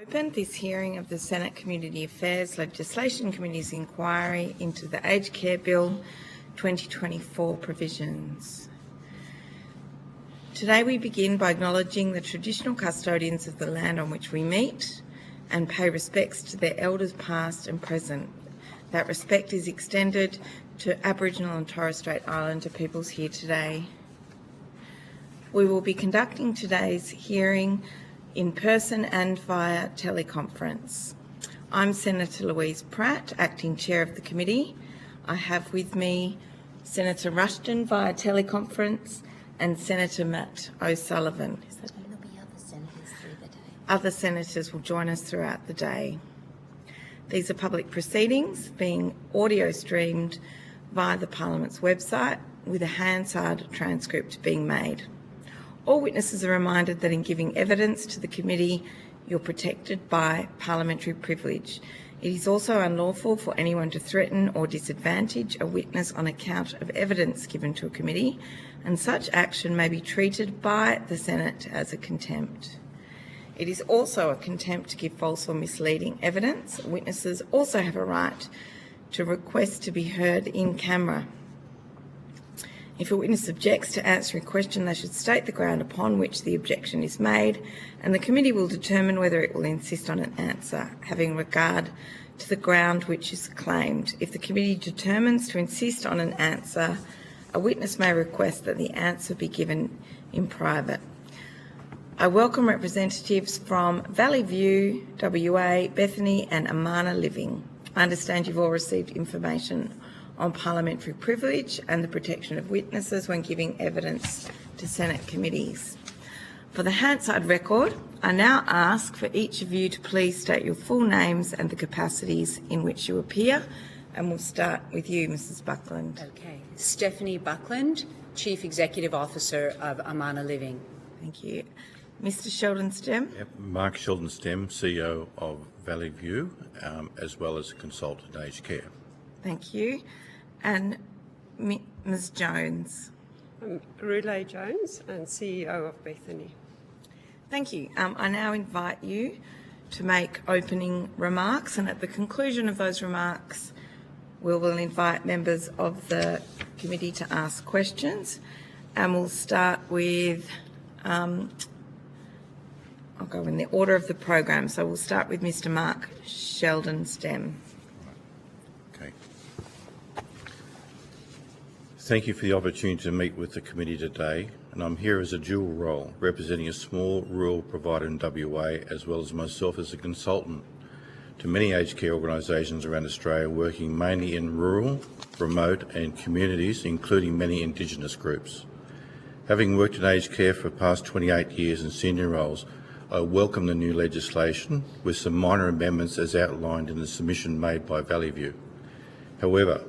Opened this hearing of the Senate Community Affairs Legislation Committee's inquiry into the Aged Care Bill 2024 provisions. Today we begin by acknowledging the traditional custodians of the land on which we meet and pay respects to their elders past and present. That respect is extended to Aboriginal and Torres Strait Islander peoples here today. We will be conducting today's hearing in person and via teleconference. I'm Senator Louise Pratt, Acting Chair of the Committee. I have with me Senator Rushton via teleconference and Senator Matt O'Sullivan. There'll be other senators through the day. Other senators will join us throughout the day. These are public proceedings being audio streamed via the Parliament's website with a Hansard transcript being made. All witnesses are reminded that in giving evidence to the committee, you're protected by parliamentary privilege. It is also unlawful for anyone to threaten or disadvantage a witness on account of evidence given to a committee, and such action may be treated by the Senate as a contempt. It is also a contempt to give false or misleading evidence. Witnesses also have a right to request to be heard in camera. If a witness objects to answering a question, they should state the ground upon which the objection is made, and the committee will determine whether it will insist on an answer, having regard to the ground which is claimed. If the committee determines to insist on an answer, a witness may request that the answer be given in private. I welcome representatives from Valley View, WA, Bethany and Amana Living. I understand you've all received information on parliamentary privilege and the protection of witnesses when giving evidence to Senate committees. For the Hansard record, I now ask for each of you to please state your full names and the capacities in which you appear, and we'll start with you, Mrs Buckland. Okay. Stephanie Buckland, Chief Executive Officer of Amana Living. Thank you. Mr Sheldon-Stem. Yep. Mark Sheldon-Stem, CEO of Valley View, as well as a consultant in aged care. Thank you. And Ms Jones. I'm Rulay Jones and CEO of Bethany. Thank you. I now invite you to make opening remarks, and at the conclusion of those remarks we will invite members of the committee to ask questions, and we'll start with I'll go in the order of the program. So we'll start with Mr Mark Sheldon-Stem. Okay. Thank you for the opportunity to meet with the committee today, and I'm here as a dual role, representing a small rural provider in WA, as well as myself as a consultant to many aged care organisations around Australia, working mainly in rural, remote and communities, including many Indigenous groups. Having worked in aged care for the past 28 years in senior roles, I welcome the new legislation with some minor amendments as outlined in the submission made by Valley View. However,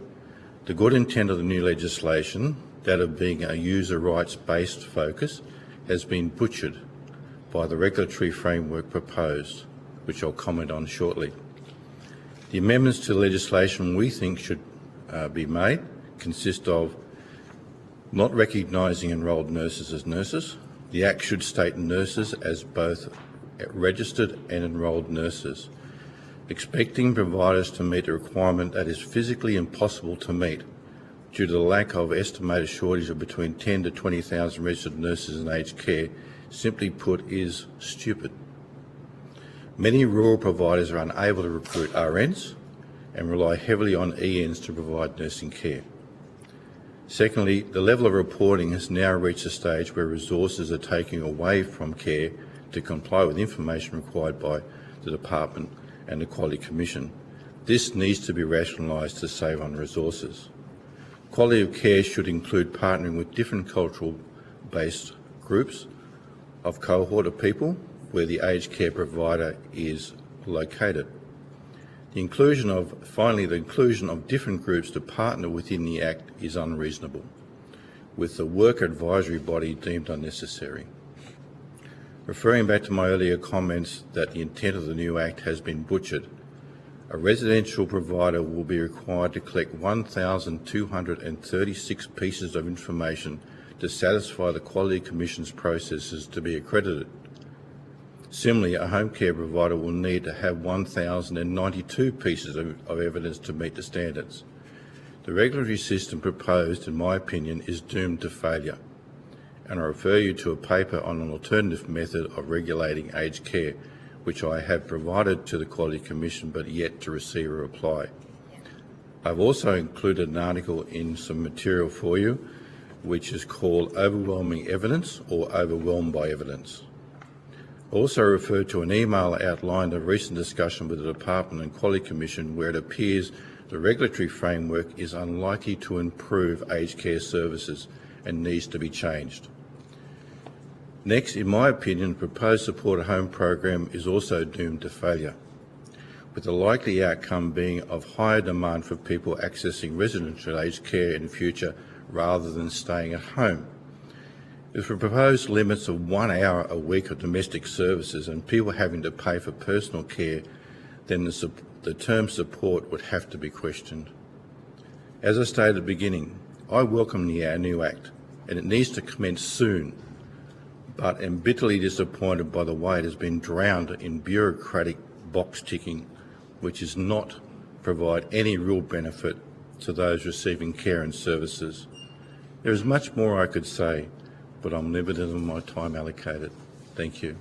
the good intent of the new legislation, that of being a user rights-based focus, has been butchered by the regulatory framework proposed, which I'll comment on shortly. The amendments to the legislation we think should be made consist of not recognising enrolled nurses as nurses. The Act should state nurses as both registered and enrolled nurses. Expecting providers to meet a requirement that is physically impossible to meet due to the lack of estimated shortage of between 10 to 20,000 registered nurses in aged care, simply put, is stupid. Many rural providers are unable to recruit RNs and rely heavily on ENs to provide nursing care. Secondly, the level of reporting has now reached a stage where resources are taken away from care to comply with information required by the Department and the Quality Commission. This needs to be rationalised to save on resources. Quality of care should include partnering with different cultural-based groups of cohort of people where the aged care provider is located. Finally, the inclusion of different groups to partner within the Act is unreasonable, with the work advisory body deemed unnecessary. Referring back to my earlier comments that the intent of the new Act has been butchered, a residential provider will be required to collect 1,236 pieces of information to satisfy the Quality Commission's processes to be accredited. Similarly, a home care provider will need to have 1,092 pieces of evidence to meet the standards. The regulatory system proposed, in my opinion, is doomed to failure, and I refer you to a paper on an alternative method of regulating aged care, which I have provided to the Quality Commission but yet to receive a reply. I've also included an article in some material for you, which is called Overwhelming Evidence or Overwhelmed by Evidence. Also referred to an email outlined a recent discussion with the Department and Quality Commission where it appears the regulatory framework is unlikely to improve aged care services and needs to be changed. Next, in my opinion, the proposed supported home program is also doomed to failure, with the likely outcome being of higher demand for people accessing residential aged care in the future rather than staying at home. If the proposed limits of 1 hour a week of domestic services and people having to pay for personal care, then the term support would have to be questioned. As I stated at the beginning, I welcome the new Act and it needs to commence soon, but am bitterly disappointed by the way it has been drowned in bureaucratic box ticking, which does not provide any real benefit to those receiving care and services. There is much more I could say, but I'm limited in my time allocated. Thank you.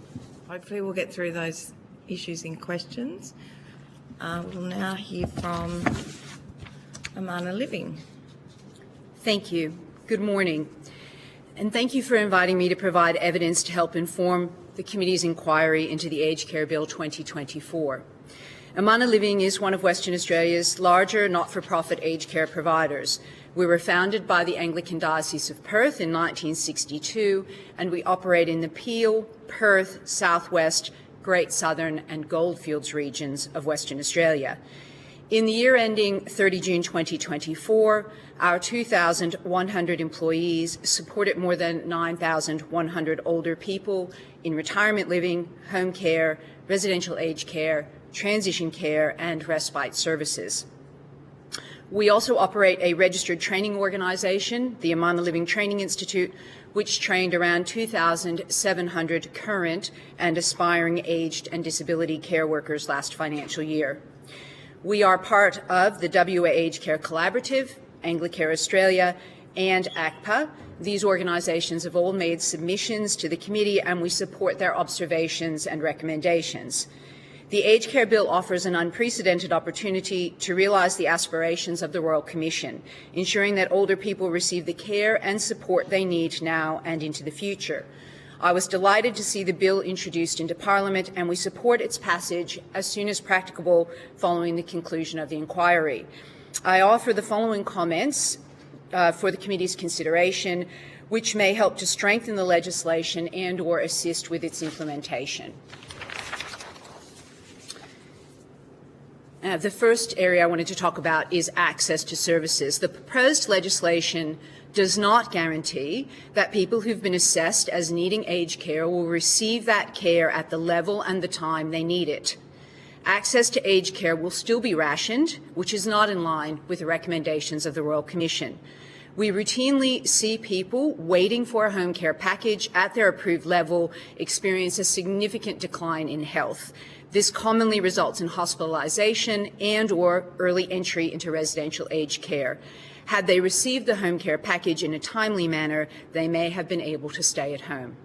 Hopefully we'll get through those issues in questions. We'll now hear from Amana Living. Thank you. Good morning. And thank you for inviting me to provide evidence to help inform the committee's inquiry into the Aged Care Bill 2024. Amana Living is one of Western Australia's larger not-for-profit aged care providers. We were founded by the Anglican Diocese of Perth in 1962, and we operate in the Peel, Perth, Southwest, Great Southern and Goldfields regions of Western Australia. In the year ending 30 June 2024, our 2,100 employees supported more than 9,100 older people in retirement living, home care, residential aged care, transition care and respite services. We also operate a registered training organisation, the Amana Living Training Institute, which trained around 2,700 current and aspiring aged and disability care workers last financial year. We are part of the WA Aged Care Collaborative, Anglicare Australia and ACPA. These organisations have all made submissions to the committee and we support their observations and recommendations. The Aged Care Bill offers an unprecedented opportunity to realise the aspirations of the Royal Commission, ensuring that older people receive the care and support they need now and into the future. I was delighted to see the bill introduced into Parliament and we support its passage as soon as practicable following the conclusion of the inquiry. I offer the following comments for the committee's consideration, which may help to strengthen the legislation and/or assist with its implementation. The first area I wanted to talk about is access to services. The proposed legislation does not guarantee that people who've been assessed as needing aged care will receive that care at the level and the time they need it. Access to aged care will still be rationed, which is not in line with the recommendations of the Royal Commission. We routinely see people waiting for a home care package at their approved level experience a significant decline in health. This commonly results in hospitalisation and/or early entry into residential aged care. Had they received the home care package in a timely manner, they may have been able to stay at home.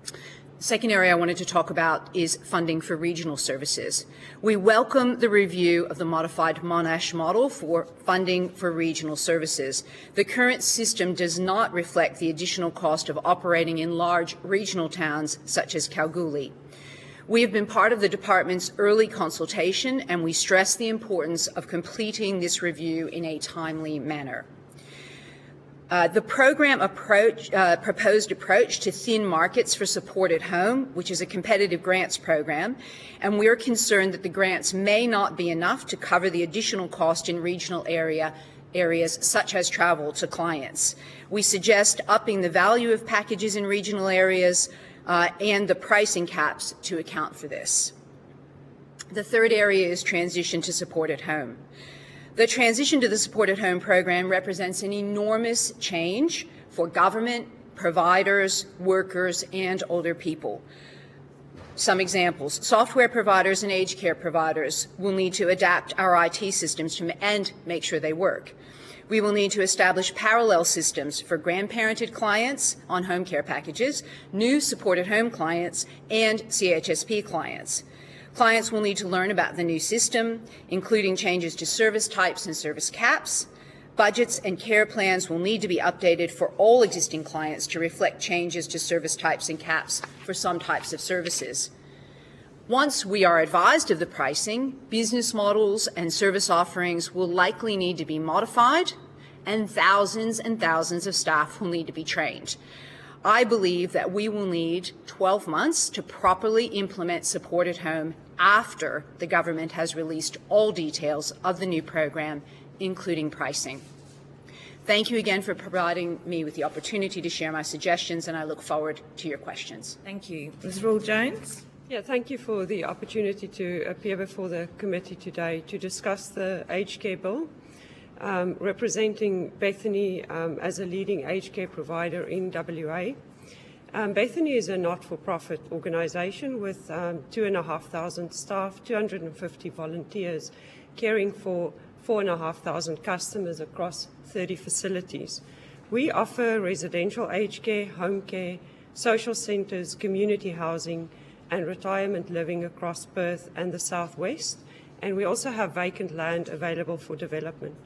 The second area I wanted to talk about is funding for regional services. We welcome the review of the modified Monash model for funding for regional services. The current system does not reflect the additional cost of operating in large regional towns such as Kalgoorlie. We have been part of the department's early consultation and we stress the importance of completing this review in a timely manner. The program proposed approach to thin markets for support at home, which is a competitive grants program, and we're concerned that the grants may not be enough to cover the additional cost in regional areas such as travel to clients. We suggest upping the value of packages in regional areas and the pricing caps to account for this. The third area is transition to support at home. The transition to the support at home program represents an enormous change for government, providers, workers, and older people. Some examples. Software providers and aged care providers will need to adapt our IT systems and make sure they work. We will need to establish parallel systems for grandparented clients on home care packages, new supported home clients, and CHSP clients. Clients will need to learn about the new system, including changes to service types and service caps. Budgets and care plans will need to be updated for all existing clients to reflect changes to service types and caps for some types of services. Once we are advised of the pricing, business models and service offerings will likely need to be modified, and thousands of staff will need to be trained. I believe that we will need 12 months to properly implement Support at Home after the government has released all details of the new program, including pricing. Thank you again for providing me with the opportunity to share my suggestions, and I look forward to your questions. Thank you. Ms. Rawle-Jones. Yeah, thank you for the opportunity to appear before the committee today to discuss the aged care bill, representing Bethany as a leading aged care provider in WA. Bethany is a not-for-profit organisation with 2,500 staff, 250 volunteers, caring for 4,500 customers across 30 facilities. We offer residential aged care, home care, social centres, community housing, and retirement living across Perth and the southwest, and we also have vacant land available for development.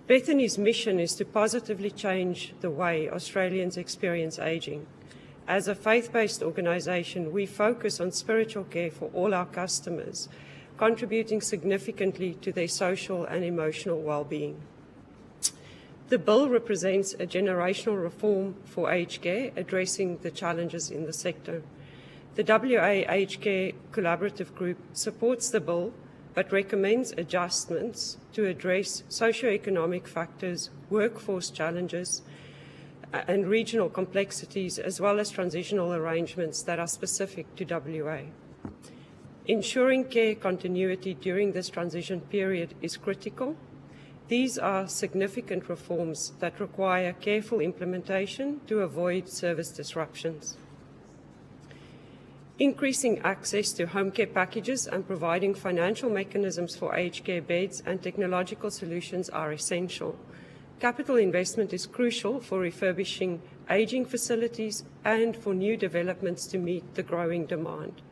Bethany's mission is to positively change the way Australians experience ageing. As a faith-based organisation, we focus on spiritual care for all our customers, contributing significantly to their social and emotional well-being. The bill represents a generational reform for aged care, addressing the challenges in the sector. The WA Aged Care Collaborative Group supports the bill but recommends adjustments to address socio-economic factors, workforce challenges, and regional complexities, as well as transitional arrangements that are specific to WA. Ensuring care continuity during this transition period is critical. These are significant reforms that require careful implementation to avoid service disruptions. Increasing access to home care packages and providing financial mechanisms for aged care beds and technological solutions are essential. Capital investment is crucial for refurbishing ageing facilities and for new developments to meet the growing demand.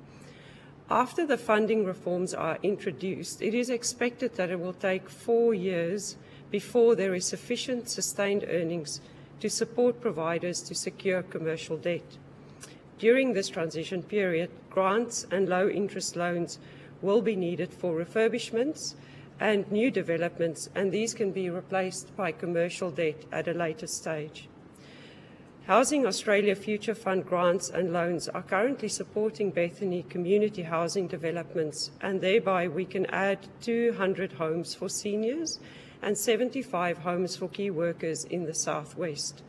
After the funding reforms are introduced, it is expected that it will take 4 years before there is sufficient sustained earnings to support providers to secure commercial debt. During this transition period, grants and low-interest loans will be needed for refurbishments and new developments, and these can be replaced by commercial debt at a later stage. Housing Australia Future Fund grants and loans are currently supporting Bethany community housing developments, and thereby we can add 200 homes for seniors and 75 homes for key workers in the southwest.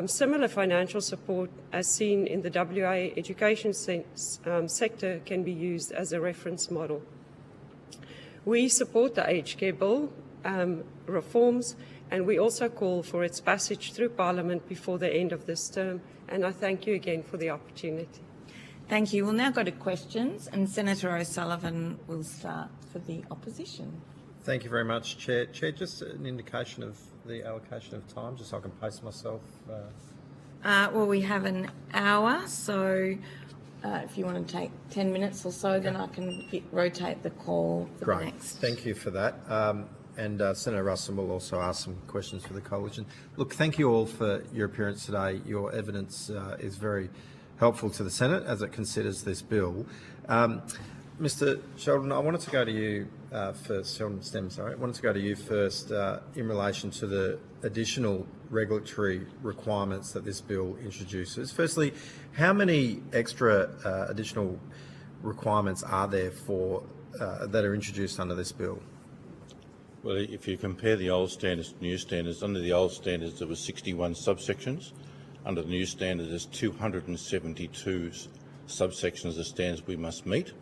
Similar financial support as seen in the WA education sector can be used as a reference model. We support the aged care bill reforms, and we also call for its passage through Parliament before the end of this term, and I thank you again for the opportunity. Thank you. We'll now go to questions, and Senator O'Sullivan will start for the opposition. Thank you very much, Chair. Chair, just an indication of the allocation of time, just so I can pace myself. Well, we have an hour, so if you want to take 10 minutes or so, then I can rotate the call for the next. Thank you for that. And Senator Russell will also ask some questions for the coalition. Look, thank you all for your appearance today. Your evidence is very helpful to the Senate as it considers this bill. Mr. Sheldon, I wanted to go to you first. Sheldon Stem, sorry. I wanted to go to you first in relation to the additional regulatory requirements that this bill introduces. Firstly, how many extra additional requirements are there for that are introduced under this bill? Well, if you compare the old standards to new standards, under the old standards there were 61 subsections. Under the new standard there's 272 subsections of standards we must meet.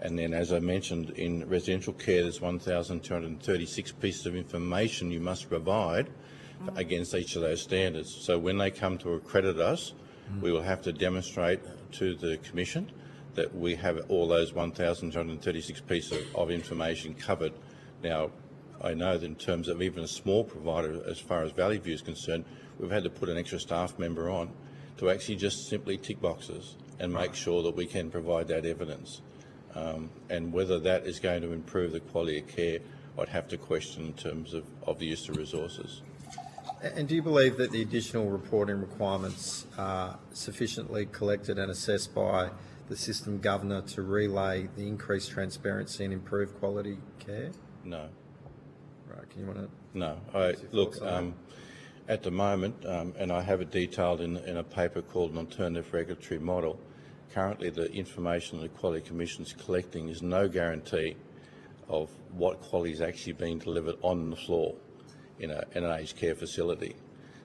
And then, as I mentioned, in residential care there's 1,236 pieces of information you must provide against each of those standards. So when they come to accredit us, we will have to demonstrate to the Commission that we have all those 1,236 pieces of information covered. Now, I know that in terms of even a small provider, as far as Valley View is concerned, we've had to put an extra staff member on to actually just simply tick boxes and make sure that we can provide that evidence. And whether that is going to improve the quality of care, I'd have to question in terms of the use of resources. And do you believe that the additional reporting requirements are sufficiently collected and assessed by the system governor to relay the increased transparency and improved quality care? No. Right, can you want to... No. Look, At the moment, and I have it detailed in a paper called An Alternative Regulatory Model, currently the information the Quality Commission is collecting is no guarantee of what quality is actually being delivered on the floor in an aged care facility.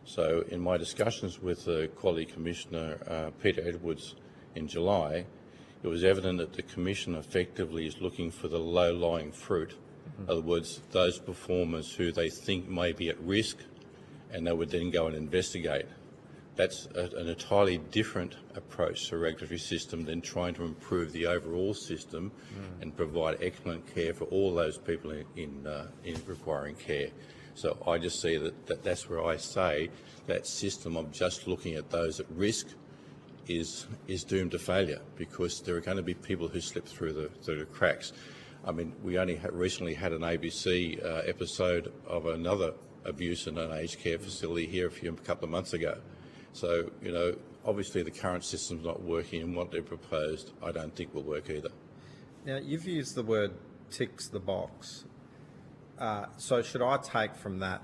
So in my discussions with the Quality Commissioner, Peter Edwards, in July, it was evident that the Commission effectively is looking for the low-lying fruit. In other words, those performers who they think may be at risk, and they would then go and investigate. That's an entirely different approach to a regulatory system than trying to improve the overall system and provide excellent care for all those people in requiring care. So I just see that's where I say that system of just looking at those at risk is doomed to failure, because there are going to be people who slip through the cracks. I mean, we only recently had an ABC episode of another abuse in an aged care facility here a couple of months ago. So, you know, obviously the current system's not working, and what they've proposed I don't think will work either. Now, you've used the word ticks the box. So should I take from that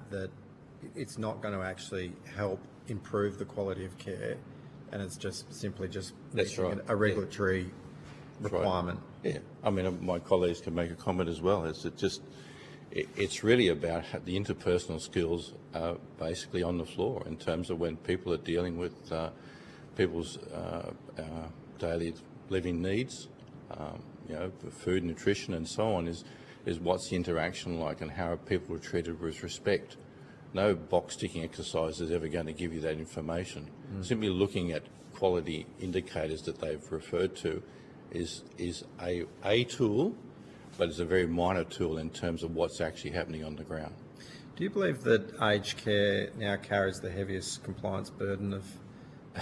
it's not going to actually help improve the quality of care, and it's just simply just That's right. a regulatory requirement? Right. Yeah. I mean, my colleagues can make a comment as well. It's really about how the interpersonal skills are basically on the floor in terms of when people are dealing with people's daily living needs, you know, food, nutrition and so on, is what's the interaction like and how are people treated with respect. No box-ticking exercise is ever going to give you that information. Simply looking at quality indicators that they've referred to is a tool, but it's a very minor tool in terms of what's actually happening on the ground. Do you believe that aged care now carries the heaviest compliance burden of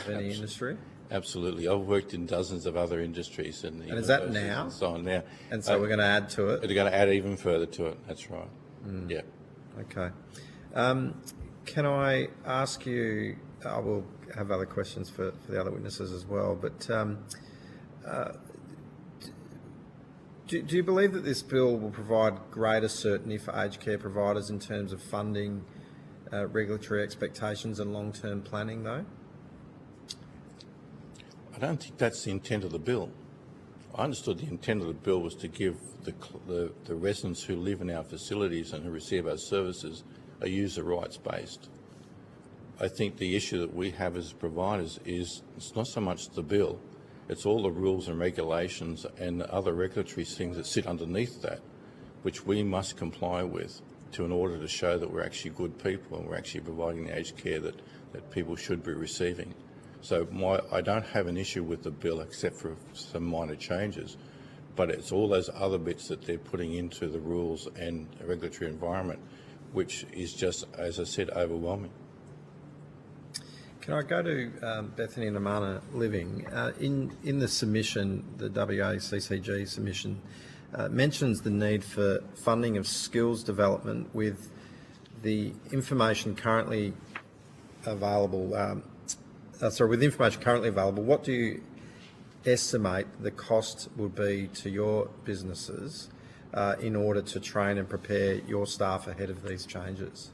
any industry? Absolutely. I've worked in dozens of other industries. And is that now? And so on now. And so we're going to add to it? They're going to add even further to it. That's right. Yeah. Okay. Can I ask you, I will have other questions for the other witnesses as well, but do you believe that this bill will provide greater certainty for aged care providers in terms of funding, regulatory expectations and long-term planning, though? I don't think that's the intent of the bill. I understood the intent of the bill was to give the residents who live in our facilities and who receive our services a user rights-based. I think the issue that we have as providers is it's not so much the bill, it's all the rules and regulations and other regulatory things that sit underneath that, which we must comply with in order to show that we're actually good people and we're actually providing the aged care that people should be receiving. So I don't have an issue with the bill except for some minor changes, but it's all those other bits that they're putting into the rules and regulatory environment, which is just, as I said, overwhelming. Can I go to Bethany and Amana Living? In the submission, the WACCG submission mentions the need for funding of skills development with the information currently available. With information currently available, what do you estimate the cost would be to your businesses in order to train and prepare your staff ahead of these changes?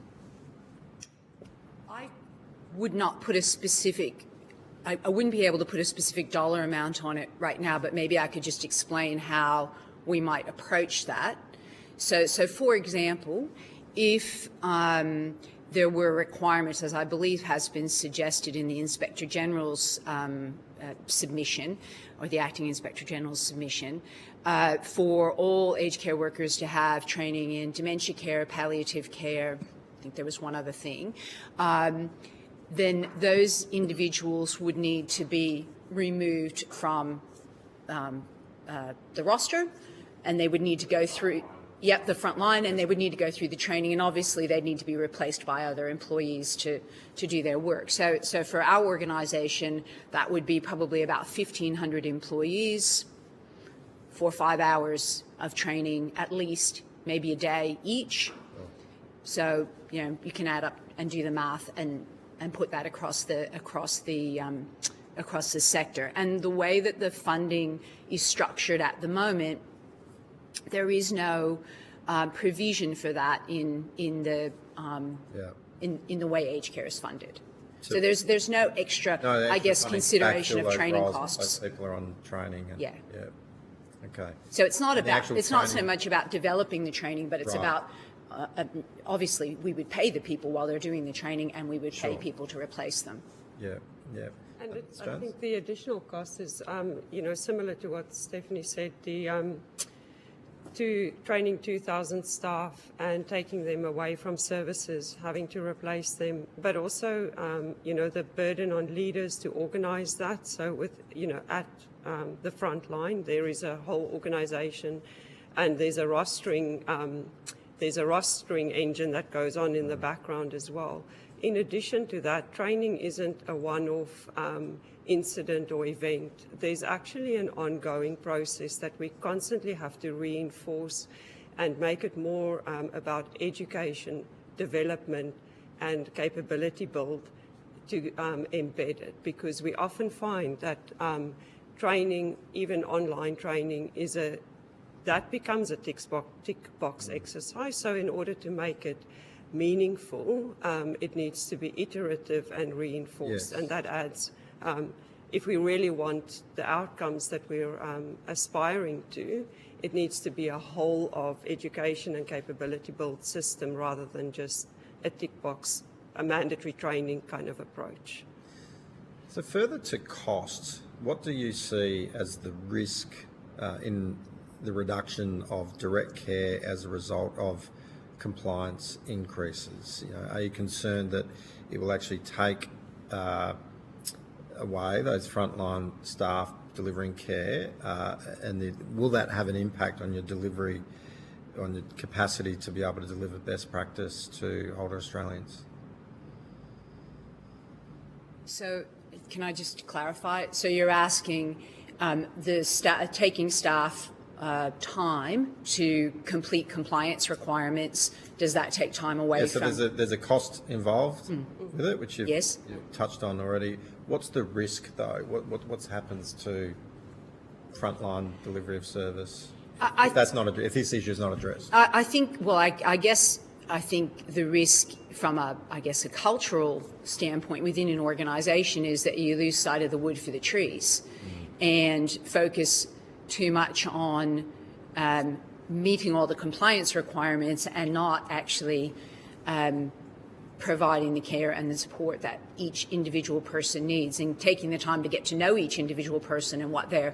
I would not put a specific, I wouldn't be able to put a specific dollar amount on it right now, but maybe I could just explain how we might approach that. So for example, if there were requirements, as I believe has been suggested in the Inspector General's submission, or the Acting Inspector General's submission, for all aged care workers to have training in dementia care, palliative care, I think there was one other thing, then those individuals would need to be removed from the roster, and they would need to go through, the front line, and they would need to go through the training, and obviously they'd need to be replaced by other employees to do their work. So for our organisation, that would be probably about 1,500 employees, 4 or 5 hours of training at least, maybe a day each. So, you can add up and do the math and put that across the sector. And the way that the funding is structured at the moment, there is no provision for that in the way aged care is funded. So there's no extra, consideration of training costs. People are on training. And, Okay. So it's not so much about developing the training, but it's about obviously we would pay the people while they're doing the training, and we would pay people to replace them. Yeah. And I think the additional cost is, similar to what Stephanie said, the to training 2,000 staff and taking them away from services, having to replace them, but also, the burden on leaders to organise that. So with, at the front line, there is a whole organisation, and there's a rostering engine that goes on in the background as well. In addition to that, training isn't a one-off incident or event. There's actually an ongoing process that we constantly have to reinforce and make it more about education, development, and capability build to embed it, because we often find that training, even online training, that becomes a tick box exercise. So in order to make it meaningful, it needs to be iterative and reinforced. Yes. And that adds, if we really want the outcomes that we're aspiring to, it needs to be a whole of education and capability build system rather than just a tick box, a mandatory training kind of approach. So further to costs, what do you see as the risk in the reduction of direct care as a result of compliance increases? Are you concerned that it will actually take away those frontline staff delivering care, and will that have an impact on your delivery, on your capacity to be able to deliver best practice to older Australians? So can I just clarify? So you're asking taking staff time to complete compliance requirements, does that take time away from... So there's a cost involved with it, which you've touched on already. What's the risk, though? What happens to frontline delivery of service if this issue is not addressed? I think the risk from a cultural standpoint within an organisation is that you lose sight of the wood for the trees and focus too much on meeting all the compliance requirements and not actually providing the care and the support that each individual person needs, and taking the time to get to know each individual person and what their,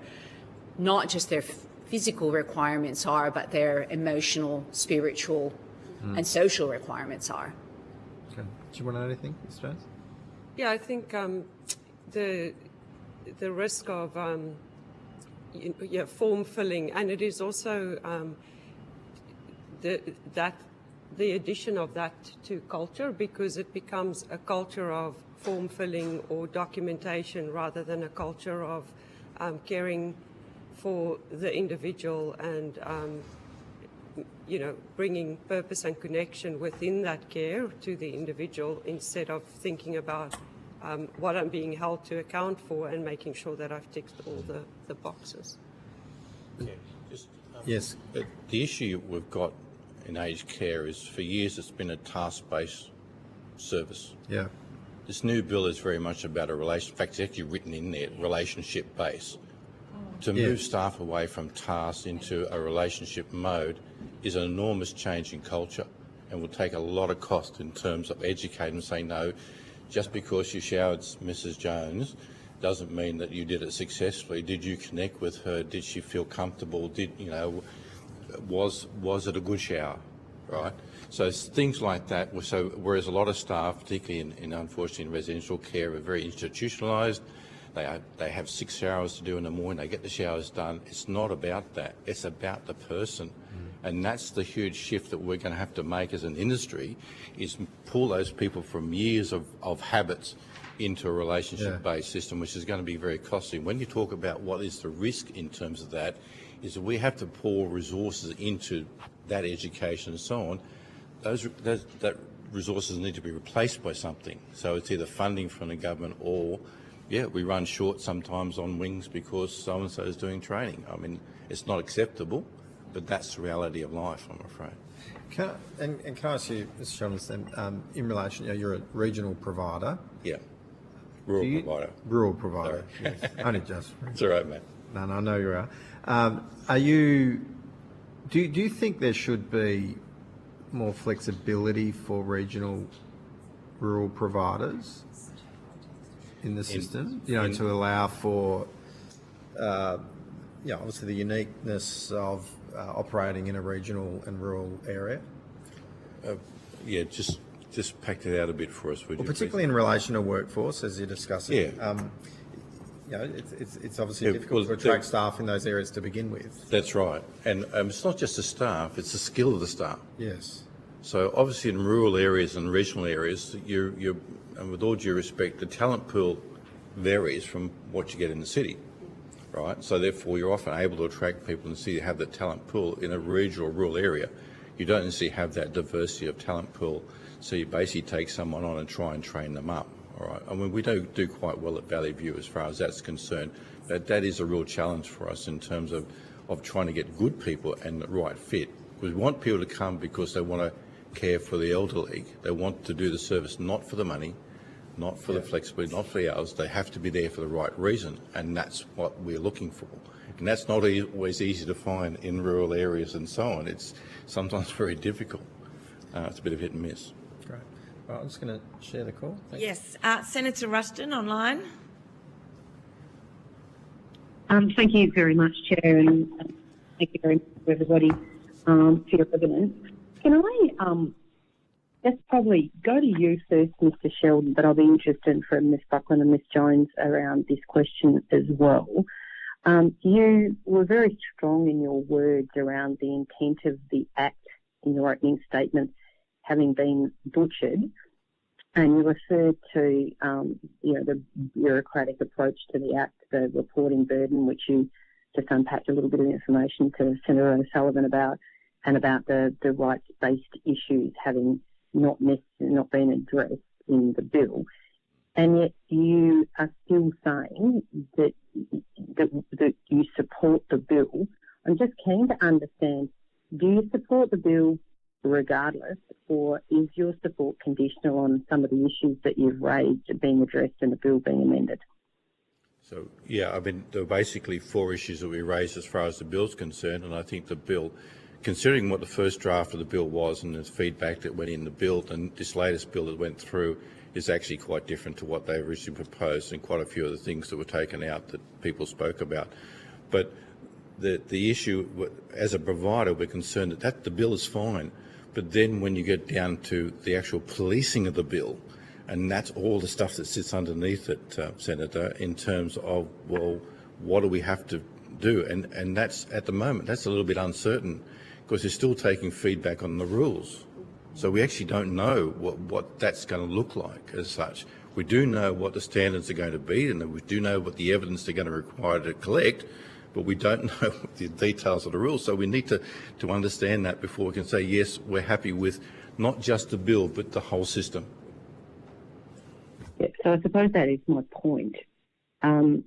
not just their physical requirements are, but their emotional, spiritual and social requirements are. Okay. Do you want to add anything, Ms. Jones? Yeah, I think the risk of form filling, and it is also the addition of that to culture, because it becomes a culture of form filling or documentation rather than a culture of caring for the individual and bringing purpose and connection within that care to the individual, instead of thinking about what I'm being held to account for and making sure that I've ticked all the boxes. Yes. The issue we've got in aged care is, for years it's been a task-based service. Yeah. This new bill is very much about a relation. In fact, it's actually written in there, relationship-based. To move staff away from tasks into a relationship mode is an enormous change in culture, and will take a lot of cost in terms of educating and saying, no, just because you showered Mrs. Jones doesn't mean that you did it successfully. Did you connect with her? Did she feel comfortable? Was it a good shower, right? So things like that. So whereas a lot of staff, particularly in unfortunately in residential care, are very institutionalised, They have 6 showers to do in the morning. They get the showers done. It's not about that. It's about the person. And that's the huge shift that we're going to have to make as an industry, is pull those people from years of habits into a relationship-based system, which is going to be very costly. When you talk about what is the risk in terms of that, is that we have to pour resources into that education and so on. That resources need to be replaced by something. So it's either funding from the government or, yeah, we run short sometimes on wings because so-and-so is doing training. I mean, it's not acceptable, but that's the reality of life, I'm afraid. Can I ask you, Mr. Chalmers, in relation, you're a regional provider. Yeah, rural provider. Rural provider, yes. Only just. It's all right, mate. No, I know you are. Do you think there should be more flexibility for regional rural providers in the system, to allow for, obviously the uniqueness of operating in a regional and rural area? Just pack that out a bit for us, would you? Particularly in relation to workforce, as you're discussing. Yeah. It's obviously difficult to attract staff in those areas to begin with. That's right. And it's not just the staff, it's the skill of the staff. Yes. So obviously in rural areas and regional areas, and with all due respect, the talent pool varies from what you get in the city, right? So therefore you're often able to attract people in the city to have that talent pool. In a regional or rural area, you don't necessarily have that diversity of talent pool. So you basically take someone on and try and train them up. All right. I mean, we do quite well at Valley View as far as that's concerned. But that is a real challenge for us in terms of trying to get good people and the right fit. Because we want people to come because they want to care for the elderly. They want to do the service not for the money, not for the flexibility, not for the hours. They have to be there for the right reason, and that's what we're looking for. And that's not always easy to find in rural areas and so on. It's sometimes very difficult. It's a bit of hit and miss. Great. Well, I'm just going to share the call. Yes. Senator Ruston online. Thank you very much, Chair, and thank you very much to everybody for your evidence. Can I just probably go to you first, Mr. Sheldon, but I'll be interested from Ms. Buckland and Ms. Jones around this question as well. You were very strong in your words around the intent of the Act in your opening statement having been butchered, and you referred to the bureaucratic approach to the Act, the reporting burden, which you just unpacked a little bit of information to Senator O'Sullivan about, and about the rights-based issues having not been addressed in the bill. And yet you are still saying that you support the bill. I'm just keen to understand, do you support the bill regardless, or is your support conditional on some of the issues that you've raised being addressed and the bill being amended? So, yeah, I mean, there were basically 4 issues that we raised as far as the bill's concerned, and I think the bill, considering what the first draft of the bill was and the feedback that went in the bill, and this latest bill that went through is actually quite different to what they originally proposed, and quite a few of the things that were taken out that people spoke about. But the issue, as a provider, we're concerned that the bill is fine, but then when you get down to the actual policing of the bill, and that's all the stuff that sits underneath it, Senator, in terms of, well, what do we have to do? And that's, at the moment, that's a little bit uncertain because they're still taking feedback on the rules. So we actually don't know what that's going to look like as such. We do know what the standards are going to be, and we do know what the evidence they're going to require to collect, but we don't know the details of the rules. So we need to understand that before we can say, yes, we're happy with not just the bill, but the whole system. Yeah, so I suppose that is my point. The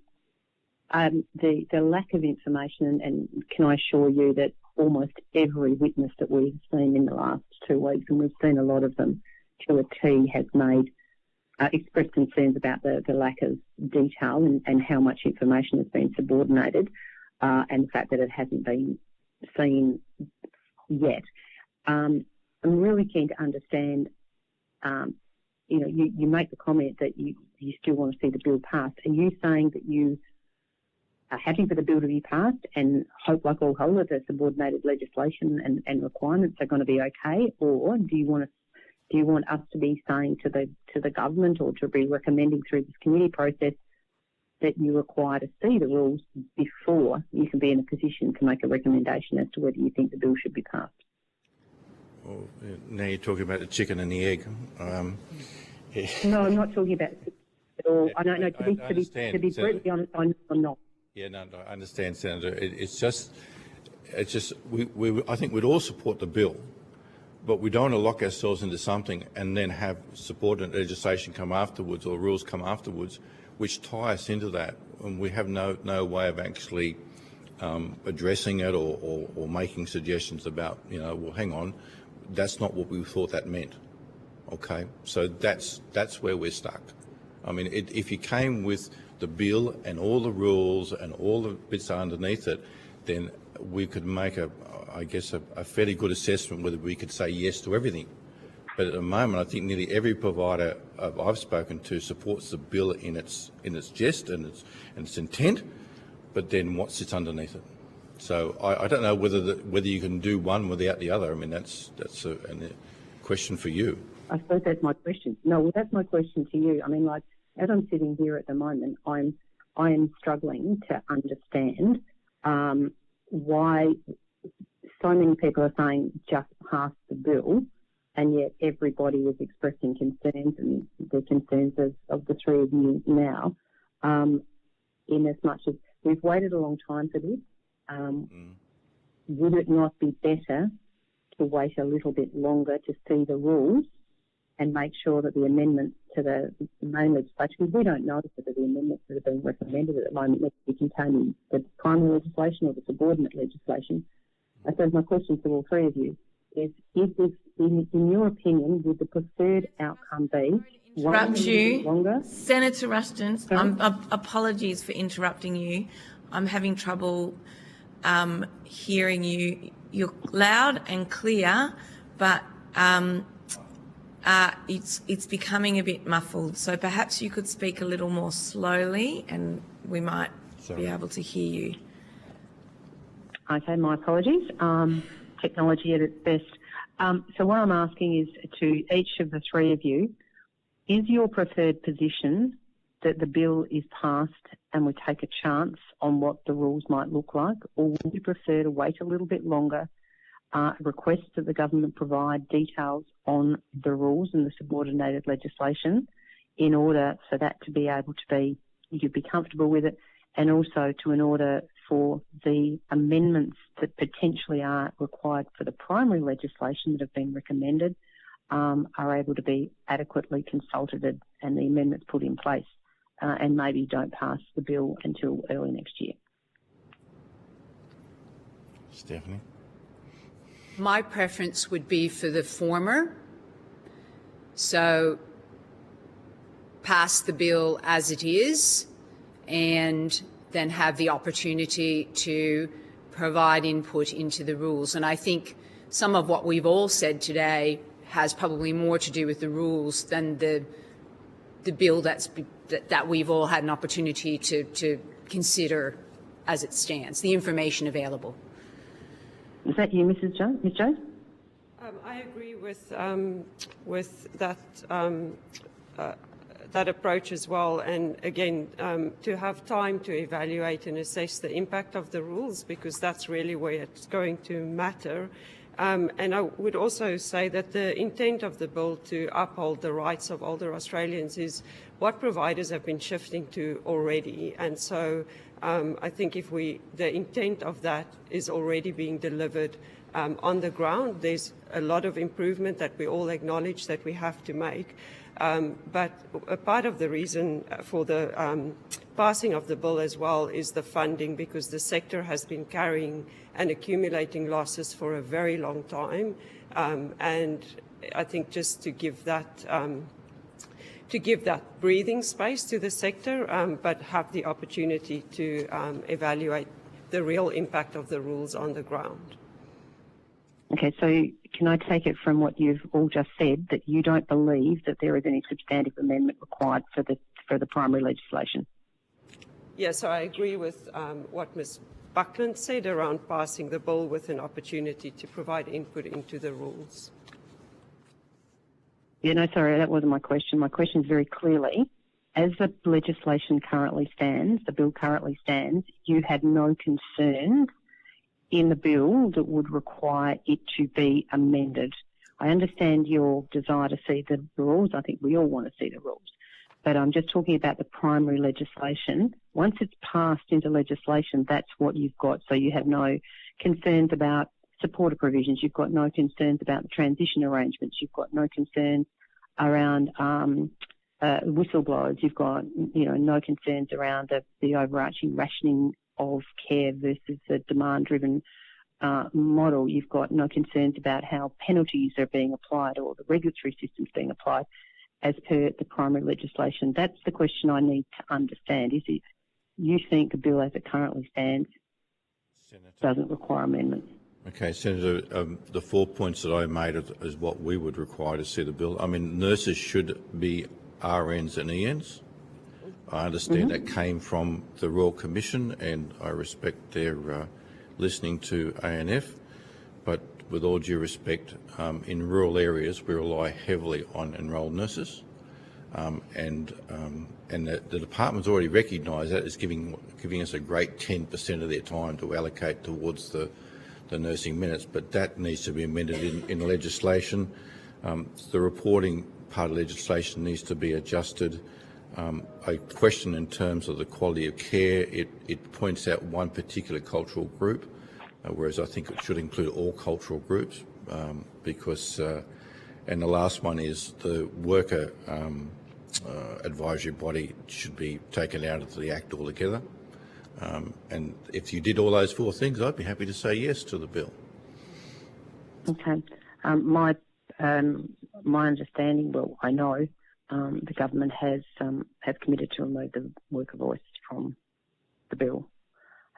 lack of information, and can I assure you that almost every witness that we've seen in the last 2 weeks, and we've seen a lot of them to a T, has expressed concerns about the lack of detail and how much information has been subordinated, and the fact that it hasn't been seen yet. I'm really keen to understand, you make the comment that you still want to see the bill passed. Are you saying that you are happy for the bill to be passed and hope, like all whole, that the subordinated legislation and requirements are going to be okay, or do you want us to be saying to the government, or to be recommending through this committee process, that you require to see the rules before you can be in a position to make a recommendation as to whether you think the bill should be passed. Well, now you're talking about the chicken and the egg. No, I'm not talking about it at all. I don't know. To be brutally honest, I'm not. Yeah, no, I understand, Senator. It's just. I think we'd all support the bill, but we don't want to lock ourselves into something and then have supported legislation come afterwards or rules come afterwards, which tie us into that, and we have no way of actually addressing it or making suggestions about, well, hang on, that's not what we thought that meant. Okay, so that's where we're stuck. I mean, if you came with the bill and all the rules and all the bits underneath it, then we could make a fairly good assessment whether we could say yes to everything. But at the moment, I think nearly every provider I've spoken to supports the bill in its gist and its intent, but then what sits underneath it. So I don't know whether you can do one without the other. I mean, that's a question for you. I suppose that's my question. No, well, that's my question to you. I mean, like, as I'm sitting here at the moment, I am struggling to understand why so many people are saying just pass the bill, and yet everybody is expressing concerns, and the concerns of the three of you now, in as much as we've waited a long time for this. Would it not be better to wait a little bit longer to see the rules and make sure that the amendments to the main legislation, because we don't know whether the amendments that are being recommended at the moment need to be contained in the primary legislation or the subordinate legislation. I suppose my question to all three of you is this, in your opinion, would the preferred outcome be Interrupt you, longer? Senator Rushton. Apologies for interrupting you. I'm having trouble hearing you. You're loud and clear, but it's becoming a bit muffled. So perhaps you could speak a little more slowly, and we might be able to hear you. Okay, my apologies. Technology at its best. So what I'm asking is to each of the three of you, is your preferred position that the bill is passed and we take a chance on what the rules might look like, or would you prefer to wait a little bit longer, request that the government provide details on the rules and the subordinated legislation in order for that to be able to be, you'd be comfortable with it, and also in order for the amendments that potentially are required for the primary legislation that have been recommended are able to be adequately consulted and the amendments put in place, and maybe don't pass the bill until early next year. Stephanie? My preference would be for the former. So pass the bill as it is and then have the opportunity to provide input into the rules. And I think some of what we've all said today has probably more to do with the rules than the bill that we've all had an opportunity to consider as it stands, the information available. Is that you, Ms. Jones? I agree with that that approach as well. And again, to have time to evaluate and assess the impact of the rules, because that's really where it's going to matter. And I would also say that the intent of the bill to uphold the rights of older Australians is what providers have been shifting to already. And so I think if the intent of that is already being delivered on the ground, there's a lot of improvement that we all acknowledge that we have to make. But a part of the reason for the passing of the bill as well is the funding, because the sector has been carrying and accumulating losses for a very long time. And I think just to give that breathing space to the sector, but have the opportunity to evaluate the real impact of the rules on the ground. Okay, so can I take it from what you've all just said that you don't believe that there is any substantive amendment required for the primary legislation? Yes, so I agree with what Ms. Buckland said around passing the bill with an opportunity to provide input into the rules. Yeah, no, sorry, that wasn't my question. My question is very clearly, as the legislation currently stands, the bill currently stands, you had no concerns in the bill that would require it to be amended. I understand your desire to see the rules. I think we all want to see the rules. But I'm just talking about the primary legislation. Once it's passed into legislation, that's what you've got. So you have no concerns about supporter provisions. You've got no concerns about the transition arrangements. You've got no concerns around whistleblowers. You've got, no concerns around the overarching rationing of care versus the demand-driven model. You've got no concerns about how penalties are being applied or the regulatory systems being applied as per the primary legislation. That's the question I need to understand. Is it you think the bill as it currently stands doesn't require amendment? Okay, Senator, the 4 points that I made is what we would require to see the bill. I mean, nurses should be RNs and ENs. I understand that came from the Royal Commission, and I respect their listening to ANF, but with all due respect, in rural areas we rely heavily on enrolled nurses, and the department's already recognised that as giving us a great 10% of their time to allocate towards the nursing minutes, but that needs to be amended in legislation. The reporting part of legislation needs to be adjusted. A question in terms of the quality of care, it points out one particular cultural group, whereas I think it should include all cultural groups, because, and the last one is the worker advisory body should be taken out of the Act altogether. And if you did all those 4 things, I'd be happy to say yes to the bill. Okay. My understanding, well, I know the government has committed to remove the worker voice from the bill.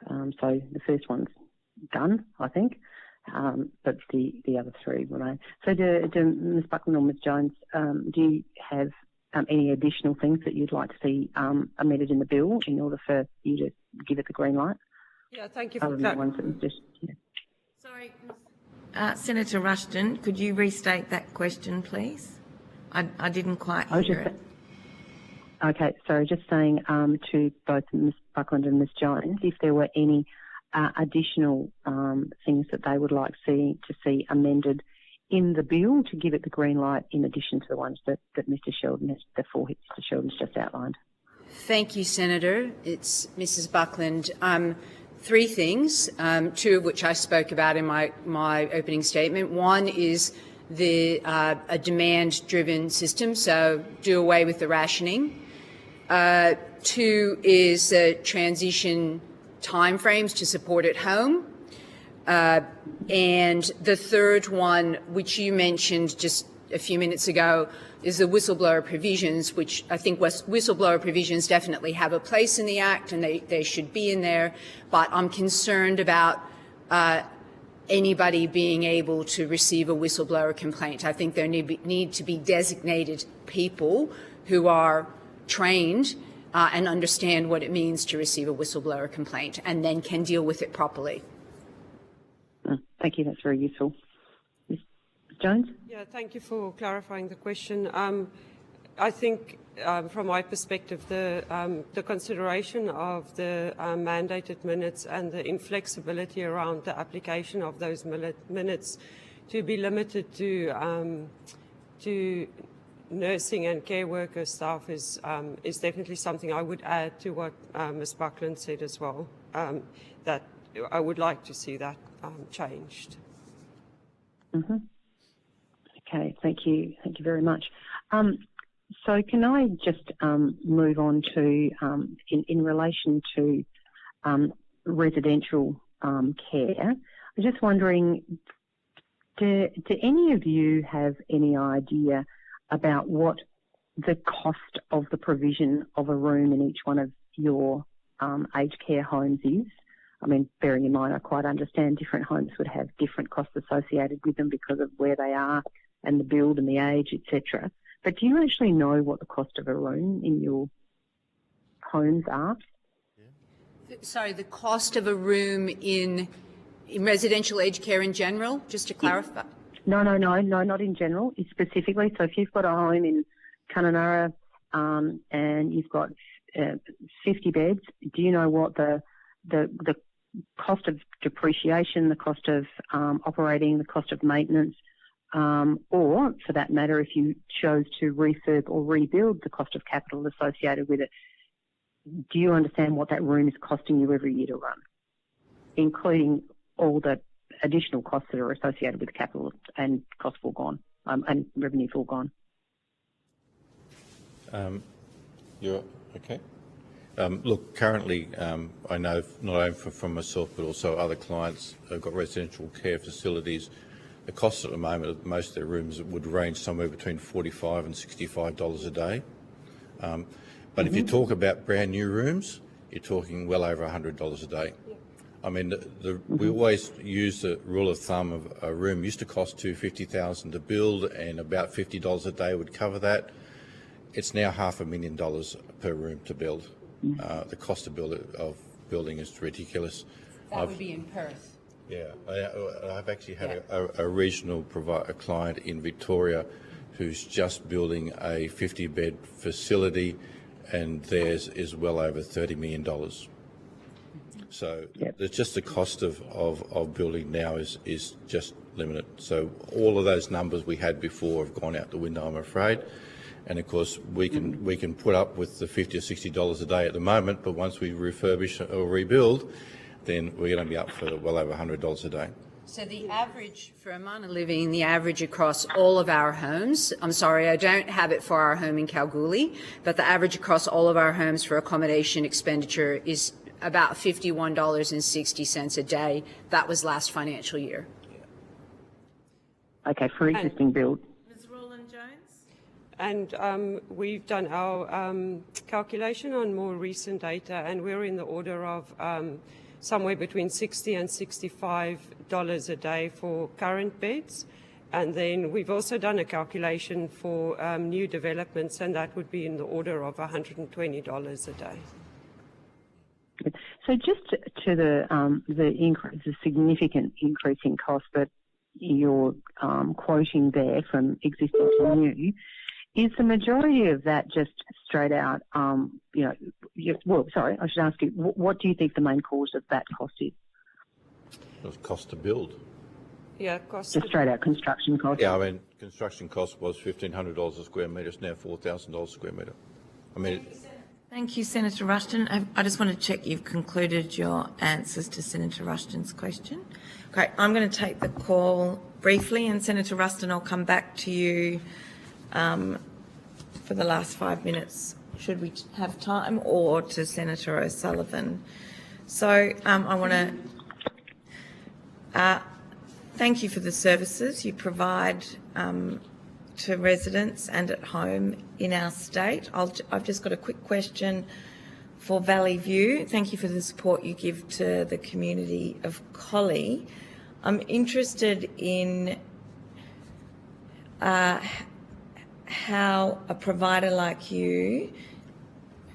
So the first one's done, I think, but the other 3 remain. So do Ms. Buckland or Ms. Jones, do you have any additional things that you'd like to see amended in the bill in order for you to give it the green light? Yeah, thank you for Other than the ones that was just, Sorry, Senator Rushton, could you restate that question, please? I didn't quite hear it. Okay, so just saying to both Ms. Buckland and Ms. Jones, if there were any additional things that they would like to see amended in the bill to give it the green light, in addition to the ones that Mr. Sheldon Sheldon's just outlined. Thank you, Senator. It's Mrs. Buckland. 3 things, 2 of which I spoke about in my opening statement. One is a demand-driven system, so do away with the rationing. 2 is transition timeframes to support at home. And the 3rd one, which you mentioned just a few minutes ago, is the whistleblower provisions, which I think whistleblower provisions definitely have a place in the Act, and they should be in there. But I'm concerned about anybody being able to receive a whistleblower complaint. I think there need to be designated people who are trained and understand what it means to receive a whistleblower complaint, and then can deal with it properly. Thank you. That's very useful. Ms. Jones? Yeah, thank you for clarifying the question. I think, from my perspective, the consideration of the mandated minutes and the inflexibility around the application of those minutes to be limited to nursing and care worker staff is definitely something I would add to what Ms. Buckland said as well. That I would like to see that changed. Mm-hmm. Okay, thank you very much. So can I just move on to, in relation to residential care, I'm just wondering, do any of you have any idea about what the cost of the provision of a room in each one of your aged care homes is? I mean, bearing in mind, I quite understand different homes would have different costs associated with them because of where they are and the build and the age, etc. But do you actually know what the cost of a room in your homes are? Sorry, the cost of a room in residential aged care in general, just to clarify? No, not in general. It's specifically, so if you've got a home in Kununurra and you've got 50 beds, do you know what the cost of depreciation, the cost of operating, the cost of maintenance, or for that matter, if you chose to refurb or rebuild, the cost of capital associated with it? Do you understand what that room is costing you every year to run, including all the additional costs that are associated with capital and cost foregone and revenue foregone? You're okay. Look, currently, I know not only from myself but also other clients who've got residential care facilities, the costs at the moment of most of their rooms would range somewhere between $45 and $65 a day. But if you talk about brand new rooms, you're talking well over $100 a day. I mean, we always use the rule of thumb of a room used to cost $250,000 to build, and about $50 a day would cover that. It's now $500,000 per room to build. The cost of building is ridiculous. That would be in Perth. Yeah, I've actually had a regional client in Victoria who's just building a 50-bed facility, and theirs is well over $30 million. So there's just the cost of building now is just limited. So all of those numbers we had before have gone out the window, I'm afraid. And of course we can put up with the $50 or $60 a day at the moment, but once we refurbish or rebuild, then we're going to be up for well over $100 a day. So the average for Amana Living, the average across all of our homes, I'm sorry, I don't have it for our home in Kalgoorlie, but the average across all of our homes for accommodation expenditure is about $51.60 a day. That was last financial year. Okay, for existing build. Ms. Rowland-Jones? And we've done our calculation on more recent data, and we're in the order of somewhere between $60 and $65 a day for current beds. And then we've also done a calculation for new developments, and that would be in the order of $120 a day. So just to the significant increase in cost that you're quoting there from existing to new, is the majority of that just straight out, well, sorry, I should ask you, what do you think the main cause of that cost is? It cost to build. Yeah, cost. Just straight out construction cost? Yeah, I mean, construction cost was $1,500 a square metre. It's now $4,000 a square metre. I mean, Thank you, Senator Rushton. I just want to check you've concluded your answers to Senator Rushton's question. Okay, I'm going to take the call briefly, and Senator Rushton, I'll come back to you for the last 5 minutes, should we have time, or to Senator O'Sullivan. So I want to thank you for the services you provide to residents and at home in our state. I've just got a quick question for Valley View. Thank you for the support you give to the community of Collie. I'm interested in how a provider like you,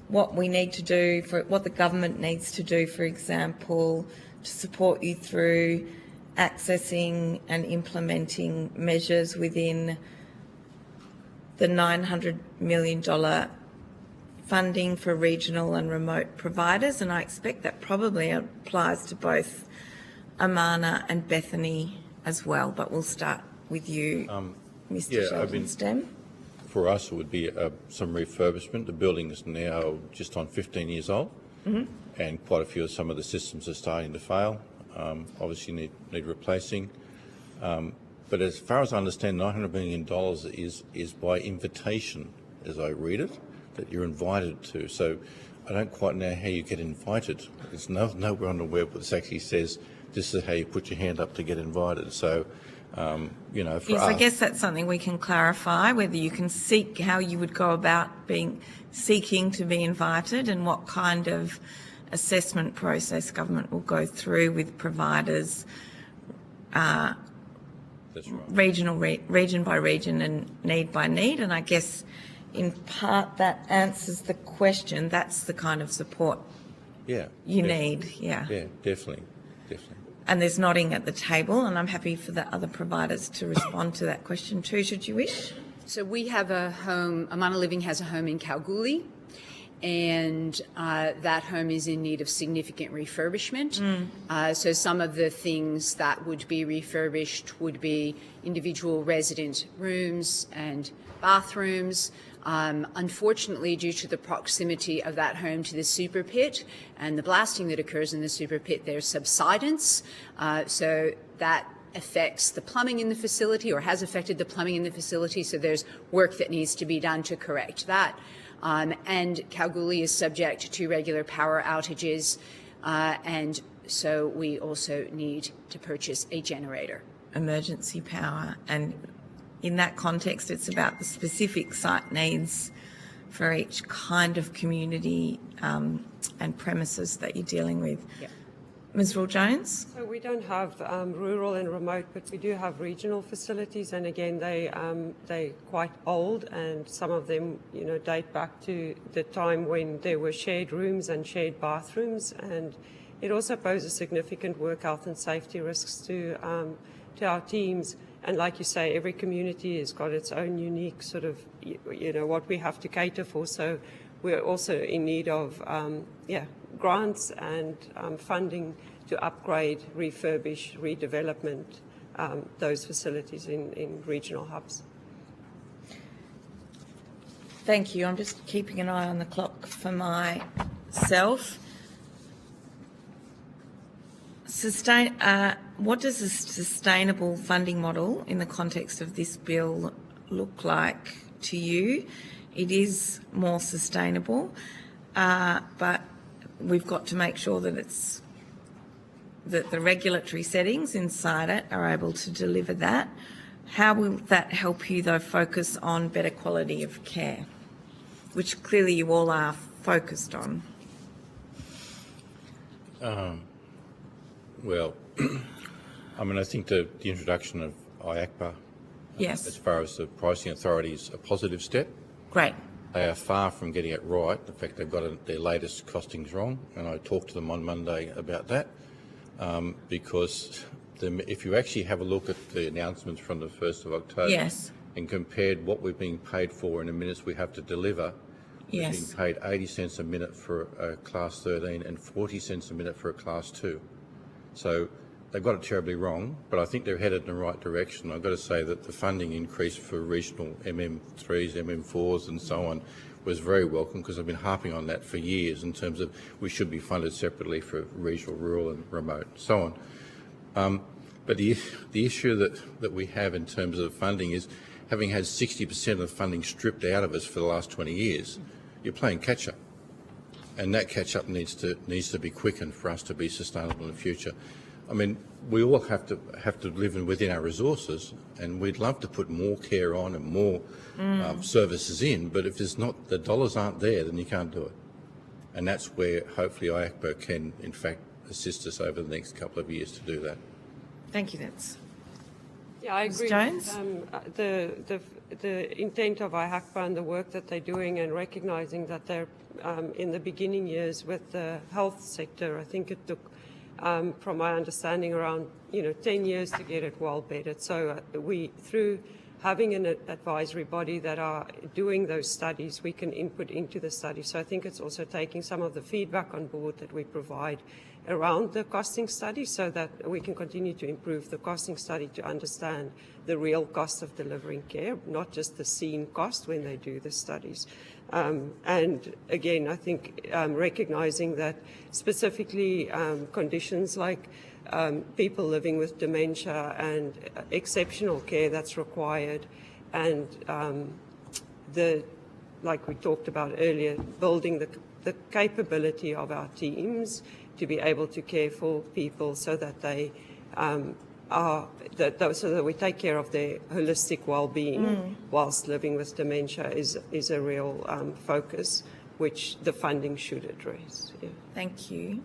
what we need to do, what the government needs to do, for example, to support you through accessing and implementing measures within the $900 million funding for regional and remote providers, and I expect that probably applies to both Amana and Bethany as well, but we'll start with you, Mr. Sheldon-Stem. For us, it would be some refurbishment. The building is now just on 15 years old, and quite a few of some of the systems are starting to fail. Obviously need replacing. But as far as I understand, $900 million is by invitation, as I read it, that you're invited to. So I don't quite know how you get invited. There's nowhere on the web that actually says this is how you put your hand up to get invited. So, for us, I guess that's something we can clarify, whether you can seek, how you would go about seeking to be invited, and what kind of assessment process government will go through with providers. That's right. Region by region and need by need, and I guess in part that answers the question. That's the kind of support you need. Yeah, definitely. And there's nodding at the table, and I'm happy for the other providers to respond to that question too, should you wish. So we have a home, Amana Living has a home in Kalgoorlie, and that home is in need of significant refurbishment. So some of the things that would be refurbished would be individual resident rooms and bathrooms. Unfortunately, due to the proximity of that home to the super pit and the blasting that occurs in the super pit, there's subsidence. So that affects the plumbing in the facility, or has affected the plumbing in the facility. So there's work that needs to be done to correct that. And Kalgoorlie is subject to regular power outages, and so we also need to purchase a generator. Emergency power, and in that context it's about the specific site needs for each kind of community and premises that you're dealing with. Yep. Ms. Rawls-Jones? So we don't have rural and remote, but we do have regional facilities, and again, they're quite old, and some of them, date back to the time when there were shared rooms and shared bathrooms, and it also poses significant work health and safety risks to our teams. And like you say, every community has got its own unique sort of, what we have to cater for. So we're also in need of, grants and funding to upgrade, refurbish, redevelopment those facilities in regional hubs. Thank you. I'm just keeping an eye on the clock for myself. What does a sustainable funding model in the context of this bill look like to you? It is more sustainable, but we've got to make sure that that the regulatory settings inside it are able to deliver that. How will that help you, though, focus on better quality of care, which clearly you all are focused on? Well, I think the introduction of IACPA, Yes. as far as the pricing authority, is a positive step. Great. They are far from getting it right. In fact, they've got their latest costings wrong, and I talked to them on Monday about that, because if you actually have a look at the announcements from the 1st of October Yes. and compared what we're being paid for in the minutes we have to deliver, we're Yes. being paid 80 cents a minute for a Class 13 and 40 cents a minute for a Class 2. So they've got it terribly wrong, but I think they're headed in the right direction. I've got to say that the funding increase for regional MM3s, MM4s and so on was very welcome, because I've been harping on that for years in terms of we should be funded separately for regional, rural and remote and so on. But the issue that we have in terms of funding is, having had 60% of funding stripped out of us for the last 20 years, you're playing catch-up. And that catch-up needs to be quickened for us to be sustainable in the future. I mean, we all have to live within our resources, and we'd love to put more care on and more services in, but if the dollars aren't there, then you can't do it. And that's where hopefully IACPA can, in fact, assist us over the next couple of years to do that. Thank you. That's Yeah, I Ms. agree. Jones? The intent of IACPA and the work that they're doing, and recognising that they're in the beginning years with the health sector, I think it took, from my understanding, around 10 years to get it well bedded. So we, through having an advisory body that are doing those studies, we can input into the study. So I think it's also taking some of the feedback on board that we provide around the costing study, so that we can continue to improve the costing study to understand the real cost of delivering care, not just the seen cost when they do the studies. And again, I think recognising that specifically conditions like people living with dementia and exceptional care that's required, and like we talked about earlier, building the capability of our teams to be able to care for people, so that they so that we take care of their holistic well-being whilst living with dementia is a real focus, which the funding should address. Yeah. Thank you.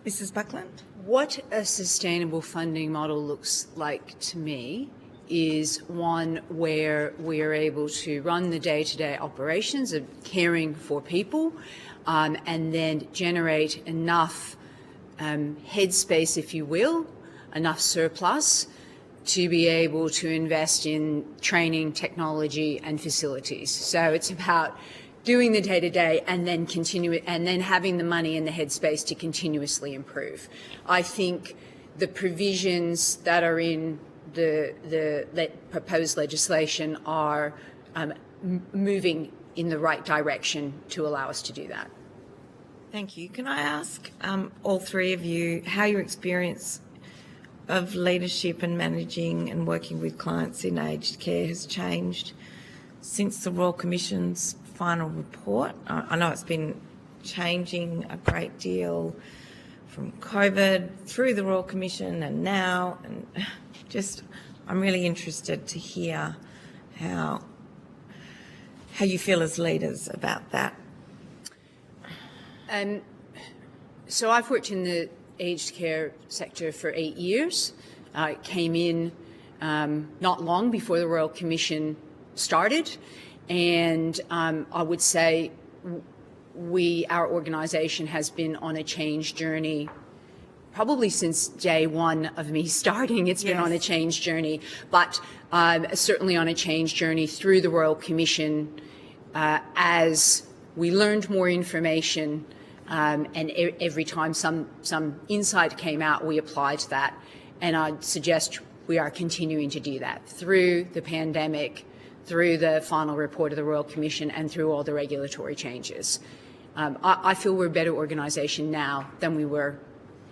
Mrs. Buckland? What a sustainable funding model looks like to me is one where we are able to run the day-to-day operations of caring for people, and then generate enough headspace, if you will, enough surplus to be able to invest in training, technology, and facilities. So it's about doing the day-to-day and then having the money and the headspace to continuously improve. I think the provisions that are in the proposed legislation are moving in the right direction to allow us to do that. Thank you. Can I ask all three of you how your experience of leadership and managing and working with clients in aged care has changed since the Royal Commission's final report? I know it's been changing a great deal from COVID through the Royal Commission and now, and just I'm really interested to hear how you feel as leaders about that. So I've worked in the aged care sector for 8 years. I came in not long before the Royal Commission started, and I would say our organisation has been on a change journey probably since day one of me starting. It's been on a change journey, but certainly on a change journey through the Royal Commission as we learned more information, and every time some insight came out, we applied that. And I'd suggest we are continuing to do that through the pandemic, through the final report of the Royal Commission, and through all the regulatory changes. I feel we're a better organisation now than we were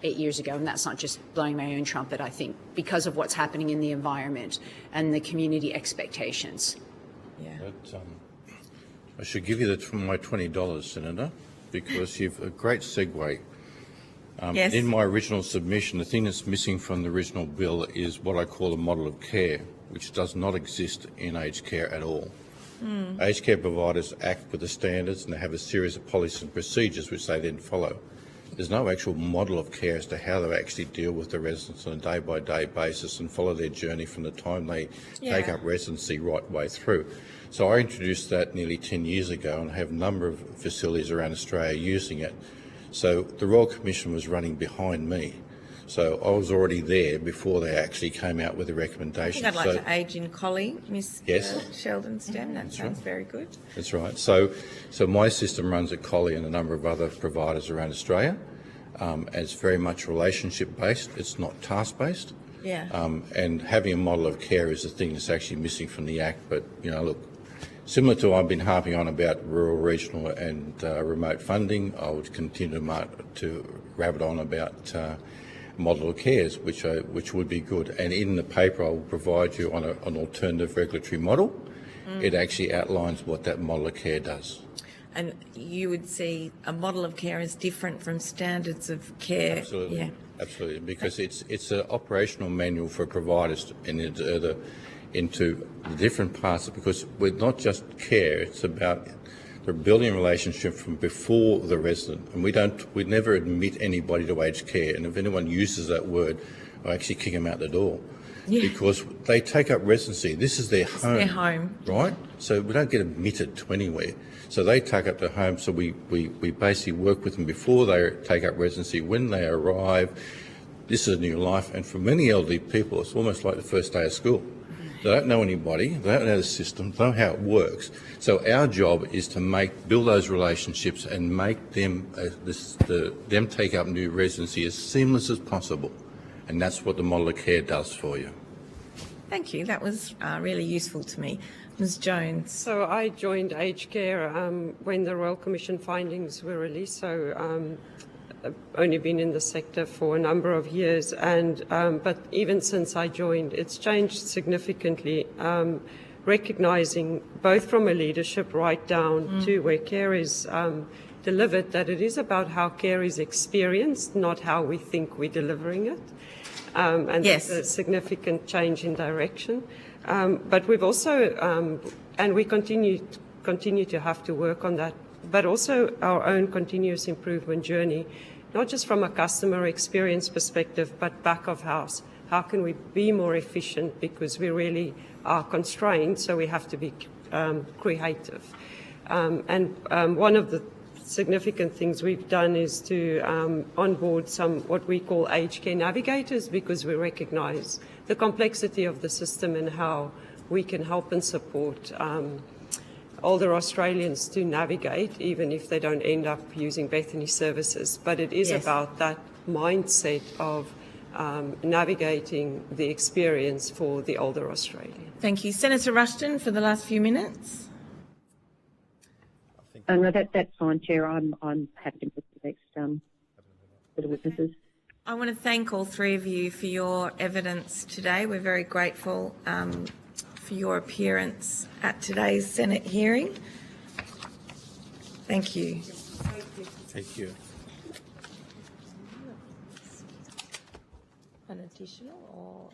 8 years ago, and that's not just blowing my own trumpet, I think, because of what's happening in the environment and the community expectations. Yeah. But, I should give you my $20, Senator, because you've a great segue. Yes. In my original submission, the thing that's missing from the original bill is what I call a model of care, which does not exist in aged care at all. Aged care providers act with the standards and they have a series of policies and procedures which they then follow. There's no actual model of care as to how they actually deal with the residents on a day-by-day basis and follow their journey from the time they take up residency right way through. So I introduced that nearly 10 years ago and have a number of facilities around Australia using it. So the Royal Commission was running behind me. So I was already there before they actually came out with a recommendation. I think I'd like to age in collie, Miss Sheldon Stem. That sounds very good. That's right. So my system runs at Collie and a number of other providers around Australia. And it's very much relationship-based. It's not task-based. Yeah. And having a model of care is the thing that's actually missing from the Act. But, you know, look, similar to I've been harping on about rural, regional and remote funding, I would continue to rabbit on about model of cares, which would be good. And in the paper I will provide you on an alternative regulatory model. It actually outlines what that model of care does. And you would see a model of care as different from standards of care. Absolutely. Yeah. Absolutely, because it's an operational manual for providers into the different parts, because we're not just care, it's about the building a relationship from before the resident, and we never admit anybody to aged care, and if anyone uses that word, I actually kick them out the door. Yeah. Because they take up residency. This is their home. Their home. Right? So we don't get admitted to anywhere. So they take up their home, so we basically work with them before they take up residency, when they arrive. This is a new life, and for many elderly people, it's almost like the first day of school. They don't know anybody, they don't know the system, they don't know how it works. So our job is to build those relationships and make them them take up new residency as seamless as possible. And that's what the model of care does for you. Thank you. That was really useful to me. Ms Jones. So I joined aged care when the Royal Commission findings were released. So I've only been in the sector for a number of years, and but even since I joined, it's changed significantly. Recognising both from a leadership right down to where care is delivered, that it is about how care is experienced, not how we think we're delivering it. And yes. There's a significant change in direction. But we've also, and we continue to have to work on that, but also our own continuous improvement journey, not just from a customer experience perspective, but back of house. How can we be more efficient, because we really are constrained, so we have to be creative. And one of the significant things we've done is to onboard some what we call aged care navigators, because we recognise the complexity of the system and how we can help and support older Australians to navigate, even if they don't end up using Bethany services. But it is about that mindset of navigating the experience for the older Australian. Thank you. Senator Rushton for the last few minutes. No, that's fine, Chair. I'm happy to move to the next for the witnesses. I want to thank all three of you for your evidence today. We're very grateful for your appearance at today's Senate hearing. Thank you. Thank you. An additional or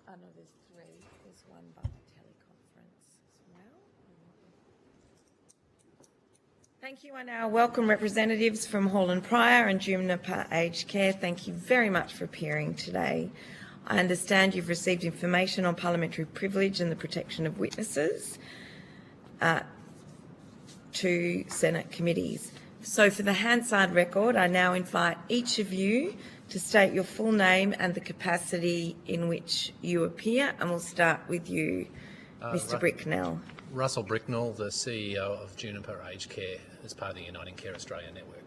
I know there's three. There's one by teleconference as well. Thank you. I now welcome representatives from Hall and Pryor and Juniper Aged Care. Thank you very much for appearing today. I understand you've received information on parliamentary privilege and the protection of witnesses to Senate committees. So for the Hansard record, I now invite each of you to state your full name and the capacity in which you appear, and we'll start with you, Mr. Bricknell. Russell Bricknell, the CEO of Juniper Aged Care, as part of the Uniting Care Australia network.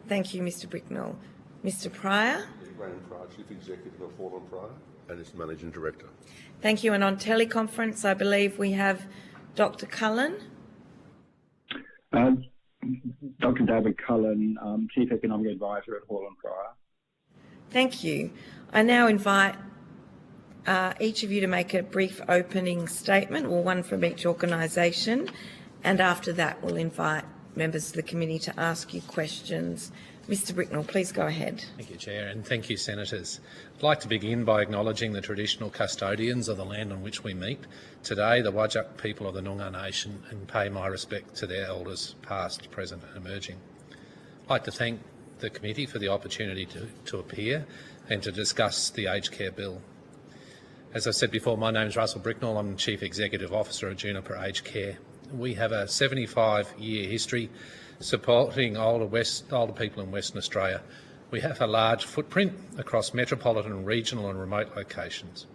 Thank you, Mr. Bricknell. Mr. Pryor. Graham Pryor, Chief Executive of Hall and Pryor, and its Managing Director. Thank you. And on teleconference, I believe we have Dr. Cullen. Dr. David Cullen, Chief Economic Advisor at Hall and Pryor. Thank you. I now invite each of you to make a brief opening statement, or one from each organisation, and after that we'll invite members of the committee to ask you questions. Mr. Bricknell, please go ahead. Thank you, Chair, and thank you, Senators. I'd like to begin by acknowledging the traditional custodians of the land on which we meet today, the Whadjuk people of the Noongar Nation, and pay my respect to their elders, past, present and emerging. I'd like to thank the committee for the opportunity to appear and to discuss the aged care bill. As I said before, my name is Russell Bricknell. I'm Chief Executive Officer at Juniper Aged Care. We have a 75-year history supporting older people in Western Australia. We have a large footprint across metropolitan, regional and remote locations.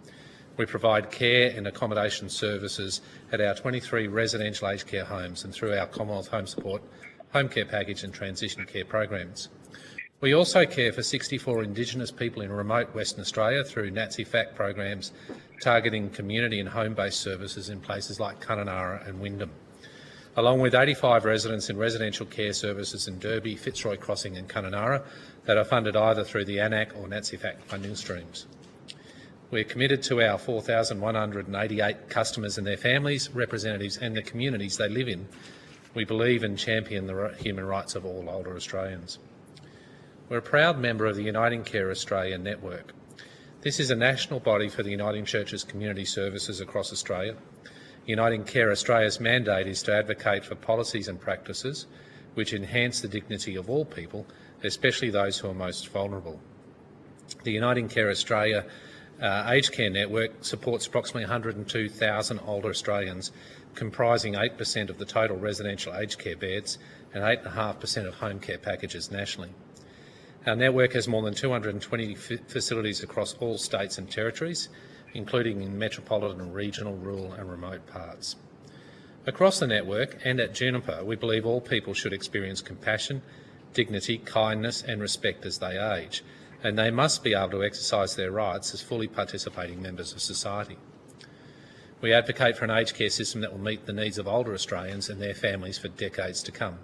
We provide care and accommodation services at our 23 residential aged care homes and through our Commonwealth Home Support, Home Care Package and Transition Care programs. We also care for 64 Indigenous people in remote Western Australia through NATSI-FAC programs targeting community and home-based services in places like Kununurra and Wyndham, along with 85 residents in residential care services in Derby, Fitzroy Crossing and Kununurra that are funded either through the ANAC or NATSI-FAC funding streams. We're committed to our 4,188 customers and their families, representatives and the communities they live in. We believe and champion the human rights of all older Australians. We're a proud member of the Uniting Care Australia network. This is a national body for the Uniting Church's community services across Australia. Uniting Care Australia's mandate is to advocate for policies and practices which enhance the dignity of all people, especially those who are most vulnerable. The Uniting Care Australia Aged Care Network supports approximately 102,000 older Australians, comprising 8% of the total residential aged care beds and 8.5% of home care packages nationally. Our network has more than 220 facilities across all states and territories, including in metropolitan, regional, rural and remote parts. Across the network and at Juniper, we believe all people should experience compassion, dignity, kindness and respect as they age, and they must be able to exercise their rights as fully participating members of society. We advocate for an aged care system that will meet the needs of older Australians and their families for decades to come.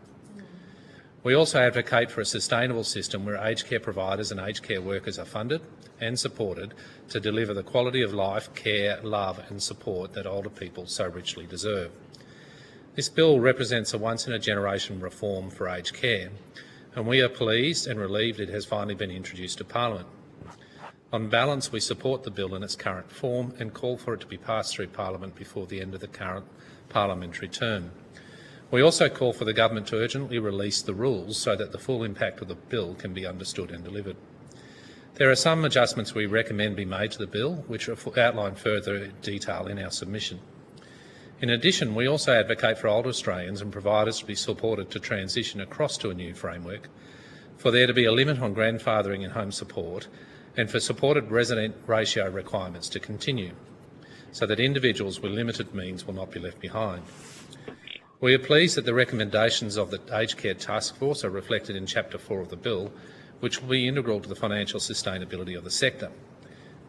We also advocate for a sustainable system where aged care providers and aged care workers are funded and supported to deliver the quality of life, care, love and support that older people so richly deserve. This bill represents a once-in-a-generation reform for aged care, and we are pleased and relieved it has finally been introduced to Parliament. On balance, we support the bill in its current form and call for it to be passed through Parliament before the end of the current parliamentary term. We also call for the government to urgently release the rules so that the full impact of the bill can be understood and delivered. There are some adjustments we recommend be made to the bill, which are outlined further in detail in our submission. In addition, we also advocate for older Australians and providers to be supported to transition across to a new framework, for there to be a limit on grandfathering and home support, and for supported resident ratio requirements to continue, so that individuals with limited means will not be left behind. We are pleased that the recommendations of the Aged Care Task Force are reflected in Chapter 4 of the bill, which will be integral to the financial sustainability of the sector.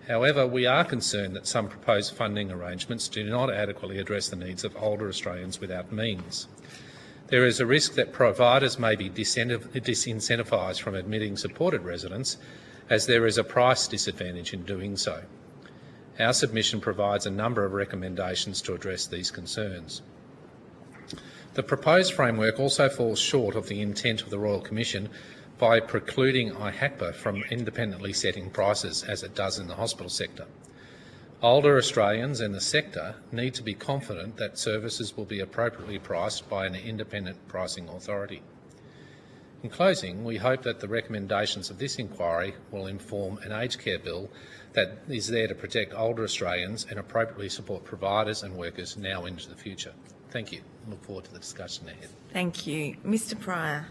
However, we are concerned that some proposed funding arrangements do not adequately address the needs of older Australians without means. There is a risk that providers may be disincentivised from admitting supported residents, as there is a price disadvantage in doing so. Our submission provides a number of recommendations to address these concerns. The proposed framework also falls short of the intent of the Royal Commission by precluding IHACPA from independently setting prices, as it does in the hospital sector. Older Australians and the sector need to be confident that services will be appropriately priced by an independent pricing authority. In closing, we hope that the recommendations of this inquiry will inform an aged care bill that is there to protect older Australians and appropriately support providers and workers now into the future. Thank you. I look forward to the discussion ahead. Thank you. Mr Pryor.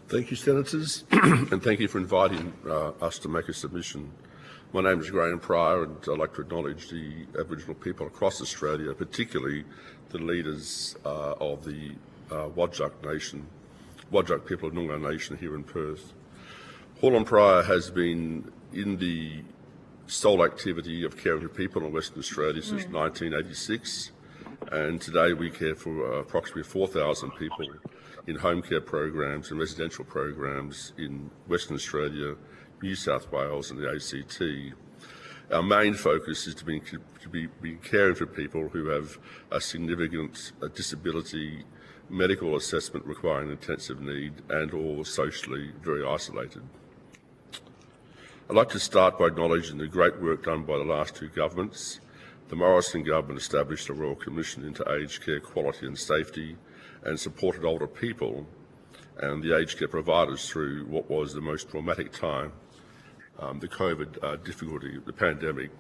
Thank you, Senators, and thank you for inviting us to make a submission. My name is Graham Pryor, and I'd like to acknowledge the Aboriginal people across Australia, particularly the leaders of the Whadjuk people of Noongar Nation here in Perth. Hall & Pryor has been in the sole activity of caring for people in Western Australia since 1986, and today we care for approximately 4,000 people in home care programs and residential programs in Western Australia, New South Wales and the ACT. Our main focus is to be caring for people who have a significant disability, medical assessment requiring intensive need, and or socially very isolated. I'd like to start by acknowledging the great work done by the last two governments. The Morrison government established a Royal Commission into aged care quality and safety and supported older people and the aged care providers through what was the most traumatic time, the COVID difficulty, the pandemic.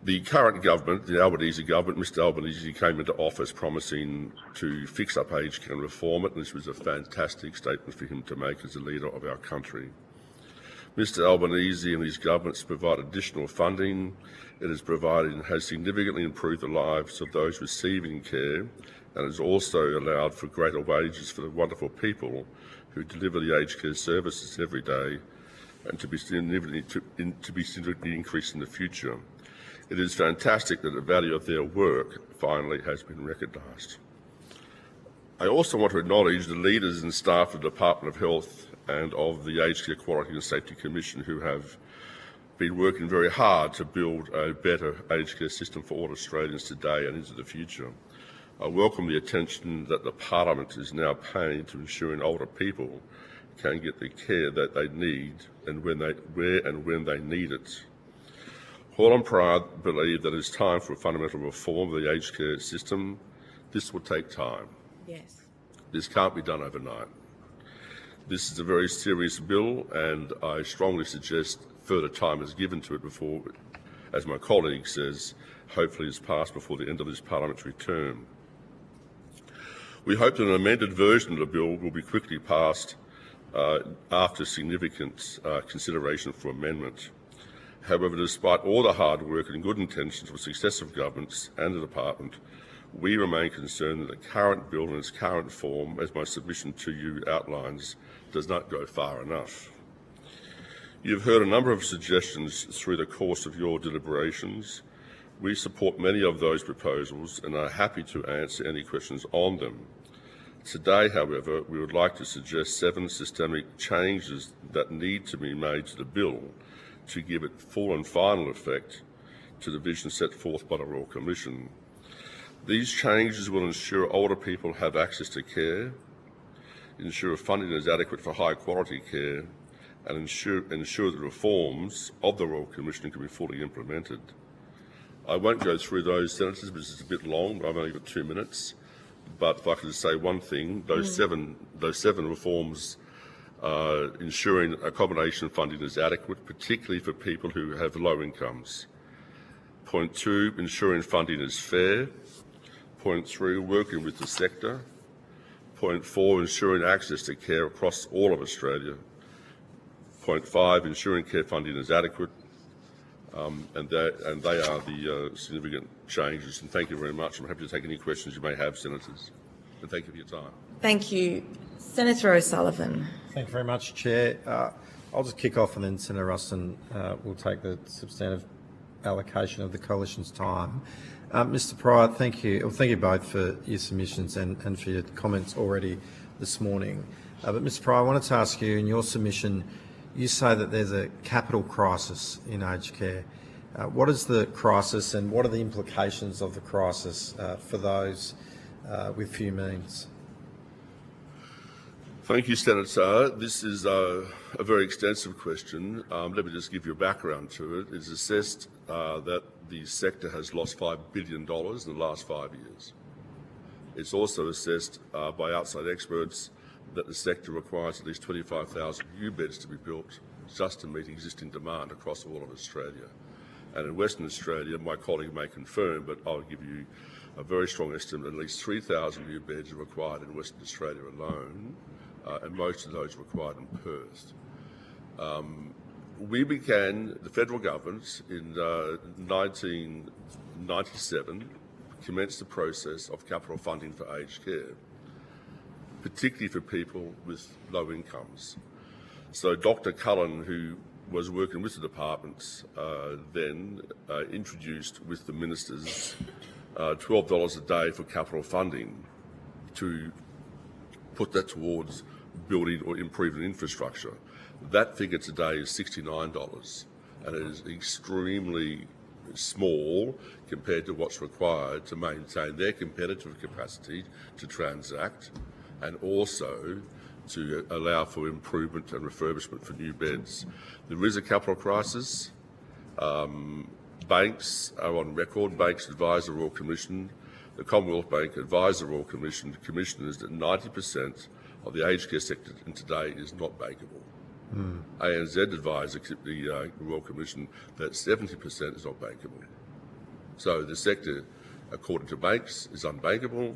The current government, the Albanese government, Mr Albanese came into office promising to fix up aged care and reform it, and this was a fantastic statement for him to make as the leader of our country. Mr Albanese and his governments provide additional funding. It has provided and has significantly improved the lives of those receiving care, and has also allowed for greater wages for the wonderful people who deliver the aged care services every day, and to be significantly increased in the future. It is fantastic that the value of their work finally has been recognised. I also want to acknowledge the leaders and staff of the Department of Health and of the Aged Care Quality and Safety Commission who have been working very hard to build a better aged care system for all Australians today and into the future. I welcome the attention that the Parliament is now paying to ensuring older people can get the care that they need and where and when they need it. Hall and Pryor believe that it's time for a fundamental reform of the aged care system. This will take time. Yes. This can't be done overnight. This is a very serious bill, and I strongly suggest further time is given to it before, as my colleague says, hopefully it's passed before the end of this parliamentary term. We hope that an amended version of the bill will be quickly passed after significant consideration for amendment. However, despite all the hard work and good intentions of successive governments and the department, we remain concerned that the current bill in its current form, as my submission to you outlines, does not go far enough. You've heard a number of suggestions through the course of your deliberations. We support many of those proposals and are happy to answer any questions on them. Today, however, we would like to suggest 7 systemic changes that need to be made to the bill to give it full and final effect to the vision set forth by the Royal Commission. These changes will ensure older people have access to care, ensure funding is adequate for high quality care, and ensure the reforms of the Royal Commission can be fully implemented. I won't go through those, Senators, because it's a bit long. I've only got 2 minutes. But if I could just say one thing, those seven reforms ensuring accommodation funding is adequate, particularly for people who have low incomes. Point 2, ensuring funding is fair. Point 3, working with the sector. Point 4, ensuring access to care across all of Australia. Point 5, ensuring care funding is adequate. And they are the significant changes. And thank you very much. I'm happy to take any questions you may have, Senators. And thank you for your time. Thank you. Senator O'Sullivan. Thank you very much, Chair. I'll just kick off and then Senator Ruston will take the substantive allocation of the Coalition's time. Mr Pryor, thank you. Well, thank you both for your submissions and for your comments already this morning. But Mr Pryor, I wanted to ask you, in your submission, you say that there's a capital crisis in aged care. What is the crisis and what are the implications of the crisis for those with few means? Thank you, Senator. This is a very extensive question. Let me just give you a background to it. It's assessed that the sector has lost $5 billion in the last 5 years. It's also assessed by outside experts that the sector requires at least 25,000 new beds to be built just to meet existing demand across all of Australia. And in Western Australia, my colleague may confirm, but I'll give you a very strong estimate, at least 3,000 new beds are required in Western Australia alone, and most of those required in Perth. We began, the federal government in 1997 commenced the process of capital funding for aged care, particularly for people with low incomes. So Dr. Cullen, who was working with the department, then introduced with the ministers $12 a day for capital funding to put that towards building or improving infrastructure. That figure today is $69, and it is extremely small compared to what's required to maintain their competitive capacity to transact and also to allow for improvement and refurbishment for new beds. There is a capital crisis. Banks are on record. Banks advise the Royal Commission. The Commonwealth Bank advised the Royal Commission. The Commission is that 90% of the aged care sector in today is not bankable. ANZ advised the Royal Commission that 70% is not bankable. So the sector, according to banks, is unbankable.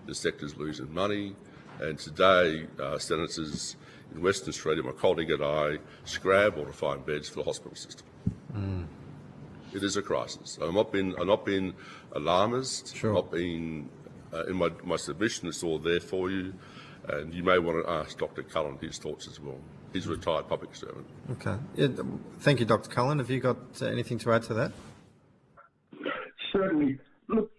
The sector is losing money. And today, Senators in Western Australia, my colleague and I, scramble to find beds for the hospital system. It is a crisis. I'm not being alarmist. Sure. I'm not being, in my submission, it's all there for you. And you may want to ask Dr. Cullen his thoughts as well. He's a retired public servant. Okay. Thank you, Dr. Cullen. Have you got anything to add to that? Certainly. Look,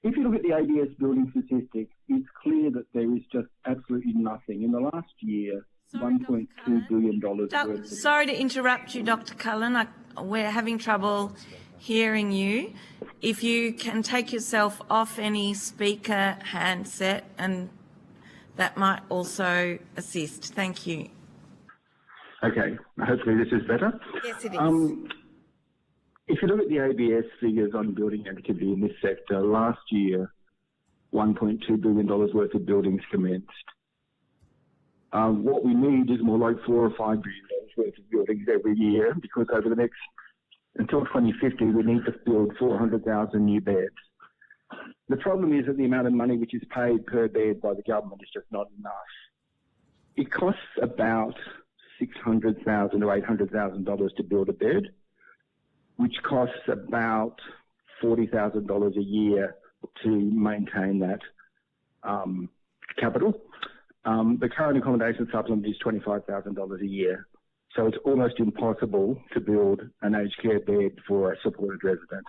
if you look at the ABS building statistic, it's clear that there is just absolutely nothing. In the last year, $1.2 billion worth of... Sorry to interrupt you, Dr. Cullen. We're having trouble hearing you. If you can take yourself off any speaker handset, and that might also assist. Thank you. Okay, hopefully this is better. Yes, it is. If you look at the ABS figures on building activity in this sector, last year, $1.2 billion worth of buildings commenced. What we need is more like $4 or $5 billion worth of buildings every year, because over the next, until 2050, we need to build 400,000 new beds. The problem is that the amount of money which is paid per bed by the government is just not enough. It costs about $600,000 to $800,000 to build a bed, which costs about $40,000 a year to maintain that capital. The current accommodation supplement is $25,000 a year. So it's almost impossible to build an aged care bed for a supported resident.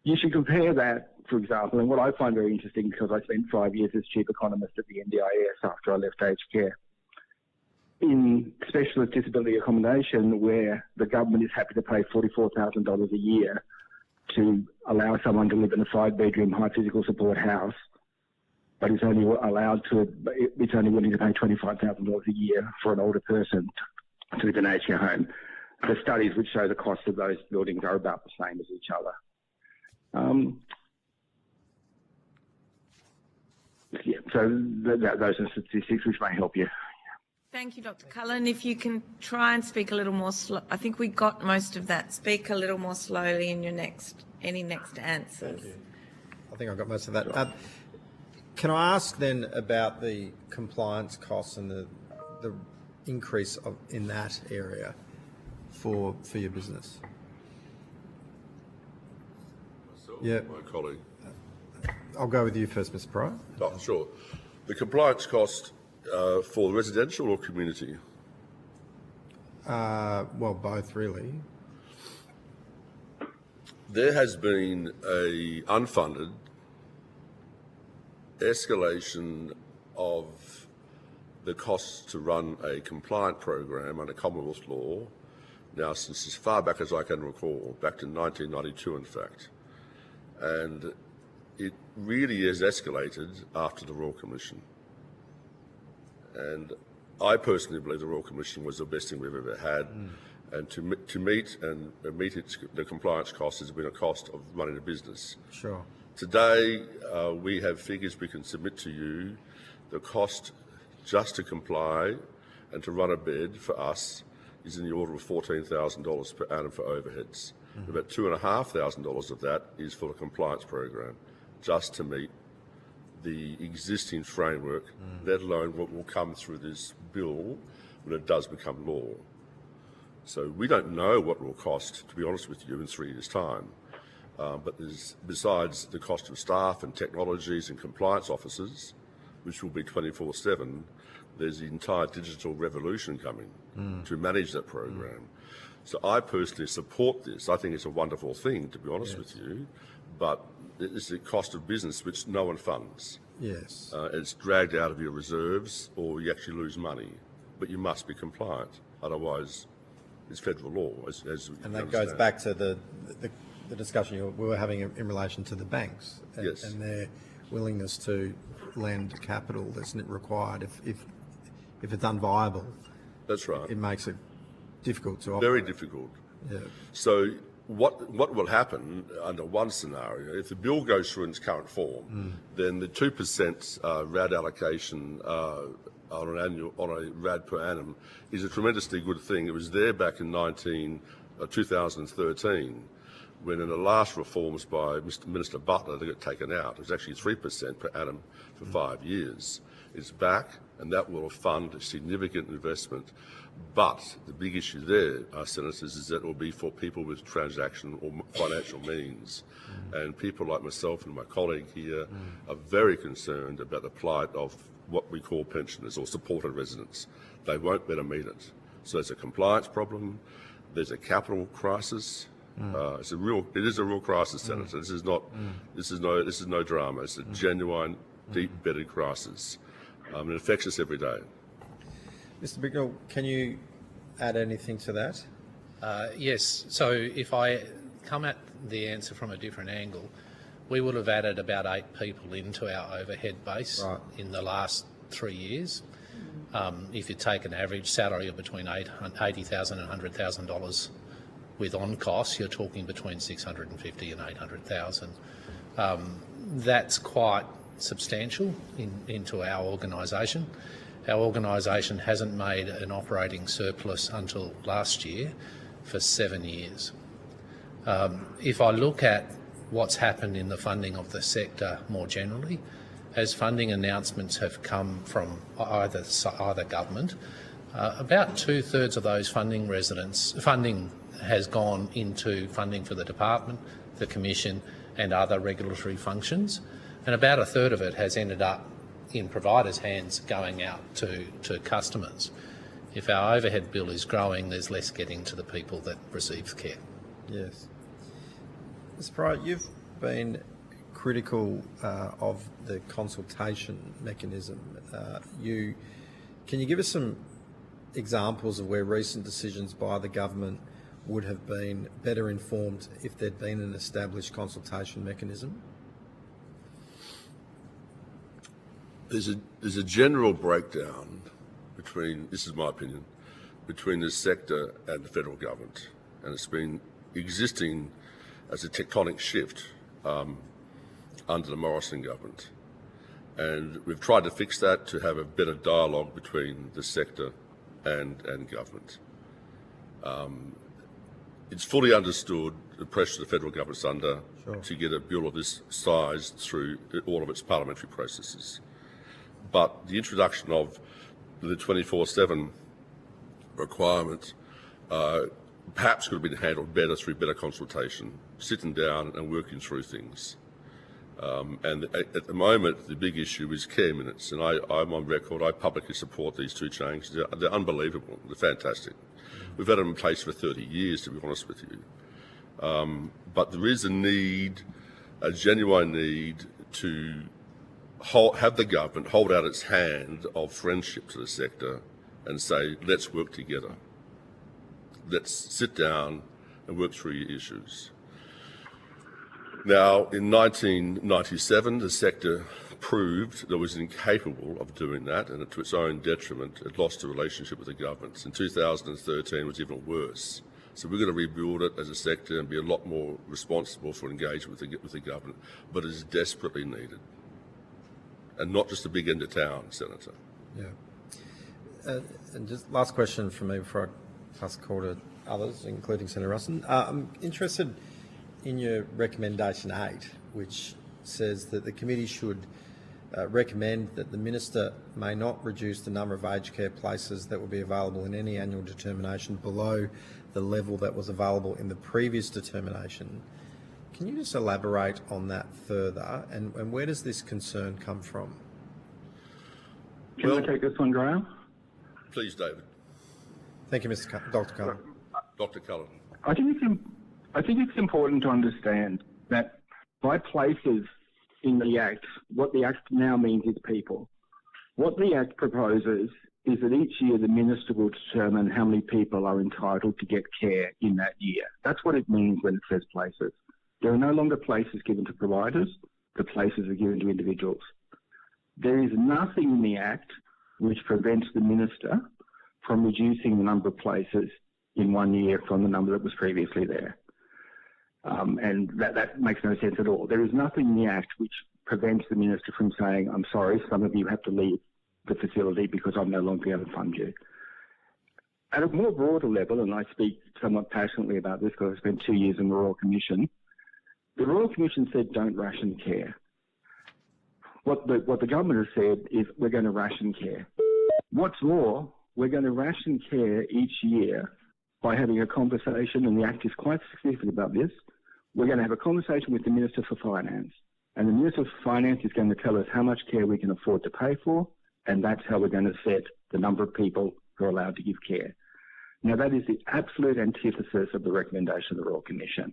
You should compare that, for example, and what I find very interesting, because I spent 5 years as chief economist at the NDIS after I left aged care, in specialist disability accommodation, where the government is happy to pay $44,000 a year to allow someone to live in a 5-bedroom high physical support house, but it's only willing to pay $25,000 a year for an older person to live in an aged care home. The studies which show the cost of those buildings are about the same as each other. So those are statistics which may help you. Thank you, Dr. Cullen. If you can try and speak a little more slow. I think we got most of that. Speak a little more slowly in your any next answers. I think I got most of that. Can I ask then about the compliance costs and the increase in that area for your business? Yeah, my colleague. I'll go with you first, Mr. Pryor. Oh, sure. The compliance cost for residential or community? Well, both really. There has been a unfunded escalation of the costs to run a compliant program under Commonwealth law now since as far back as I can recall, back to 1992 in fact. And it really has escalated after the Royal Commission. And I personally believe the Royal Commission was the best thing we've ever had. And to meet the compliance costs has been a cost of running a business. Sure. Today, we have figures we can submit to you. The cost just to comply and to run a bed for us is in the order of $14,000 per annum for overheads. About $2,500 of that is for the compliance program, just to meet the existing framework, let alone what will come through this bill when it does become law. So we don't know what it will cost, to be honest with you, in 3 years' time. But there's, besides the cost of staff and technologies and compliance officers, which will be 24/7, there's the entire digital revolution coming to manage that program. So I personally support this. I think it's a wonderful thing, to be honest with you, but it's the cost of business which no one funds. Yes. It's dragged out of your reserves or you actually lose money, but you must be compliant. Otherwise, it's federal law. And that goes back to the discussion we were having in relation to the banks and their willingness to lend capital that's required. If it's unviable, that's right. It makes it difficult to operate. Very difficult. Yeah. So what will happen under one scenario, if the bill goes through in its current form, then the 2% RAD allocation on a RAD per annum is a tremendously good thing. It was there back in 2013, when in the last reforms by Minister Butler that got taken out. It was actually 3% per annum for 5 years. It's back, and that will fund a significant investment. But the big issue there, Senators, is that it will be for people with transaction or financial means. And people like myself and my colleague here are very concerned about the plight of what we call pensioners or supported residents. They won't better meet it. So there's a compliance problem. There's a capital crisis. It is a real crisis, Senator. This is no drama. It's a genuine, deep-bedded crisis. It affects us every day. Mr. Bignell, can you add anything to that? Yes. So if I come at the answer from a different angle, we would have added about 8 people into our overhead base in the last 3 years. If you take an average salary of between $80,000 and $100,000 with on costs, you're talking between $650,000 and $800,000. That's quite substantial into our organisation. Our organisation hasn't made an operating surplus until last year for 7 years. If I look at what's happened in the funding of the sector more generally, as funding announcements have come from either government, about 2/3 of those funding has gone into funding for the department, the commission and other regulatory functions, and about 1/3 of it has ended up in providers' hands going out to customers. If our overhead bill is growing, there's less getting to the people that receive care. Yes. Mr. Pryor, you've been critical of the consultation mechanism. Can you give us some examples of where recent decisions by the government would have been better informed if there'd been an established consultation mechanism? There's a general breakdown between, this is my opinion, between the sector and the federal government, and it's been existing as a tectonic shift under the Morrison government. And we've tried to fix that to have a better dialogue between the sector and government. It's fully understood the pressure the federal government's under to get a bill of this size through all of its parliamentary processes. But the introduction of the 24/7 requirement perhaps could have been handled better through better consultation, sitting down and working through things. And at the moment, the big issue is care minutes, and I'm on record, I publicly support these two changes. They're unbelievable, they're fantastic. We've had them in place for 30 years, to be honest with you. But there is a genuine need to have the government hold out its hand of friendship to the sector and say, let's work together. Let's sit down and work through your issues. Now, in 1997, the sector proved that it was incapable of doing that, and to its own detriment, it lost the relationship with the government. In 2013, it was even worse. So we're going to rebuild it as a sector and be a lot more responsible for engagement with the government, but it is desperately needed. And not just the big end of town, Senator. Yeah. And just last question from me before I pass the call to others, including Senator Ruston. I'm interested in your recommendation 8, which says that the committee should recommend that the minister may not reduce the number of aged care places that will be available in any annual determination below the level that was available in the previous determination. Can you just elaborate on that further, and where does this concern come from? Can I take this one, Graham? Please, David. Thank you, Dr. Cullen. Dr. Cullen. I think it's important to understand that by places in the Act, what the Act now means is people. What the Act proposes is that each year the minister will determine how many people are entitled to get care in that year. That's what it means when it says places. There are no longer places given to providers, the places are given to individuals. There is nothing in the Act which prevents the minister from reducing the number of places in 1 year from the number that was previously there. And that makes no sense at all. There is nothing in the Act which prevents the minister from saying, I'm sorry, some of you have to leave the facility because I'm no longer going to fund you. At a more broader level, and I speak somewhat passionately about this because I spent 2 years in the Royal Commission, the Royal Commission said don't ration care. What the government has said is we're going to ration care. What's more, we're going to ration care each year by having a conversation, and the Act is quite specific about this. We're going to have a conversation with the Minister for Finance, and the Minister for Finance is going to tell us how much care we can afford to pay for, and that's how we're going to set the number of people who are allowed to give care. Now, that is the absolute antithesis of the recommendation of the Royal Commission.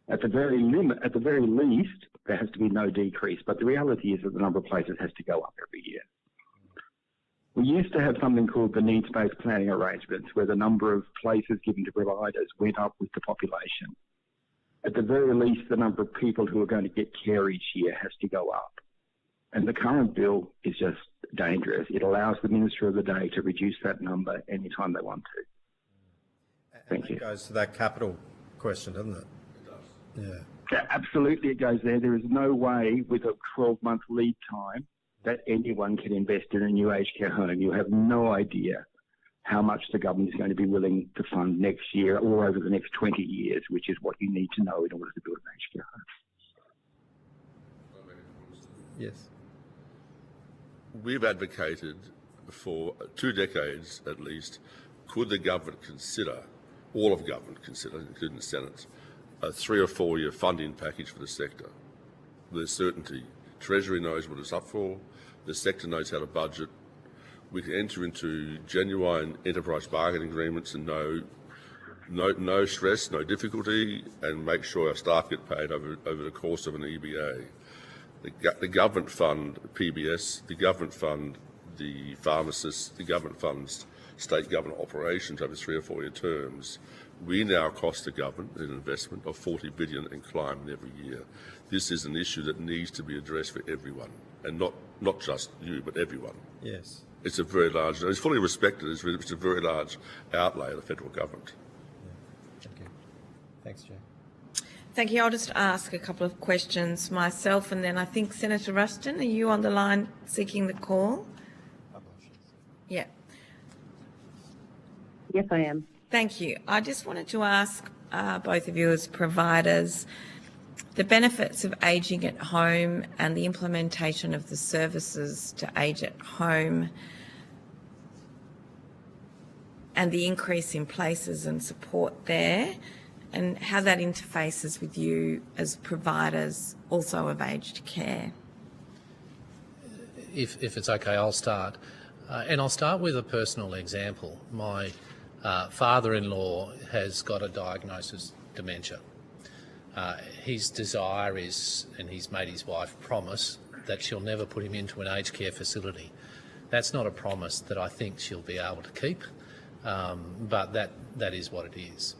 At the very least, there has to be no decrease, but the reality is that the number of places has to go up every year. We used to have something called the needs-based planning arrangements, where the number of places given to providers went up with the population. At the very least, the number of people who are going to get care each year has to go up. And the current bill is just dangerous. It allows the Minister of the Day to reduce that number anytime they want to. Thank you. It goes to that capital question, doesn't it? It does. Yeah. Yeah, absolutely, it goes there. There is no way with a 12-month lead time that anyone can invest in a new aged care home. You have no idea how much the government is going to be willing to fund next year or over the next 20 years, which is what you need to know in order to build an aged care home. Yes. We've advocated for 2 decades at least, could the government consider, all of government consider, including the Senate, a 3 or 4 year funding package for the sector. There's certainty. Treasury knows what it's up for. The sector knows how to budget. We can enter into genuine enterprise bargaining agreements and no stress, no difficulty, and make sure our staff get paid over the course of an EBA. The government fund PBS, the government fund the pharmacists, the government funds state government operations over 3 or 4 year terms. We now cost the government an investment of $40 billion and climbing every year. This is an issue that needs to be addressed for everyone, and not just you, but everyone. Yes. It's a very large, it's fully respected, it's a very large outlay of the federal government. Yeah. Thank you. Thanks, Jay. Thank you. I'll just ask a couple of questions myself, and then I think Senator Ruston, are you on the line seeking the call? Yeah. Yes, I am. Thank you. I just wanted to ask both of you as providers the benefits of ageing at home and the implementation of the services to age at home and the increase in places and support there, and how that interfaces with you as providers also of aged care. If it's okay, I'll start. And I'll start with a personal example. My father-in-law has got a diagnosis, dementia. His desire is, and he's made his wife promise, that she'll never put him into an aged care facility. That's not a promise that I think she'll be able to keep, but that is what it is.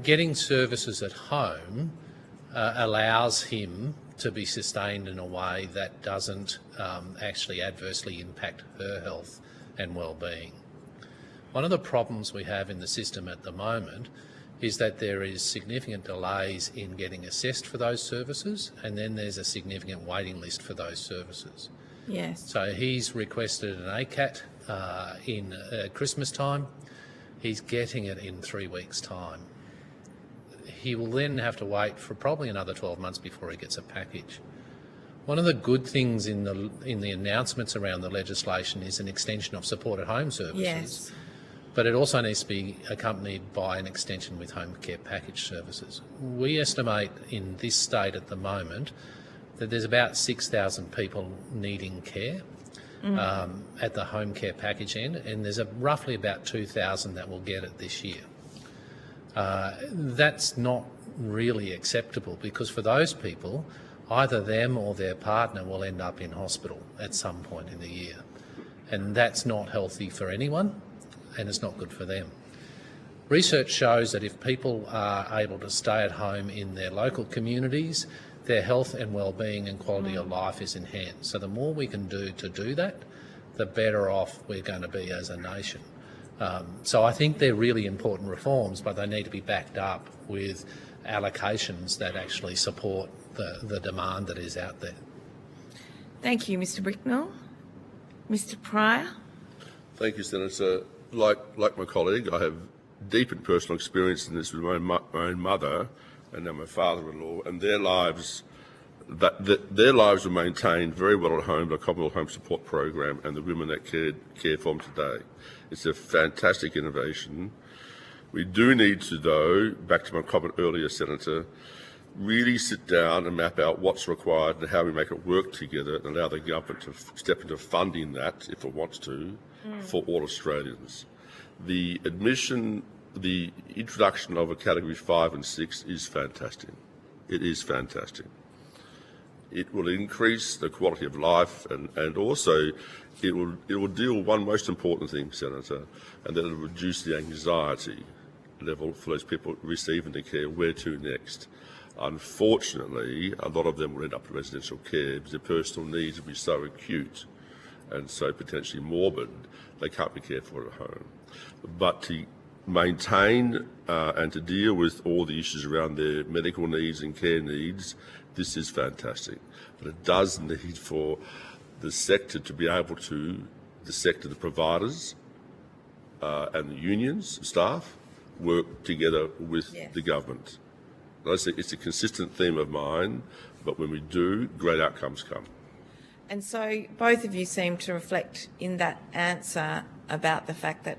Getting services at home allows him to be sustained in a way that doesn't actually adversely impact her health and well-being. One of the problems we have in the system at the moment is that there is significant delays in getting assessed for those services, and then there's a significant waiting list for those services. Yes. So he's requested an ACAT in Christmas time. He's getting it in 3 weeks' time. He will then have to wait for probably another 12 months before he gets a package. One of the good things in the announcements around the legislation is an extension of support at home services. Yes. But it also needs to be accompanied by an extension with home care package services. We estimate in this state at the moment that there's about 6,000 people needing care at the home care package end, and there's roughly about 2,000 that will get it this year. That's not really acceptable, because for those people, either them or their partner will end up in hospital at some point in the year. And that's not healthy for anyone, and it's not good for them. Research shows that if people are able to stay at home in their local communities, their health and well-being and quality of life is enhanced. So the more we can do to do that, the better off we're going to be as a nation. So I think they're really important reforms, but they need to be backed up with allocations that actually support the demand that is out there. Thank you, Mr. Bricknell. Mr. Pryor. Thank you, Senator. Like my colleague, I have deep and personal experience in this with my own mother and now my father-in-law, and their lives were maintained very well at home by the Commonwealth Home Support Program and the women that care for them today. It's a fantastic innovation. We do need to, though, back to my comment earlier, Senator, really sit down and map out what's required and how we make it work together and allow the government to step into funding that, if it wants to, for all Australians. The introduction of a Category 5 and 6 is fantastic. It is fantastic. It will increase the quality of life, and also it will deal with one most important thing, Senator, and that it will reduce the anxiety level for those people receiving the care. Where to next? Unfortunately, a lot of them will end up in residential care because their personal needs will be so acute and so potentially morbid, they can't be cared for at home. But to maintain and to deal with all the issues around their medical needs and care needs, this is fantastic. But it does need for the sector to be able to, the providers and the unions, staff, work together with the government. It's a consistent theme of mine, but when we do, great outcomes come. And so both of you seem to reflect in that answer about the fact that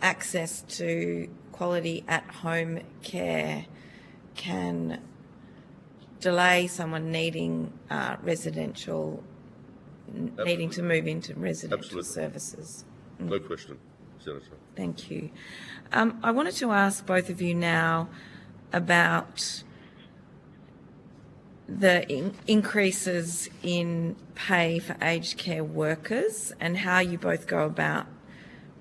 access to quality at-home care can delay someone needing needing to move into residential services. No question, Senator. Thank you. I wanted to ask both of you now about the increases in pay for aged care workers and how you both go about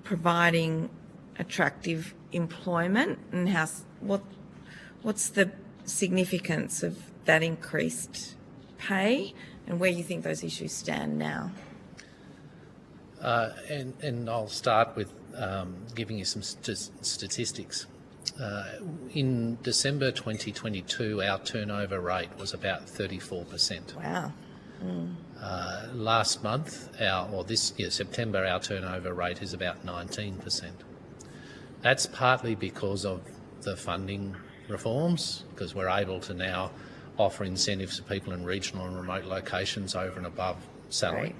providing attractive employment, and what's the significance of that increased pay and where you think those issues stand now. And I'll start with giving you some statistics. In December 2022, our turnover rate was about 34%. Wow. Last month, September, our turnover rate is about 19%. That's partly because of the funding reforms, because we're able to now offer incentives to people in regional and remote locations over and above salary. Right.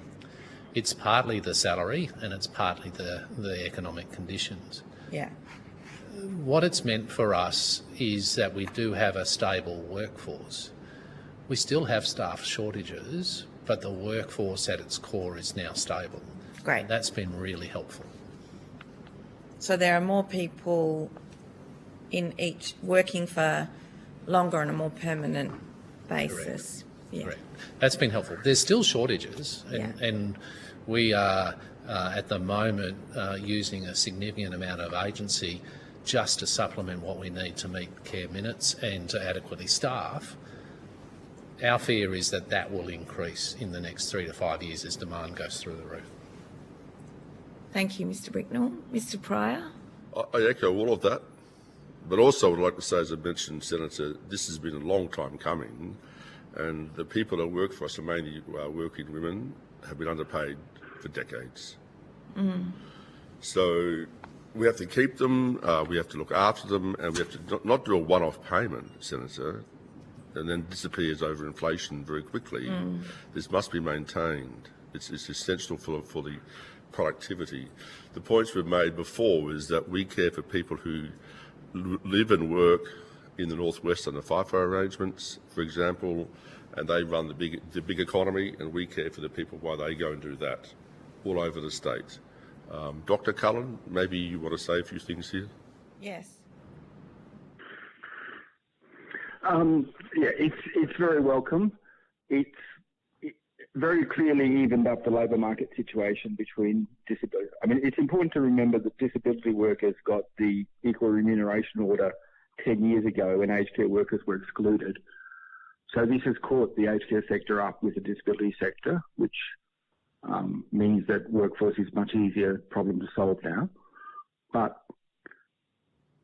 It's partly the salary and it's partly the economic conditions. Yeah. What it's meant for us is that we do have a stable workforce. We still have staff shortages, but the workforce at its core is now stable. Great. And that's been really helpful. So there are more people in each working for longer on a more permanent basis. Correct. Yeah. Correct. That's been helpful. There's still shortages, and we are at the moment using a significant amount of agency just to supplement what we need to meet care minutes and to adequately staff. Our fear is that that will increase in the next 3 to 5 years as demand goes through the roof. Thank you, Mr. Bricknell. Mr. Pryor? I echo all of that, but also I would like to say, as I mentioned, Senator, this has been a long time coming, and the people that work for us, are mainly working women, have been underpaid for decades. So we have to keep them, we have to look after them, and we have to not do a one-off payment, Senator, and then disappears over inflation very quickly. This must be maintained. It's essential for the productivity. The points we've made before is that we care for people who live and work in the northwest under FIFO arrangements, for example, and they run the big economy, and we care for the people while they go and do that all over the state. Dr. Cullen, maybe you want to say a few things here? Yes. It's very welcome. It very clearly evened up the labour market situation between disability. I mean, it's important to remember that disability workers got the equal remuneration order 10 years ago when aged care workers were excluded. So this has caught the aged care sector up with the disability sector, which means that workforce is much easier problem to solve now. But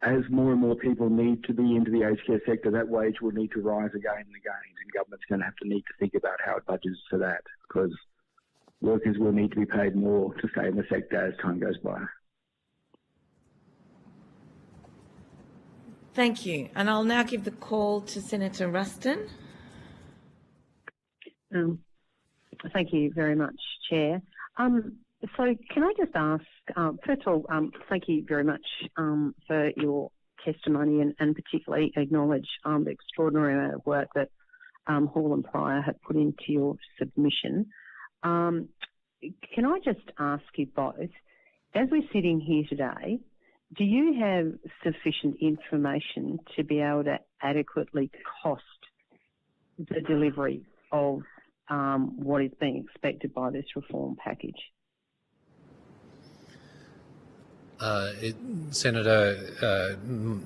as more and more people need to be into the aged care sector, that wage will need to rise again and again, and government's going to have to need to think about how it budgets for that, because workers will need to be paid more to stay in the sector as time goes by. Thank you. And I'll now give the call to Senator Ruston. Thank you very much, Chair. So can I just ask, first of all, thank you very much for your testimony and particularly acknowledge the extraordinary amount of work that Hall and Pryor have put into your submission. Can I just ask you both, as we're sitting here today, do you have sufficient information to be able to adequately cost the delivery of what is being expected by this reform package? Senator,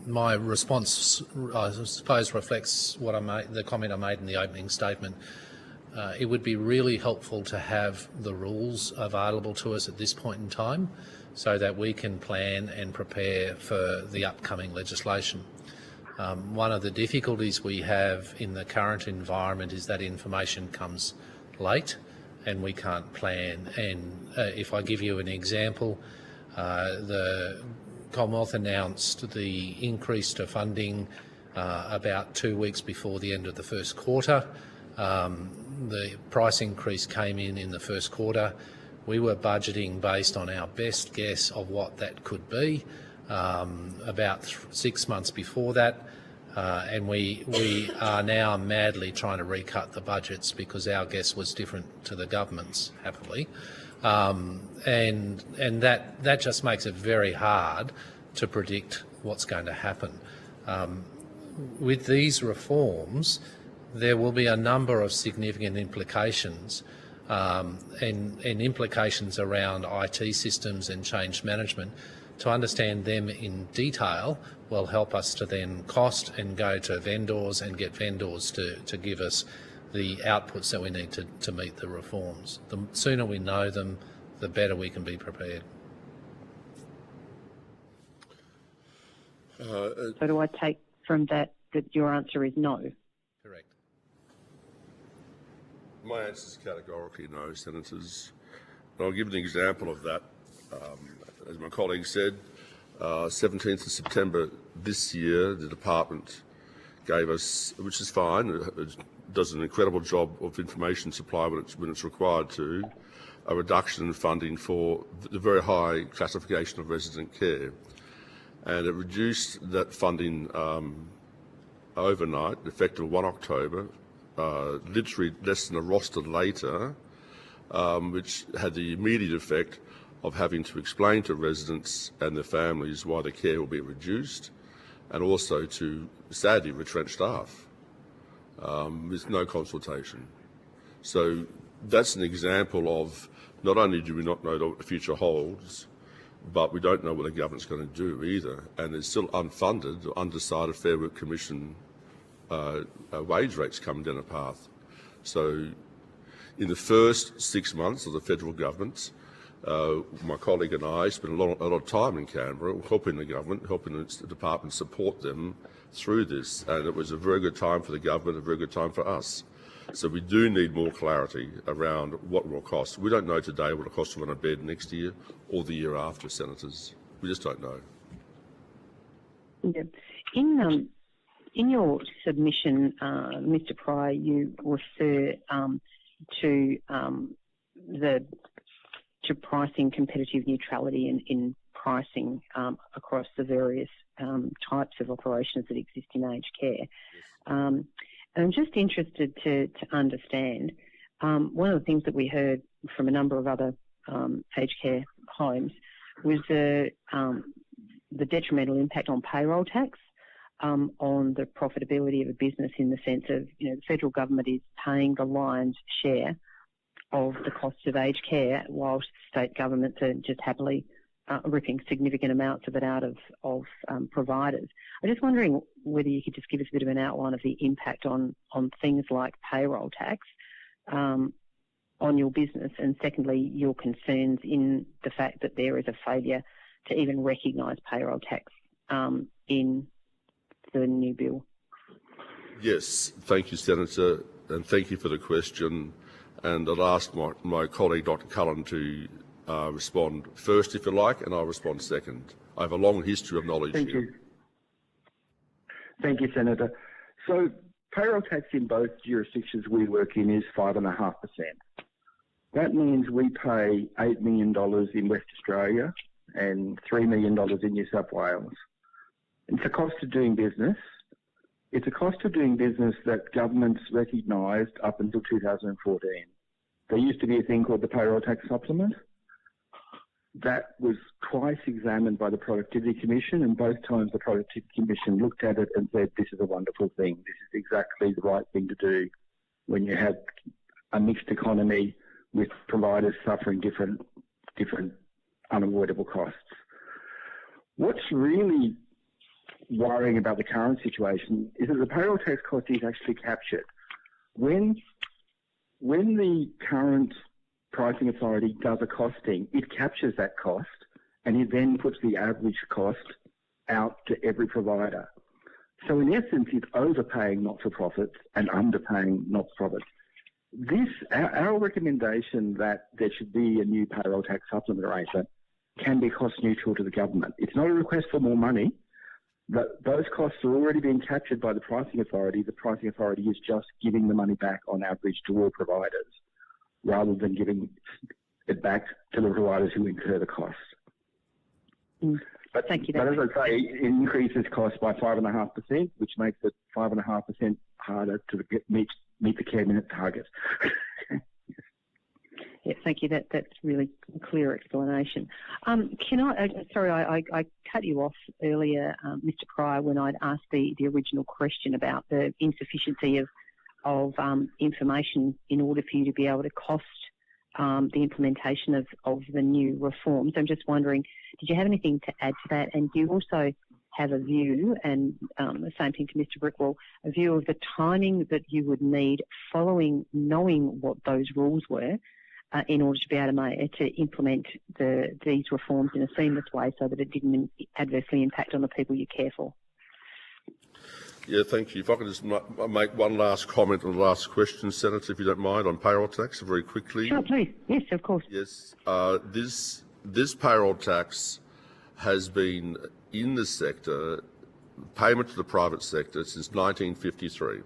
my response, I suppose, reflects what the comment I made in the opening statement. it would be really helpful to have the rules available to us at this point in time so that we can plan and prepare for the upcoming legislation. One of the difficulties we have in the current environment is that information comes late and we can't plan. And if I give you an example, the Commonwealth announced the increase to funding about 2 weeks before the end of the first quarter. The price increase came in the first quarter. We were budgeting based on our best guess of what that could be about 6 months before that, and we are now madly trying to recut the budgets because our guess was different to the government's, happily, and that just makes it very hard to predict what's going to happen. With these reforms, there will be a number of significant implications and implications around IT systems and change management. To understand them in detail will help us to then cost and go to vendors and get vendors to give us the outputs that we need to meet the reforms. The sooner we know them, the better we can be prepared. So do I take from that your answer is no? Correct. My answer is categorically no, Senators. And I'll give an example of that. As my colleague said, 17th of September this year, the department gave us, which is fine, it does an incredible job of information supply when it's required to, a reduction in funding for the very high classification of resident care. And it reduced that funding overnight, effective 1 October, literally less than a roster later, which had the immediate effect of having to explain to residents and their families why the care will be reduced, and also to, sadly, retrench staff with no consultation. So that's an example of not only do we not know what the future holds, but we don't know what the government's going to do either. And there's still unfunded or undecided Fair Work Commission wage rates coming down a path. So in the first 6 months of the federal government, my colleague and I spent a lot of time in Canberra helping the government, helping the department support them through this. And it was a very good time for the government, a very good time for us. So we do need more clarity around what it will cost. We don't know today what it costs to run a bed next year or the year after, Senators. We just don't know. Yeah. In your submission, Mr. Pryor, you refer to pricing competitive neutrality in pricing across the various types of operations that exist in aged care. Yes. And I'm just interested to understand, one of the things that we heard from a number of other aged care homes was the detrimental impact on payroll tax, on the profitability of a business, in the sense of, the federal government is paying the lion's share of the costs of aged care, whilst state governments are just happily ripping significant amounts of it out of providers. I'm just wondering whether you could just give us a bit of an outline of the impact on things like payroll tax on your business, and secondly, your concerns in the fact that there is a failure to even recognise payroll tax in the new bill. Yes, thank you, Senator, and thank you for the question. And I'll ask my colleague, Dr. Cullen, to respond first, if you like, and I'll respond second. I have a long history of knowledge here. You. Thank you, Senator. So payroll tax in both jurisdictions we work in is 5.5%. That means we pay $8 million in West Australia and $3 million in New South Wales. It's a cost of doing business. It's a cost of doing business that governments recognised up until 2014. There used to be a thing called the payroll tax supplement. That was twice examined by the Productivity Commission, and both times the Productivity Commission looked at it and said, this is a wonderful thing. This is exactly the right thing to do when you have a mixed economy with providers suffering different unavoidable costs. What's really worrying about the current situation is that the payroll tax cost is actually captured. When when the current pricing authority does a costing, it captures that cost and it then puts the average cost out to every provider. So in essence, it's overpaying not-for-profits and underpaying not-for-profits. Our recommendation that there should be a new payroll tax supplement arrangement can be cost neutral to the government. It's not a request for more money. Those costs are already being captured by the pricing authority. The pricing authority is just giving the money back on average to all providers, rather than giving it back to the providers who incur the costs. But, Thank you. But as I say, it increases costs by 5.5%, which makes it 5.5% harder to meet the care minute target. Yeah, thank you. That's really clear explanation. Can I? Sorry, I cut you off earlier, Mr. Pryor, when I'd asked the original question about the insufficiency of information in order for you to be able to cost the implementation of the new reforms. I'm just wondering, did you have anything to add to that? And do you also have a view, and the same thing to Mr. Brickwell, a view of the timing that you would need following knowing what those rules were in order to be able to implement these reforms in a seamless way so that it didn't adversely impact on the people you care for? Yeah, thank you. If I could just make one last comment on the last question, Senator, if you don't mind, on payroll tax very quickly. Sure, please. Yes, of course. Yes. This payroll tax has been in the sector, payment to the private sector, since 1953.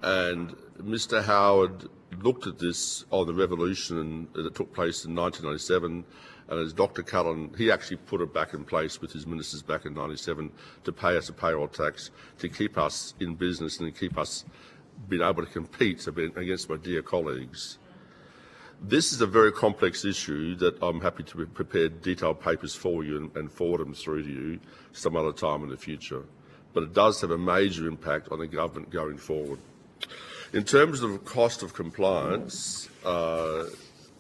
And Mr. Howard looked at this on the revolution that took place in 1997, and as Dr. Cullen, he actually put it back in place with his ministers back in 97 to pay us a payroll tax to keep us in business and to keep us being able to compete against my dear colleagues. This is a very complex issue that I'm happy to prepare detailed papers for you and forward them through to you some other time in the future. But it does have a major impact on the government going forward. In terms of cost of compliance,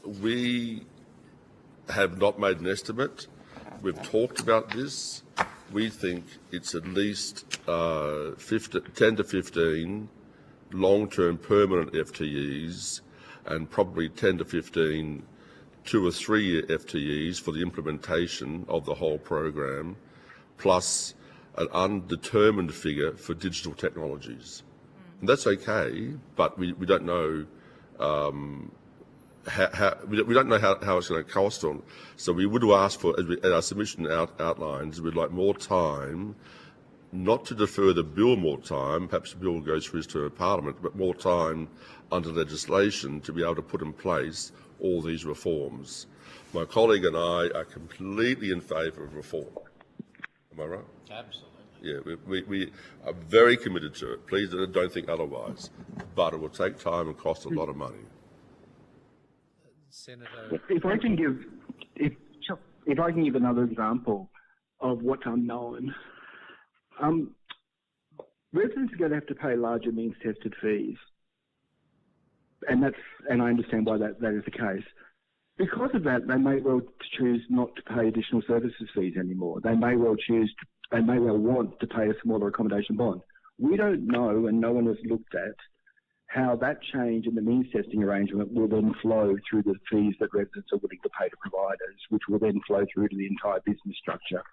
we have not made an estimate. We've talked about this. We think it's at least 10 to 15 long-term permanent FTEs and probably 10 to 15 2 or 3 year FTEs for the implementation of the whole program, plus an undetermined figure for digital technologies. And that's okay, but we don't know we don't know how it's going to cost on. So we would ask for, as our submission outlines, we'd like more time, not to defer the bill more time, perhaps the bill goes through to Parliament, but more time under legislation to be able to put in place all these reforms. My colleague and I are completely in favour of reform. Am I right? Absolutely. Yeah, we are very committed to it. Please don't think otherwise. But it will take time and cost a lot of money. Senator, if I can give another example of what's unknown, residents are going to have to pay larger means-tested fees, and I understand why that is the case. Because of that, they may well choose not to pay additional services fees anymore. They may well want to pay a smaller accommodation bond. We don't know, and no one has looked at, how that change in the means testing arrangement will then flow through the fees that residents are willing to pay to providers, which will then flow through to the entire business structure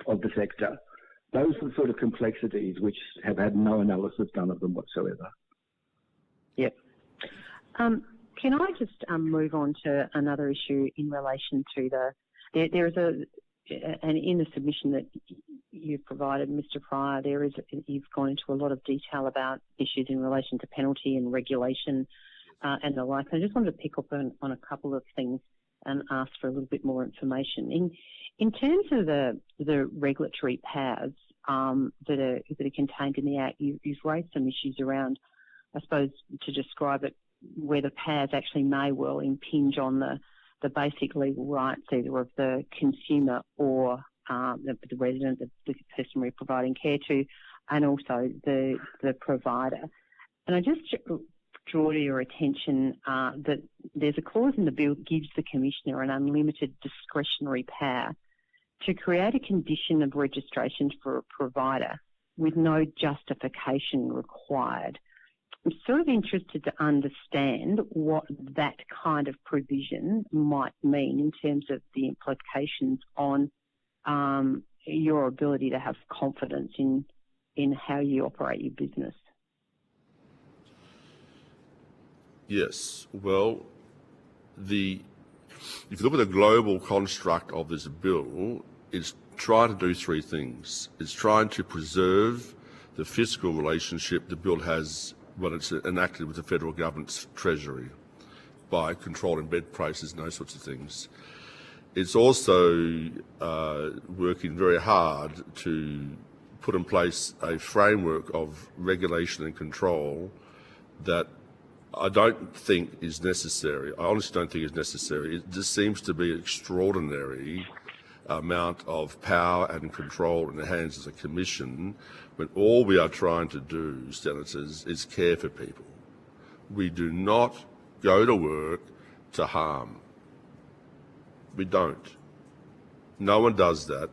of the sector. Those are the sort of complexities which have had no analysis done of them whatsoever. Yep. Can I just move on to another issue in relation to there is and in the submission that you've provided, Mr. Pryor, you've gone into a lot of detail about issues in relation to penalty and regulation and the like. I just wanted to pick up on a couple of things and ask for a little bit more information. In terms of the regulatory paths that are contained in the Act, you've raised some issues around, I suppose, to describe it, where the paths actually may well impinge on the basic legal rights either of the consumer or the resident, the person we're providing care to, and also the provider. And I just draw to your attention that there's a clause in the bill that gives the Commissioner an unlimited discretionary power to create a condition of registration for a provider with no justification required. I'm sort of interested to understand what that kind of provision might mean in terms of the implications on your ability to have confidence in how you operate your business. Yes. Well, if you look at the global construct of this bill, it's trying to do three things. It's trying to preserve the fiscal relationship the bill has when it's enacted with the federal government's treasury by controlling bed prices and those sorts of things. It's also working very hard to put in place a framework of regulation and control that I don't think is necessary. I honestly don't think it's necessary. It just seems to be an extraordinary amount of power and control in the hands of the Commission when all we are trying to do, Senators, is care for people. We do not go to work to harm. We don't. No one does that.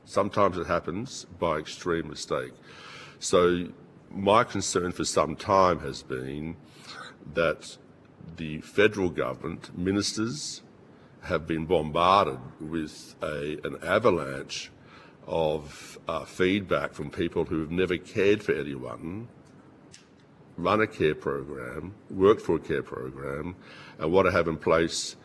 Sometimes it happens by extreme mistake. So my concern for some time has been that the federal government, ministers, have been bombarded with an avalanche of feedback from people who have never cared for anyone, run a care program, worked for a care program, and want to have in place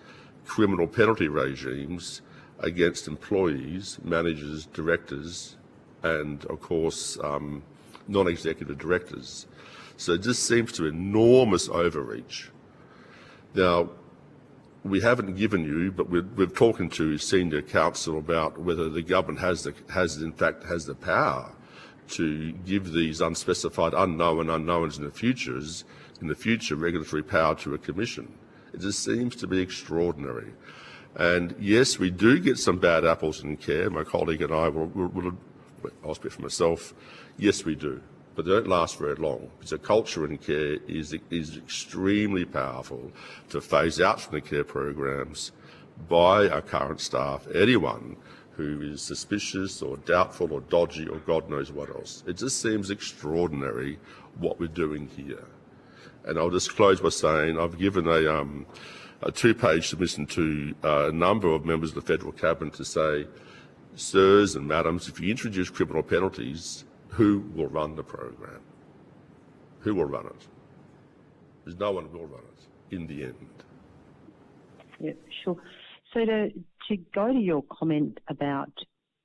criminal penalty regimes against employees, managers, directors, and of course non-executive directors. So it just seems to be enormous overreach. Now, we haven't given you, but we're talking to senior counsel about whether the government has the power to give these unspecified unknown unknowns in the future regulatory power to a commission. It just seems to be extraordinary. And yes, we do get some bad apples in care. My colleague and I I'll speak for myself. Yes, we do, but they don't last very long. Because a culture in care is extremely powerful to phase out from the care programs by our current staff, anyone who is suspicious or doubtful or dodgy or God knows what else. It just seems extraordinary what we're doing here. And I'll just close by saying I've given a two-page submission to a number of members of the federal cabinet to say, sirs and madams, if you introduce criminal penalties, who will run the program? Who will run it? Because no one will run it in the end. Yeah, sure. So to go to your comment about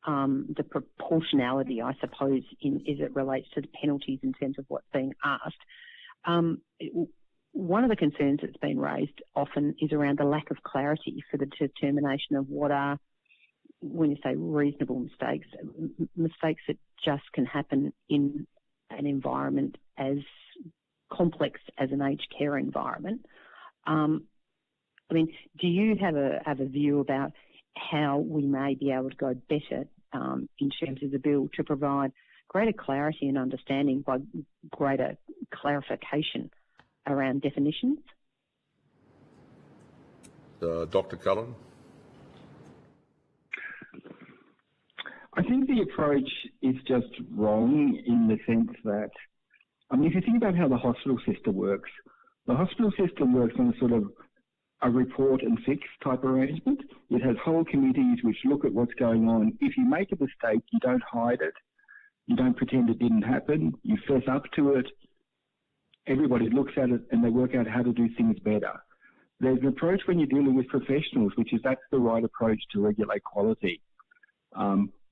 the proportionality, I suppose, as it relates to the penalties in terms of what's being asked, one of the concerns that's been raised often is around the lack of clarity for the determination of what are, when you say reasonable mistakes, mistakes that just can happen in an environment as complex as an aged care environment. I mean, do you have a view about how we may be able to go better in terms of the bill to provide greater clarity and understanding by greater clarification around definitions? Dr. Cullen? I think the approach is just wrong in the sense that, I mean, if you think about how the hospital system works, the hospital system works on a sort of a report and fix type arrangement. It has whole committees which look at what's going on. If you make a mistake, you don't hide it. You don't pretend it didn't happen. You fess up to it. Everybody looks at it and they work out how to do things better. There's an approach when you're dealing with professionals, which is that's the right approach to regulate quality.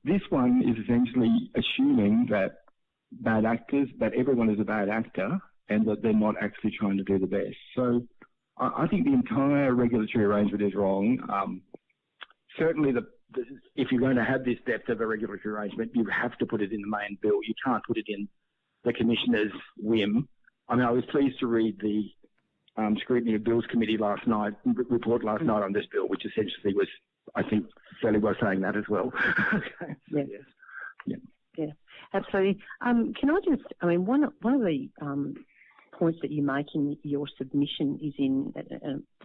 This one is essentially assuming that bad actors, that everyone is a bad actor and that they're not actually trying to do the best. So I think the entire regulatory arrangement is wrong. Certainly, if you're going to have this depth of a regulatory arrangement, you have to put it in the main bill. You can't put it in the Commissioner's whim. I mean, I was pleased to read the Scrutiny of Bills Committee report last night on this bill, which essentially was, I think, fairly well saying that as well. Okay. Yeah. Yes. Yeah, absolutely. Can I just, I mean, one of the points that you make in your submission is in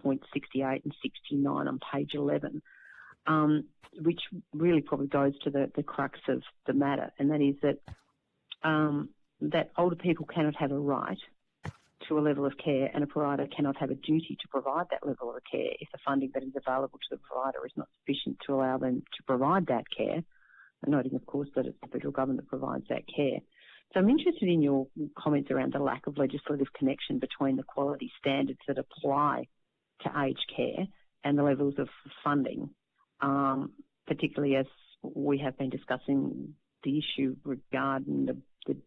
point 68 and 69 on page 11, which really probably goes to the crux of the matter, and that is that that older people cannot have a right to a level of care, and a provider cannot have a duty to provide that level of care if the funding that is available to the provider is not sufficient to allow them to provide that care, and noting, of course, that it's the federal government that provides that care. So I'm interested in your comments around the lack of legislative connection between the quality standards that apply to aged care and the levels of funding, particularly as we have been discussing the issue regarding the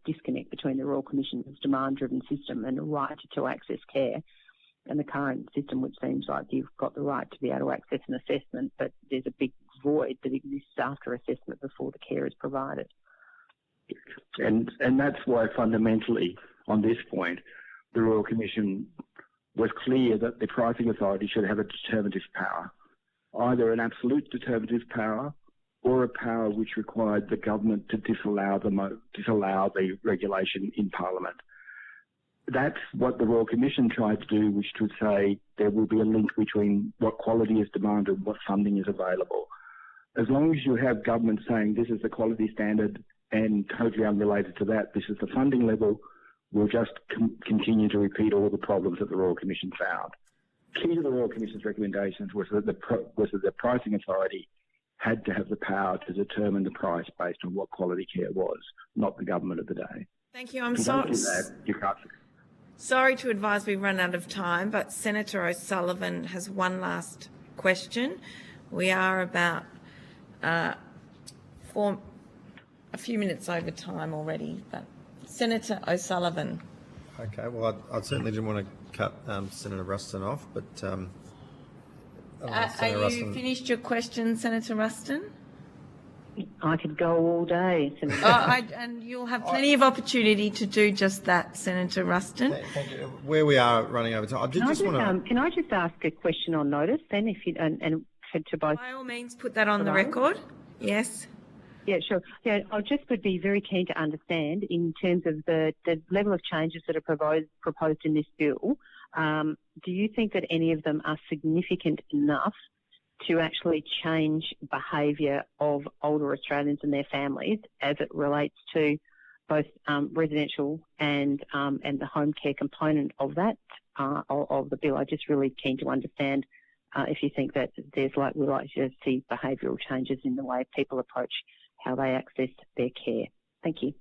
disconnect between the Royal Commission's demand-driven system and the right to access care and the current system, which seems like you've got the right to be able to access an assessment, but there's a big void that exists after assessment before the care is provided. And that's why fundamentally on this point, the Royal Commission was clear that the pricing authority should have a determinative power, either an absolute determinative power or a power which required the government to disallow the regulation in Parliament. That's what the Royal Commission tried to do, which would say there will be a link between what quality is demanded and what funding is available. As long as you have government saying this is the quality standard and totally unrelated to that, this is the funding level, we'll just continue to repeat all the problems that the Royal Commission found. Key to the Royal Commission's recommendations was that the pricing authority had to have the power to determine the price based on what quality care was, not the government of the day. Thank you. I'm If you sorry. don't do that, you can't. Sorry to advise we've run out of time, but Senator O'Sullivan has one last question. We are about a few minutes over time already, but Senator O'Sullivan. Okay, well, I certainly didn't want to cut Senator Ruston off, but Are you finished your question, Senator Ruston? I could go all day, Senator. And you'll have plenty of opportunity to do just that, Senator Ruston. Thank you. Where we are running over time, Can I just ask a question on notice then, if you and to both? By all means, put that on the record. Yes. Yeah, sure. Yeah, I just would be very keen to understand in terms of the level of changes that are proposed in this bill. Do you think that any of them are significant enough to actually change behaviour of older Australians and their families as it relates to both residential and the home care component of that of the bill? I'm just really keen to understand if you think that we're likely to see behavioural changes in the way people approach how they access their care. Thank you.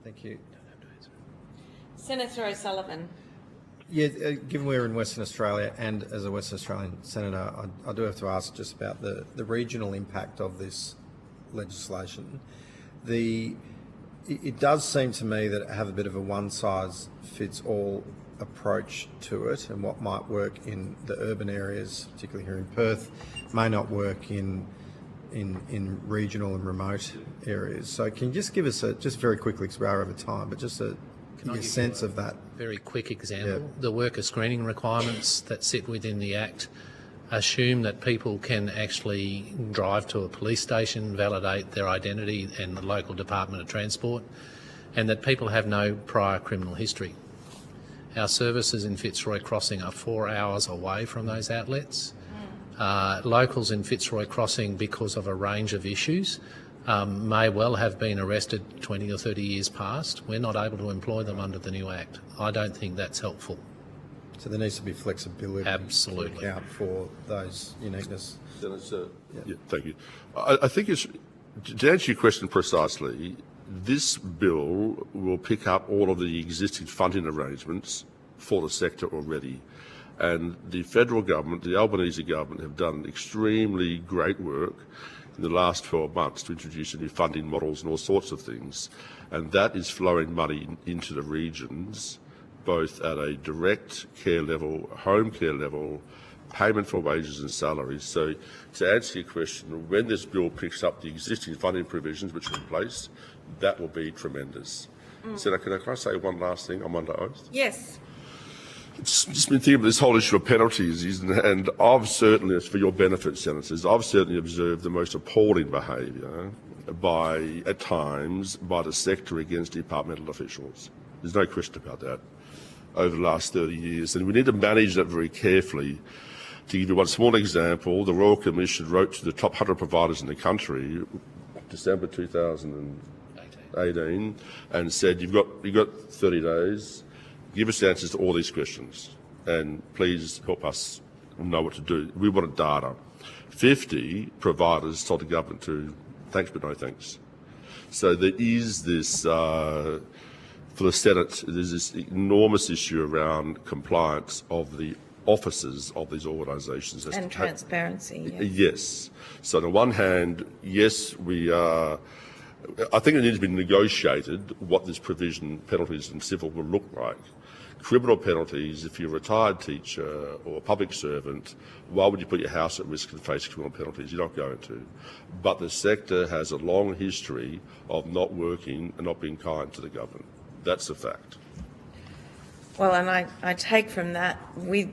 Thank you. Senator O'Sullivan. Yeah, given we're in Western Australia and as a Western Australian Senator, I do have to ask just about the regional impact of this legislation. It does seem to me that it have a bit of a one-size-fits-all approach to it, and what might work in the urban areas, particularly here in Perth, may not work in regional and remote areas. So can you just give us just very quickly, because we are over time, but just a sense of that? Very quick example. Yeah. The worker screening requirements that sit within the Act assume that people can actually drive to a police station, validate their identity and the local Department of Transport, and that people have no prior criminal history. Our services in Fitzroy Crossing are 4 hours away from those outlets. Locals in Fitzroy Crossing, because of a range of issues, may well have been arrested 20 or 30 years past. We're not able to employ them under the new Act. I don't think that's helpful. So there needs to be flexibility Absolutely. to account for those uniqueness. Yeah, thank you. I think to answer your question precisely, this bill will pick up all of the existing funding arrangements for the sector already. And the federal government, the Albanese government, have done extremely great work in the last 12 months to introduce new funding models and all sorts of things. And that is flowing money into the regions, both at a direct care level, home care level, payment for wages and salaries. So to answer your question, when this bill picks up the existing funding provisions which are in place, that will be tremendous. Senator, can I say one last thing? I'm under oath. Yes. It's just been thinking about this whole issue of penalties, and I've certainly, for your benefit, Senators, I've certainly observed the most appalling behaviour at times, by the sector against departmental officials. There's no question about that over the last 30 years, and we need to manage that very carefully. To give you one small example, the Royal Commission wrote to the top 100 providers in the country December 2018 and said, you've got 30 days, give us the answers to all these questions, and please help us know what to do. We wanted data. 50 providers told the government to thanks but no thanks. So there is this, for the Senate, there's this enormous issue around compliance of the officers of these organisations. And transparency. Yes. So on the one hand, yes, I think it needs to be negotiated what this provision, penalties and civil, will look like. Criminal penalties, if you're a retired teacher or a public servant, why would you put your house at risk and face criminal penalties? You're not going to. But the sector has a long history of not working and not being kind to the government. That's a fact. Well, and I take from that,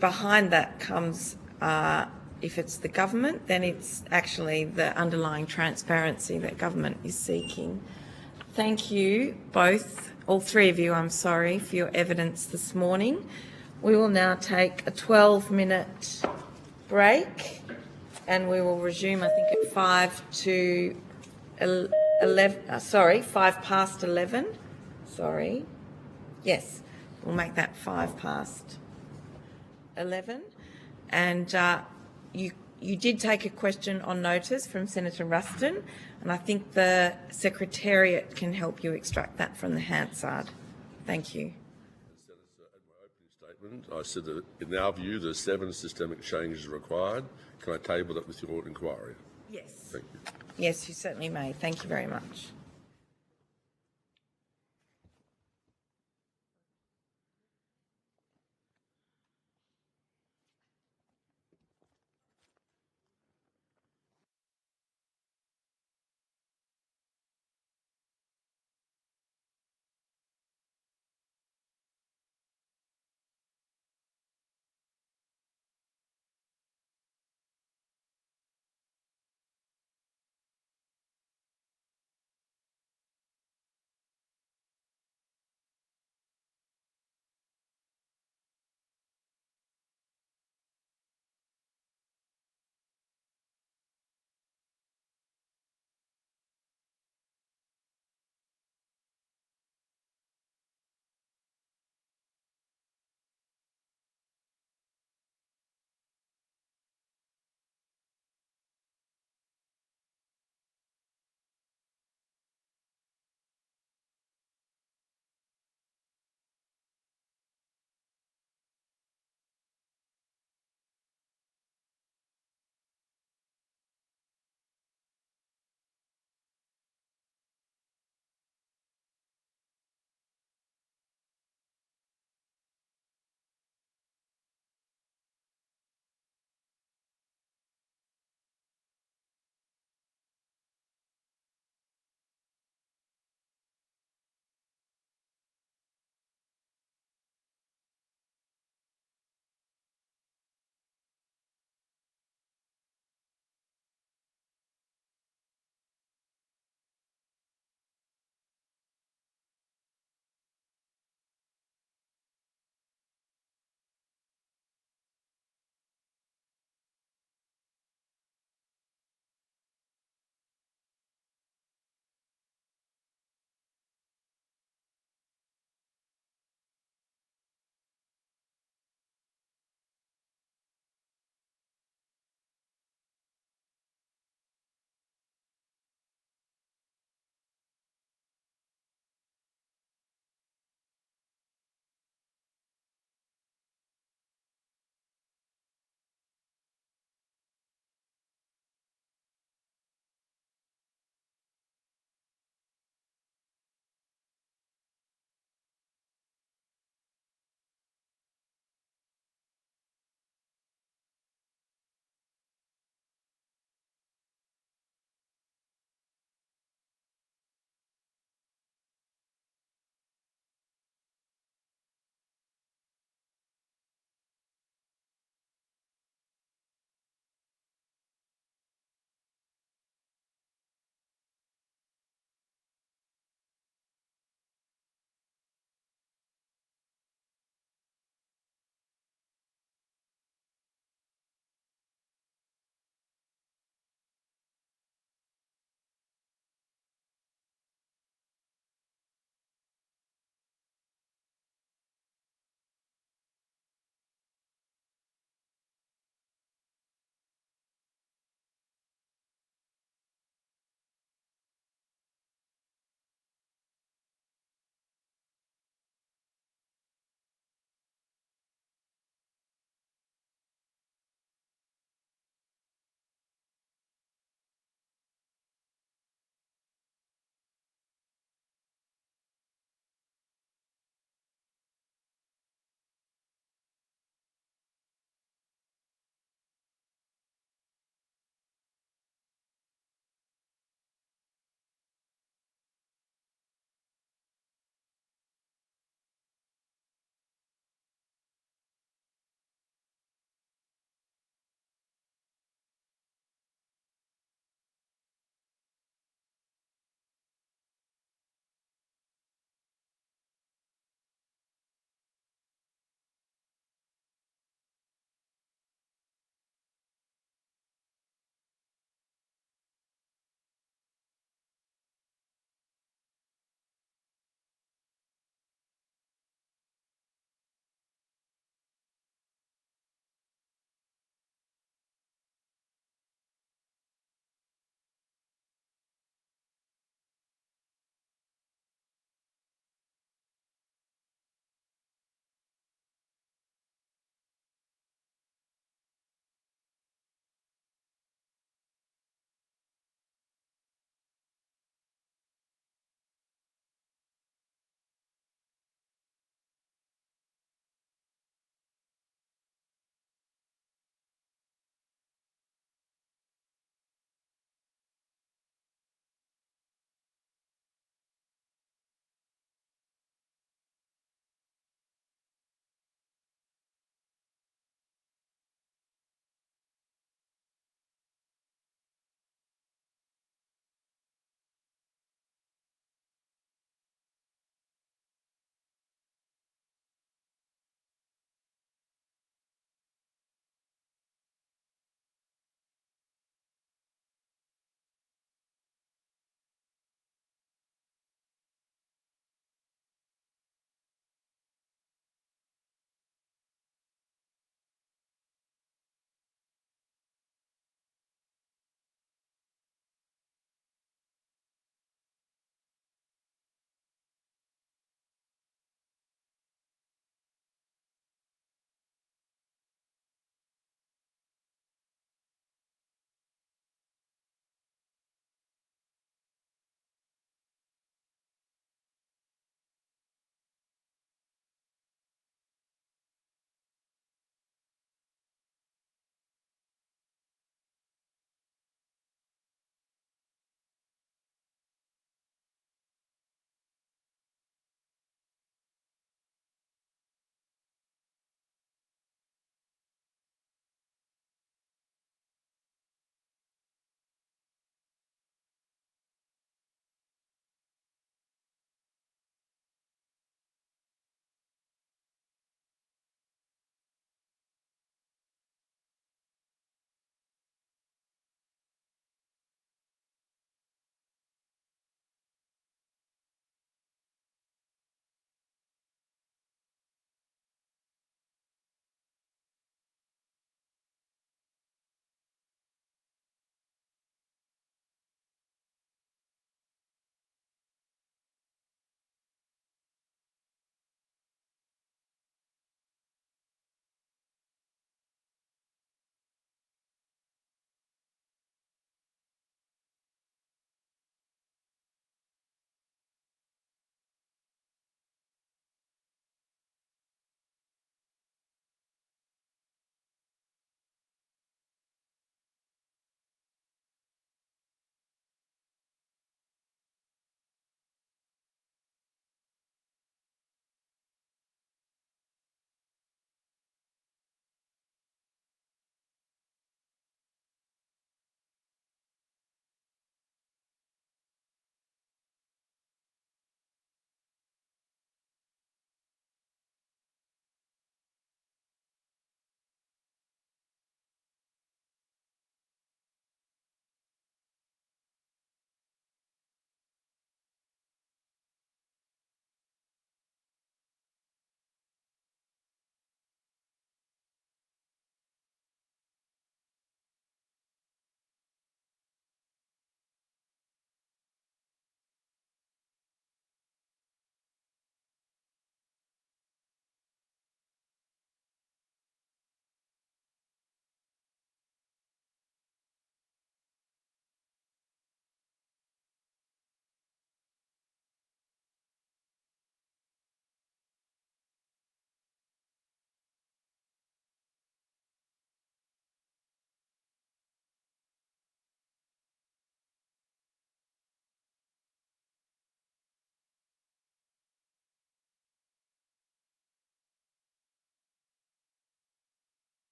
behind that comes, if it's the government, then it's actually the underlying transparency that government is seeking. Thank you both, all three of you, I'm sorry, for your evidence this morning. We will now take a 12-minute break and we will resume, I think, at 5 past 11. Sorry. Yes, we'll make that 5 past 11. And you did take a question on notice from Senator Ruston, and I think the Secretariat can help you extract that from the Hansard. Thank you. Senator, in my opening statement, I said that in our view, the 7 systemic changes are required. Can I table that with your inquiry? Yes. Thank you. Yes, you certainly may. Thank you very much.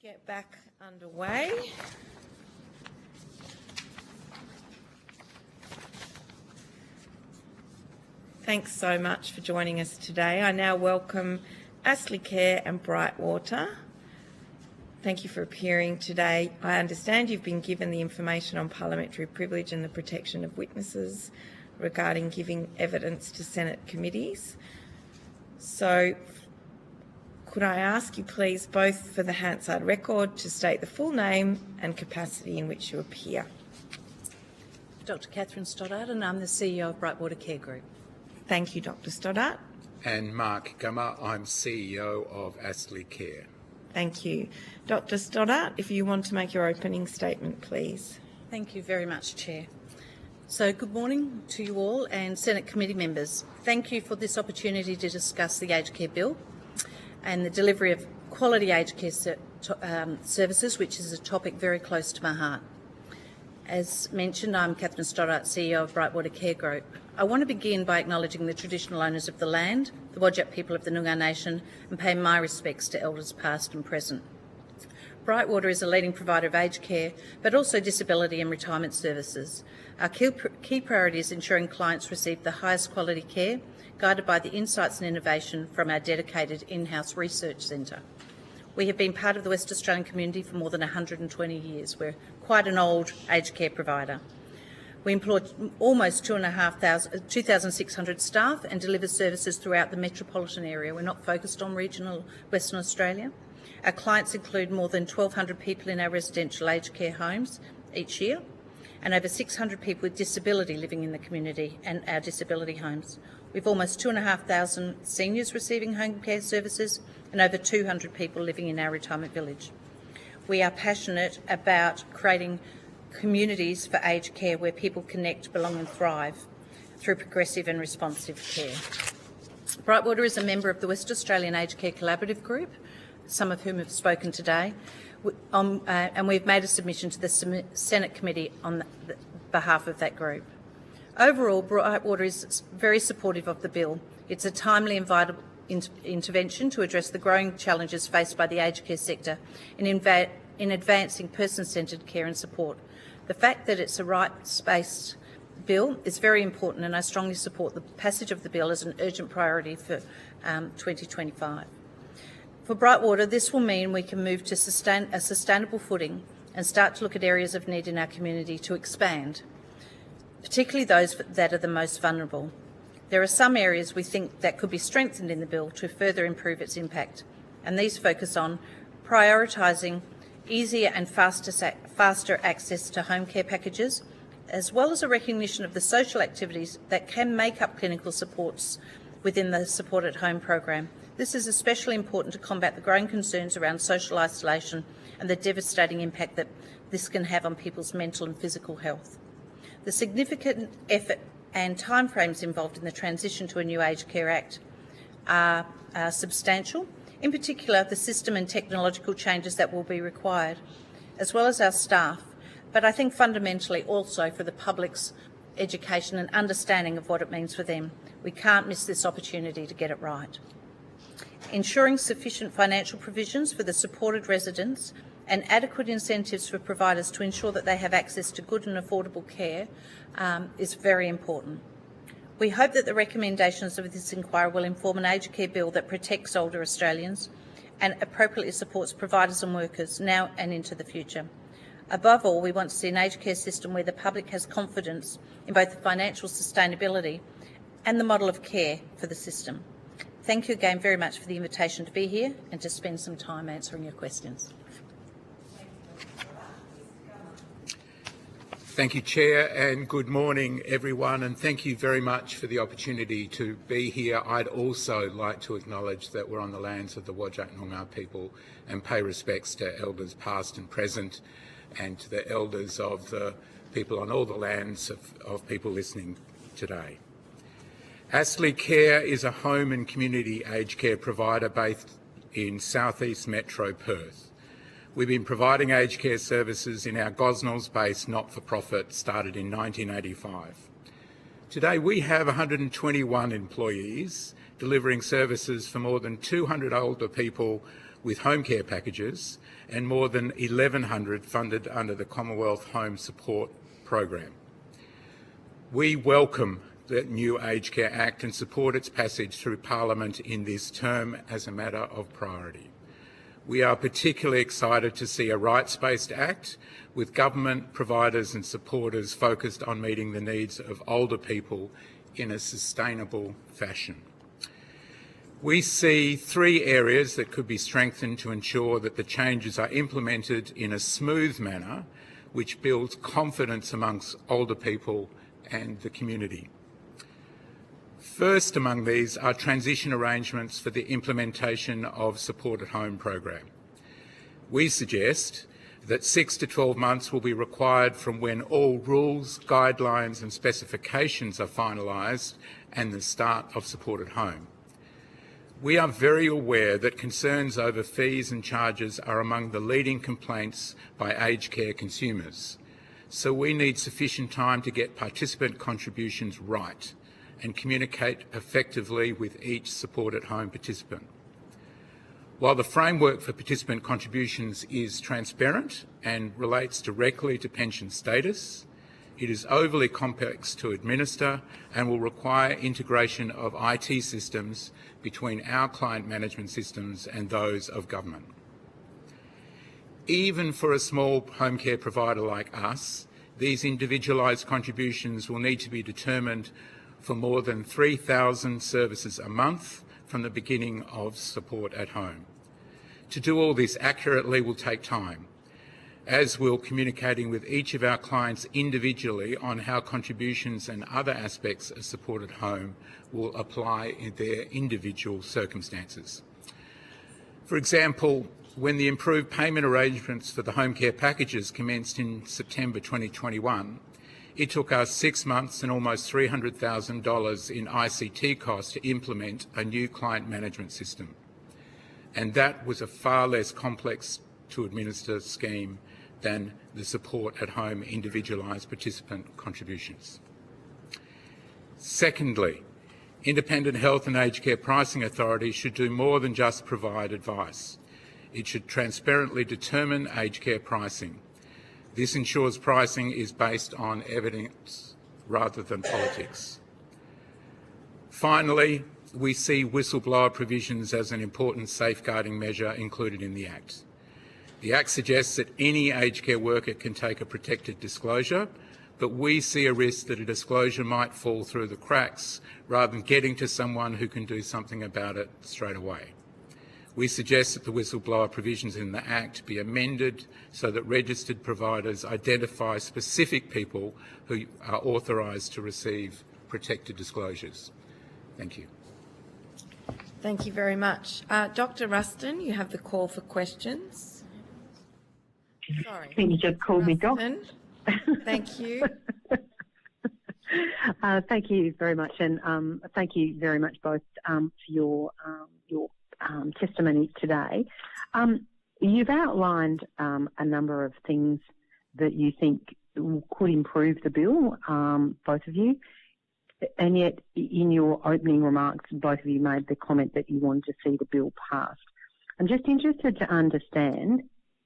Get back underway. Thanks so much for joining us today. I now welcome Asley Care and Brightwater. Thank you for appearing today. I understand you've been given the information on parliamentary privilege and the protection of witnesses regarding giving evidence to Senate committees. So could I ask you please, both for the Hansard record, to state the full name and capacity in which you appear? Dr. Catherine Stoddart, and I'm the CEO of Brightwater Care Group. Thank you, Dr. Stoddart. And Mark Gummer, I'm CEO of Asley Care. Thank you. Dr. Stoddart, if you want to make your opening statement, please. Thank you very much, Chair. So good morning to you all and Senate committee members. Thank you for this opportunity to discuss the Aged Care Bill and the delivery of quality aged care services, which is a topic very close to my heart. As mentioned, I'm Catherine Stoddart, CEO of Brightwater Care Group. I want to begin by acknowledging the traditional owners of the land, the Whadjuk people of the Noongar Nation, and pay my respects to elders past and present. Brightwater is a leading provider of aged care, but also disability and retirement services. Our key priority is ensuring clients receive the highest quality care, guided by the insights and innovation from our dedicated in-house research centre. We have been part of the West Australian community for more than 120 years. We're quite an old aged care provider. We employ almost 2,600 staff and deliver services throughout the metropolitan area. We're not focused on regional Western Australia. Our clients include more than 1,200 people in our residential aged care homes each year, and over 600 people with disability living in the community and our disability homes. We've almost 2,500 seniors receiving home care services and over 200 people living in our retirement village. We are passionate about creating communities for aged care where people connect, belong and thrive through progressive and responsive care. Brightwater is a member of the West Australian Aged Care Collaborative Group, some of whom have spoken today, and we've made a submission to the Senate committee on behalf of that group. Overall, Brightwater is very supportive of the bill. It's a timely and vital intervention to address the growing challenges faced by the aged care sector in advancing person-centred care and support. The fact that it's a rights-based bill is very important, and I strongly support the passage of the bill as an urgent priority for 2025. For Brightwater, this will mean we can move to a sustainable footing and start to look at areas of need in our community to expand, particularly those that are the most vulnerable. There are some areas we think that could be strengthened in the bill to further improve its impact, and these focus on prioritising easier and faster access to home care packages, as well as a recognition of the social activities that can make up clinical supports within the Support at Home program. This is especially important to combat the growing concerns around social isolation and the devastating impact that this can have on people's mental and physical health. The significant effort and timeframes involved in the transition to a new Aged Care Act are substantial, in particular the system and technological changes that will be required, as well as our staff, but I think fundamentally also for the public's education and understanding of what it means for them. We can't miss this opportunity to get it right. Ensuring sufficient financial provisions for the supported residents and adequate incentives for providers to ensure that they have access to good and affordable care is very important. We hope that the recommendations of this inquiry will inform an aged care bill that protects older Australians and appropriately supports providers and workers now and into the future. Above all, we want to see an aged care system where the public has confidence in both the financial sustainability and the model of care for the system. Thank you again very much for the invitation to be here and to spend some time answering your questions. Thank you, Chair, and good morning, everyone, and thank you very much for the opportunity to be here. I'd also like to acknowledge that we're on the lands of the Whadjuk Noongar people and pay respects to elders past and present and to the elders of the people on all the lands of people listening today. Asley Care is a home and community aged care provider based in southeast Metro Perth. We've been providing aged care services in our Gosnells-based not-for-profit started in 1985. Today we have 121 employees delivering services for more than 200 older people with home care packages and more than 1,100 funded under the Commonwealth Home Support Program. We welcome the new Aged Care Act and support its passage through Parliament in this term as a matter of priority. We are particularly excited to see a rights-based act with government, providers and supporters focused on meeting the needs of older people in a sustainable fashion. We see 3 areas that could be strengthened to ensure that the changes are implemented in a smooth manner which builds confidence amongst older people and the community. First among these are transition arrangements for the implementation of Support at Home program. We suggest that 6 to 12 months will be required from when all rules, guidelines and specifications are finalised and the start of Support at Home. We are very aware that concerns over fees and charges are among the leading complaints by aged care consumers, so we need sufficient time to get participant contributions right and communicate effectively with each Support at Home participant. While the framework for participant contributions is transparent and relates directly to pension status, it is overly complex to administer and will require integration of IT systems between our client management systems and those of government. Even for a small home care provider like us, these individualised contributions will need to be determined for more than 3,000 services a month from the beginning of Support at Home. To do all this accurately will take time, as will communicating with each of our clients individually on how contributions and other aspects of Support at Home will apply in their individual circumstances. For example, when the improved payment arrangements for the home care packages commenced in September 2021, it took us 6 months and almost $300,000 in ICT costs to implement a new client management system. And that was a far less complex to administer scheme than the Support at Home individualised participant contributions. Secondly, independent health and aged care pricing authorities should do more than just provide advice. It should transparently determine aged care pricing. This ensures pricing is based on evidence rather than politics. Finally, we see whistleblower provisions as an important safeguarding measure included in the Act. The Act suggests that any aged care worker can take a protected disclosure, but we see a risk that a disclosure might fall through the cracks rather than getting to someone who can do something about it straight away. We suggest that the whistleblower provisions in the Act be amended so that registered providers identify specific people who are authorised to receive protected disclosures. Thank you. Thank you very much. Dr. Ruston, you have the call for questions. Sorry. I think you just called me Doc. Thank you. Thank you very much, and thank you very much both for your testimony today. You've outlined a number of things that you think could improve the bill, both of you, and yet in your opening remarks, both of you made the comment that you wanted to see the bill passed. I'm just interested to understand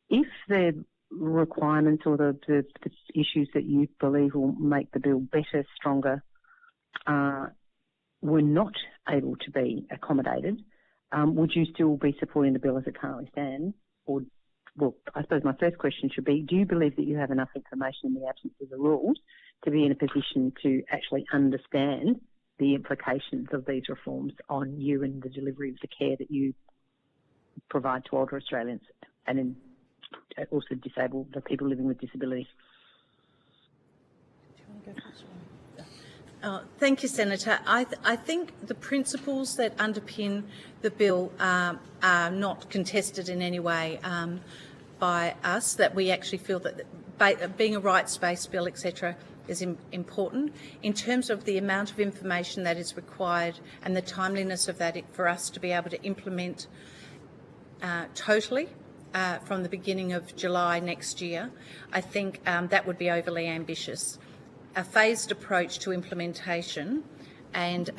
if the requirements or the issues that you believe will make the bill better, stronger, were not able to be accommodated, would you still be supporting the bill as it currently stands? Or, well, I suppose my first question should be, do you believe that you have enough information in the absence of the rules to be in a position to actually understand the implications of these reforms on you and the delivery of the care that you provide to older Australians and also disabled, the people living with disabilities? Do you want to go first? Thank you, Senator. I think the principles that underpin the bill are not contested in any way by us, that we actually feel that being a rights-based bill, etc., is important. In terms of the amount of information that is required and the timeliness of that for us to be able to implement totally from the beginning of July next year, I think that would be overly ambitious. A phased approach to implementation and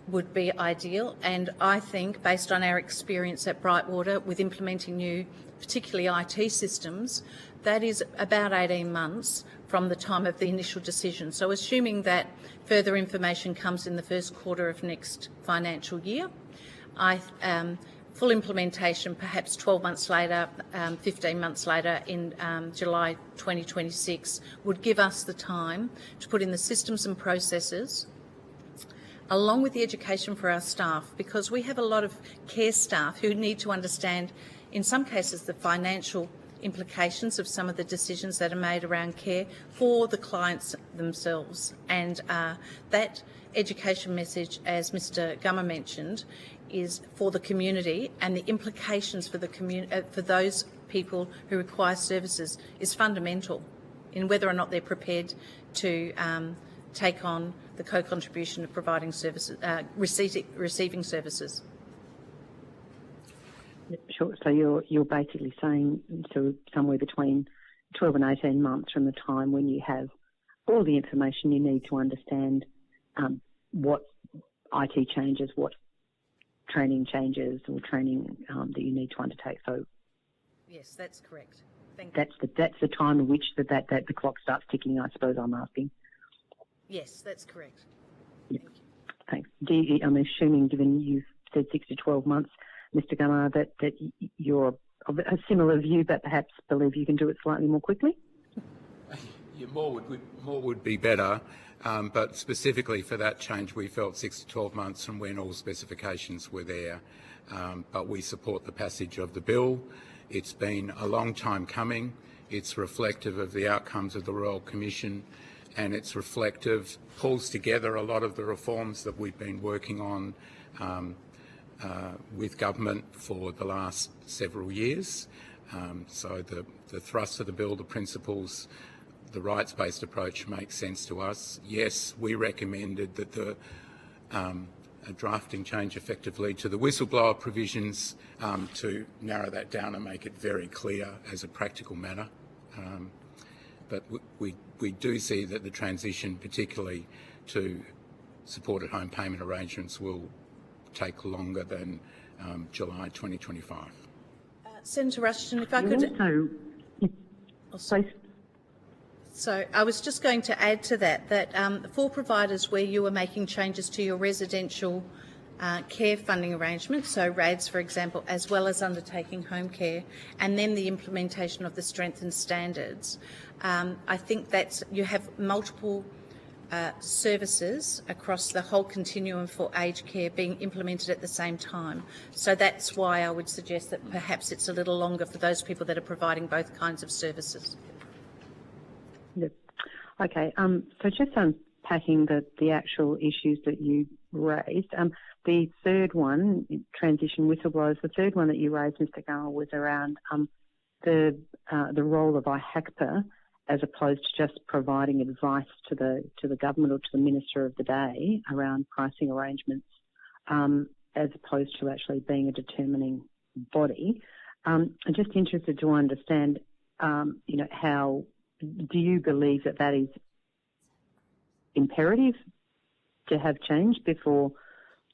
would be ideal, and I think, based on our experience at Brightwater with implementing new, particularly IT systems, that is about 18 months from the time of the initial decision. So assuming that further information comes in the first quarter of next financial year, full implementation perhaps 12 months later, 15 months later in July 2026 would give us the time to put in the systems and processes along with the education for our staff, because we have a lot of care staff who need to understand, in some cases, the financial implications of some of the decisions that are made around care for the clients themselves. And that education message, as Mr Gummer mentioned, is for the community, and the implications for the for those people who require services is fundamental in whether or not they're prepared to take on the co-contribution of providing services, receiving services. Sure. So you're basically saying somewhere between 12 and 18 months from the time when you have all the information you need to understand what IT changes, what training changes or training that you need to undertake. So yes, that's correct. Thank you. That's the time in which that the clock starts ticking, I suppose I'm asking. Yes, that's correct. Yep. Thanks. I'm assuming, given you've said 6 to 12 months, Mr Gummer, that you're of a similar view, but perhaps believe you can do it slightly more quickly? Yeah, more would be better, but specifically for that change, we felt 6 to 12 months from when all specifications were there. But we support the passage of the bill. It's been a long time coming. It's reflective of the outcomes of the Royal Commission, and it's reflective, pulls together a lot of the reforms that we've been working on with government for the last several years. So the thrust of the bill, the principles, the rights-based approach makes sense to us. Yes, we recommended that a drafting change effectively to the whistleblower provisions to narrow that down and make it very clear as a practical matter. But we do see that the transition, particularly to supported home payment arrangements, will take longer than July 2025. Senator Rushton, if I could... So I was just going to add to that for providers where you are making changes to your residential care funding arrangements, so RADs, for example, as well as undertaking home care, and then the implementation of the strengthened standards, I think that's you have multiple services across the whole continuum for aged care being implemented at the same time. So that's why I would suggest that perhaps it's a little longer for those people that are providing both kinds of services. Yep. Okay. So just unpacking the actual issues that you raised, the third one, transition whistleblowers, the third one that you raised, Mr Gummer, was around the role of IHACPA as opposed to just providing advice to the government or to the minister of the day around pricing arrangements, as opposed to actually being a determining body. I'm just interested to understand, how do you believe that is imperative to have change before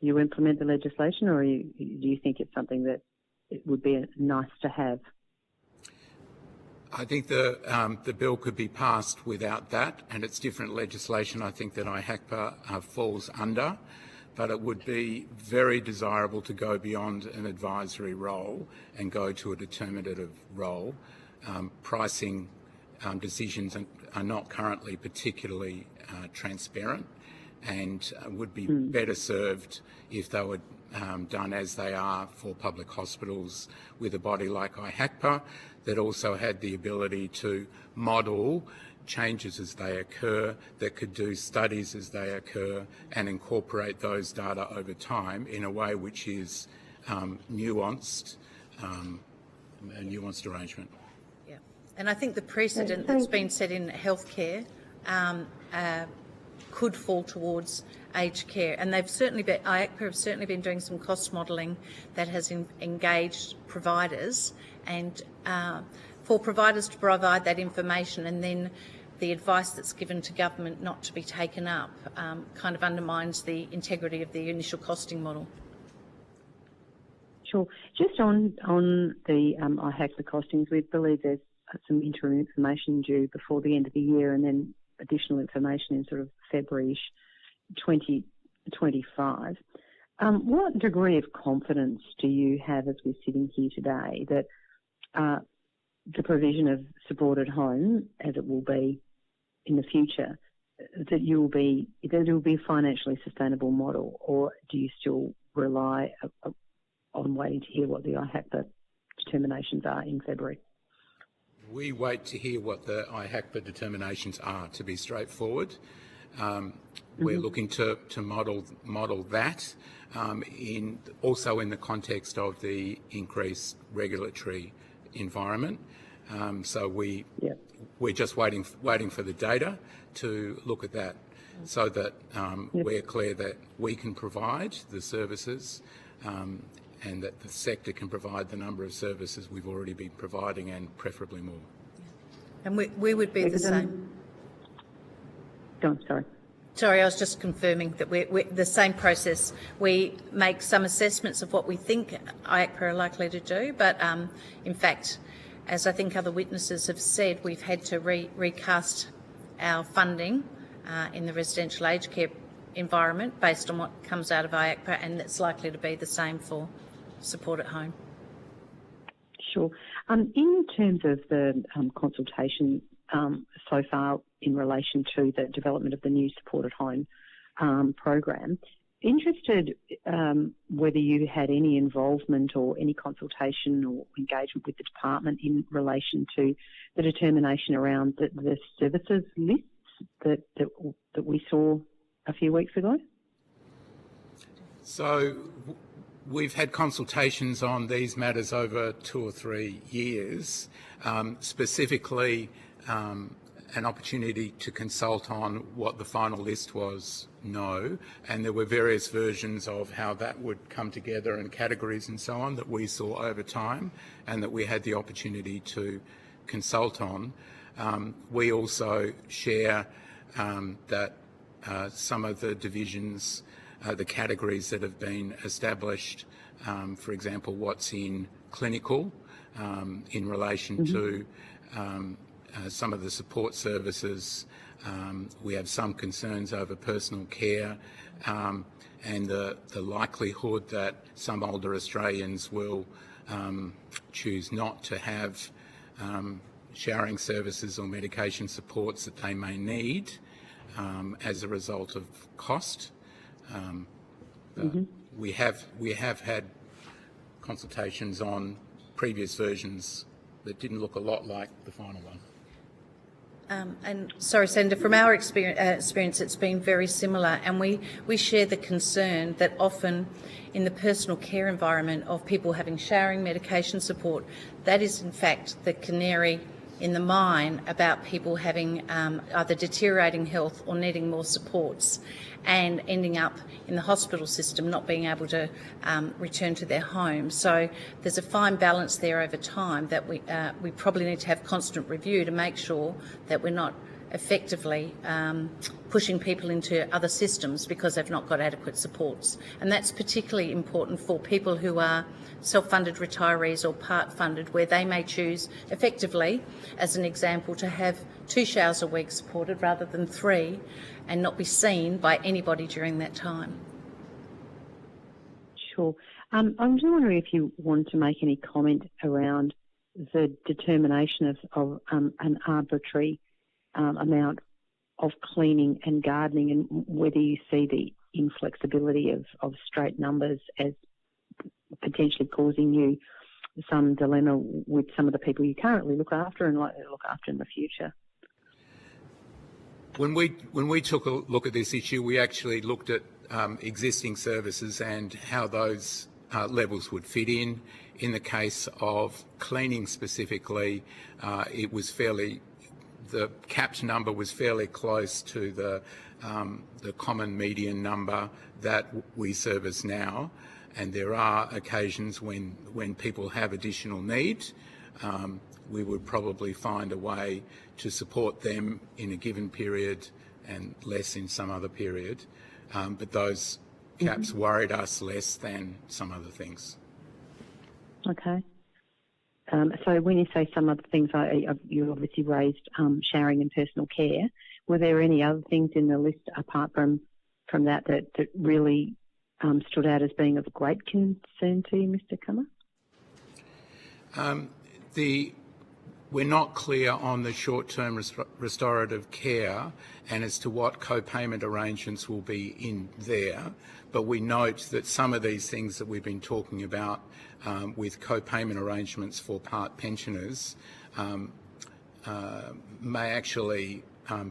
you implement the legislation, or do you think it's something that it would be nice to have? I think the bill could be passed without that, and it's different legislation I think that IHACPA falls under, but it would be very desirable to go beyond an advisory role and go to a determinative role. Pricing decisions are not currently particularly transparent, and would be better served if they were done as they are for public hospitals with a body like IHACPA that also had the ability to model changes as they occur, that could do studies as they occur and incorporate those data over time in a way which is nuanced, a nuanced arrangement. Yeah, and I think the precedent that's been set in healthcare could fall towards aged care, and they've certainly been, IHACPA have certainly been doing some cost modelling that has engaged providers, and for providers to provide that information and then the advice that's given to government not to be taken up kind of undermines the integrity of the initial costing model. Sure. Just on the IHACPA costings, we believe there's some interim information due before the end of the year, and then additional information in sort of February 2025. What degree of confidence do you have as we're sitting here today that the provision of supported home, as it will be in the future, that it will be a financially sustainable model, or do you still rely on waiting to hear what the IHACPA determinations are in February? We wait to hear what the IHACPA determinations are, to be straightforward. We're looking to model that also in the context of the increased regulatory environment. So we're just waiting for the data to look at that, so that we're clear that we can provide the services and that the sector can provide the number of services we've already been providing, and preferably more. And we would be the same. Go on, sorry. Sorry, I was just confirming that we're the same process. We make some assessments of what we think IHACPA are likely to do, but in fact, as I think other witnesses have said, we've had to recast our funding in the residential aged care environment based on what comes out of IHACPA, and it's likely to be the same for support at home. Sure. In terms of the consultation so far in relation to the development of the new supported home program, interested whether you had any involvement or any consultation or engagement with the department in relation to the determination around the services lists that we saw a few weeks ago? So we've had consultations on these matters over 2 or 3 years, specifically an opportunity to consult on what the final list was, no, and there were various versions of how that would come together and categories and so on that we saw over time and that we had the opportunity to consult on. We also share that some of the divisions, the categories that have been established, for example, what's in clinical in relation to some of the support services. We have some concerns over personal care and the likelihood that some older Australians will choose not to have showering services or medication supports that they may need as a result of cost. We have had consultations on previous versions that didn't look a lot like the final one. And sorry, Senator, from our experience, it's been very similar, and we share the concern that often in the personal care environment of people having showering, medication support, that is in fact the canary in the mine about people having either deteriorating health or needing more supports and ending up in the hospital system, not being able to return to their home. So there's a fine balance there over time that we probably need to have constant review to make sure that we're not effectively pushing people into other systems because they've not got adequate supports. And that's particularly important for people who are self-funded retirees or part-funded, where they may choose effectively, as an example, to have 2 showers a week supported rather than 3 and not be seen by anybody during that time. Sure. I'm just wondering if you want to make any comment around the determination of an arbitrary amount of cleaning and gardening, and whether you see the inflexibility of straight numbers as potentially causing you some dilemma with some of the people you currently look after and likely to look after in the future. When we took a look at this issue, we actually looked at existing services and how those levels would fit in. In the case of cleaning specifically, it was the capped number was fairly close to the common median number that we service now, and there are occasions when people have additional need. we would probably find a way to support them in a given period and less in some other period. But those caps worried us less than some other things. Okay. So when you say some other things, you obviously raised showering and personal care. Were there any other things in the list apart from that really stood out as being of great concern to you, Mr. Cummer? We're not clear on the short-term restorative care and as to what co-payment arrangements will be in there, but we note that some of these things that we've been talking about with co-payment arrangements for part pensioners may actually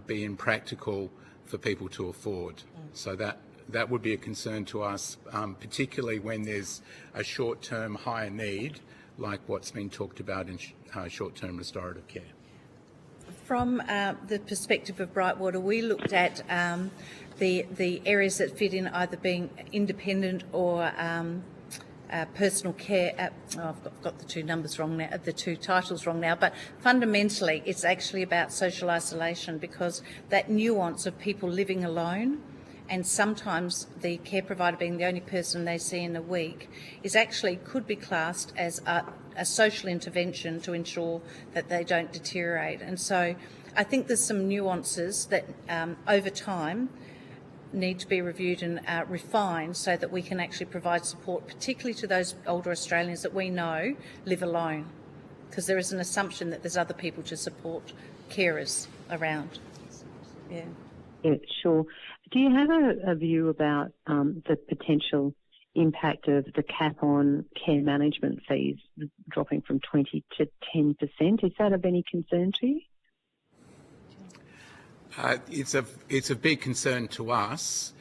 be impractical for people to afford. So that would be a concern to us, particularly when there's a short-term higher need, like what's been talked about in short-term restorative care. From the perspective of Brightwater, we looked at the areas that fit in either being independent or personal care. I've got the two numbers wrong now, the two titles wrong now, but fundamentally it's actually about social isolation, because that nuance of people living alone and sometimes the care provider being the only person they see in a week is actually could be classed as a social intervention to ensure that they don't deteriorate. And so I think there's some nuances that over time need to be reviewed and refined so that we can actually provide support, particularly to those older Australians that we know live alone, because there is an assumption that there's other people to support carers around. Yeah. Yeah, sure. Do you have a view about the potential impact of the cap on care management fees dropping from 20 to 10%? Is that of any concern to you? It's a big concern to us.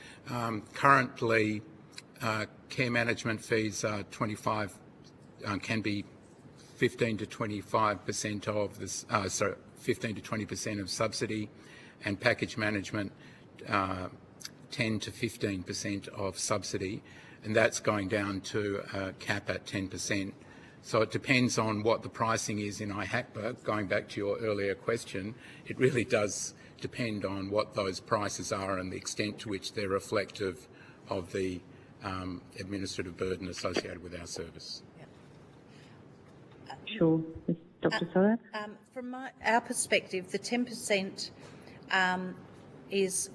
Currently, care management fees are 25 can be 15 to 25% of this. 15 to 20% of subsidy, and package management 10 to 15% of subsidy, and that's going down to a cap at 10%. So it depends on what the pricing is in IHACPA. Going back to your earlier question, it really does depend on what those prices are and the extent to which they're reflective of the administrative burden associated with our service. Sure. Dr. Soda? From our perspective, the 10% is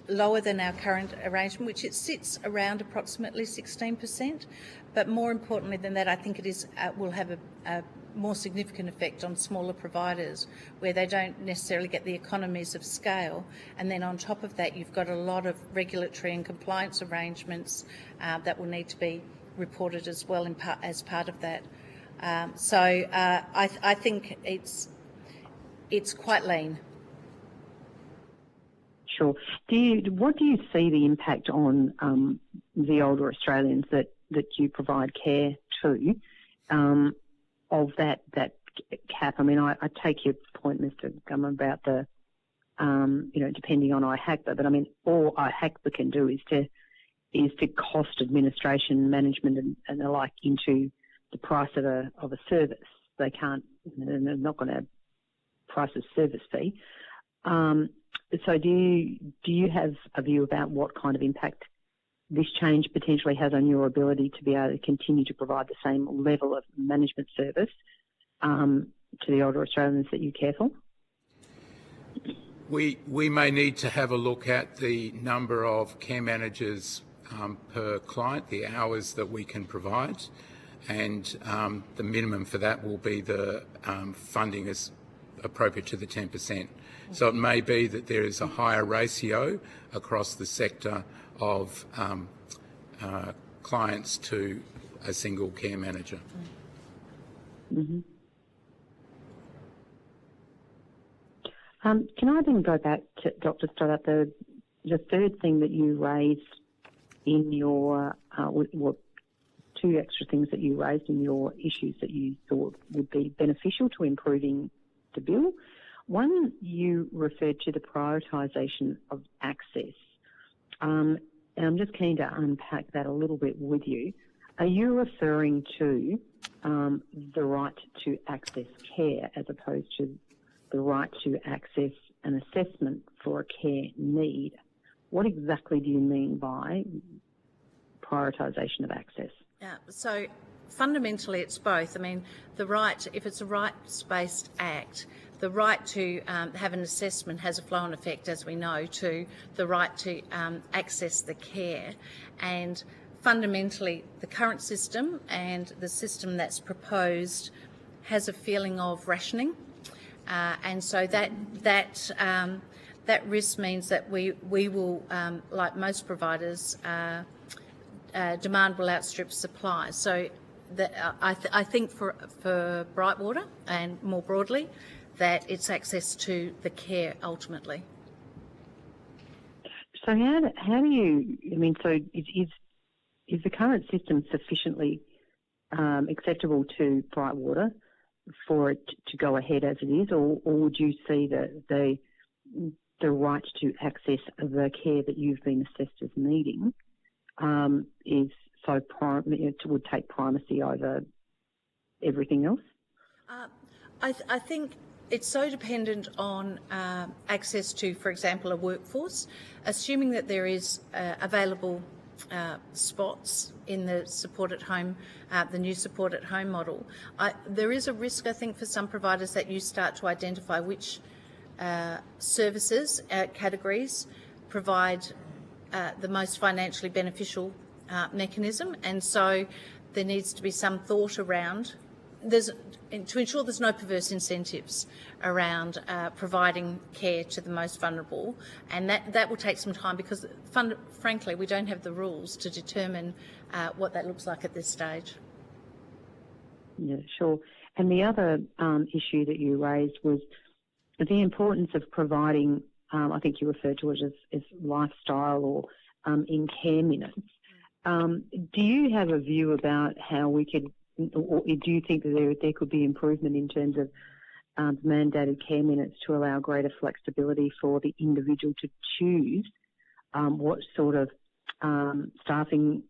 lower than our current arrangement, which it sits around approximately 16%. But more importantly than that, I think it is will have a more significant effect on smaller providers, where they don't necessarily get the economies of scale. And then on top of that, you've got a lot of regulatory and compliance arrangements that will need to be reported as well as part of that. So I think it's quite lean. Sure. What do you see the impact on the older Australians that you provide care to of that cap? I mean, I take your point, Mr. Gummer, about the depending on IHACPA, but I mean, all IHACPA can do is to cost administration, management, and the like into the price of a service. They can't. They're not going to price a service fee. So do you have a view about what kind of impact this change potentially has on your ability to be able to continue to provide the same level of management service to the older Australians that you care for? We may need to have a look at the number of care managers per client, the hours that we can provide, and the minimum for that will be the funding is appropriate to the 10%. So it may be that there is a higher ratio across the sector of clients to a single care manager. Mm-hmm. Can I then go back to Dr. Stoddart, the third thing that you raised in your, two extra things that you raised in your issues that you thought would be beneficial to improving the bill. One, you referred to the prioritisation of access. And I'm just keen to unpack that a little bit with you. Are you referring to the right to access care as opposed to the right to access an assessment for a care need. What exactly do you mean by prioritisation of access? So fundamentally it's both. I mean, the right, if it's a rights-based act, the right to have an assessment has a flow-on effect, as we know, to the right to access the care. And fundamentally, the current system and the system that's proposed has a feeling of rationing. And so that risk means that we will, like most providers, demand will outstrip supply. So I think for Brightwater and more broadly, that it's access to the care ultimately. So how do you, I mean, so is the current system sufficiently acceptable to Brightwater for it to go ahead as it is, or would you see that the right to access the care that you've been assessed as needing is so it would take primacy over everything else? I think it's so dependent on access to, for example, a workforce. Assuming that there is available spots in the support at home, the new support at home model, there is a risk, I think, for some providers that you start to identify which services, categories provide the most financially beneficial mechanism, and so there needs to be some thought around to ensure there's no perverse incentives around providing care to the most vulnerable, and that will take some time because, frankly, we don't have the rules to determine what that looks like at this stage. Yeah, sure. And the other issue that you raised was the importance of providing, I think you referred to it as lifestyle or in care minutes. Do you have a view about how we could, or do you think that there could be improvement in terms of mandated care minutes to allow greater flexibility for the individual to choose what sort of staffing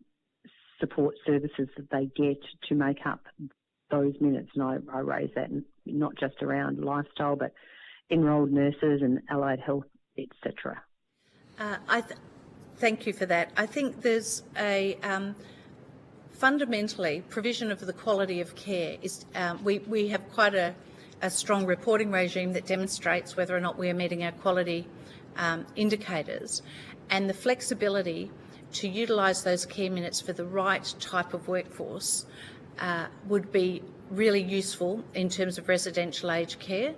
support services that they get to make up those minutes? And I raise that not just around lifestyle, but enrolled nurses and allied health, etc. Thank you for that. I think there's a fundamentally provision of the quality of care is we have quite a strong reporting regime that demonstrates whether or not we are meeting our quality indicators, and the flexibility to utilise those care minutes for the right type of workforce would be really useful in terms of residential aged care.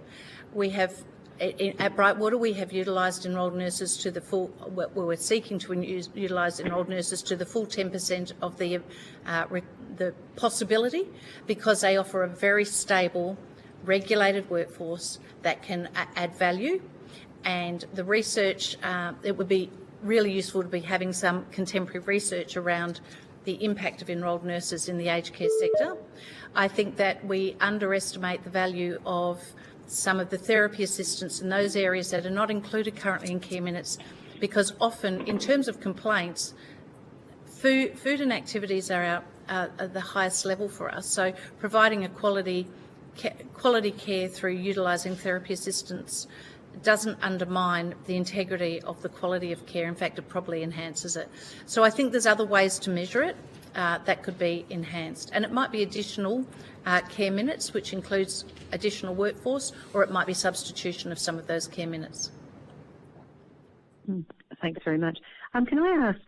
We have at Brightwater, we have utilised enrolled nurses to the full. We're seeking to utilise enrolled nurses to the full 10% of the possibility, because they offer a very stable, regulated workforce that can add value. And the research, it would be really useful to be having some contemporary research around the impact of enrolled nurses in the aged care sector. I think that we underestimate the value of some of the therapy assistance in those areas that are not included currently in care minutes, because often, in terms of complaints, food and activities are at the highest level for us. So providing a quality care through utilising therapy assistance doesn't undermine the integrity of the quality of care. In fact, it probably enhances it. So I think there's other ways to measure it that could be enhanced. And it might be additional care minutes, which includes additional workforce, or it might be substitution of some of those care minutes. Thanks very much. Can I ask,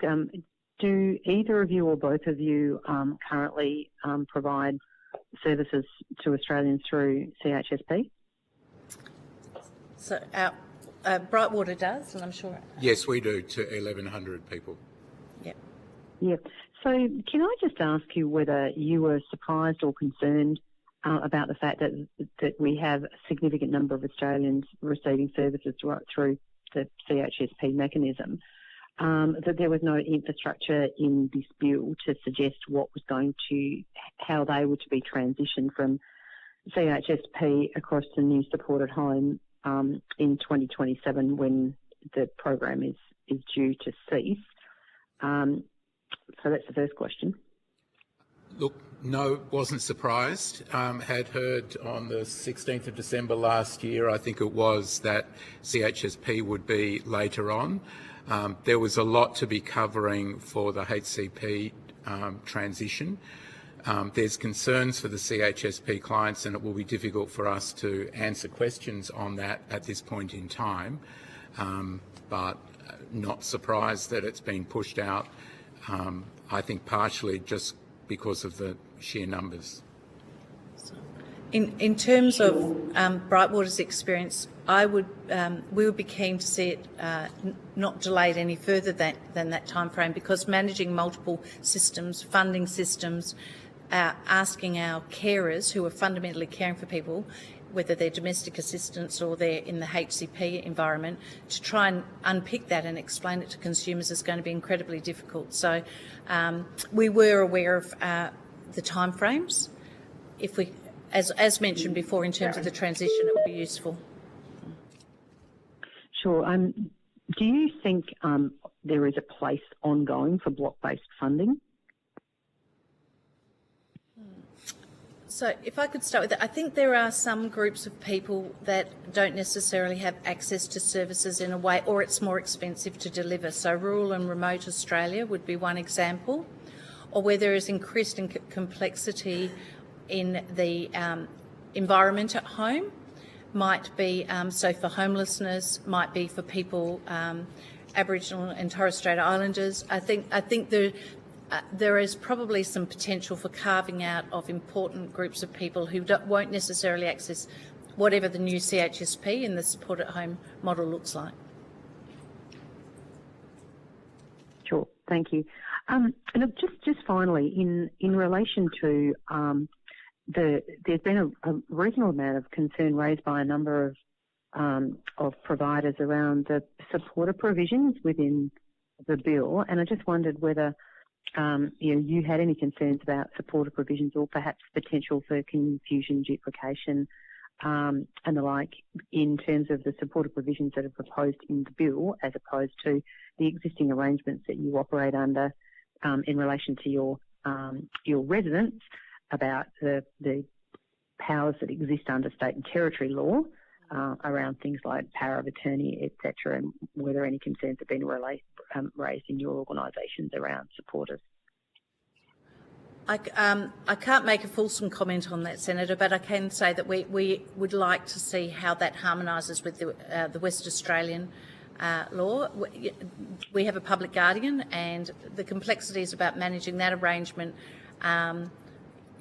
do either of you or both of you currently provide services to Australians through CHSP? So Brightwater does, and I'm sure... Yes, we do, to 1,100 people. Yep. Yeah. So can I just ask you whether you were surprised or concerned about the fact that we have a significant number of Australians receiving services through the CHSP mechanism, that there was no infrastructure in this bill to suggest how they were to be transitioned from CHSP across to new support at home in 2027 when the program is due to cease. So that's the first question. Look, no, wasn't surprised. Had heard on the 16th of December last year, I think it was, that CHSP would be later on. There was a lot to be covering for the HCP transition. There's concerns for the CHSP clients, and it will be difficult for us to answer questions on that at this point in time, but not surprised that it's been pushed out, I think partially just because of the sheer numbers. In terms of Brightwater's experience, we would be keen to see it not delayed any further than that time frame, because managing multiple systems, funding systems, asking our carers who are fundamentally caring for people, whether they're domestic assistants or they're in the HCP environment, to try and unpick that and explain it to consumers is going to be incredibly difficult. So we were aware of the timeframes. If we, as mentioned before, in terms of the transition, it would be useful. Sure. Do you think there is a place ongoing for block-based funding? So if I could start with that, I think there are some groups of people that don't necessarily have access to services in a way, or it's more expensive to deliver. So rural and remote Australia would be one example, or where there is increased complexity in the environment at home. Might be, so for homelessness, might be for people, Aboriginal and Torres Strait Islanders. I think there is probably some potential for carving out of important groups of people who won't necessarily access whatever the new CHSP and the support at home model looks like. Sure, thank you. And just finally, in relation to there's been a reasonable amount of concern raised by a number of providers around the supporter provisions within the bill, and I just wondered whether you had any concerns about supporter provisions or perhaps potential for confusion, duplication, and the like, in terms of the supporter provisions that are proposed in the bill, as opposed to the existing arrangements that you operate under in relation to your residents, about the powers that exist under state and territory law around things like power of attorney, etc., and whether any concerns have been raised in your organisations around supporters. I can't make a fulsome comment on that, Senator, but I can say that we would like to see how that harmonises with the West Australian law. We have a public guardian, and the complexities about managing that arrangement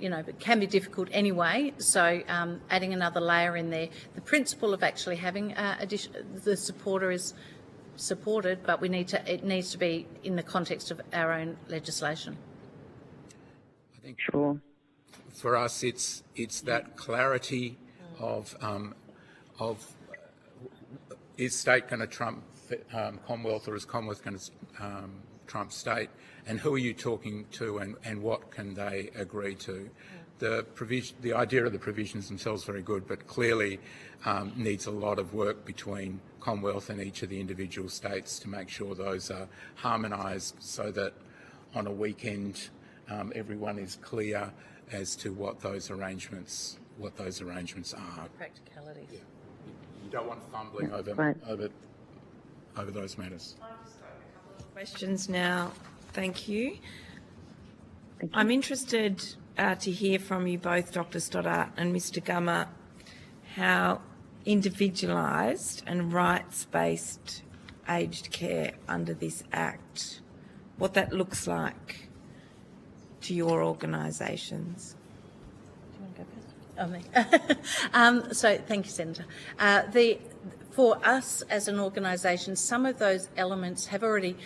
it can be difficult anyway, so adding another layer in there. The principle of actually having the supporter is supported, but it needs to be in the context of our own legislation. I think sure. For us, it's that clarity of is state going to trump Commonwealth, or is Commonwealth going to trump state, and who are you talking to, and what can they agree to? The idea of the provisions themselves is very good, but clearly needs a lot of work between Commonwealth and each of the individual states to make sure those are harmonised, so that on a weekend everyone is clear as to what those arrangements are. Practicality. Yeah. You don't want fumbling over those matters. Questions now. Thank you. I'm interested to hear from you both, Dr. Stoddart and Mr. Gummer, how individualised and rights-based aged care under this Act, what that looks like to your organisations. Do you want to go first? Oh, me. So thank you, Senator. For us as an organisation, some of those elements have already.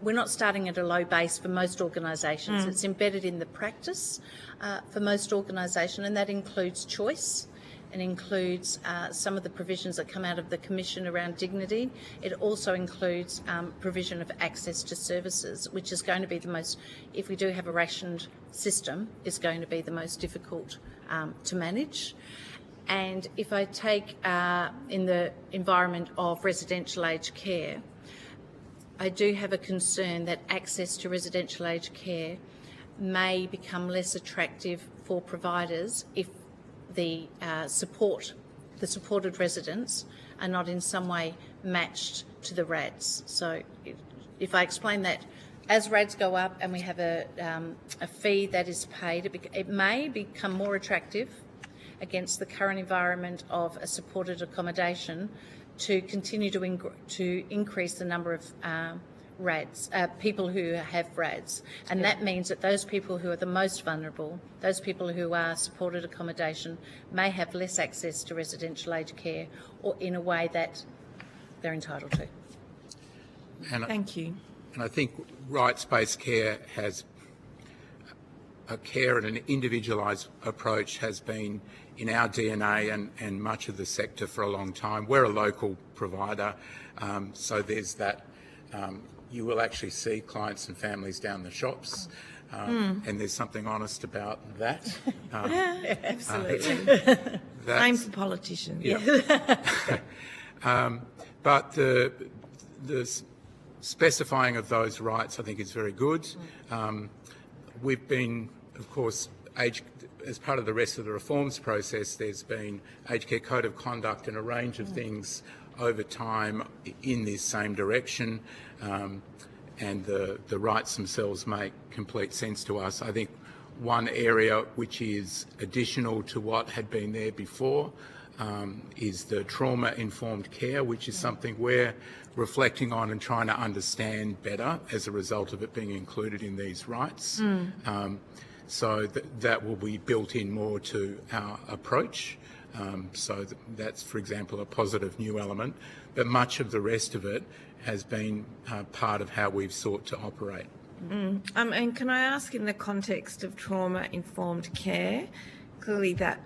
We're not starting at a low base for most organisations. It's embedded in the practice for most organisations, and that includes choice. It includes some of the provisions that come out of the Commission around dignity. It also includes provision of access to services, which is going to be the most, if we do have a rationed system, is going to be the most difficult to manage. And if I take in the environment of residential aged care, I do have a concern that access to residential aged care may become less attractive for providers if the supported residents are not in some way matched to the RADs. So if I explain that, as RADs go up and we have a fee that is paid, it may become more attractive against the current environment of a supported accommodation to continue to increase the number of RADs, people who have RADs. And that means that those people who are the most vulnerable, those people who are supported accommodation, may have less access to residential aged care or in a way that they're entitled to. Thank you. And I think rights-based care has a care and an individualised approach has been in our DNA and much of the sector for a long time. We're a local provider, so there's that. You will actually see clients and families down the shops, and there's something honest about that. Absolutely. Same for politicians. Yeah. But the specifying of those rights, I think, is very good. We've been, of course, as part of the rest of the reforms process, there's been aged care code of conduct and a range of things over time in this same direction, and the rights themselves make complete sense to us. I think one area which is additional to what had been there before is the trauma-informed care, which is something we're reflecting on and trying to understand better as a result of it being included in these rights. So that will be built in more to our approach. So that's, for example, a positive new element. But much of the rest of it has been part of how we've sought to operate. And can I ask, in the context of trauma-informed care, clearly that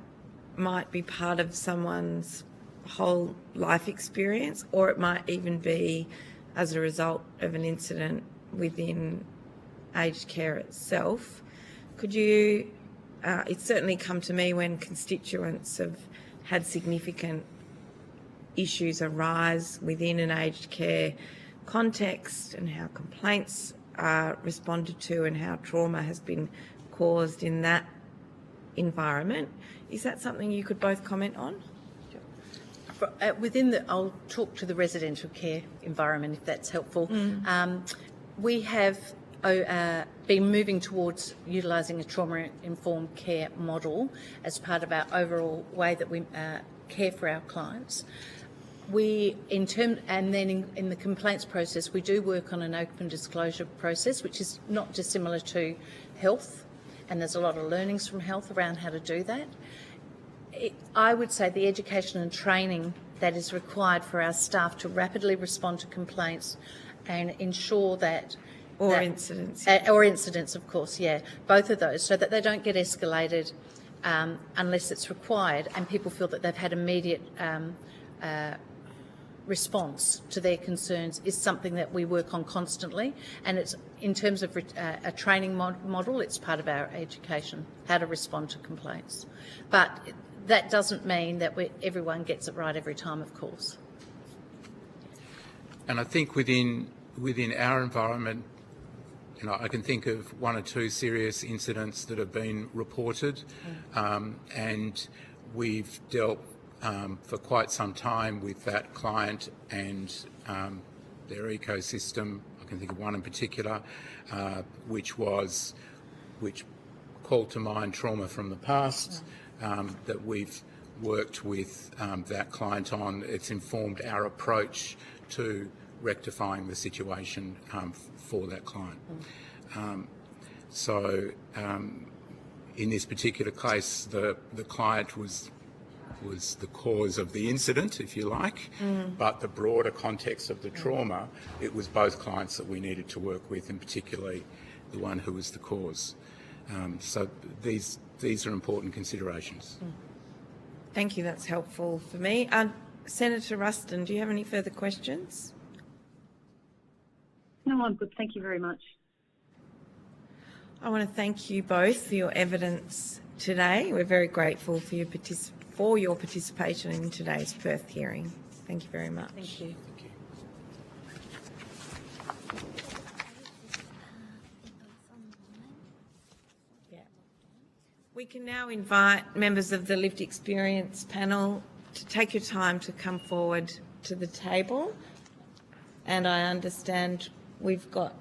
might be part of someone's whole life experience, or it might even be as a result of an incident within aged care itself. Could you, it's certainly come to me when constituents have had significant issues arise within an aged care context and how complaints are responded to and how trauma has been caused in that environment. Is that something you could both comment on? I'll talk to the residential care environment if that's helpful. We have been moving towards utilising a trauma-informed care model as part of our overall way that we care for our clients. In the complaints process, we do work on an open disclosure process, which is not dissimilar to health, and there's a lot of learnings from health around how to do that. I would say the education and training that is required for our staff to rapidly respond to complaints and ensure that incidents. Or incidents, of course, yeah, both of those, so that they don't get escalated unless it's required and people feel that they've had immediate response to their concerns is something that we work on constantly, and it's in terms of a training model, it's part of our education, how to respond to complaints. But that doesn't mean that everyone gets it right every time, of course. And I think within our environment, I can think of one or two serious incidents that have been reported, and we've dealt for quite some time with that client and their ecosystem. I can think of one in particular, which called to mind trauma from the past that we've worked with that client on. It's informed our approach to rectifying the situation for that client. In this particular case, the client was the cause of the incident, if you like, but the broader context of the trauma, it was both clients that we needed to work with, and particularly the one who was the cause. So these are important considerations. Thank you, that's helpful for me. Senator Ruston, do you have any further questions? No, I'm good. Thank you very much. I want to thank you both for your evidence today. We're very grateful for your participation in today's Perth hearing. Thank you very much. Thank you. We can now invite members of the lived experience panel to take your time to come forward to the table. And I understand we've got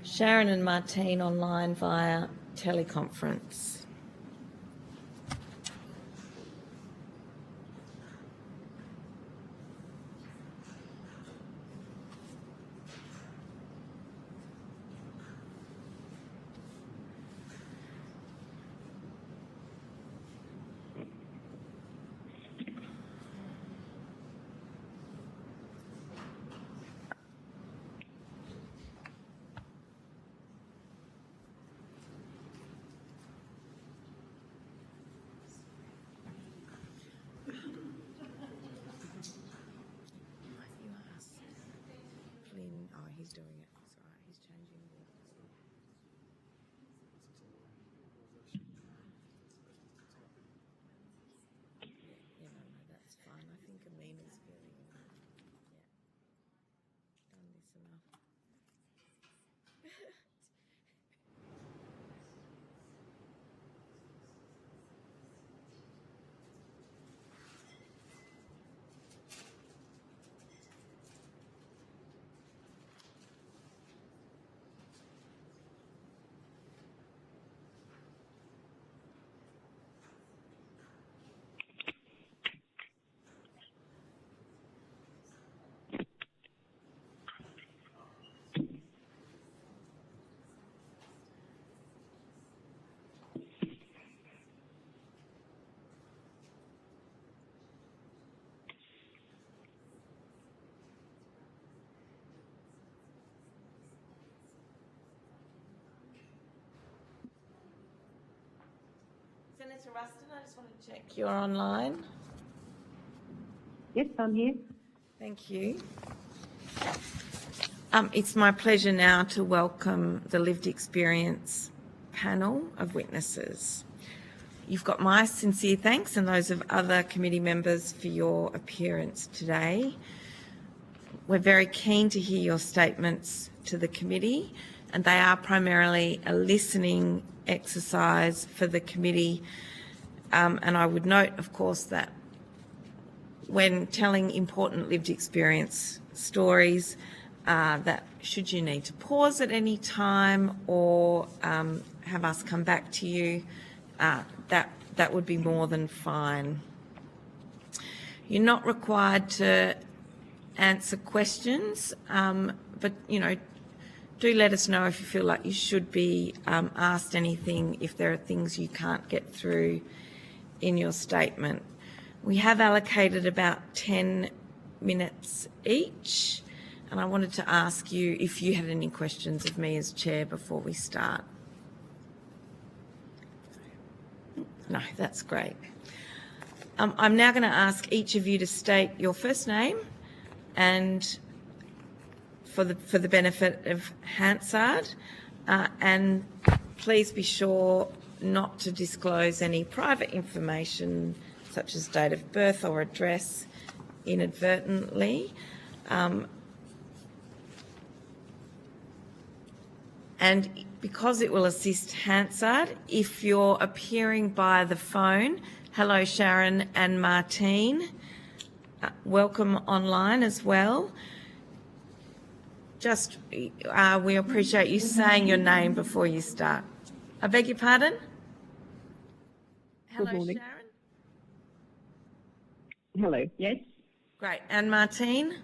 Sharon and Martine online via teleconference. He's doing it. It's all right. He's changing the... Yeah, no, that's fine. I think Amina's feeling... done this enough. Senator Ruston, I just want to check you're online. Yes, I'm here. Thank you. It's my pleasure now to welcome the lived experience panel of witnesses. You've got my sincere thanks and those of other committee members for your appearance today. We're very keen to hear your statements to the committee, and they are primarily a listening exercise for the committee. And I would note, of course, that when telling important lived experience stories, that should you need to pause at any time or have us come back to you, that would be more than fine. You're not required to answer questions, but, you know, do let us know if you feel like you should be asked anything, if there are things you can't get through in your statement. We have allocated about 10 minutes each, and I wanted to ask you if you had any questions of me as chair before we start. No, that's great. I'm now going to ask each of you to state your first name and for the benefit of Hansard, and please be sure not to disclose any private information such as date of birth or address inadvertently. And because it will assist Hansard, if you're appearing by the phone, hello Sharon and Martine, welcome online as well. Just, we appreciate you saying your name before you start. I beg your pardon? Hello, Good morning. Sharon. Hello. Yes. Great. And Martine?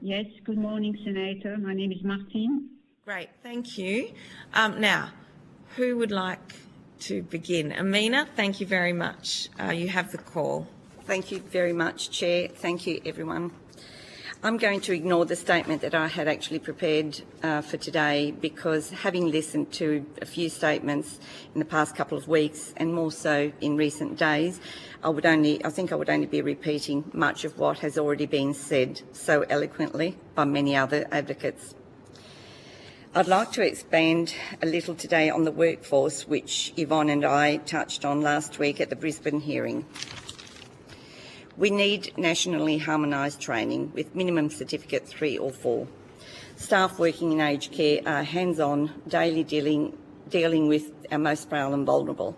Yes. Good morning, Senator. My name is Martine. Great. Thank you. Now, who would like to begin? Amina, thank you very much. You have the call. Thank you very much, Chair. Thank you, everyone. I'm going to ignore the statement that I had actually prepared for today, because having listened to a few statements in the past couple of weeks and more so in recent days, I think I would only be repeating much of what has already been said so eloquently by many other advocates. I'd like to expand a little today on the workforce, which Yvonne and I touched on last week at the Brisbane hearing. We need nationally harmonised training with minimum certificate 3 or 4. Staff working in aged care are hands-on, daily dealing dealing with our most frail and vulnerable.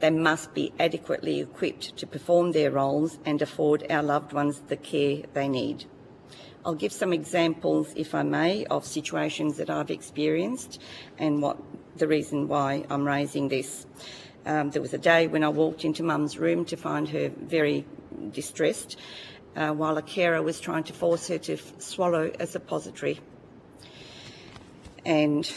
They must be adequately equipped to perform their roles and afford our loved ones the care they need. I'll give some examples, if I may, of situations that I've experienced and what the reason why I'm raising this. There was a day when I walked into Mum's room to find her very distressed while a carer was trying to force her to swallow a suppository. And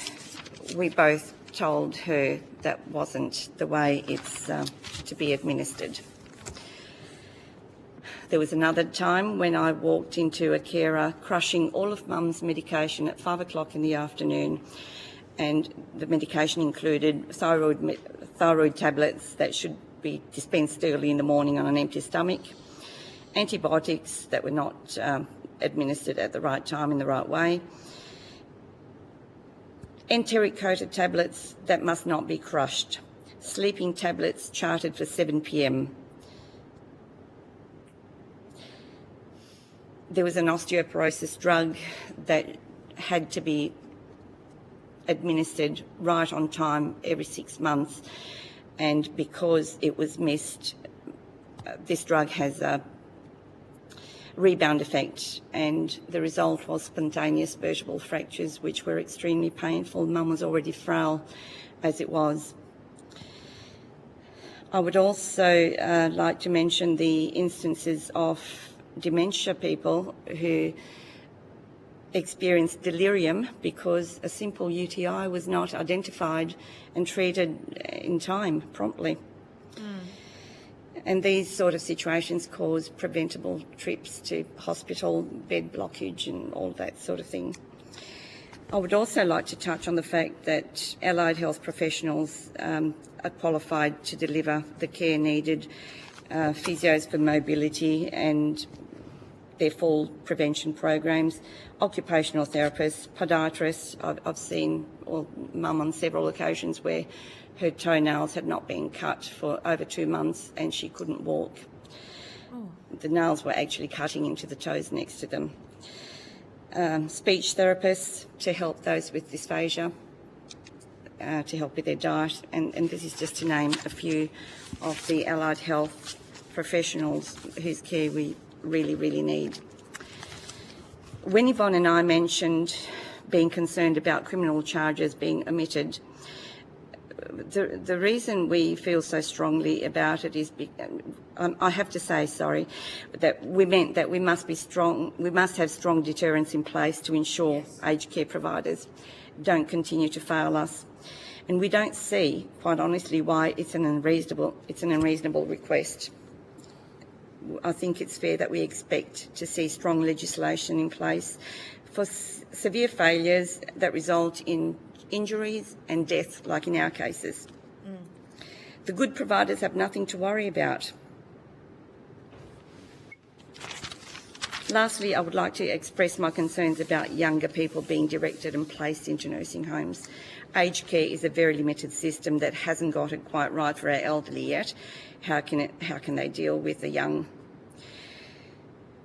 we both told her that wasn't the way it's to be administered. There was another time when I walked into a carer crushing all of Mum's medication at 5 o'clock in the afternoon, and the medication included thyroid tablets that should be dispensed early in the morning on an empty stomach, antibiotics that were not administered at the right time in the right way, enteric-coated tablets that must not be crushed, sleeping tablets charted for 7 p.m. There was an osteoporosis drug that had to be administered right on time every 6 months, and because it was missed, this drug has a rebound effect, and the result was spontaneous vertebral fractures, which were extremely painful. Mum was already frail as it was. I would also like to mention the instances of dementia people who experienced delirium because a simple UTI was not identified and treated in time, promptly. And these sort of situations cause preventable trips to hospital, bed blockage and all that sort of thing. I would also like to touch on the fact that allied health professionals are qualified to deliver the care needed, physios for mobility and their fall prevention programs, occupational therapists, podiatrists. I've seen Mum on several occasions where her toenails had not been cut for over 2 months and she couldn't walk. The nails were actually cutting into the toes next to them. Speech therapists to help those with dysphagia, to help with their diet, and this is just to name a few of the allied health professionals whose care we really, really need. When Yvonne and I mentioned being concerned about criminal charges being omitted, the reason we feel so strongly about it is, I have to say, that we meant that we must have strong deterrents in place to ensure aged care providers don't continue to fail us. And we don't see, quite honestly, why it's an unreasonable request. I think it's fair that we expect to see strong legislation in place for severe failures that result in injuries and death, like in our cases. The good providers have nothing to worry about. Lastly, I would like to express my concerns about younger people being directed and placed into nursing homes. Aged care is a very limited system that hasn't got it quite right for our elderly yet. How can they deal with the young?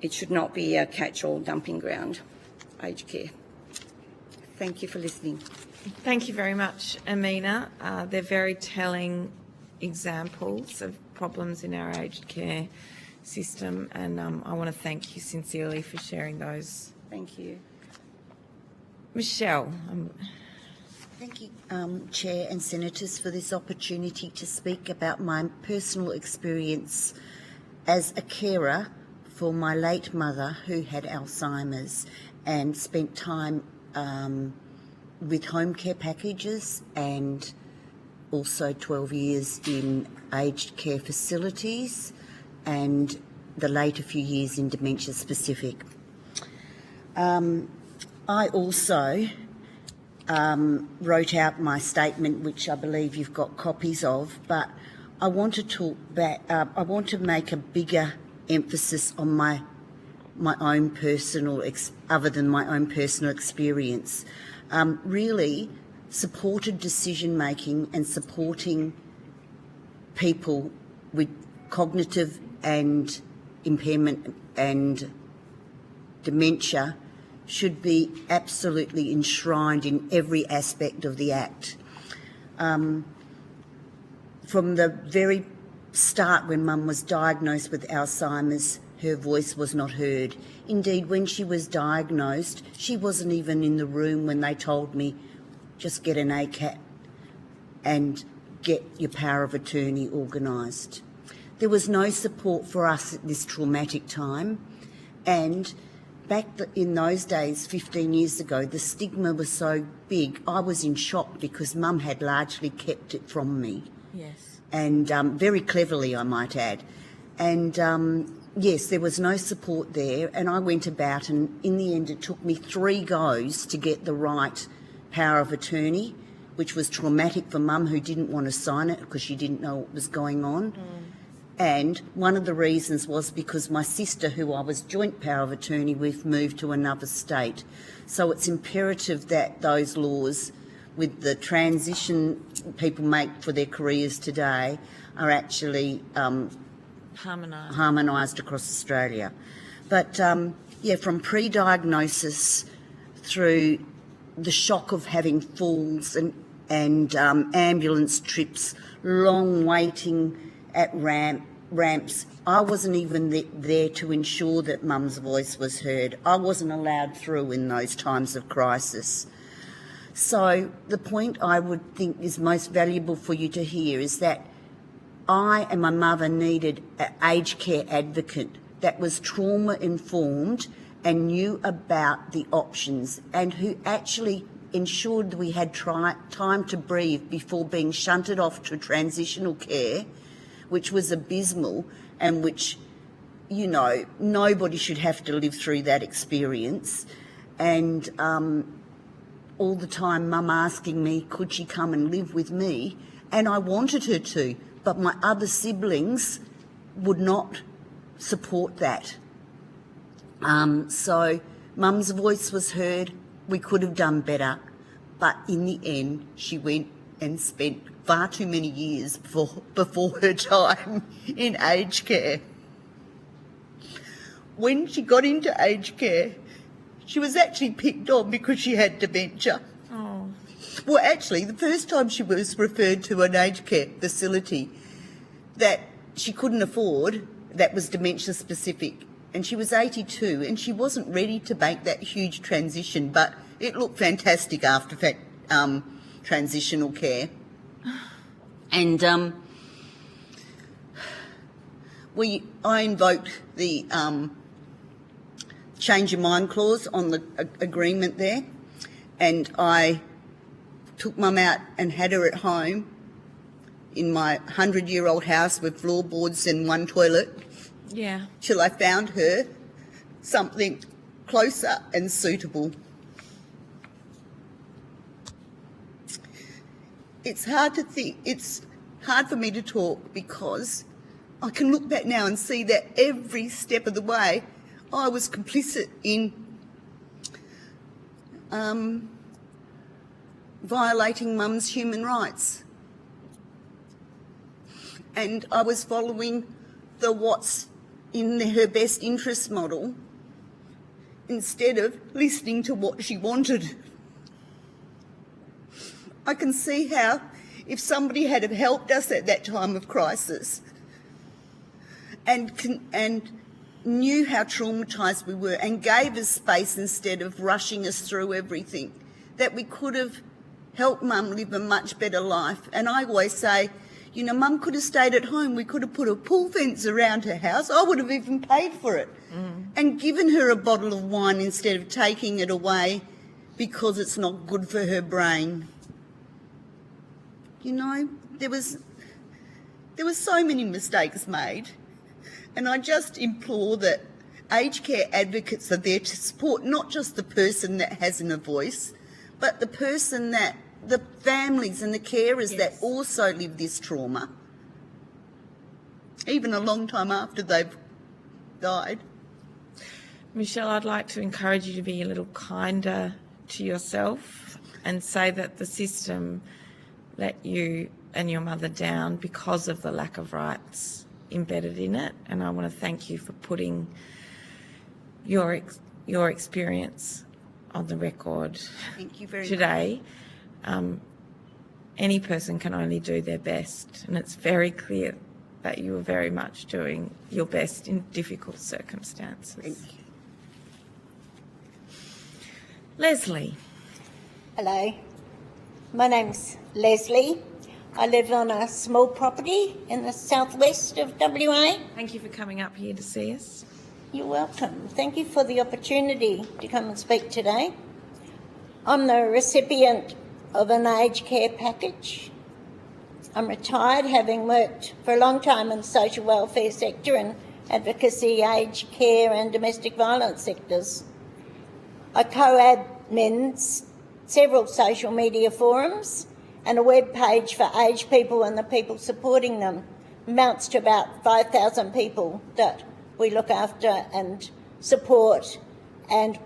It should not be a catch-all dumping ground, aged care. Thank you for listening. Thank you very much, Amina. They're very telling examples of problems in our aged care system, and I want to thank you sincerely for sharing those. Thank you. Michelle. Thank you, Chair and Senators, for this opportunity to speak about my personal experience as a carer for my late mother who had Alzheimer's and spent time with home care packages and also 12 years in aged care facilities and the later few years in dementia specific. I also wrote out my statement, which I believe you've got copies of, but I want to talk back. I want to make a bigger emphasis on my own personal, other than my own personal experience. Really supported decision making and supporting people with cognitive and impairment and dementia should be absolutely enshrined in every aspect of the Act. From the very start, when Mum was diagnosed with Alzheimer's, her voice was not heard. Indeed, when she was diagnosed, she wasn't even in the room when they told me, just get an ACAT and get your power of attorney organised. There was no support for us at this traumatic time, and back in those days, 15 years ago, the stigma was so big, I was in shock because Mum had largely kept it from me. Yes. And very cleverly, I might add. And yes, there was no support there, and I went about, and in the end it took me 3 goes to get the right power of attorney, which was traumatic for Mum, who didn't want to sign it because she didn't know what was going on. And one of the reasons was because my sister, who I was joint power of attorney with, moved to another state. So it's imperative that those laws, with the transition people make for their careers today, are actually harmonised across Australia. But yeah, from pre-diagnosis through the shock of having falls and ambulance trips, long waiting at ramps. I wasn't even there to ensure that Mum's voice was heard. I wasn't allowed through in those times of crisis. So the point I would think is most valuable for you to hear is that I and my mother needed an aged care advocate that was trauma-informed and knew about the options, and who actually ensured we had time to breathe before being shunted off to transitional care, which was abysmal, and which, you know, nobody should have to live through that experience. And all the time Mum asking me, could she come and live with me? And I wanted her to, but my other siblings would not support that. So Mum's voice was heard. We could have done better, but in the end she went and spent far too many years before her time in aged care. When she got into aged care, she was actually picked on because she had dementia. Oh. Well, actually, the first time she was referred to an aged care facility that she couldn't afford, that was dementia specific, and she was 82, and she wasn't ready to make that huge transition, but it looked fantastic after transitional care. And I invoked the change your mind clause on the agreement there, and I took Mum out and had her at home in my 100-year-old house with floorboards and one toilet. Yeah. Till I found her something closer and suitable. It's hard to think, it's hard for me to talk because I can look back now and see that every step of the way I was complicit in violating Mum's human rights. And I was following the what's in her best interest model instead of listening to what she wanted. I can see how if somebody had have helped us at that time of crisis and knew how traumatised we were and gave us space instead of rushing us through everything, that we could have helped Mum live a much better life. And I always say, you know, Mum could have stayed at home. We could have put a pool fence around her house. I would have even paid for it and given her a bottle of wine instead of taking it away because it's not good for her brain. You know, there was so many mistakes made, and I just implore that aged care advocates are there to support not just the person that hasn't a voice, but the person that, the families and the carers that also live this trauma, even a long time after they've died. Michelle, I'd like to encourage you to be a little kinder to yourself and say that the system let you and your mother down because of the lack of rights embedded in it. And I want to thank you for putting your experience on the record Thank you very today. any person can only do their best, and it's very clear that you are very much doing your best in difficult circumstances. Thank you. Leslie. Hello, my name's Leslie. I live on a small property in the southwest of WA. Thank you for coming up here to see us. You're welcome. Thank you for the opportunity to come and speak today. I'm the recipient of an aged care package. I'm retired, having worked for a long time in the social welfare sector and advocacy, aged care and domestic violence sectors. I co-admin several social media forums and a web page for aged people and the people supporting them. Amounts to about 5,000 people that we look after and support and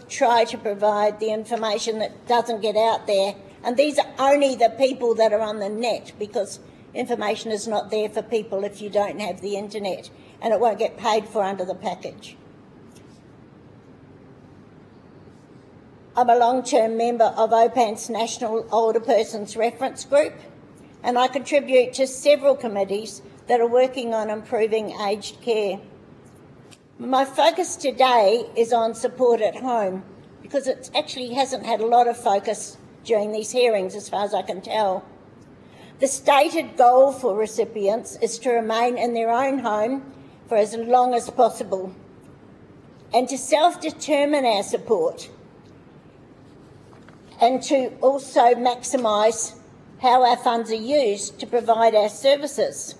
try to provide the information that doesn't get out there. And these are only the people that are on the net, because information is not there for people if you don't have the internet, and it won't get paid for under the package. I'm a long-term member of OPAN's National Older Persons Reference Group, and I contribute to several committees that are working on improving aged care. My focus today is on support at home, because it actually hasn't had a lot of focus during these hearings, as far as I can tell. The stated goal for recipients is to remain in their own home for as long as possible and to self-determine our support, and to also maximise how our funds are used to provide our services.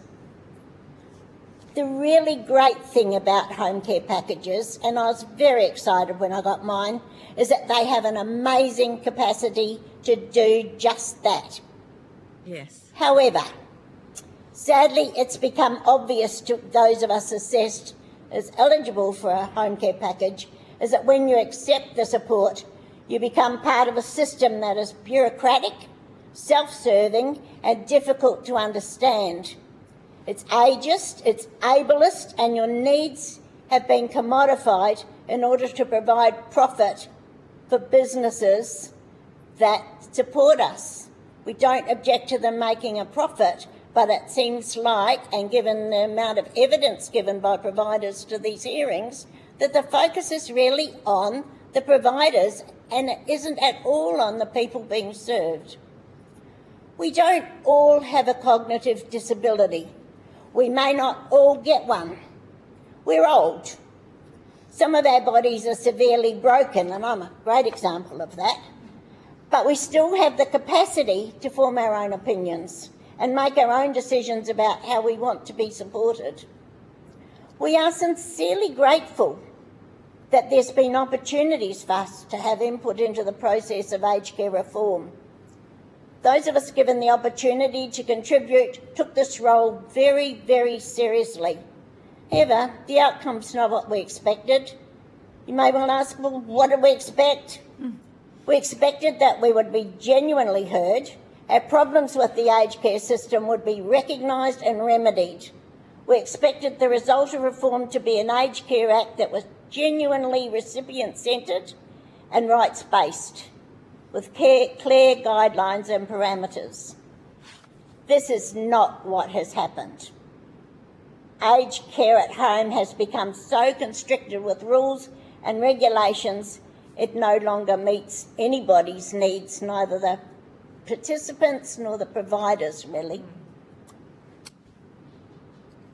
The really great thing about home care packages, and I was very excited when I got mine, is that they have an amazing capacity to do just that. Yes. However, sadly, it's become obvious to those of us assessed as eligible for a home care package is that when you accept the support, you become part of a system that is bureaucratic, self-serving and difficult to understand. It's ageist, it's ableist, and your needs have been commodified in order to provide profit for businesses that support us. We don't object to them making a profit, but it seems like, and given the amount of evidence given by providers to these hearings, that the focus is really on the providers and it isn't at all on the people being served. We don't all have a cognitive disability. We may not all get one. We're old. Some of our bodies are severely broken, and I'm a great example of that. But we still have the capacity to form our own opinions and make our own decisions about how we want to be supported. We are sincerely grateful that there's been opportunities for us to have input into the process of aged care reform. Those of us given the opportunity to contribute took this role very, very seriously. However, the outcome's not what we expected. You may well ask, well, what did we expect? We expected that we would be genuinely heard, our problems with the aged care system would be recognised and remedied. We expected the result of reform to be an Aged Care Act that was genuinely recipient-centred and rights-based, with clear guidelines and parameters. This is not what has happened. Aged care at home has become so constricted with rules and regulations it no longer meets anybody's needs, neither the participants nor the providers, really.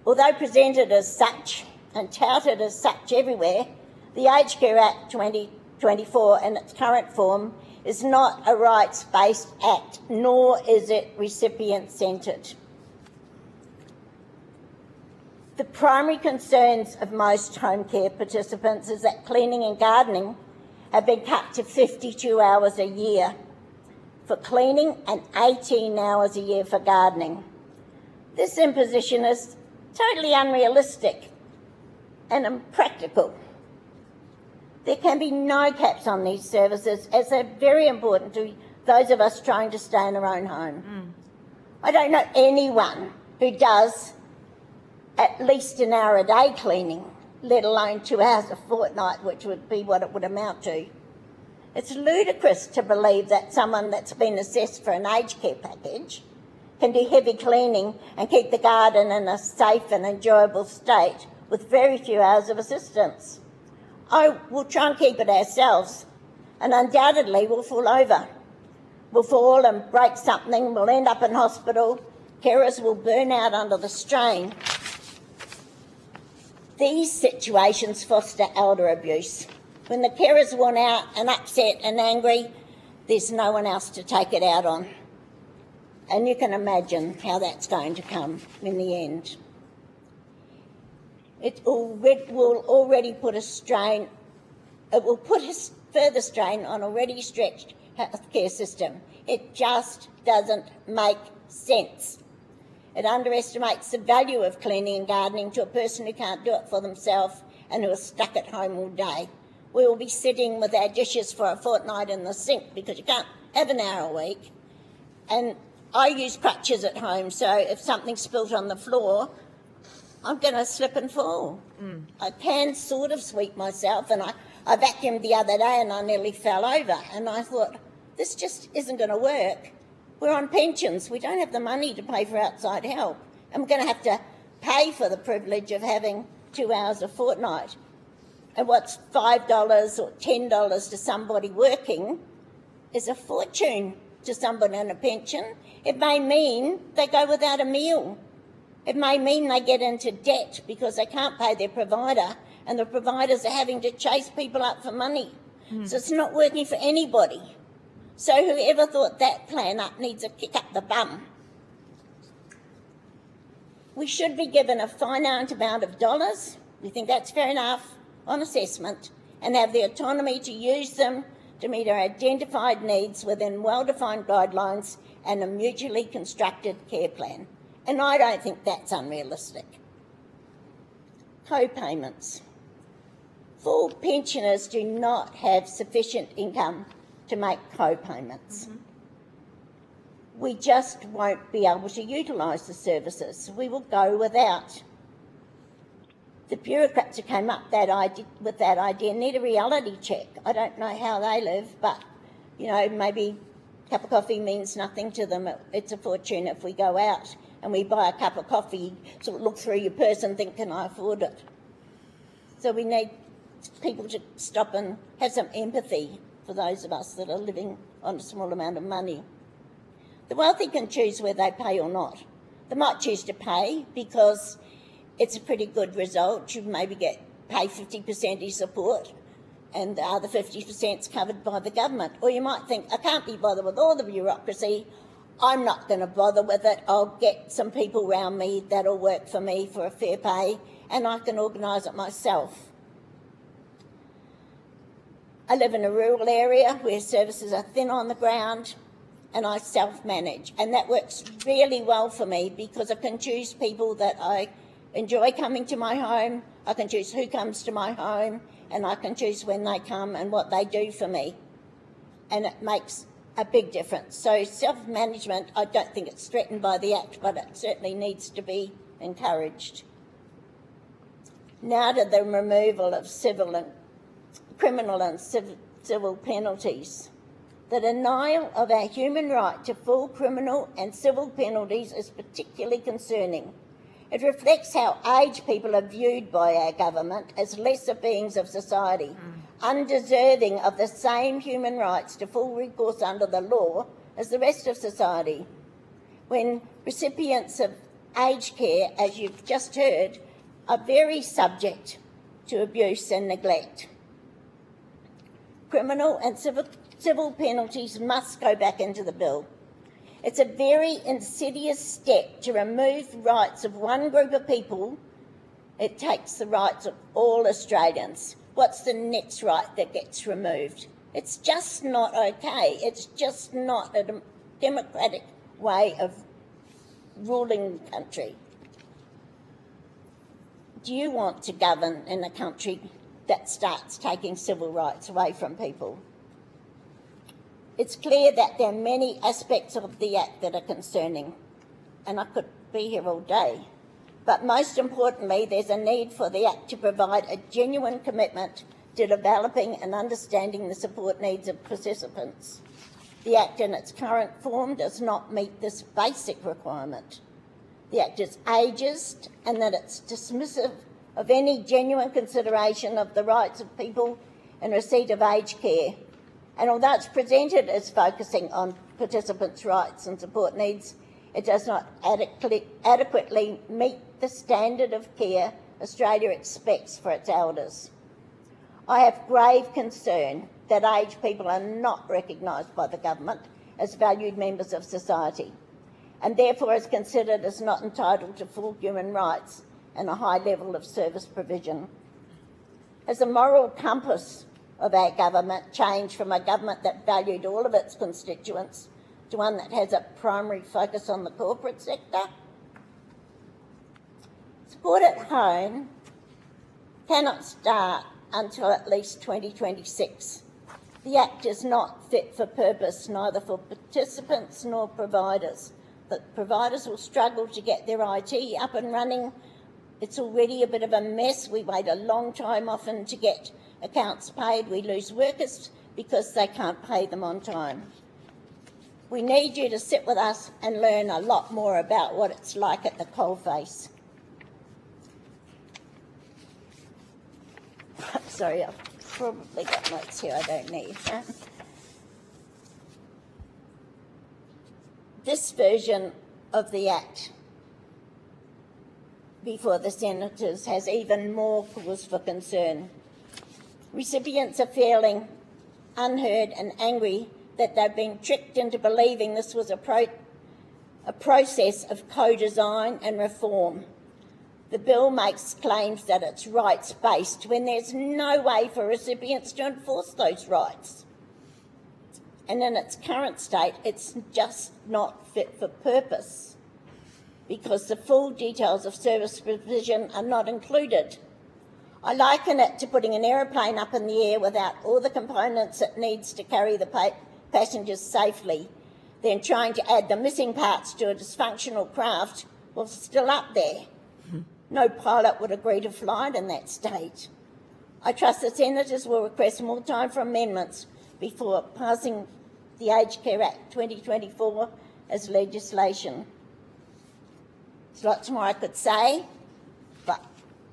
Although presented as such and touted as such everywhere, the Aged Care Act 2024 in its current form is not a rights-based act, nor is it recipient-centred. The primary concerns of most home care participants is that cleaning and gardening have been cut to 52 hours a year for cleaning and 18 hours a year for gardening. This imposition is totally unrealistic and impractical. There can be no caps on these services, as they're very important to those of us trying to stay in our own home. I don't know anyone who does at least an hour a day cleaning, let alone 2 hours a fortnight, which would be what it would amount to. It's ludicrous to believe that someone that's been assessed for an aged care package can do heavy cleaning and keep the garden in a safe and enjoyable state with very few hours of assistance. We'll try and keep it ourselves, and undoubtedly we'll fall over. We'll fall and break something, we'll end up in hospital, carers will burn out under the strain. These situations foster elder abuse. When the carer's worn out and upset and angry, there's no one else to take it out on. And you can imagine how that's going to come in the end. It will already put a strain, it will put a further strain on already stretched healthcare system. It just doesn't make sense. It underestimates the value of cleaning and gardening to a person who can't do it for themselves and who are stuck at home all day. We will be sitting with our dishes for a fortnight in the sink because you can't have an hour a week. And I use crutches at home, so if something's spilt on the floor, I'm going to slip and fall. I can sort of sweep myself, and I vacuumed the other day and I nearly fell over, and I thought, this just isn't going to work. We're on pensions. We don't have the money to pay for outside help, and we're going to have to pay for the privilege of having 2 hours a fortnight. And what's $5 or $10 to somebody working is a fortune to somebody on a pension. It may mean they go without a meal. It may mean they get into debt because they can't pay their provider, and the providers are having to chase people up for money. So it's not working for anybody. So whoever thought that plan up needs a kick up the bum. We should be given a finite amount of dollars. We think that's fair enough on assessment, and have the autonomy to use them to meet our identified needs within well-defined guidelines and a mutually constructed care plan. And I don't think that's unrealistic. Co-payments. Full pensioners do not have sufficient income to make co-payments. We just won't be able to utilise the services. We will go without. The bureaucrats who came up with that idea need a reality check. I don't know how they live, but, you know, maybe a cup of coffee means nothing to them. It's a fortune if we go out and we buy a cup of coffee, sort of look through your purse and think, can I afford it? So we need people to stop and have some empathy for those of us that are living on a small amount of money. The wealthy can choose whether they pay or not. They might choose to pay because it's a pretty good result. You maybe pay 50% of your support and the other 50% is covered by the government. Or you might think, I can't be bothered with all the bureaucracy, I'm not going to bother with it, I'll get some people around me that'll work for me for a fair pay and I can organise it myself. I live in a rural area where services are thin on the ground and I self-manage, and that works really well for me because I can choose people that I enjoy coming to my home, I can choose who comes to my home, and I can choose when they come and what they do for me. And it makes a big difference. So self-management, I don't think it's threatened by the Act, but it certainly needs to be encouraged. Now to the removal of criminal and civil penalties. The denial of our human right to full criminal and civil penalties is particularly concerning. It reflects how aged people are viewed by our government as lesser beings of society, undeserving of the same human rights to full recourse under the law as the rest of society. When recipients of aged care, as you've just heard, are very subject to abuse and neglect. Criminal and civil penalties must go back into the bill. It's a very insidious step to remove the rights of one group of people. It takes the rights of all Australians. What's the next right that gets removed? It's just not okay. It's just not a democratic way of ruling the country. Do you want to govern in a country that starts taking civil rights away from people? It's clear that there are many aspects of the Act that are concerning, and I could be here all day. But most importantly, there's a need for the Act to provide a genuine commitment to developing and understanding the support needs of participants. The Act in its current form does not meet this basic requirement. The Act is ageist and that it's dismissive of any genuine consideration of the rights of people in receipt of aged care. And although it's presented as focusing on participants' rights and support needs, it does not adequately meet the standard of care Australia expects for its elders. I have grave concern that aged people are not recognised by the government as valued members of society and therefore is considered as not entitled to full human rights and a high level of service provision. Has the moral compass of our government changed from a government that valued all of its constituents to one that has a primary focus on the corporate sector? Support at home cannot start until at least 2026. The Act is not fit for purpose, neither for participants nor providers. The providers will struggle to get their IT up and running. It's already a bit of a mess. We wait a long time often to get accounts paid. We lose workers because they can't pay them on time. We need you to sit with us and learn a lot more about what it's like at the coalface. Sorry, I've probably got notes here I don't need. This version of the Act before the Senators has even more cause for concern. Recipients are feeling unheard and angry that they've been tricked into believing this was a process of co-design and reform. The bill makes claims that it's rights-based when there's no way for recipients to enforce those rights. And in its current state, it's just not fit for purpose because the full details of service provision are not included. I liken it to putting an aeroplane up in the air without all the components it needs to carry the passengers safely, then trying to add the missing parts to a dysfunctional craft while it's still up there. No pilot would agree to fly it in that state. I trust the Senators will request more time for amendments before passing the Aged Care Act 2024 as legislation. There's lots more I could say, but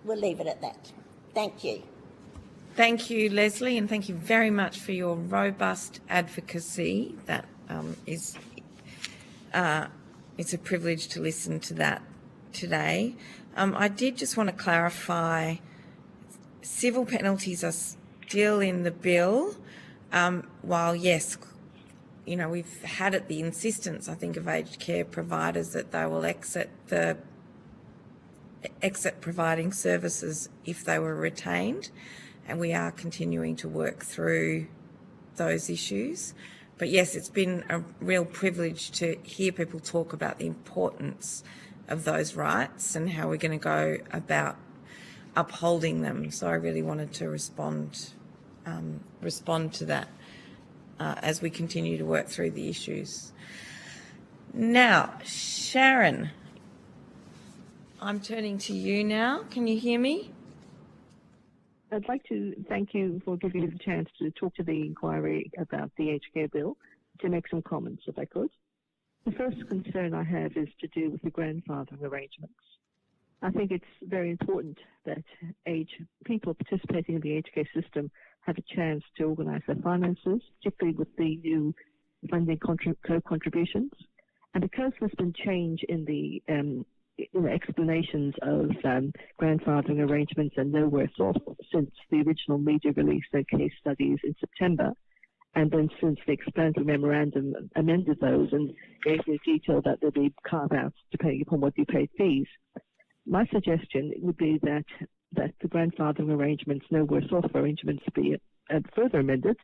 we'll leave it at that. Thank you. Thank you, Leslie, and thank you very much for your robust advocacy. That it's a privilege to listen to that today. I did just want to clarify, civil penalties are still in the bill, while yes, you know, we've had it the insistence, I think, of aged care providers that they will exit providing services if they were retained, and we are continuing to work through those issues. But yes, it's been a real privilege to hear people talk about the importance of those rights and how we're going to go about upholding them. So I really wanted to respond to that as we continue to work through the issues. Now, Sharon, I'm turning to you now. Can you hear me? I'd like to thank you for giving me the chance to talk to the inquiry about the aged care bill, to make some comments, if I could. The first concern I have is to do with the grandfathering arrangements. I think it's very important that people participating in the aged care system have a chance to organise their finances, particularly with the new funding co-contributions. And because there's been change in the explanations of grandfathering arrangements and no worse off since the original media released their case studies in September, and then since the explanatory memorandum amended those and gave the detail that there'd be carve-outs depending upon what you paid fees, my suggestion would be that the grandfathering arrangements, no worse off arrangements, be further amended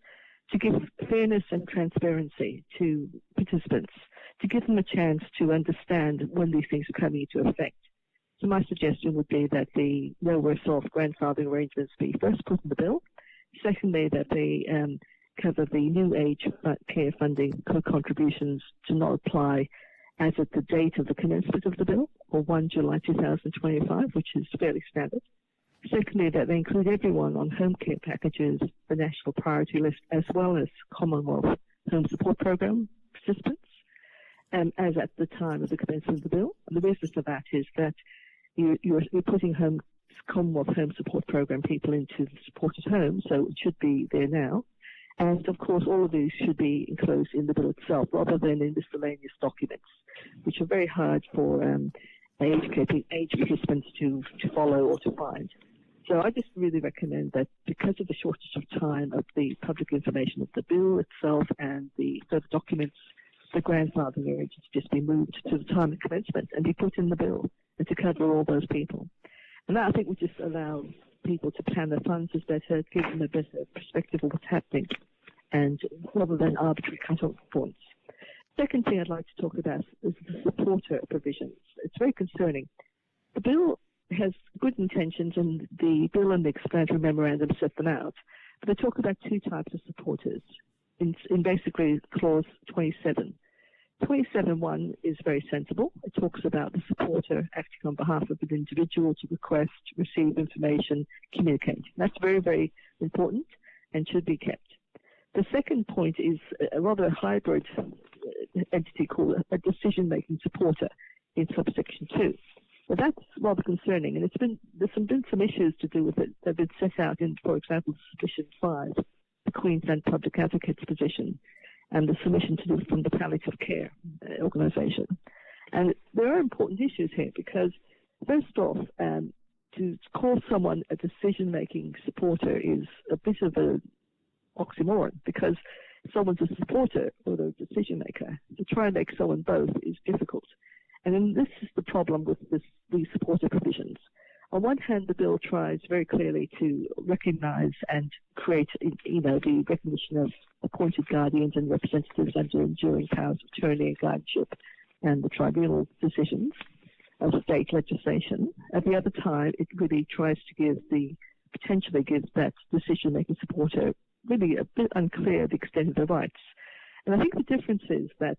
to give fairness and transparency to participants, to give them a chance to understand when these things are coming into effect. So my suggestion would be that the no worse off grandfathering arrangements be first put in the bill. Secondly, that they cover the new aged care funding co-contributions to not apply as at the date of the commencement of the bill, or 1 July 2025, which is fairly standard. Secondly, that they include everyone on home care packages, the national priority list, as well as Commonwealth Home Support Program participants, as at the time of the commencement of the bill. And the reason for that is that you're putting Commonwealth Home Support Program people into the supported home, so it should be there now. And of course, all of these should be enclosed in the bill itself, rather than in miscellaneous documents, which are very hard for age participants to follow or to find. So I just really recommend that because of the shortage of time of the public information of the bill itself and the further documents, the grandfathering age just be moved to the time of commencement and be put in the bill and to cover all those people. And that, I think, would just allow people to plan their funds as better, give them a better perspective of what's happening, and rather than arbitrary cut-off points. Second thing I'd like to talk about is the supporter provisions. It's very concerning. The bill has good intentions, and the bill and the explanatory memorandum set them out, but they talk about two types of supporters in basically clause 27. 27.1 is very sensible. It talks about the supporter acting on behalf of an individual to request, receive information, communicate. That's very, very important and should be kept. The second point is a rather hybrid entity called a decision-making supporter in subsection 2. But that's rather concerning, and there's been some issues to do with it that have been set out in, for example, submission 5, the Queensland Public Advocate's position, and the submission to do from the Palliative Care organisation. And there are important issues here because, first off, to call someone a decision-making supporter is a bit of an oxymoron, because someone's a supporter or a decision-maker. To try and make someone both is difficult. And then this is the problem with these supporter provisions. On one hand, the bill tries very clearly to recognise and create, the recognition of appointed guardians and representatives under enduring powers of attorney and guardianship and the tribunal decisions of state legislation. At the other time, it really tries to potentially give that decision-making supporter really a bit unclear the extent of their rights. And I think the difference is that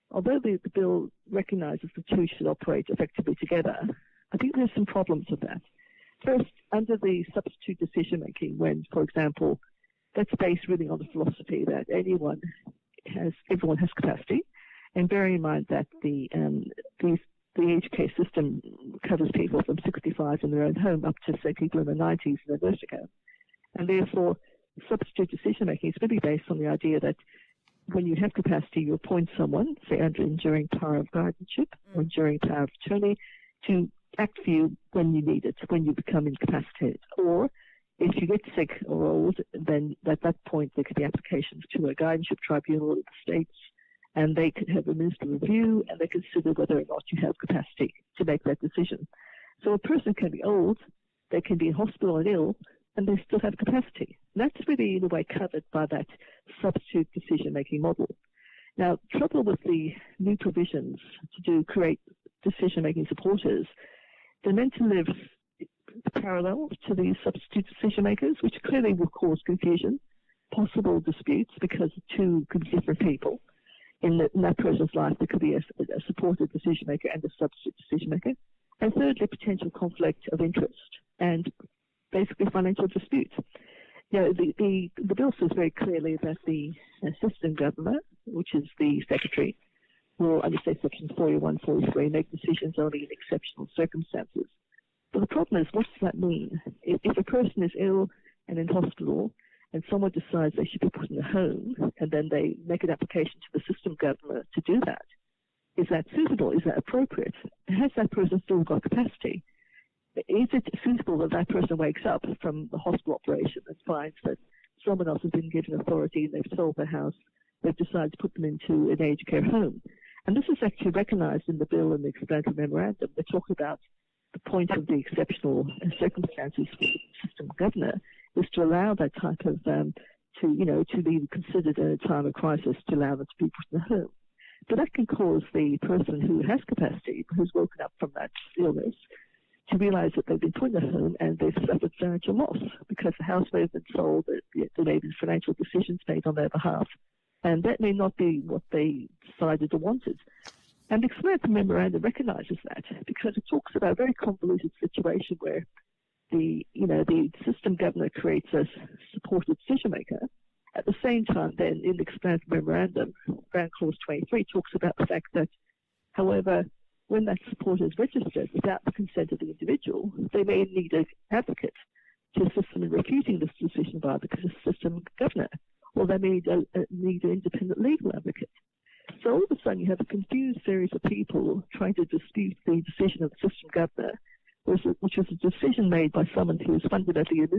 although the bill recognises the two should operate effectively together, I think there's some problems with that. First, under the substitute decision-making, when, for example, that's based really on the philosophy that everyone has capacity, and bearing in mind that the aged care system covers people from 65 in their own home up to, say, people in their 90s in their nursing home. And therefore, substitute decision-making is really based on the idea that when you have capacity, you appoint someone, say under enduring power of guardianship or enduring power of attorney, to act for you when you need it, when you become incapacitated. Or if you get sick or old, then at that point there could be applications to a guardianship tribunal in the states, and they could have a minister review and they consider whether or not you have capacity to make that decision. So a person can be old, they can be in hospital and ill, and they still have capacity. And that's really, in a way, covered by that substitute decision-making model. Now, trouble with the new provisions to create decision-making supporters, they're meant to live parallel to these substitute decision-makers, which clearly will cause confusion, possible disputes, because two could be different people. In that person's life, there could be a supported decision-maker and a substitute decision-maker. And thirdly, potential conflict of interest and basically financial dispute. The bill says very clearly that the assistant governor, which is the secretary, will, under say section 41, 43, make decisions only in exceptional circumstances. But the problem is, what does that mean? If a person is ill and in hospital and someone decides they should be put in a home and then they make an application to the assistant governor to do that, is that suitable? Is that appropriate? Has that person still got capacity? Is it suitable that that person wakes up from the hospital operation and finds that someone else has been given authority and they've sold their house, they've decided to put them into an aged care home? And this is actually recognised in the bill and the explanatory memorandum. They talk about the point of the exceptional circumstances for the system governor is to allow that type of, to be considered in a time of crisis, to allow them to be put in a home. But that can cause the person who has capacity, who's woken up from that illness, to realise that they've been put in a home and they've suffered financial loss because the house may have been sold, there may have been financial decisions made on their behalf, and that may not be what they decided or wanted. And the explanatory memorandum recognises that because it talks about a very convoluted situation where the system governor creates a supported decision maker. At the same time, then in the explanatory memorandum, Ground Clause 23 talks about the fact that, however, when that support is registered without the consent of the individual, they may need an advocate to assist them in refuting this decision by the system governor, or they may need an independent legal advocate. So all of a sudden you have a confused series of people trying to dispute the decision of the system governor, which was a decision made by someone who was fundamentally an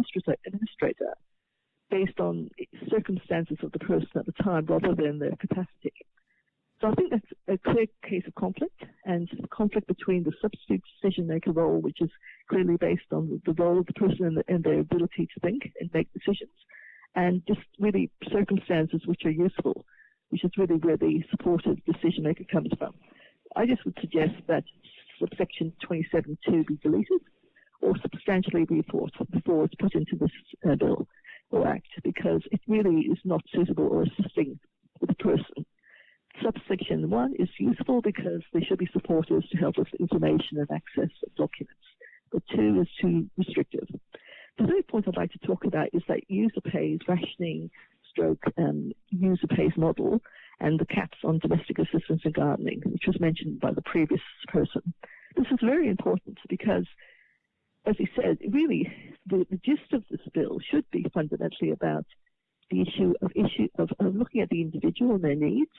administrator based on circumstances of the person at the time rather than their capacity. So I think that's a clear case of conflict, and conflict between the substitute decision-maker role, which is clearly based on the role of the person and their ability to think and make decisions, and just really circumstances which are useful, which is really where the supported decision-maker comes from. I just would suggest that subsection 27(2) be deleted or substantially rethought before it's put into this bill or act, because it really is not suitable or assisting the person. Subsection 1 is useful because there should be supporters to help with information and access of documents, but 2 is too restrictive. The third point I'd like to talk about is that user pays rationing stroke user pays model and the caps on domestic assistance and gardening, which was mentioned by the previous person. This is very important because, as he said, really the gist of this bill should be fundamentally about the issue of looking at the individual and their needs,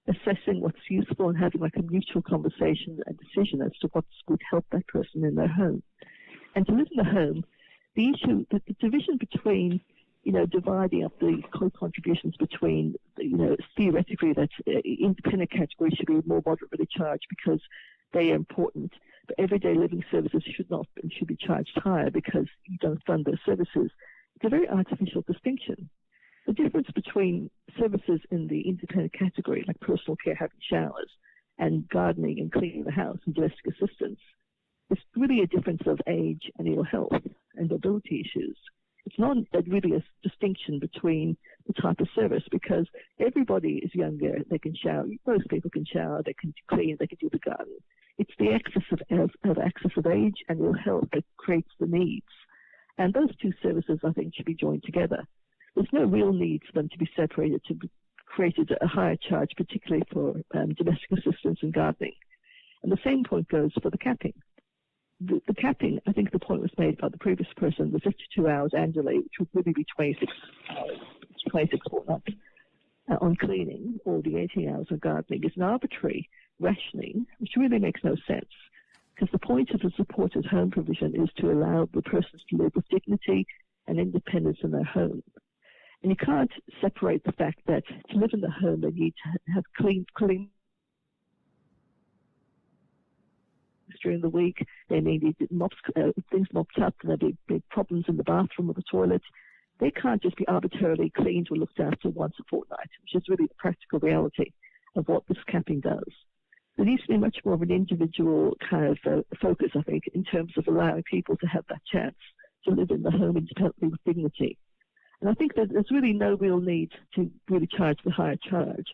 assessing what's useful and having like a mutual conversation and decision as to what would help that person in their home. And to live in the home, the issue, the division between, dividing up the contributions between, theoretically that independent categories should be more moderately charged because they are important, but everyday living services should be charged higher because you don't fund those services. It's a very artificial distinction. The difference between services in the independent category, like personal care, having showers, and gardening and cleaning the house and domestic assistance, is really a difference of age and ill health and mobility issues. It's not really a distinction between the type of service because everybody is younger, they can shower, most people can shower, they can clean, they can do the garden. It's the excess of age and ill health that creates the needs. And those two services, I think, should be joined together. There's no real need for them to be separated, to be created a higher charge, particularly for domestic assistance and gardening. And the same point goes for the capping. The capping, I think the point was made by the previous person, the 52 hours annually, which would really be 26 hours, 26 fortnights on cleaning, or the 18 hours of gardening, is an arbitrary rationing, which really makes no sense. Because the point of the supported home provision is to allow the persons to live with dignity and independence in their home. And you can't separate the fact that to live in the home, they need to have clean during the week. They may need things mopped up, and there'll be big problems in the bathroom or the toilet. They can't just be arbitrarily cleaned or looked after once a fortnight, which is really the practical reality of what this capping does. There needs to be much more of an individual kind of focus, I think, in terms of allowing people to have that chance to live in the home independently with dignity. And I think that there's really no real need to really charge the higher charge,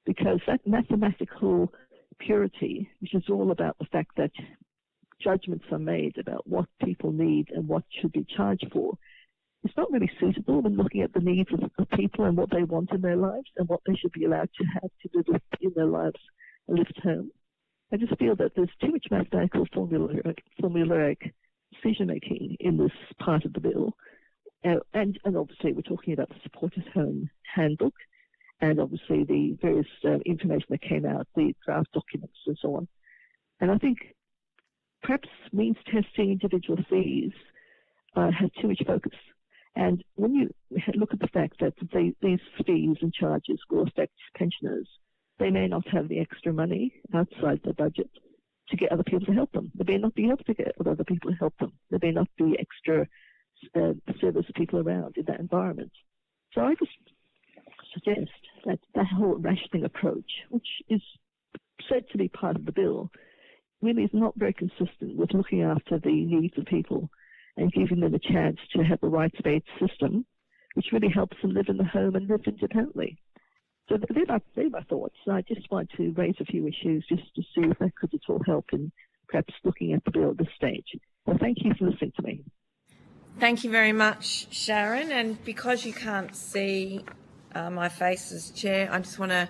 because that mathematical purity, which is all about the fact that judgments are made about what people need and what should be charged for, it's not really suitable when looking at the needs of people and what they want in their lives and what they should be allowed to have to live in their lives and live at home. I just feel that there's too much mathematical formulaic decision-making in this part of the bill. And obviously we're talking about the supported home handbook and obviously the various information that came out, the draft documents and so on. And I think perhaps means testing individual fees has too much focus. And when you look at the fact that these fees and charges will affect pensioners, they may not have the extra money outside their budget to get other people to help them. They may not be able to get other people to help them. There may not be extra service people around in that environment. So I just suggest that that whole rationing approach, which is said to be part of the bill, really is not very consistent with looking after the needs of people and giving them a chance to have a rights-based system, which really helps them live in the home and live independently. So they're my thoughts. I just want to raise a few issues just to see if that could at all help in perhaps looking at the bill at this stage. Well, thank you for listening to me. Thank you very much, Sharon. And because you can't see my face as Chair, I just want to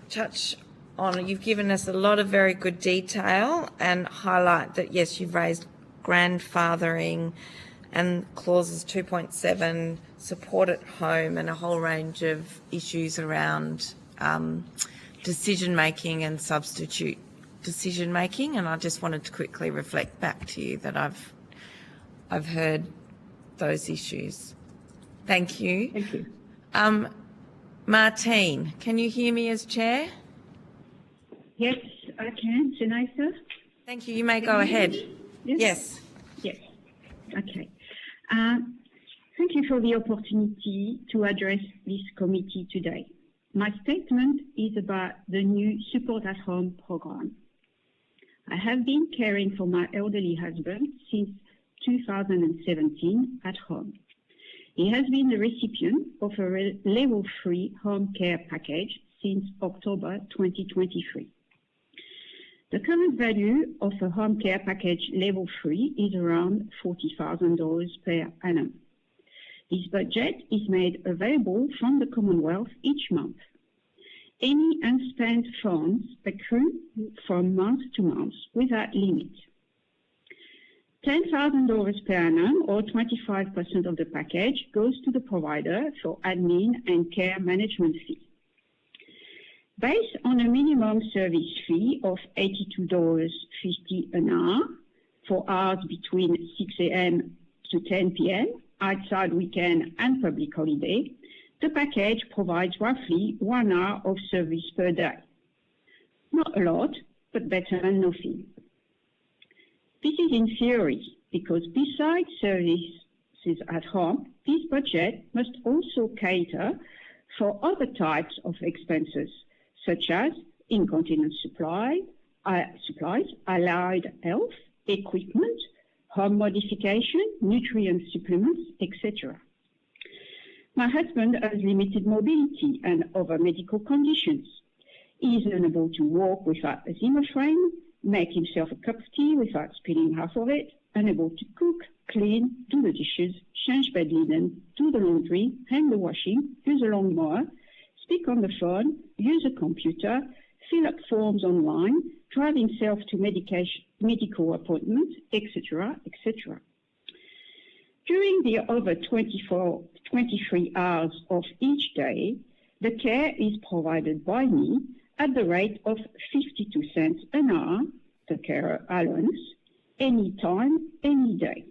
touch on, you've given us a lot of very good detail and highlight that, yes, you've raised grandfathering and clauses 2.7, support at home, and a whole range of issues around decision-making and substitute decision-making. And I just wanted to quickly reflect back to you that I've heard those issues. Thank you. Thank you. Martine, can you hear me as Chair? Yes, I can, Senator. Thank you. You may go ahead. Yes. Yes. Okay. Thank you for the opportunity to address this committee today. My statement is about the new Support at Home program. I have been caring for my elderly husband since 2017 at home. He has been the recipient of a level 3 home care package since October 2023. The current value of a home care package level 3 is around $40,000 per annum. This budget is made available from the Commonwealth each month. Any unspent funds accrue from month to month without limit. $10,000 per annum, or 25% of the package, goes to the provider for admin and care management fee. Based on a minimum service fee of $82.50 an hour for hours between 6 a.m. to 10 p.m., outside weekend and public holiday, the package provides roughly 1 hour of service per day. Not a lot, but better than nothing. This is in theory, because besides services at home, this budget must also cater for other types of expenses, such as incontinence supplies, allied health, equipment, home modification, nutrient supplements, etc. My husband has limited mobility and other medical conditions. He is unable to walk without a Zimmer frame, make himself a cup of tea without spilling half of it, unable to cook, clean, do the dishes, change bed linen, do the laundry, hang the washing, use a lawnmower, speak on the phone, use a computer, fill up forms online, drive himself to medical appointments, etc., etc. During the over 23 hours of each day, the care is provided by me at the rate of 52 cents an hour, the care allowance, any time, any day.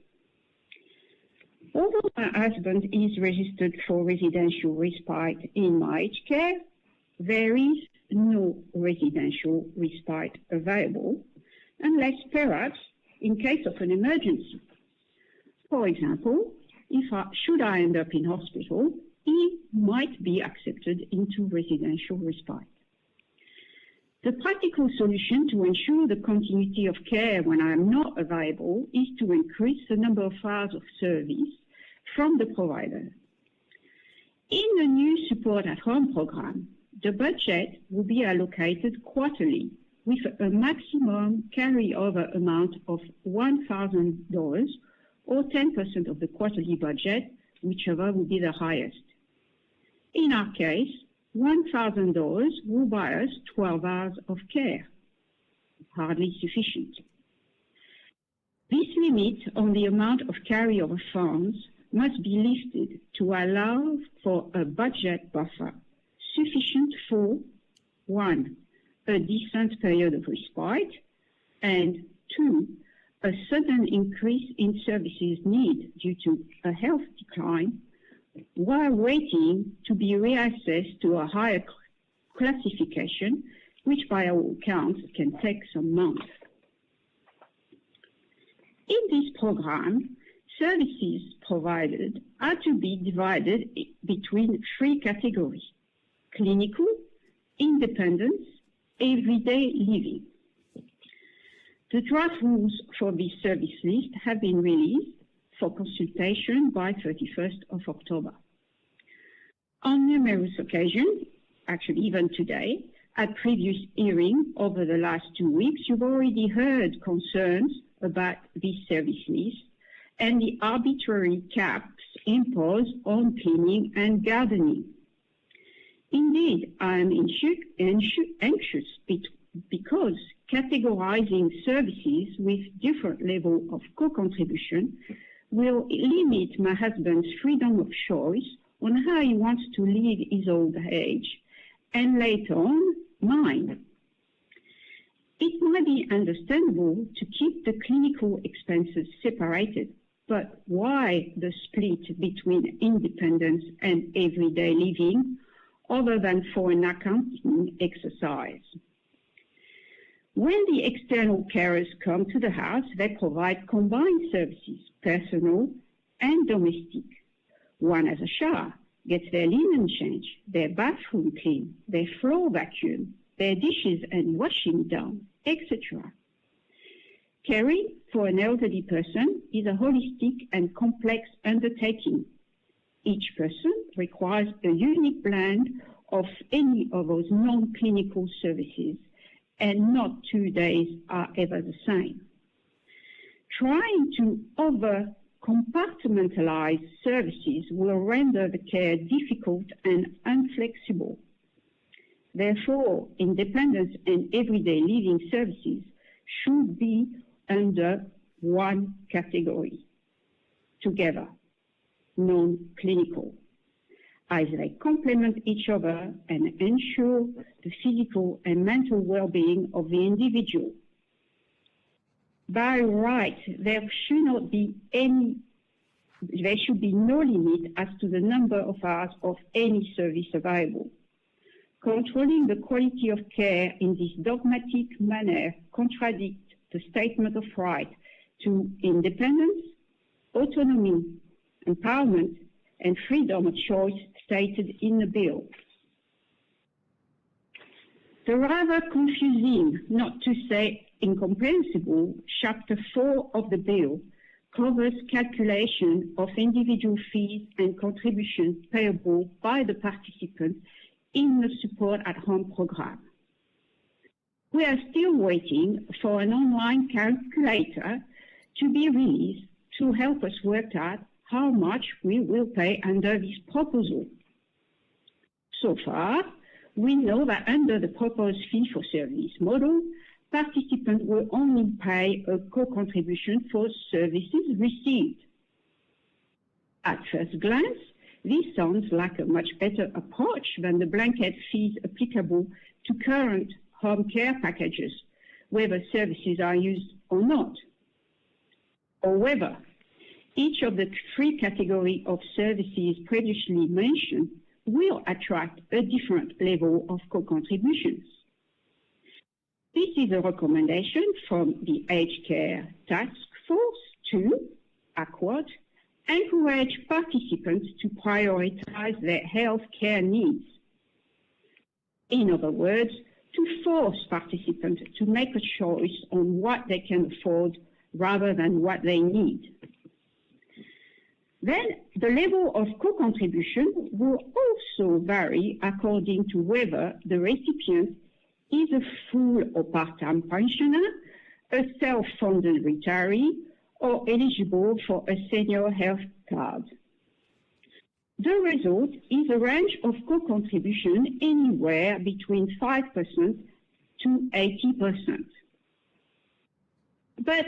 Although my husband is registered for residential respite in my aged care, there is no residential respite available unless perhaps in case of an emergency. For example, should I end up in hospital, he might be accepted into residential respite. The practical solution to ensure the continuity of care when I am not available is to increase the number of hours of service from the provider. In the new Support at Home program, the budget will be allocated quarterly with a maximum carryover amount of $1,000 or 10% of the quarterly budget, whichever will be the highest. In our case, $1,000 will buy us 12 hours of care. Hardly sufficient. This limit on the amount of carryover funds must be lifted to allow for a budget buffer sufficient for 1, a decent period of respite, and 2, a sudden increase in services need due to a health decline, while waiting to be reassessed to a higher classification, which by all accounts can take some months. In this program, services provided are to be divided between 3 categories: clinical, independence, everyday living. The draft rules for this service list have been released for consultation by 31st of October. On numerous occasions, actually even today, at previous hearings over the last 2 weeks, you've already heard concerns about this service list and the arbitrary caps imposed on cleaning and gardening. Indeed, I am anxious because categorizing services with different levels of co-contribution will limit my husband's freedom of choice on how he wants to live his old age, and later on, mine. It might be understandable to keep the clinical expenses separated, but why the split between independence and everyday living other than for an accounting exercise? When the external carers come to the house, they provide combined services, personal and domestic. One has a shower, gets their linen changed, their bathroom cleaned, their floor vacuumed, their dishes and washing done, etc. Caring for an elderly person is a holistic and complex undertaking. Each person requires a unique blend of any of those non-clinical services, and not 2 days are ever the same. Trying to over-compartmentalize services will render the care difficult and inflexible. Therefore, independence and everyday living services should be under one category, together, non-clinical, as they complement each other and ensure the physical and mental well-being of the individual. By right, there should be no limit as to the number of hours of any service available. Controlling the quality of care in this dogmatic manner contradicts the statement of right to independence, autonomy, empowerment, and freedom of choice stated in the bill. The rather confusing, not to say incomprehensible, Chapter 4 of the bill covers calculation of individual fees and contributions payable by the participants in the Support at Home program. We are still waiting for an online calculator to be released to help us work out how much we will pay under this proposal. So far, we know that under the proposed fee-for-service model, participants will only pay a co-contribution for services received. At first glance, this sounds like a much better approach than the blanket fees applicable to current home care packages, whether services are used or not. However, each of the three categories of services previously mentioned will attract a different level of co-contributions. This is a recommendation from the Aged Care Task Force to, encourage participants to prioritize their health care needs. In other words, to force participants to make a choice on what they can afford rather than what they need. Then the level of co-contribution will also vary according to whether the recipient is a full or part-time pensioner, a self-funded retiree, or eligible for a senior health card. The result is a range of co-contribution anywhere between 5% to 80%. But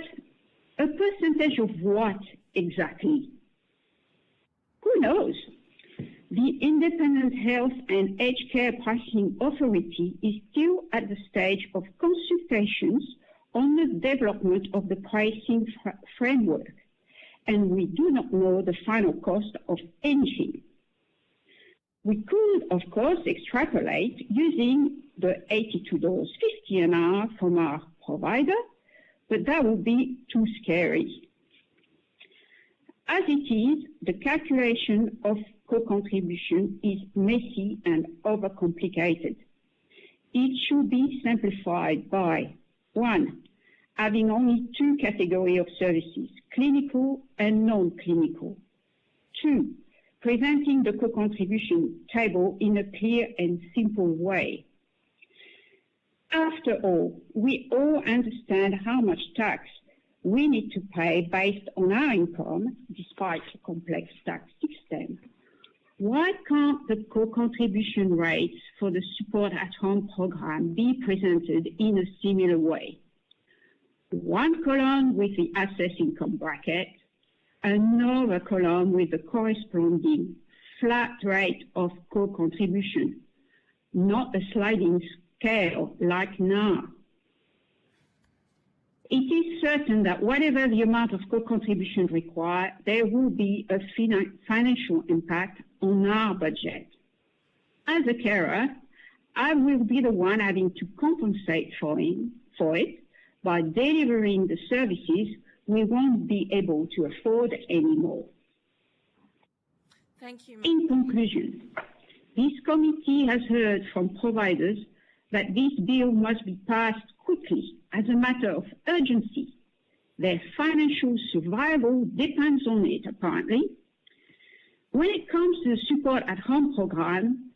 a percentage of what exactly? Who knows? The Independent Health and Aged Care Pricing Authority is still at the stage of consultations on the development of the pricing framework, and we do not know the final cost of anything. We could, of course, extrapolate using the $82.50 an hour from our provider, but that would be too scary. As it is, the calculation of co-contribution is messy and overcomplicated. It should be simplified by 1. Having only two categories of services, clinical and non-clinical. 2. Presenting the co-contribution table in a clear and simple way. After all, we all understand how much tax we need to pay based on our income, despite a complex tax system. Why can't the co-contribution rates for the Support at Home program be presented in a similar way? One column with the assessed income bracket, another column with the corresponding flat rate of co-contribution, not a sliding scale like now. It is certain that whatever the amount of co-contribution required, there will be a financial impact on our budget. As a carer, I will be the one having to compensate for it by delivering the services we won't be able to afford anymore. Thank you. In conclusion, this committee has heard from providers that this bill must be passed quickly as a matter of urgency. Their financial survival depends on it, apparently. When it comes to the Support at Home program,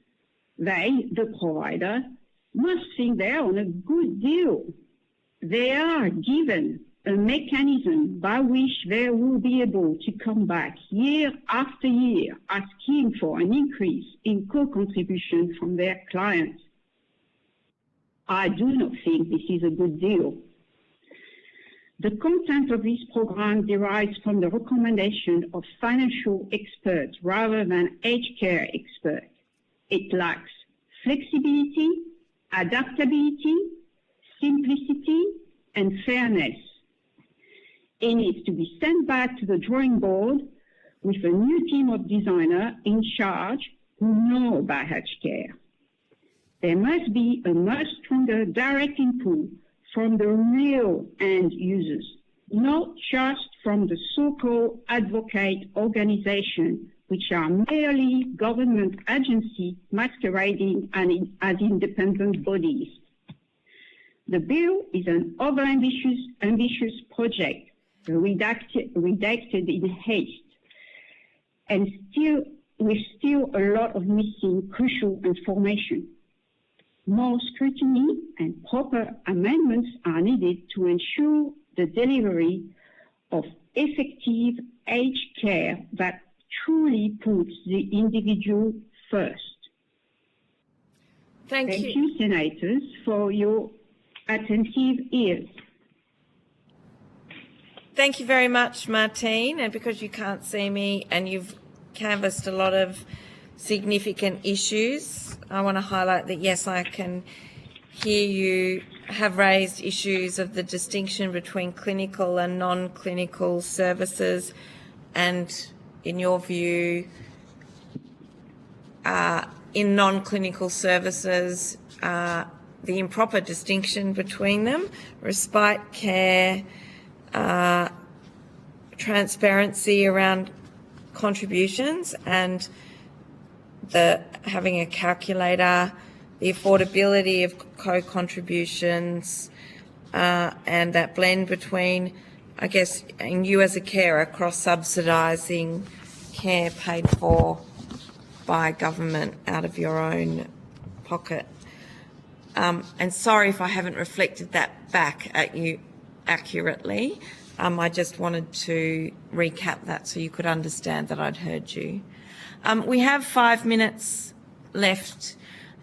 they, the provider, must think they're on a good deal. They are given a mechanism by which they will be able to come back year after year asking for an increase in co-contribution from their clients. I do not think this is a good deal. The content of this program derives from the recommendation of financial experts rather than aged care experts. It lacks flexibility, adaptability, simplicity, and fairness. It needs to be sent back to the drawing board with a new team of designers in charge who know about aged care. There must be a much stronger direct input from the real end users, not just from the so-called advocate organizations, which are merely government agencies masquerading as independent bodies. The bill is an over-ambitious project redacted in haste, and with still a lot of missing crucial information. More scrutiny and proper amendments are needed to ensure the delivery of effective aged care that truly puts the individual first. Thank you, Senators, for your attentive ears. Thank you very much, Martine. And because you can't see me and you've canvassed a lot of significant issues, I want to highlight that, yes, I can hear you have raised issues of the distinction between clinical and non-clinical services, and in your view, in non-clinical services, the improper distinction between them, respite care, transparency around contributions, and having a calculator, the affordability of co-contributions, and that blend between, I guess, and you as a carer, cross-subsidising care paid for by government out of your own pocket. And sorry if I haven't reflected that back at you accurately. I just wanted to recap that so you could understand that I'd heard you. We have 5 minutes left,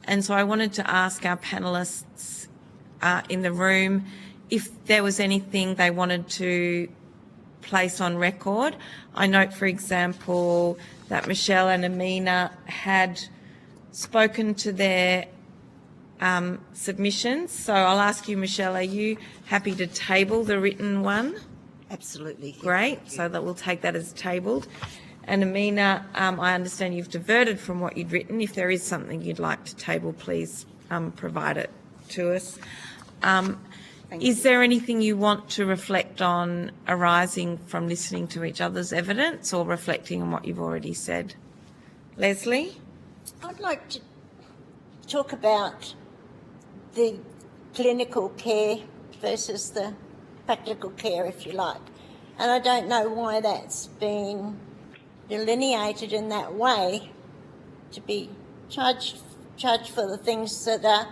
and so I wanted to ask our panellists in the room if there was anything they wanted to place on record. I note, for example, that Michelle and Amina had spoken to their submissions. So I'll ask you, Michelle, are you happy to table the written one? Absolutely. Great. So that we'll take that as tabled. And Amina, I understand you've diverted from what you'd written. If there is something you'd like to table, please provide it to us. Is there anything you want to reflect on arising from listening to each other's evidence or reflecting on what you've already said? Leslie? I'd like to talk about the clinical care versus the practical care, if you like. And I don't know why that's been delineated in that way, to be charged for the things that are,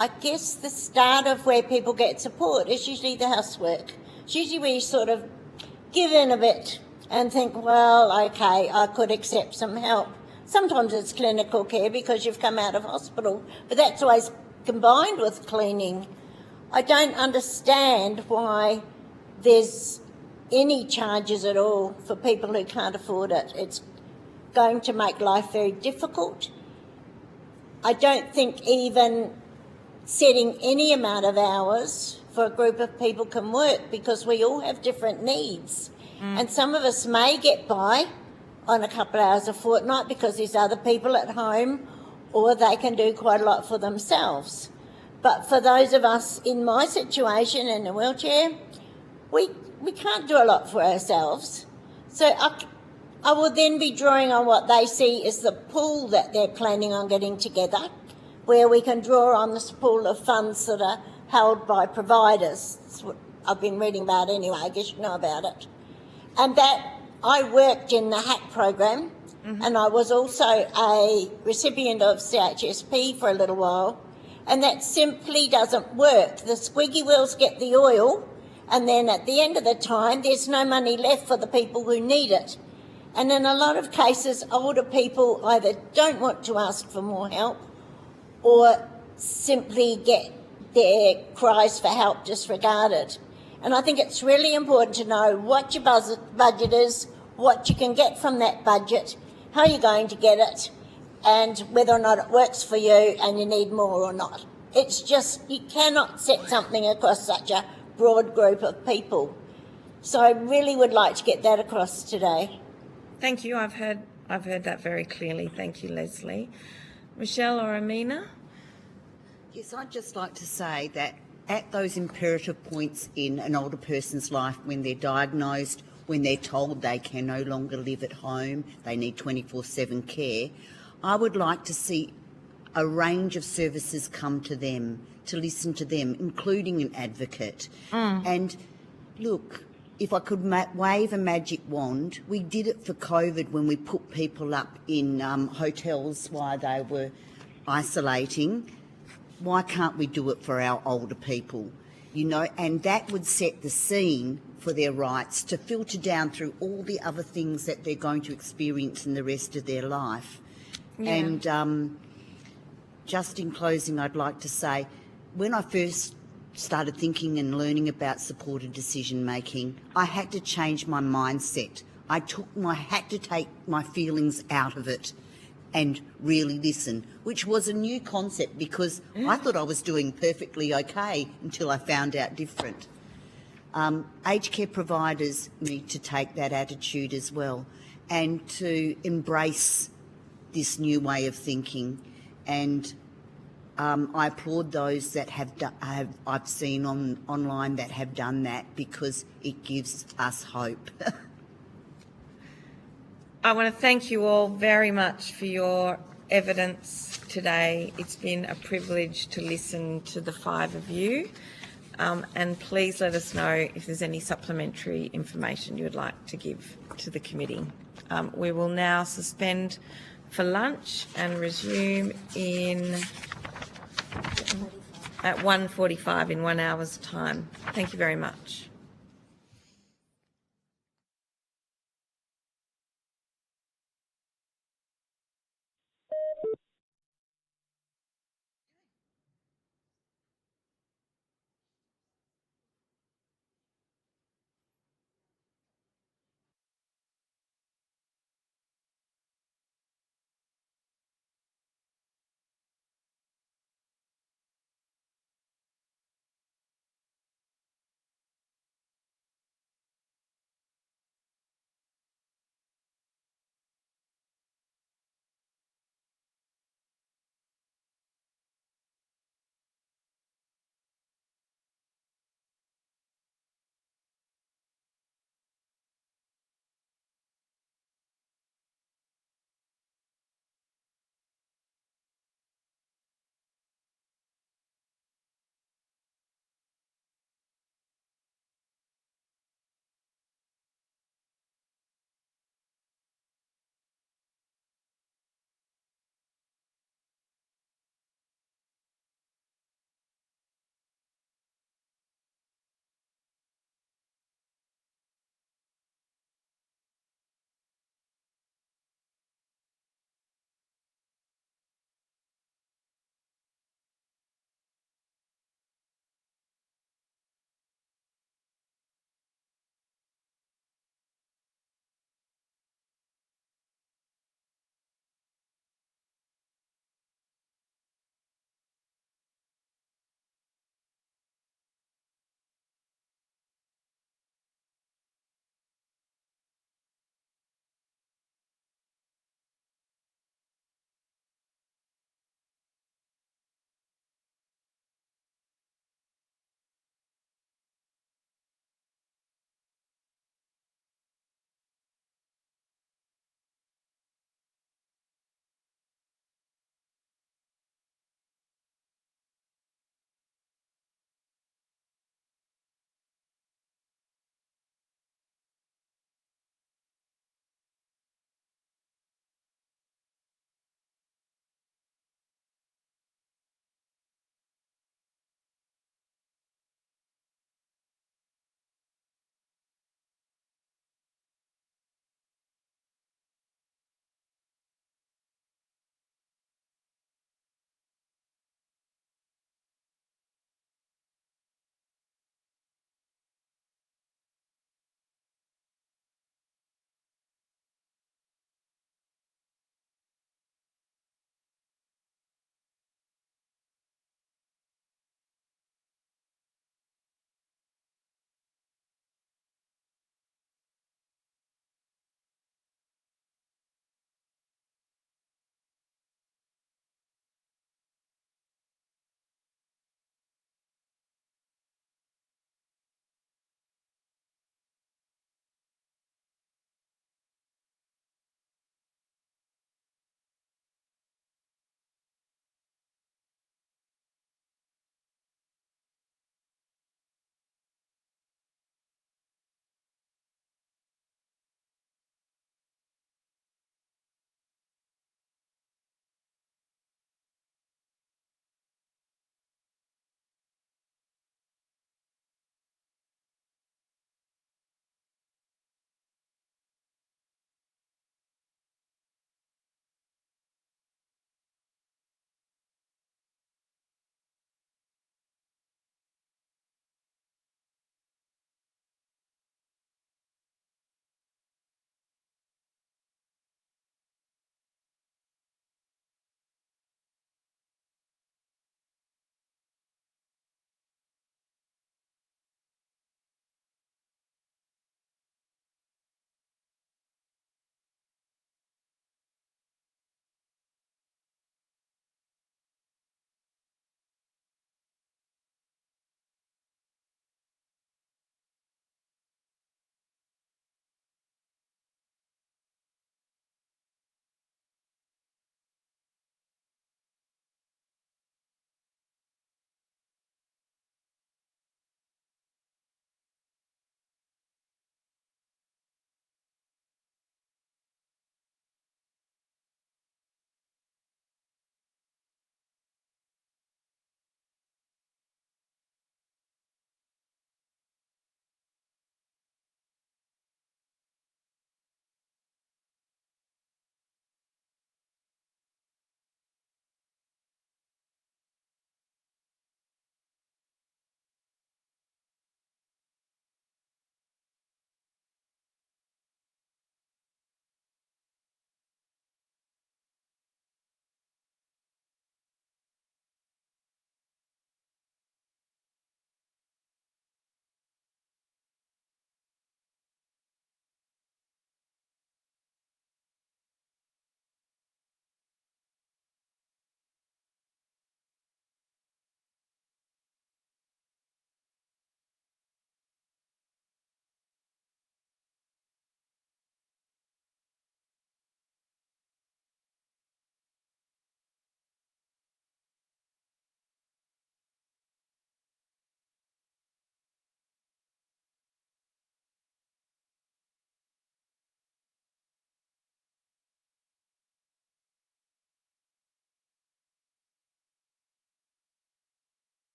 I guess, the start of where people get support is usually the housework It's usually where you sort of give in a bit and think, well, okay, I could accept some help. Sometimes it's clinical care because you've come out of hospital, but that's always combined with cleaning. I don't understand why there's any charges at all for people who can't afford it. It's going to make life very difficult. I don't think even setting any amount of hours for a group of people can work because we all have different needs. And some of us may get by on a couple of hours a fortnight because there's other people at home, or they can do quite a lot for themselves. But for those of us in my situation in a wheelchair, we can't do a lot for ourselves. So I will then be drawing on what they see as the pool that they're planning on getting together, where we can draw on this pool of funds that are held by providers. That's what I've been reading about anyway, I guess you know about it. And that I worked in the HACK program, and I was also a recipient of CHSP for a little while, and that simply doesn't work. The squiggy wheels get the oil, and then at the end of the time, there's no money left for the people who need it. And in a lot of cases, older people either don't want to ask for more help or simply get their cries for help disregarded. And I think it's really important to know what your budget is, what you can get from that budget, how you're going to get it, and whether or not it works for you and you need more or not. It's just, you cannot set something across such a broad group of people. So I really would like to get that across today. Thank you. I've heard that very clearly. Thank you, Leslie. Michelle or Amina? Yes, I'd just like to say that at those imperative points in an older person's life, when they're diagnosed, when they're told they can no longer live at home, they need 24/7 care, I would like to see a range of services come to them, to listen to them, including an advocate. And look, if I could wave a magic wand, we did it for COVID when we put people up in hotels while they were isolating. Why can't we do it for our older people? You know, and that would set the scene for their rights to filter down through all the other things that they're going to experience in the rest of their life. Yeah. And just in closing, I'd like to say, when I first started thinking and learning about supported decision making, I had to change my mindset. I had to take my feelings out of it and really listen, which was a new concept because I thought I was doing perfectly okay until I found out different. Aged care providers need to take that attitude as well and to embrace this new way of thinking. And I applaud those that I've seen online that have done that because it gives us hope. I want to thank you all very much for your evidence today. It's been a privilege to listen to the five of you. And please let us know if there's any supplementary information you would like to give to the committee. We will now suspend for lunch and resume at 1:45 in 1 hour's time. Thank you very much.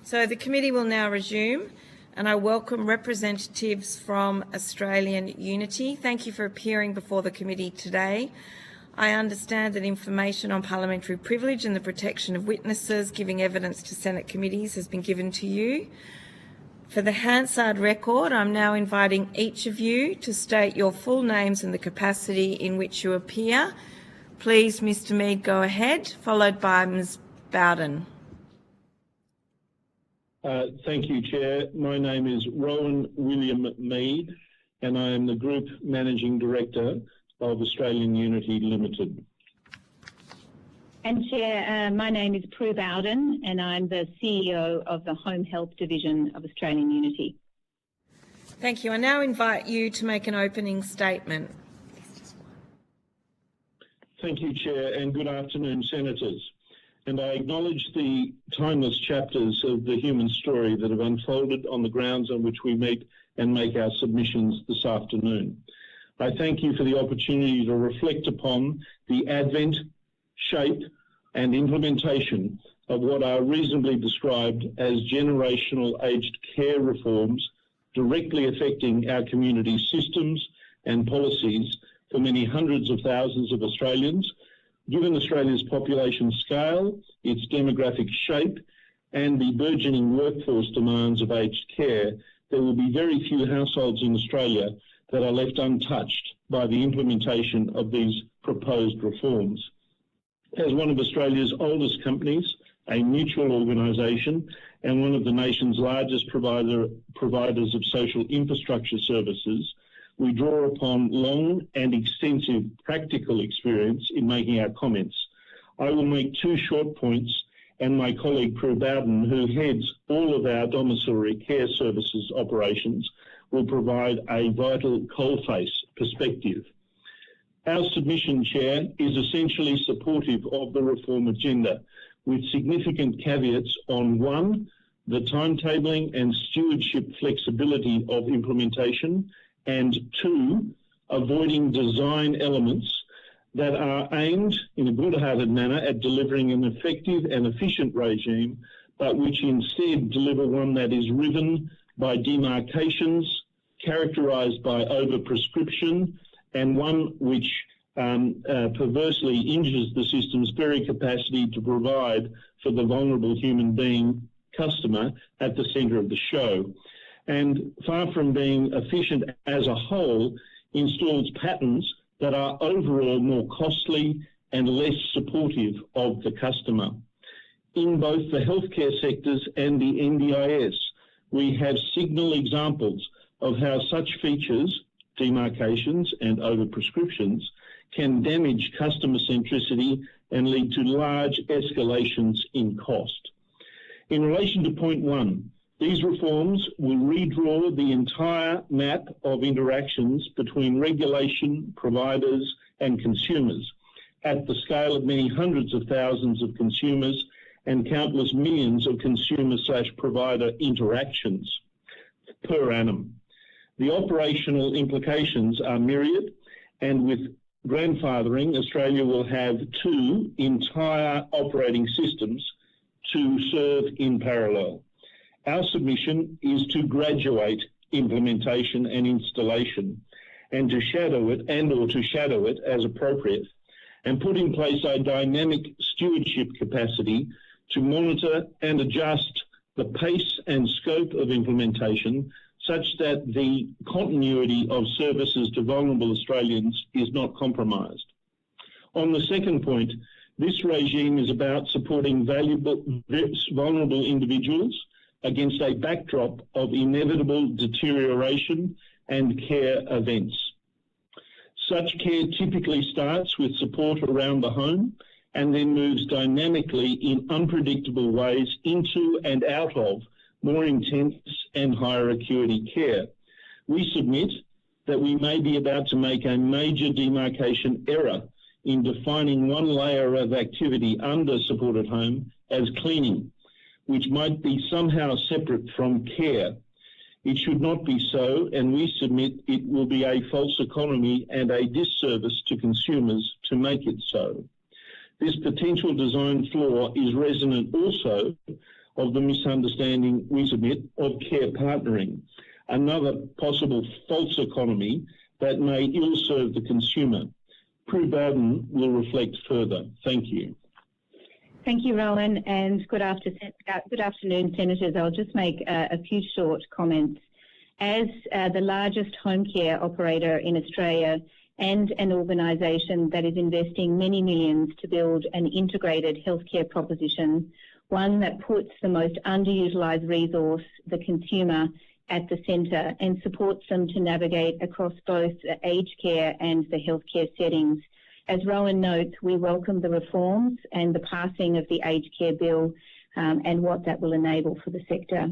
So the committee will now resume, and I welcome representatives from Australian Unity. Thank you for appearing before the committee today. I understand that information on parliamentary privilege and the protection of witnesses giving evidence to Senate committees has been given to you. For the Hansard record, I'm now inviting each of you to state your full names and the capacity in which you appear. Please, Mr. Mead, go ahead, followed by Ms. Bowden. Thank you, Chair. My name is Rowan William Mead, and I am the Group Managing Director of Australian Unity Limited. And Chair, my name is Prue Bowden, and I'm the CEO of the Home Health Division of Australian Unity. Thank you. I now invite you to make an opening statement. Thank you, Chair, and good afternoon, Senators. And I acknowledge the timeless chapters of the human story that have unfolded on the grounds on which we meet and make our submissions this afternoon. I thank you for the opportunity to reflect upon the advent, shape and implementation of what are reasonably described as generational aged care reforms directly affecting our community systems and policies for many hundreds of thousands of Australians. Given Australia's population scale, its demographic shape and the burgeoning workforce demands of aged care, there will be very few households in Australia that are left untouched by the implementation of these proposed reforms. As one of Australia's oldest companies, a mutual organisation and one of the nation's largest providers of social infrastructure services, we draw upon long and extensive practical experience in making our comments. I will make two short points, and my colleague Prue Bowden, who heads all of our domiciliary care services operations, will provide a vital coalface perspective. Our submission, Chair, is essentially supportive of the reform agenda, with significant caveats on 1, the timetabling and stewardship flexibility of implementation, and 2, avoiding design elements that are aimed in a good-hearted manner at delivering an effective and efficient regime, but which instead deliver one that is riven by demarcations, characterised by over-prescription, and one which perversely injures the system's very capacity to provide for the vulnerable human being customer at the centre of the show. And far from being efficient as a whole, installs patterns that are overall more costly and less supportive of the customer. In both the healthcare sectors and the NDIS, we have signal examples of how such features, demarcations and over-prescriptions, can damage customer centricity and lead to large escalations in cost. In relation to point 1, these reforms will redraw the entire map of interactions between regulation, providers and consumers at the scale of many hundreds of thousands of consumers and countless millions of consumer/provider interactions per annum. The operational implications are myriad, and with grandfathering, Australia will have 2 entire operating systems to serve in parallel. Our submission is to graduate implementation and installation and to shadow it as appropriate, and put in place a dynamic stewardship capacity to monitor and adjust the pace and scope of implementation such that the continuity of services to vulnerable Australians is not compromised. On the second point, this regime is about supporting vulnerable individuals against a backdrop of inevitable deterioration and care events. Such care typically starts with support around the home and then moves dynamically in unpredictable ways into and out of more intense and higher acuity care. We submit that we may be about to make a major demarcation error in defining one layer of activity under supported home as cleaning, which might be somehow separate from care. It should not be so, and we submit it will be a false economy and a disservice to consumers to make it so. This potential design flaw is resonant also of the misunderstanding we submit of care partnering, another possible false economy that may ill serve the consumer. Prue Bowden will reflect further. Thank you. Thank you, Rowan, and good afternoon, Senators. I'll just make a few short comments. As the largest home care operator in Australia and an organisation that is investing many millions to build an integrated healthcare proposition, one that puts the most underutilised resource, the consumer, at the centre and supports them to navigate across both the aged care and the healthcare settings. As Rowan notes, we welcome the reforms and the passing of the Aged Care Bill and what that will enable for the sector.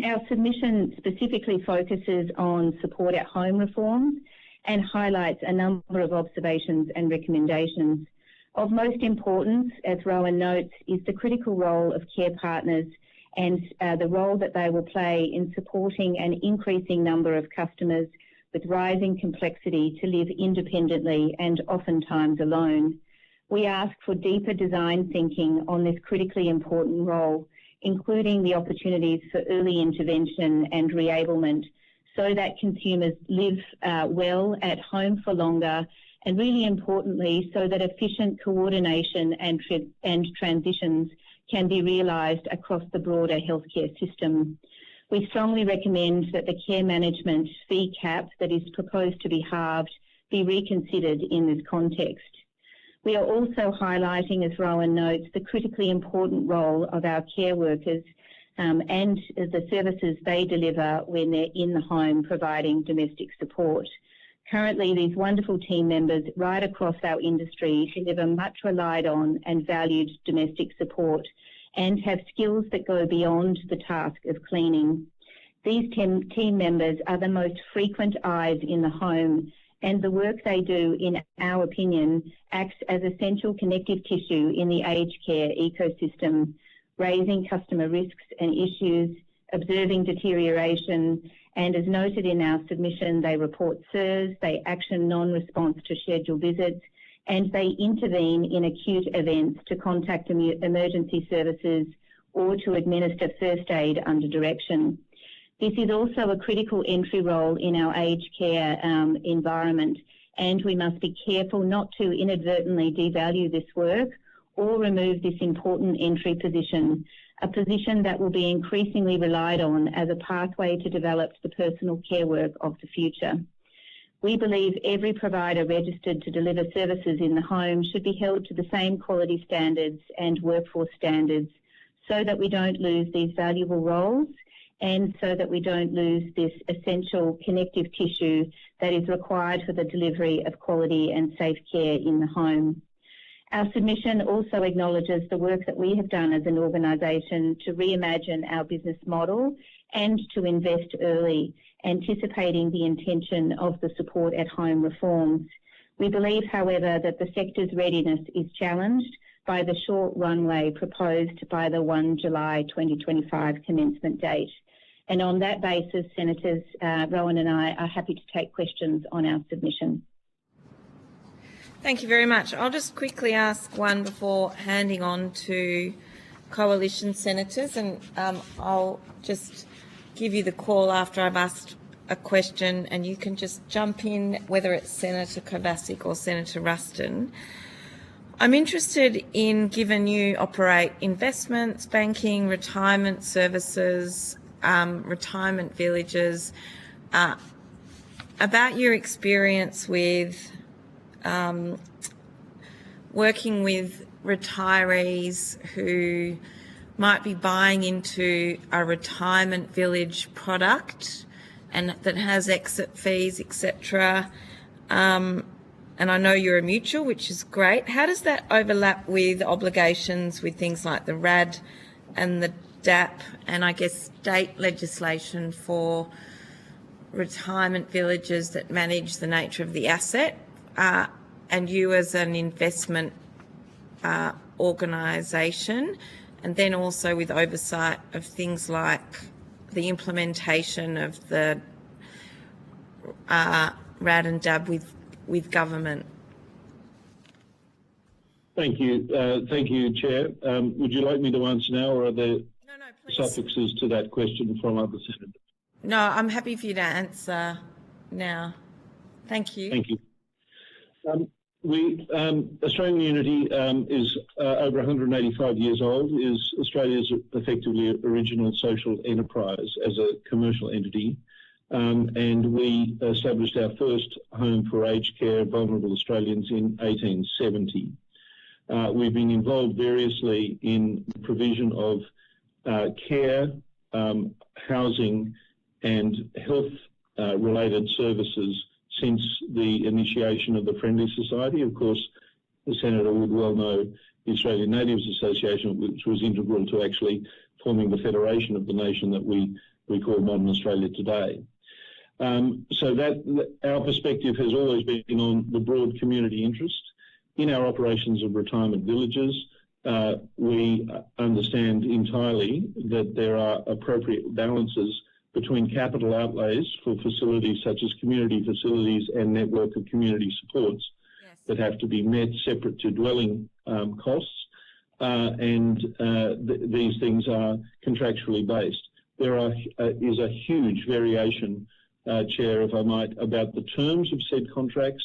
Our submission specifically focuses on support at home reforms and highlights a number of observations and recommendations. Of most importance, as Rowan notes, is the critical role of care partners and the role that they will play in supporting an increasing number of customers with rising complexity to live independently and oftentimes alone. We ask for deeper design thinking on this critically important role, including the opportunities for early intervention and reablement so that consumers live well at home for longer, and really importantly, so that efficient coordination and transitions can be realised across the broader healthcare system. We strongly recommend that the care management fee cap that is proposed to be halved be reconsidered in this context. We are also highlighting, as Rowan notes, the critically important role of our care workers and the services they deliver when they're in the home providing domestic support. Currently, these wonderful team members right across our industry deliver much relied on and valued domestic support and have skills that go beyond the task of cleaning. These team members are the most frequent eyes in the home, and the work they do, in our opinion, acts as essential connective tissue in the aged care ecosystem, raising customer risks and issues, observing deterioration, and as noted in our submission, they report SIRS, they action non-response to scheduled visits, and they intervene in acute events to contact emergency services or to administer first aid under direction. This is also a critical entry role in our aged care environment, and we must be careful not to inadvertently devalue this work or remove this important entry position, a position that will be increasingly relied on as a pathway to develop the personal care work of the future. We believe every provider registered to deliver services in the home should be held to the same quality standards and workforce standards so that we don't lose these valuable roles and so that we don't lose this essential connective tissue that is required for the delivery of quality and safe care in the home. Our submission also acknowledges the work that we have done as an organisation to reimagine our business model and to invest early, anticipating the intention of the support at home reforms. We believe, however, that the sector's readiness is challenged by the short runway proposed by the 1 July 2025 commencement date. And on that basis, Senators Rowan and I are happy to take questions on our submission. Thank you very much. I'll just quickly ask one before handing on to coalition senators, and I'll just give you the call after I've asked a question, and you can just jump in, whether it's Senator Kovacic or Senator Ruston. I'm interested in, given you operate investments, banking, retirement services, retirement villages, about your experience with working with retirees who might be buying into a retirement village product and that has exit fees, etc. And I know you're a mutual, which is great. How does that overlap with obligations with things like the RAD and the DAP and I guess state legislation for retirement villages that manage the nature of the asset, and you as an investment organisation, and then also with oversight of things like the implementation of the RAD and DAB with government? Thank you, Chair. Would you like me to answer now, or are there? suffixes to that question from other senators. No, I'm happy for you to answer now. Thank you. Thank you. Australian Unity is over 185 years old, is Australia's effectively original social enterprise as a commercial entity. And we established our first home for aged care vulnerable Australians in 1870. We've been involved variously in the provision of care, housing and health related services since the initiation of the Friendly Society. Of course, the Senator would well know the Australian Natives Association, which was integral to actually forming the federation of the nation that we call modern Australia today. So that our perspective has always been on the broad community interest. In our operations of retirement villages, we understand entirely that there are appropriate balances between capital outlays for facilities such as community facilities and network of community supports that have to be met separate to dwelling costs, and these things are contractually based. There is a huge variation, Chair, if I might, about the terms of said contracts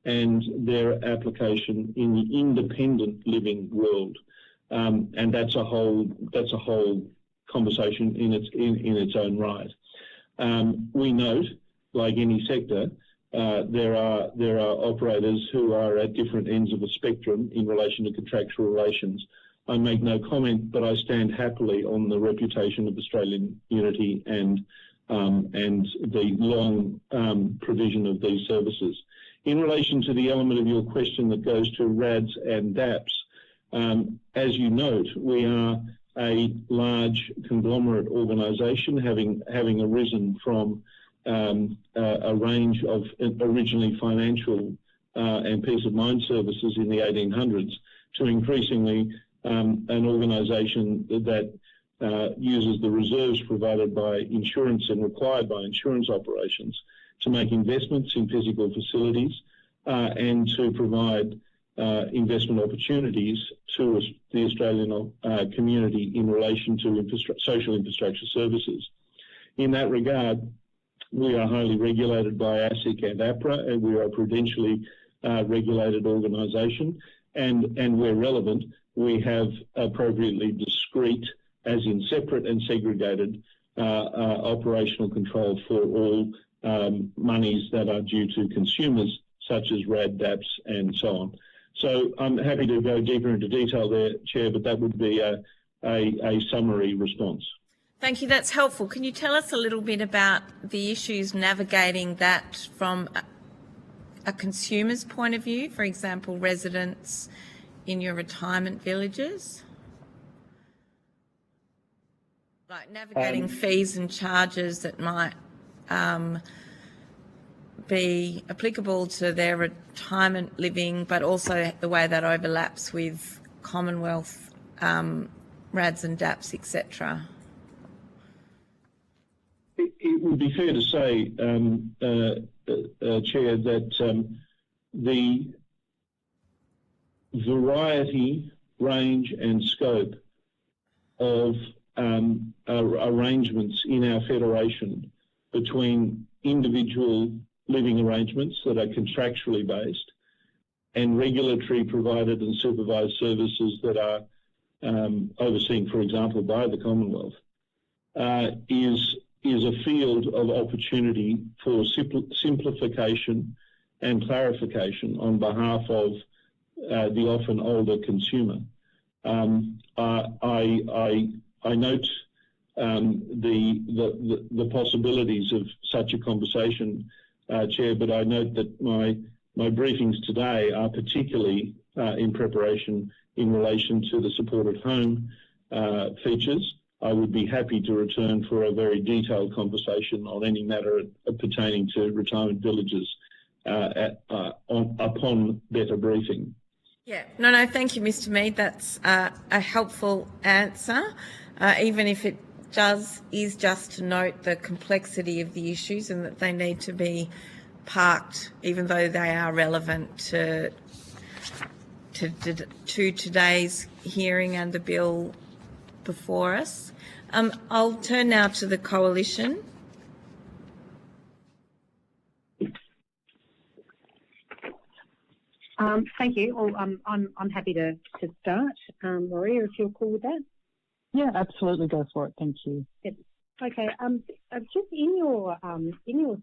and their application in the independent living world, and that's a whole conversation in its own right. We note, like any sector, there are operators who are at different ends of the spectrum in relation to contractual relations. I make no comment, but I stand happily on the reputation of Australian Unity and the long provision of these services. In relation to the element of your question that goes to RADs and DAPs, as you note, we are a large conglomerate organisation having arisen from a range of originally financial and peace of mind services in the 1800s to increasingly an organisation that uses the reserves provided by insurance and required by insurance operations to make investments in physical facilities and to provide investment opportunities to the Australian community in relation to social infrastructure services. In that regard, we are highly regulated by ASIC and APRA, and we are a prudentially regulated organisation, and where relevant, we have appropriately discrete, as in separate and segregated, operational control for all monies that are due to consumers, such as RAD, DAPs, and so on. So I'm happy to go deeper into detail there, Chair, but that would be a summary response. Thank you. That's helpful. Can you tell us a little bit about the issues navigating that from a consumer's point of view, for example, residents in your retirement villages? Like navigating fees and charges that might be applicable to their retirement living, but also the way that overlaps with Commonwealth RADs and DAPs, etc. It would be fair to say, Chair, that the variety, range and scope of arrangements in our federation between individual living arrangements that are contractually based and regulatory provided and supervised services that are overseen, for example, by the Commonwealth, is a field of opportunity for simplification and clarification on behalf of the often older consumer. I note the possibilities of such a conversation, Chair, but I note that my briefings today are particularly in preparation in relation to the supported home features. I would be happy to return for a very detailed conversation on any matter pertaining to retirement villages upon better briefing. Yeah, no, thank you, Mr. Mead. That's a helpful answer, even if it is just to note the complexity of the issues and that they need to be parked, even though they are relevant to today's hearing and the bill before us. I'll turn now to the Coalition. Thank you. Well, I'm happy to start. Maria, if you're cool with that. Yeah, absolutely. Go for it. Thank you. Yep. Okay. Just in your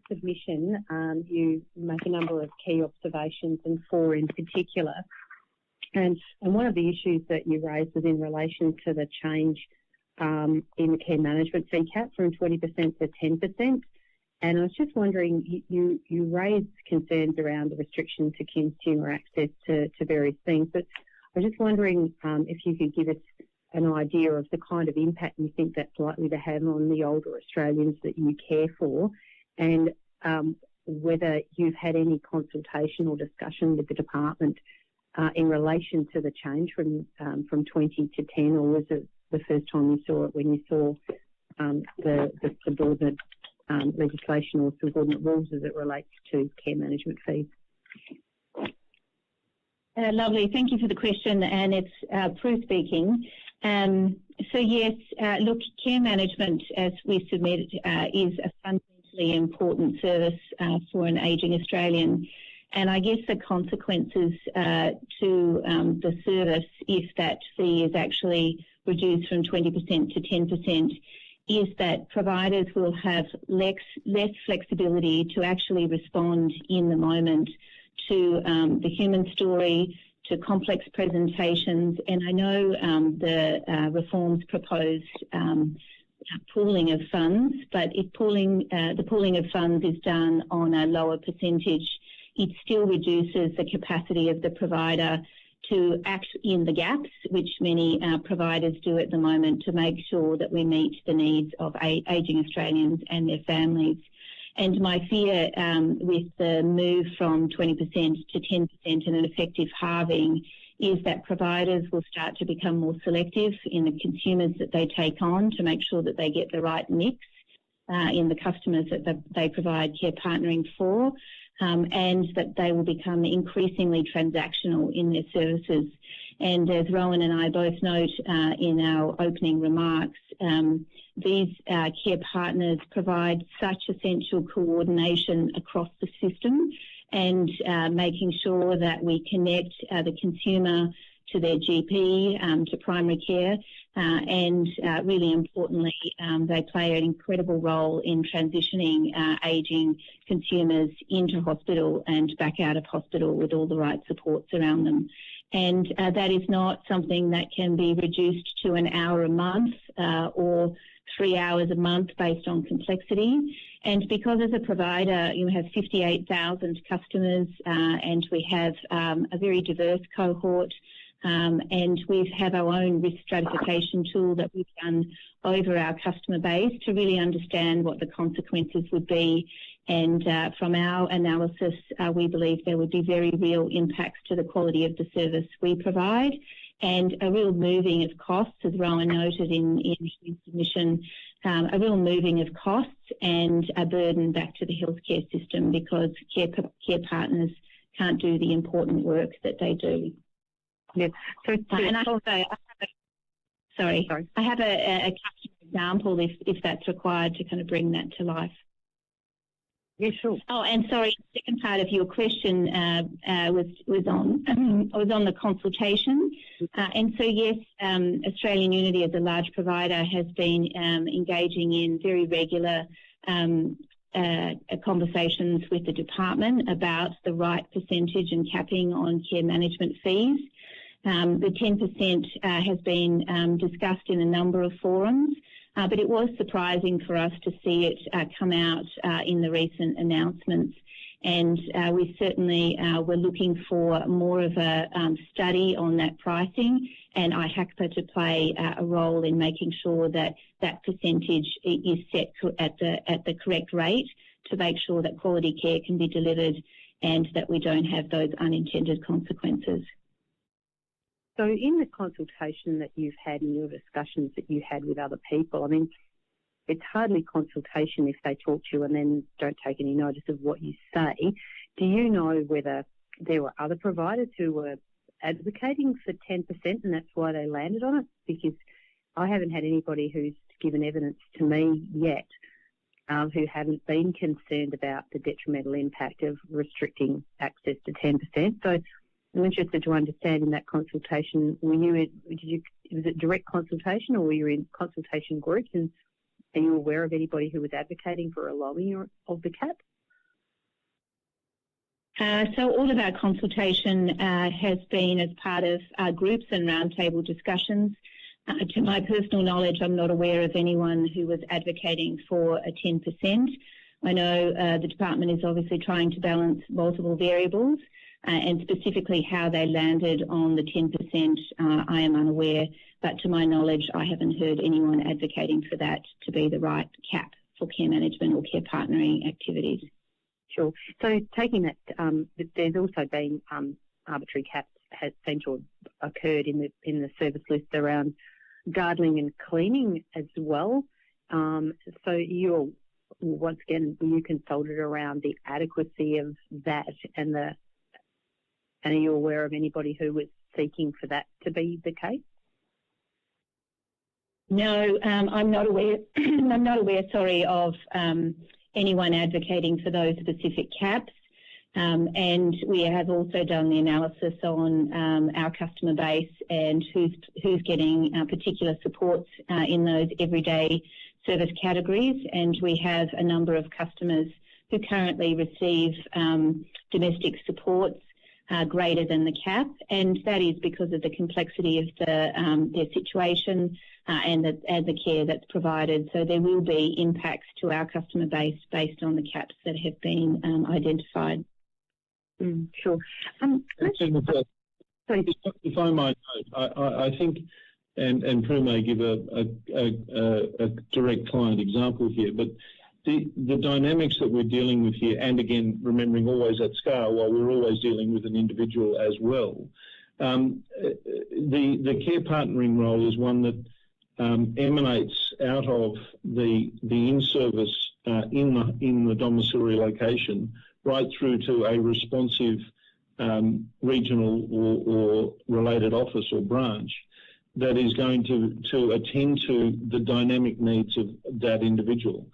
submission, you make a number of key observations, and 4 in particular. And one of the issues that you raised was in relation to the change in the care management fee cap from 20% to 10%. And I was just wondering, you raised concerns around the restriction to consumer access to various things, but I was just wondering if you could give us an idea of the kind of impact you think that's likely to have on the older Australians that you care for, and whether you've had any consultation or discussion with the department in relation to the change from 20 to 10, or was it the first time you saw it when you saw the subordinate legislation or subordinate rules as it relates to care management fees? Lovely. Thank you for the question, and it's Prue speaking. So yes, look, care management, as we submitted, is a fundamentally important service for an ageing Australian. And I guess the consequences to the service, if that fee is actually reduced from 20% to 10%, is that providers will have less flexibility to actually respond in the moment to the human story, to complex presentations. And I know the reforms proposed pooling of funds, but if the pooling of funds is done on a lower percentage, it still reduces the capacity of the provider to act in the gaps, which many providers do at the moment, to make sure that we meet the needs of ageing Australians and their families. And my fear with the move from 20% to 10% and an effective halving is that providers will start to become more selective in the consumers that they take on to make sure that they get the right mix in the customers that they provide care partnering for. And that they will become increasingly transactional in their services. And as Rowan and I both note in our opening remarks, these care partners provide such essential coordination across the system, and making sure that we connect the consumer to their GP, to primary care, and really importantly, they play an incredible role in transitioning ageing consumers into hospital and back out of hospital with all the right supports around them. And that is not something that can be reduced to an hour a month or 3 hours a month based on complexity. And because as a provider you have 58,000 customers and we have a very diverse cohort, and we have our own risk stratification tool that we've done over our customer base to really understand what the consequences would be. And from our analysis, we believe there would be very real impacts to the quality of the service we provide, and a real moving of costs, as Rowan noted in his submission, a real moving of costs and a burden back to the healthcare system because care partners can't do the important work that they do. Yeah. So and I have a customer example if that's required to kind of bring that to life. Yeah, sure. Oh, and sorry, the second part of your question was on the consultation. And so yes, Australian Unity as a large provider has been engaging in very regular conversations with the department about the right percentage and capping on care management fees. The 10% has been discussed in a number of forums, but it was surprising for us to see it come out in the recent announcements. And we certainly were looking for more of a study on that pricing, and IHACPA to play a role in making sure that that percentage is set at the correct rate to make sure that quality care can be delivered and that we don't have those unintended consequences. So in the consultation that you've had and your discussions that you had with other people, I mean, it's hardly consultation if they talk to you and then don't take any notice of what you say. Do you know whether there were other providers who were advocating for 10% and that's why they landed on it? Because I haven't had anybody who's given evidence to me yet who haven't been concerned about the detrimental impact of restricting access to 10%. So I'm interested to understand in that consultation, was it direct consultation or were you in consultation groups, and are you aware of anybody who was advocating for a lowering of the cap? So all of our consultation has been as part of groups and roundtable discussions. To my personal knowledge, I'm not aware of anyone who was advocating for a 10%. I know the department is obviously trying to balance multiple variables, and specifically how they landed on the 10%, I am unaware, but to my knowledge, I haven't heard anyone advocating for that to be the right cap for care management or care partnering activities. Sure. So taking that, there's also been arbitrary caps has seemed to have occurred in the service list around gardening and cleaning as well. So you're, once again, were you consulted around the adequacy of that, and are you aware of anybody who was seeking for that to be the case? No, I'm not aware. I'm not aware. Sorry, of anyone advocating for those specific caps. And we have also done the analysis on our customer base and who's getting particular supports in those everyday service categories. And we have a number of customers who currently receive domestic supports greater than the cap, and that is because of the complexity of their situation and the care that's provided. So there will be impacts to our customer base based on the caps that have been identified. Sure. If I might note, I think, and Prue may give a direct client example here, but the dynamics that we're dealing with here, and again, remembering always at scale, while we're always dealing with an individual as well, the care partnering role is one that emanates out of the in-service in the domiciliary location, right through to a responsive regional or related office or branch that is going to attend to the dynamic needs of that individual.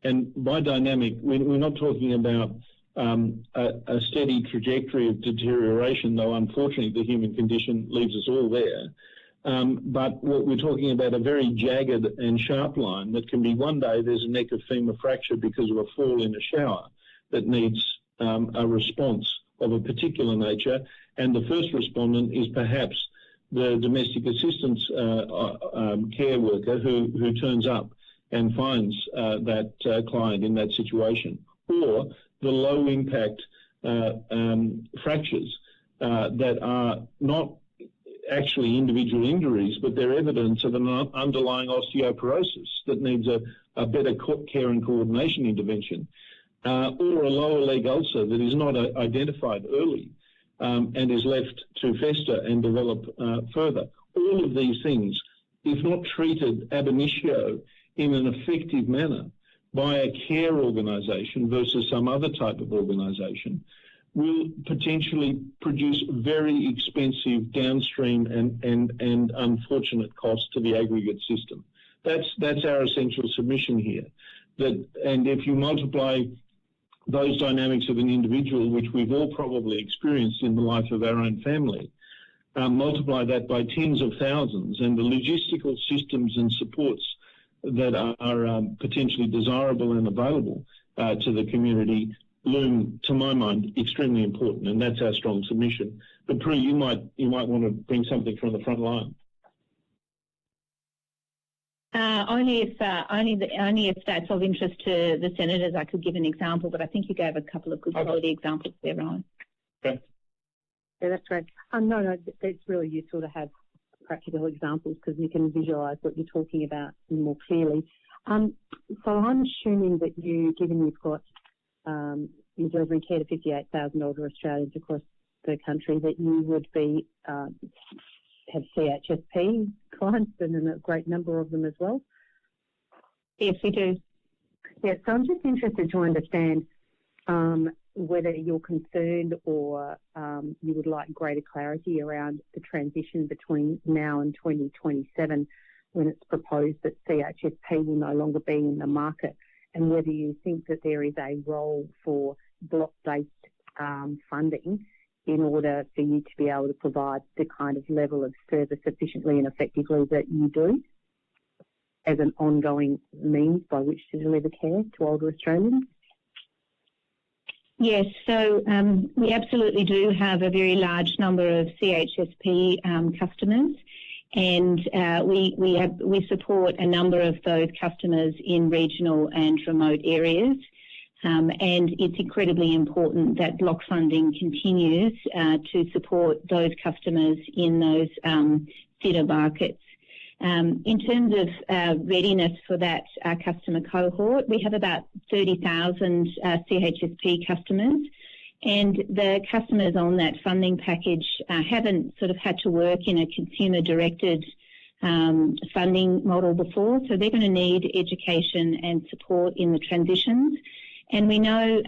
And by dynamic, we're not talking about a steady trajectory of deterioration, though unfortunately the human condition leaves us all there. But what we're talking about, a very jagged and sharp line that can be one day there's a neck of femur fracture because of a fall in a shower that needs a response of a particular nature, and the first respondent is perhaps the domestic assistance care worker who turns up and finds that client in that situation, or the low impact fractures that are not actually individual injuries, but they're evidence of an underlying osteoporosis that needs a better care and coordination intervention, or a lower leg ulcer that is not identified early and is left to fester and develop further. All of these things, if not treated ab initio in an effective manner by a care organisation versus some other type of organisation, will potentially produce very expensive downstream and unfortunate costs to the aggregate system. That's our essential submission here. And if you multiply those dynamics of an individual, which we've all probably experienced in the life of our own family, multiply that by tens of thousands, and the logistical systems and supports that are potentially desirable and available to the community loom, to my mind, extremely important, and that's our strong submission. But Prue, you might want to bring something from the front line. Only if that's of interest to the senators, I could give an example, but I think you gave a couple of good quality examples there, Ryan. Okay. Yeah, that's great. No, it's really useful to have practical examples because you can visualise what you're talking about more clearly. So I'm assuming that given you've got you're delivering care to 58,000 older Australians across the country, that you would be have CHSP clients and a great number of them as well. Yes, we do. Yeah, so I'm just interested to understand whether you're concerned or you would like greater clarity around the transition between now and 2027. when it's proposed that CHSP will no longer be in the market, and whether you think that there is a role for block-based funding in order for you to be able to provide the kind of level of service efficiently and effectively that you do as an ongoing means by which to deliver care to older Australians? Yes, so we absolutely do have a very large number of CHSP customers, and we support a number of those customers in regional and remote areas. And it's incredibly important that block funding continues to support those customers in those fitter markets. In terms of readiness for that customer cohort, we have about 30,000 CHSP customers, and the customers on that funding package haven't sort of had to work in a consumer-directed funding model before, so they're going to need education and support in the transitions. And we know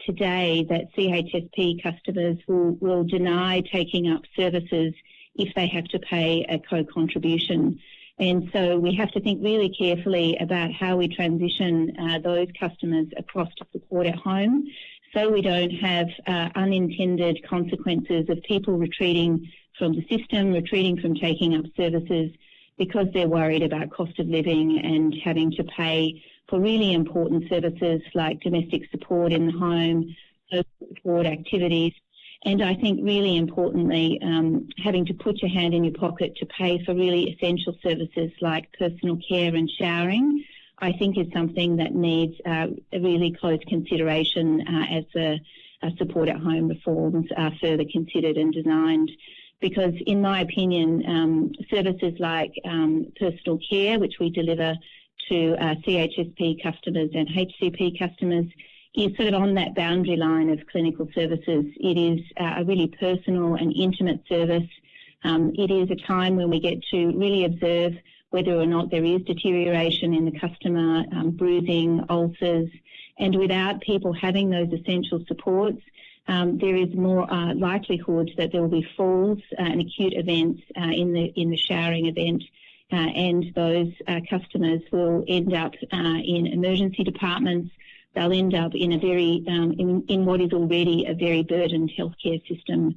today that CHSP customers will deny taking up services if they have to pay a co-contribution. And so we have to think really carefully about how we transition those customers across to support at home, so we don't have unintended consequences of people retreating from the system, retreating from taking up services because they're worried about cost of living and having to pay for really important services like domestic support in the home, social support activities, and I think really importantly, having to put your hand in your pocket to pay for really essential services like personal care and showering, I think is something that needs a really close consideration as the support at home reforms are further considered and designed. Because in my opinion, services like personal care, which we deliver to CHSP customers and HCP customers, is sort of on that boundary line of clinical services. It is a really personal and intimate service. It is a time when we get to really observe whether or not there is deterioration in the customer, bruising, ulcers, and without people having those essential supports, there is more likelihood that there will be falls and acute events in the showering event, and those customers will end up in emergency departments. They'll end up in a very in what is already a very burdened healthcare system.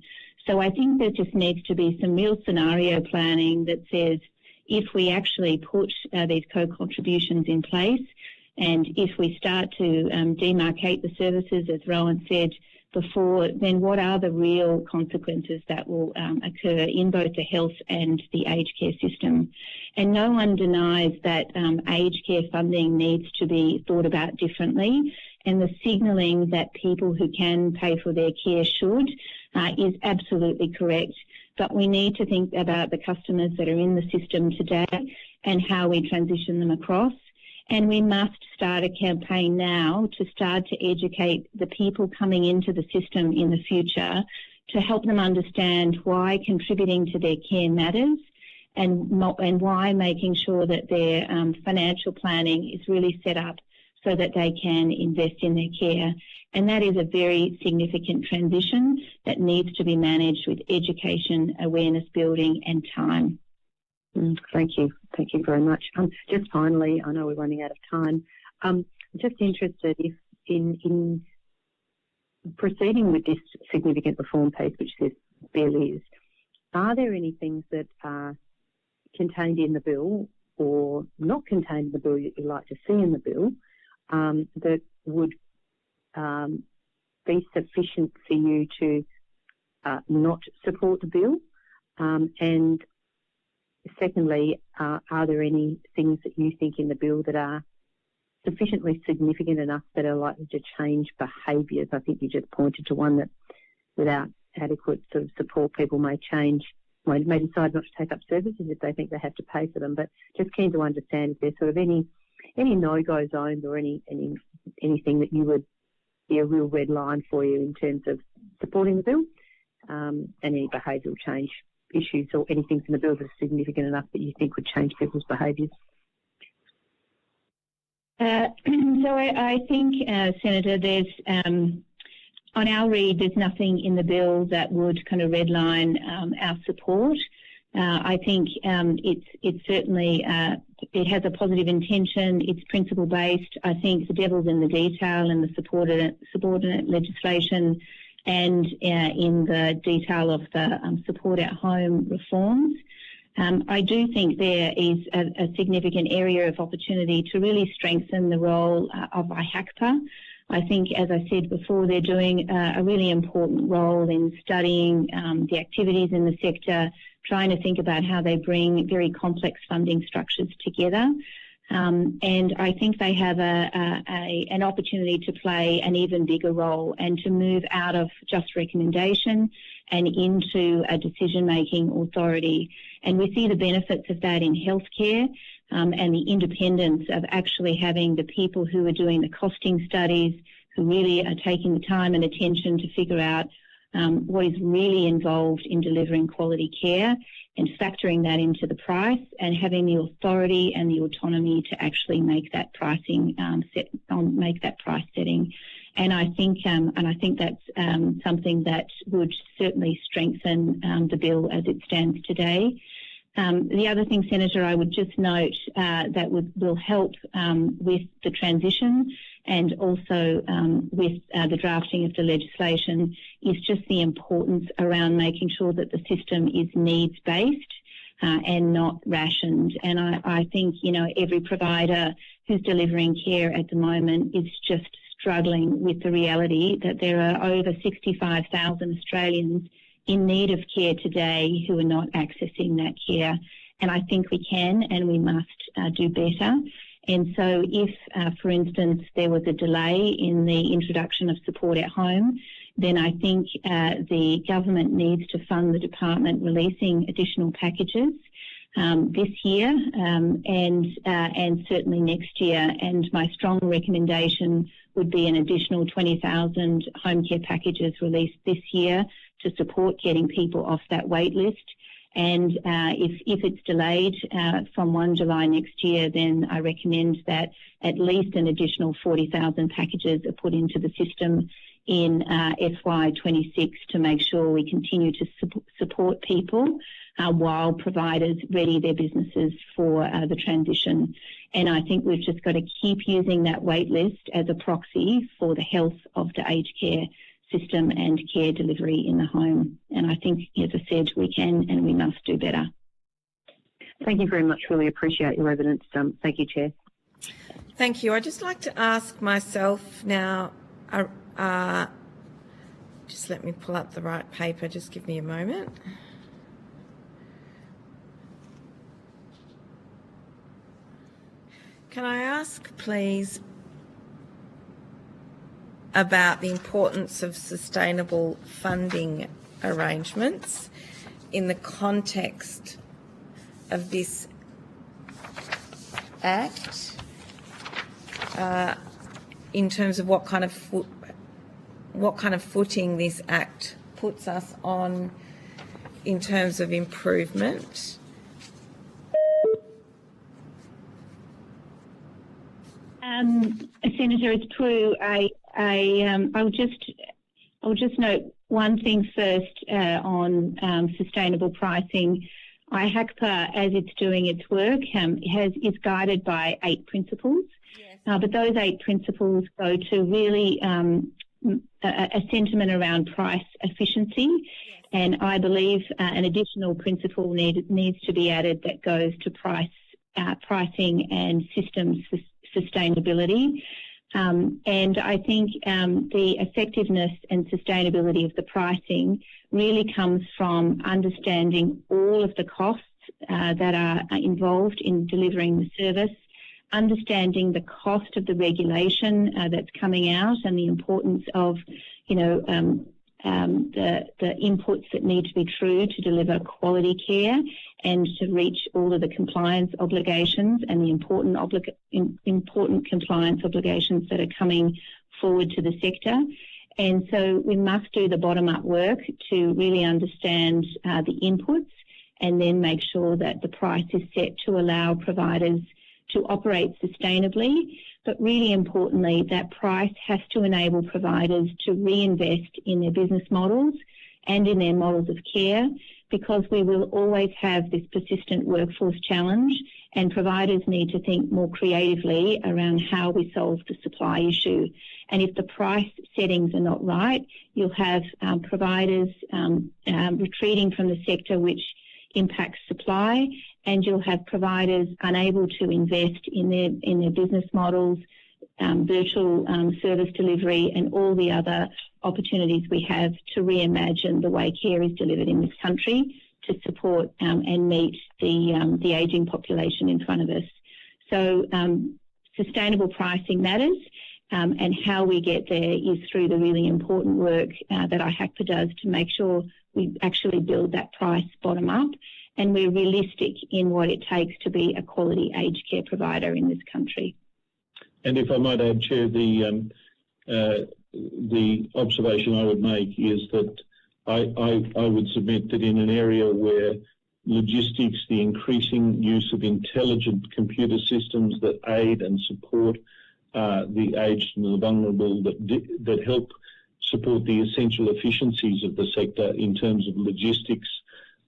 So I think there just needs to be some real scenario planning that says if we actually put these co-contributions in place, and if we start to demarcate the services, as Rowan said before, then what are the real consequences that will occur in both the health and the aged care system? And no one denies that aged care funding needs to be thought about differently, and the signalling that people who can pay for their care should is absolutely correct. But we need to think about the customers that are in the system today and how we transition them across. And we must start a campaign now to start to educate the people coming into the system in the future to help them understand why contributing to their care matters, and why making sure that their financial planning is really set up so that they can invest in their care. And that is a very significant transition that needs to be managed with education, awareness building and time. Thank you. Thank you very much. Just finally, I know we're running out of time. I'm just interested if in proceeding with this significant reform piece, which this bill is, are there any things that are contained in the bill or not contained in the bill that you'd like to see in the bill that would be sufficient for you to not support the bill? And secondly, are there any things that you think in the bill that are sufficiently significant enough that are likely to change behaviours? I think you just pointed to one that without adequate sort of support, people may decide not to take up services if they think they have to pay for them. But just keen to understand if there's sort of any no-go zones or anything that you would be a real red line for you in terms of supporting the bill, and any behavioural change issues or anything in the bill that is significant enough that you think would change people's behaviours. So I think, Senator, there's on our read, there's nothing in the bill that would kind of redline our support. I think it's certainly it has a positive intention. It's principle based. I think the devil's in the detail and the subordinate legislation, and in the detail of the support at home reforms. I do think there is a significant area of opportunity to really strengthen the role of IHACPA. I think, as I said before, they're doing a really important role in studying the activities in the sector, trying to think about how they bring very complex funding structures together. And I think they have an opportunity to play an even bigger role and to move out of just recommendation and into a decision-making authority. And we see the benefits of that in healthcare. And the independence of actually having the people who are doing the costing studies, who really are taking the time and attention to figure out what is really involved in delivering quality care and factoring that into the price, and having the authority and the autonomy to actually make that pricing make that price setting. And I think that's something that would certainly strengthen the bill as it stands today. The other thing, Senator, I would just note that will help with the transition and also with the drafting of the legislation is just the importance around making sure that the system is needs-based and not rationed. And I think, every provider who's delivering care at the moment is just struggling with the reality that there are over 65,000 Australians in need of care today who are not accessing that care. And I think we can and we must do better. And so if, for instance, there was a delay in the introduction of support at home, then I think the government needs to fund the department releasing additional packages this year and certainly next year. And my strong recommendation would be an additional 20,000 home care packages released this year to support getting people off that wait list. And if it's delayed from 1 July next year, then I recommend that at least an additional 40,000 packages are put into the system in FY26 to make sure we continue to support people while providers ready their businesses for the transition. And I think we've just got to keep using that wait list as a proxy for the health of the aged care system and care delivery in the home. And I think, as I said, we can and we must do better. Thank you very much. Really appreciate your evidence. Thank you, Chair. Thank you. I'd just like to ask myself now, just let me pull up the right paper, just give me a moment. Can I ask, please, about the importance of sustainable funding arrangements in the context of this Act, in terms of what kind of footing this Act puts us on in terms of improvement? Senator, it's true. I'll just note one thing first on sustainable pricing. IHACPA, as it's doing its work, is guided by 8 principles. But those 8 principles go to really a sentiment around price efficiency. And I believe an additional principle needs to be added that goes to pricing and systems sustainability. And I think the effectiveness and sustainability of the pricing really comes from understanding all of the costs that are involved in delivering the service, understanding the cost of the regulation that's coming out and the importance of, the inputs that need to be true to deliver quality care and to reach all of the compliance obligations and the important compliance obligations that are coming forward to the sector. And so we must do the bottom-up work to really understand the inputs and then make sure that the price is set to allow providers to operate sustainably. But really importantly, that price has to enable providers to reinvest in their business models and in their models of care, because we will always have this persistent workforce challenge, and providers need to think more creatively around how we solve the supply issue. And if the price settings are not right, you'll have providers retreating from the sector, which impacts supply, and you'll have providers unable to invest in their business models, virtual service delivery, and all the other opportunities we have to reimagine the way care is delivered in this country to support and meet the ageing population in front of us. So sustainable pricing matters, and how we get there is through the really important work that IHACPA does to make sure we actually build that price bottom up, and we're realistic in what it takes to be a quality aged care provider in this country. And if I might add, Chair, the observation I would make is that I would submit that in an area where logistics, the increasing use of intelligent computer systems that aid and support the aged and the vulnerable, that help support the essential efficiencies of the sector in terms of logistics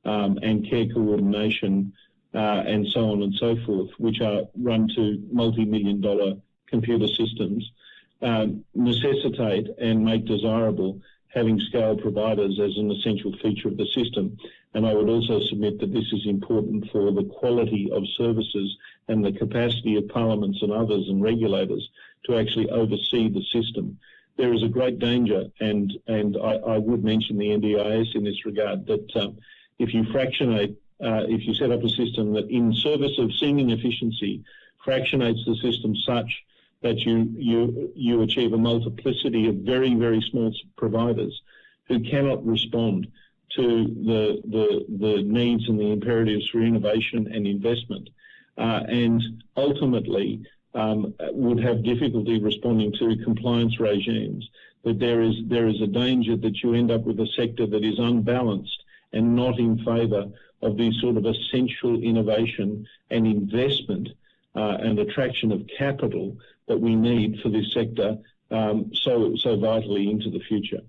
and care coordination and so on and so forth, which are run to multi-million-dollar computer systems, necessitate and make desirable having scale providers as an essential feature of the system. And I would also submit that this is important for the quality of services and the capacity of parliaments and others and regulators to actually oversee the system. There is a great danger, and I would mention the NDIS in this regard, that if you fractionate, if you set up a system that in service of seeming efficiency fractionates the system such that you achieve a multiplicity of very, very small providers who cannot respond to the needs and the imperatives for innovation and investment, and ultimately would have difficulty responding to compliance regimes, that there is a danger that you end up with a sector that is unbalanced and not in favour of the sort of essential innovation and investment and attraction of capital that we need for this sector so vitally into the future.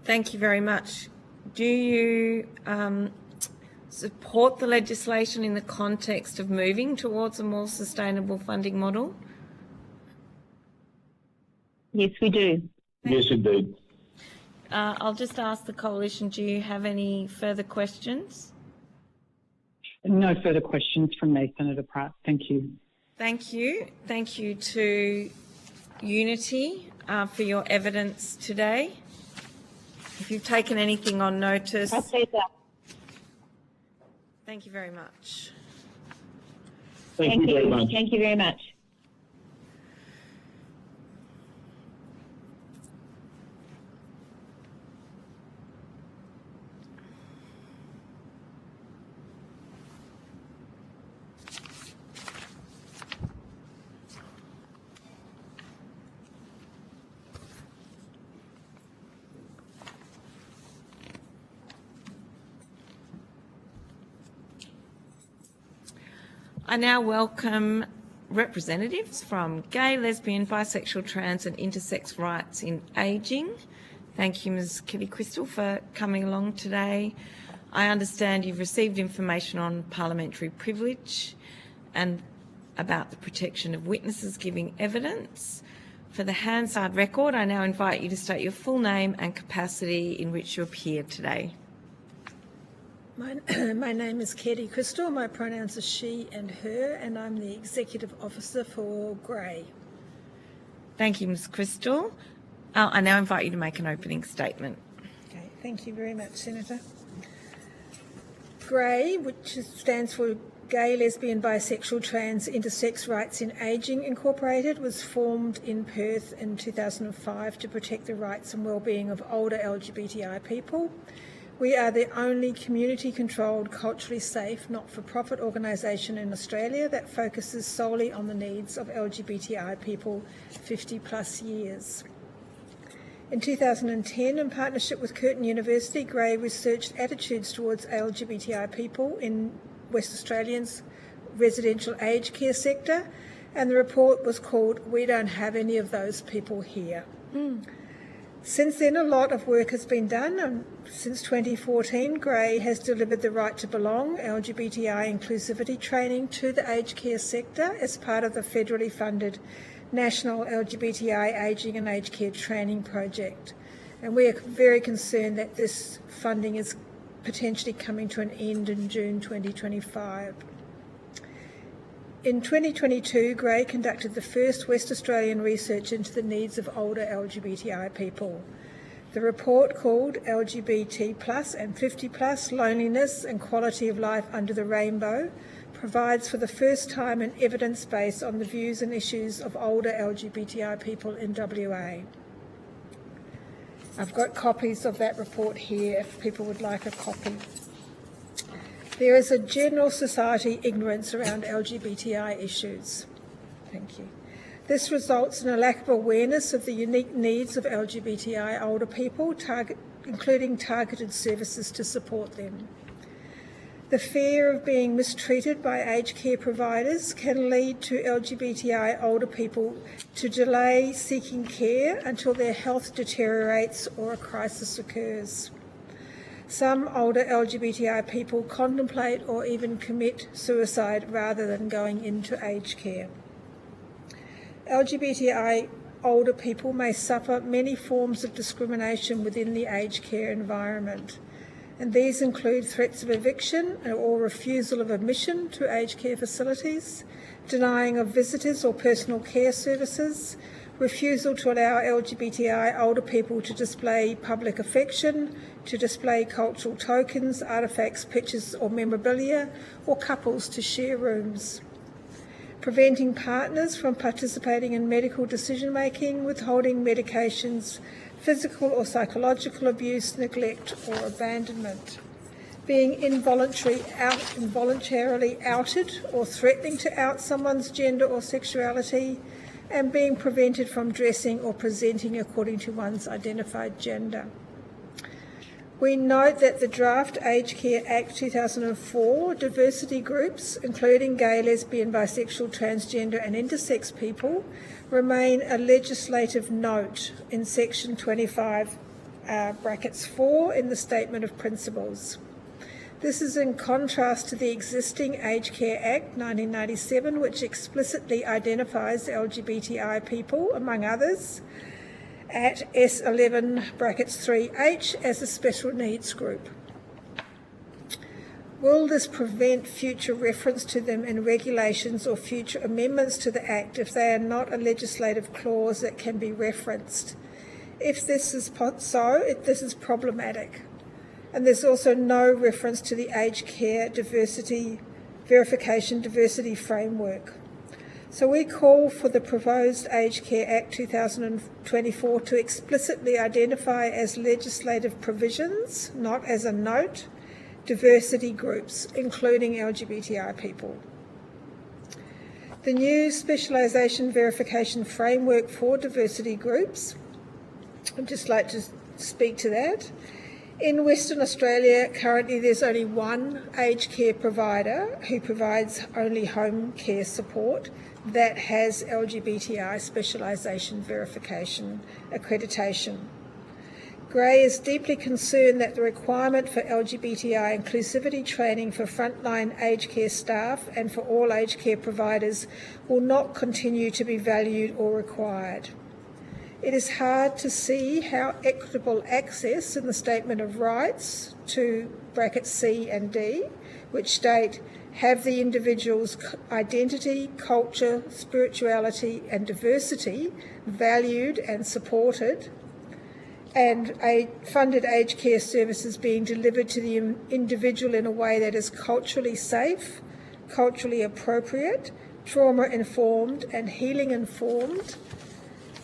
Thank you very much. Do you support the legislation in the context of moving towards a more sustainable funding model? Yes, we do. Yes, indeed. I'll just ask the Coalition, do you have any further questions? No further questions from me, Senator Pratt. Thank you. Thank you. Thank you to Unity for your evidence today. If you've taken anything on notice. I'll say that. Thank you very much. Thank you very much. Thank you very much. I now welcome representatives from gay, lesbian, bisexual, trans and intersex rights in ageing. Thank you, Ms. Kitty Crystal, for coming along today. I understand you've received information on parliamentary privilege and about the protection of witnesses giving evidence. For the Hansard record, I now invite you to state your full name and capacity in which you appear today. My name is Katie Crystal. My pronouns are she and her, and I'm the Executive Officer for Grey. Thank you, Ms. Crystal. I now invite you to make an opening statement. Okay, thank you very much, Senator. Grey, which stands for Gay, Lesbian, Bisexual, Trans, Intersex Rights in Ageing Incorporated, was formed in Perth in 2005 to protect the rights and wellbeing of older LGBTI people. We are the only community-controlled, culturally safe, not-for-profit organisation in Australia that focuses solely on the needs of LGBTI people 50-plus years. In 2010, in partnership with Curtin University, Grey researched attitudes towards LGBTI people in West Australia's residential aged care sector, and the report was called "We Don't Have Any of Those People Here." Since then, a lot of work has been done, and since 2014, Grey has delivered the Right to Belong LGBTI inclusivity training to the aged care sector as part of the federally funded National LGBTI Ageing and Aged Care Training Project. And we are very concerned that this funding is potentially coming to an end in June 2025. In 2022, Grey conducted the first West Australian research into the needs of older LGBTI people. The report, called LGBT+ and 50+, Loneliness and Quality of Life Under the Rainbow, provides for the first time an evidence base on the views and issues of older LGBTI people in WA. I've got copies of that report here if people would like a copy. There is a general society ignorance around LGBTI issues. Thank you. This results in a lack of awareness of the unique needs of LGBTI older people, including targeted services to support them. The fear of being mistreated by aged care providers can lead to LGBTI older people to delay seeking care until their health deteriorates or a crisis occurs. Some older LGBTI people contemplate or even commit suicide rather than going into aged care. LGBTI older people may suffer many forms of discrimination within the aged care environment, and these include threats of eviction or refusal of admission to aged care facilities, denying of visitors or personal care services, refusal to allow LGBTI older people to display public affection, to display cultural tokens, artefacts, pictures or memorabilia, or couples to share rooms. Preventing partners from participating in medical decision-making, withholding medications, physical or psychological abuse, neglect or abandonment. Being involuntarily outed or threatening to out someone's gender or sexuality, and being prevented from dressing or presenting according to one's identified gender. We note that the draft Aged Care Act 2004 diversity groups, including gay, lesbian, bisexual, transgender and intersex people, remain a legislative note in section 25 (4) in the Statement of Principles. This is in contrast to the existing Aged Care Act 1997, which explicitly identifies LGBTI people, among others, at S11 (3H) as a special needs group. Will this prevent future reference to them in regulations or future amendments to the Act if they are not a legislative clause that can be referenced? If this is so, this is problematic. And there's also no reference to the Aged Care Diversity Verification Diversity Framework. So we call for the proposed Aged Care Act 2024 to explicitly identify as legislative provisions, not as a note, diversity groups, including LGBTI people. The new Specialisation Verification Framework for diversity groups, I'd just like to speak to that. In Western Australia, currently there's only one aged care provider who provides only home care support that has LGBTI specialisation verification accreditation. Grey is deeply concerned that the requirement for LGBTI inclusivity training for frontline aged care staff and for all aged care providers will not continue to be valued or required. It is hard to see how equitable access in the Statement of Rights to (C and D, which state, have the individual's identity, culture, spirituality and diversity valued and supported, and funded aged care services being delivered to the individual in a way that is culturally safe, culturally appropriate, trauma-informed and healing-informed,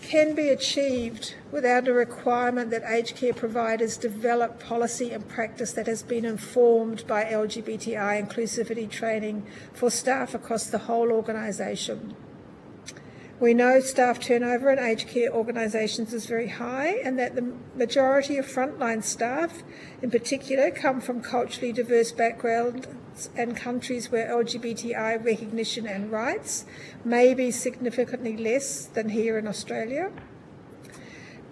can be achieved without a requirement that aged care providers develop policy and practice that has been informed by LGBTI inclusivity training for staff across the whole organisation. We know staff turnover in aged care organisations is very high, and that the majority of frontline staff in particular come from culturally diverse backgrounds and countries where LGBTI recognition and rights may be significantly less than here in Australia.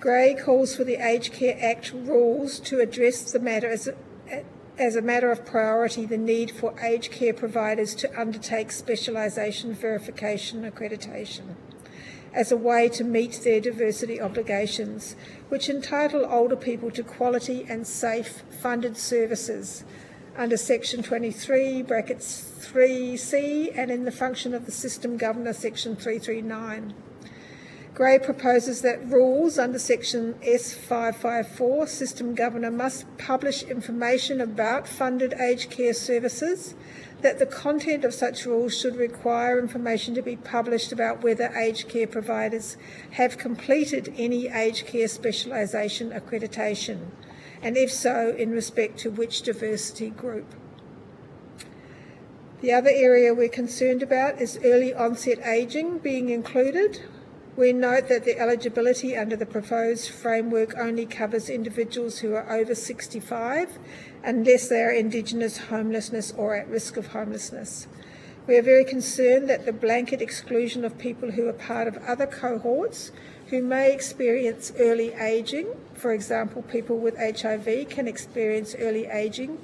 Gray calls for the Aged Care Act rules to address the matter as a matter of priority, the need for aged care providers to undertake specialisation verification accreditation as a way to meet their diversity obligations, which entitle older people to quality and safe funded services under Section 23, brackets 3C, and in the function of the System Governor, Section 339. Gray proposes that rules under Section S554, System Governor, must publish information about funded aged care services, that the content of such rules should require information to be published about whether aged care providers have completed any aged care specialisation accreditation, and if so, in respect to which diversity group. The other area we're concerned about is early onset ageing being included. We note that the eligibility under the proposed framework only covers individuals who are over 65 unless they are Indigenous, homelessness or at risk of homelessness. We are very concerned that the blanket exclusion of people who are part of other cohorts who may experience early ageing, for example, people with HIV can experience early ageing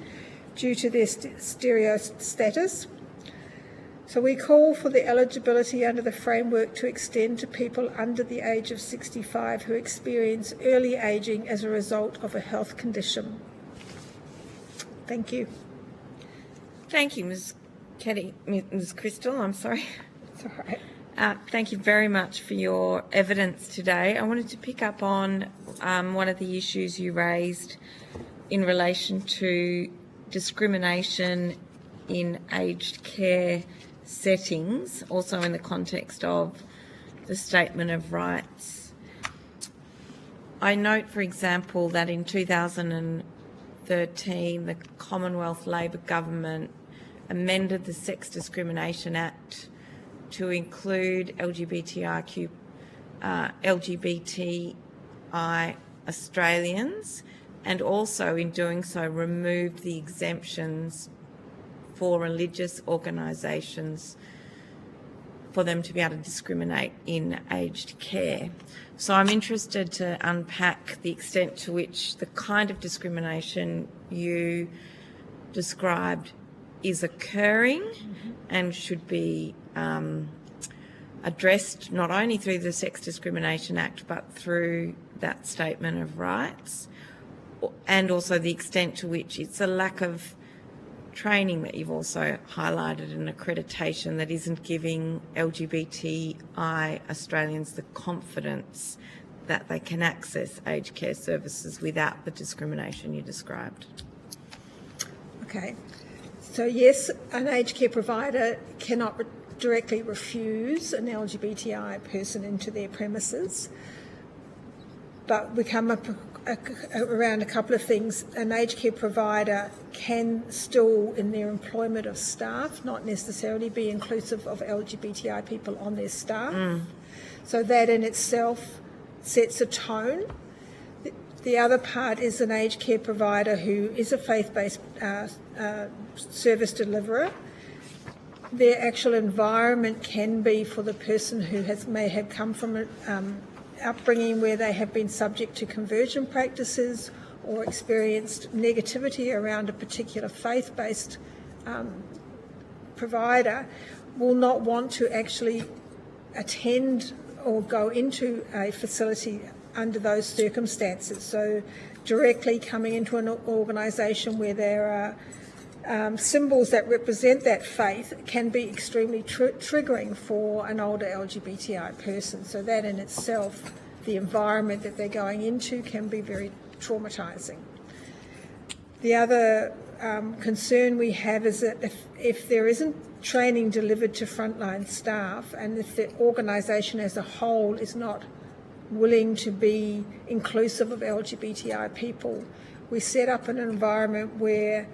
due to their stereo status. So we call for the eligibility under the framework to extend to people under the age of 65 who experience early ageing as a result of a health condition. Thank you. Thank you, Ms. Crystal. I'm sorry. It's all right. Thank you very much for your evidence today. I wanted to pick up on one of the issues you raised in relation to discrimination in aged care settings, also in the context of the Statement of Rights. I note, for example, that in 2013 the Commonwealth Labor Government amended the Sex Discrimination Act to include LGBTI Australians, and also in doing so removed the exemptions for religious organisations for them to be able to discriminate in aged care. So I'm interested to unpack the extent to which the kind of discrimination you described is occurring and should be addressed not only through the Sex Discrimination Act but through that Statement of Rights, and also the extent to which it's a lack of training that you've also highlighted, an accreditation that isn't giving LGBTI Australians the confidence that they can access aged care services without the discrimination you described. Okay. So yes, an aged care provider cannot directly refuse an LGBTI person into their premises, but we come up around a couple of things. An aged care provider can still, in their employment of staff, not necessarily be inclusive of LGBTI people on their staff. So that in itself sets a tone. The other part is an aged care provider who is a faith-based service deliverer. Their actual environment can be for the person who may have come from an upbringing where they have been subject to conversion practices or experienced negativity around a particular faith-based provider, will not want to actually attend or go into a facility under those circumstances. So directly coming into an organisation where there are symbols that represent that faith can be extremely triggering for an older LGBTI person. So that in itself, the environment that they're going into can be very traumatising. The other concern we have is that if there isn't training delivered to frontline staff, and if the organisation as a whole is not willing to be inclusive of LGBTI people, we set up an environment where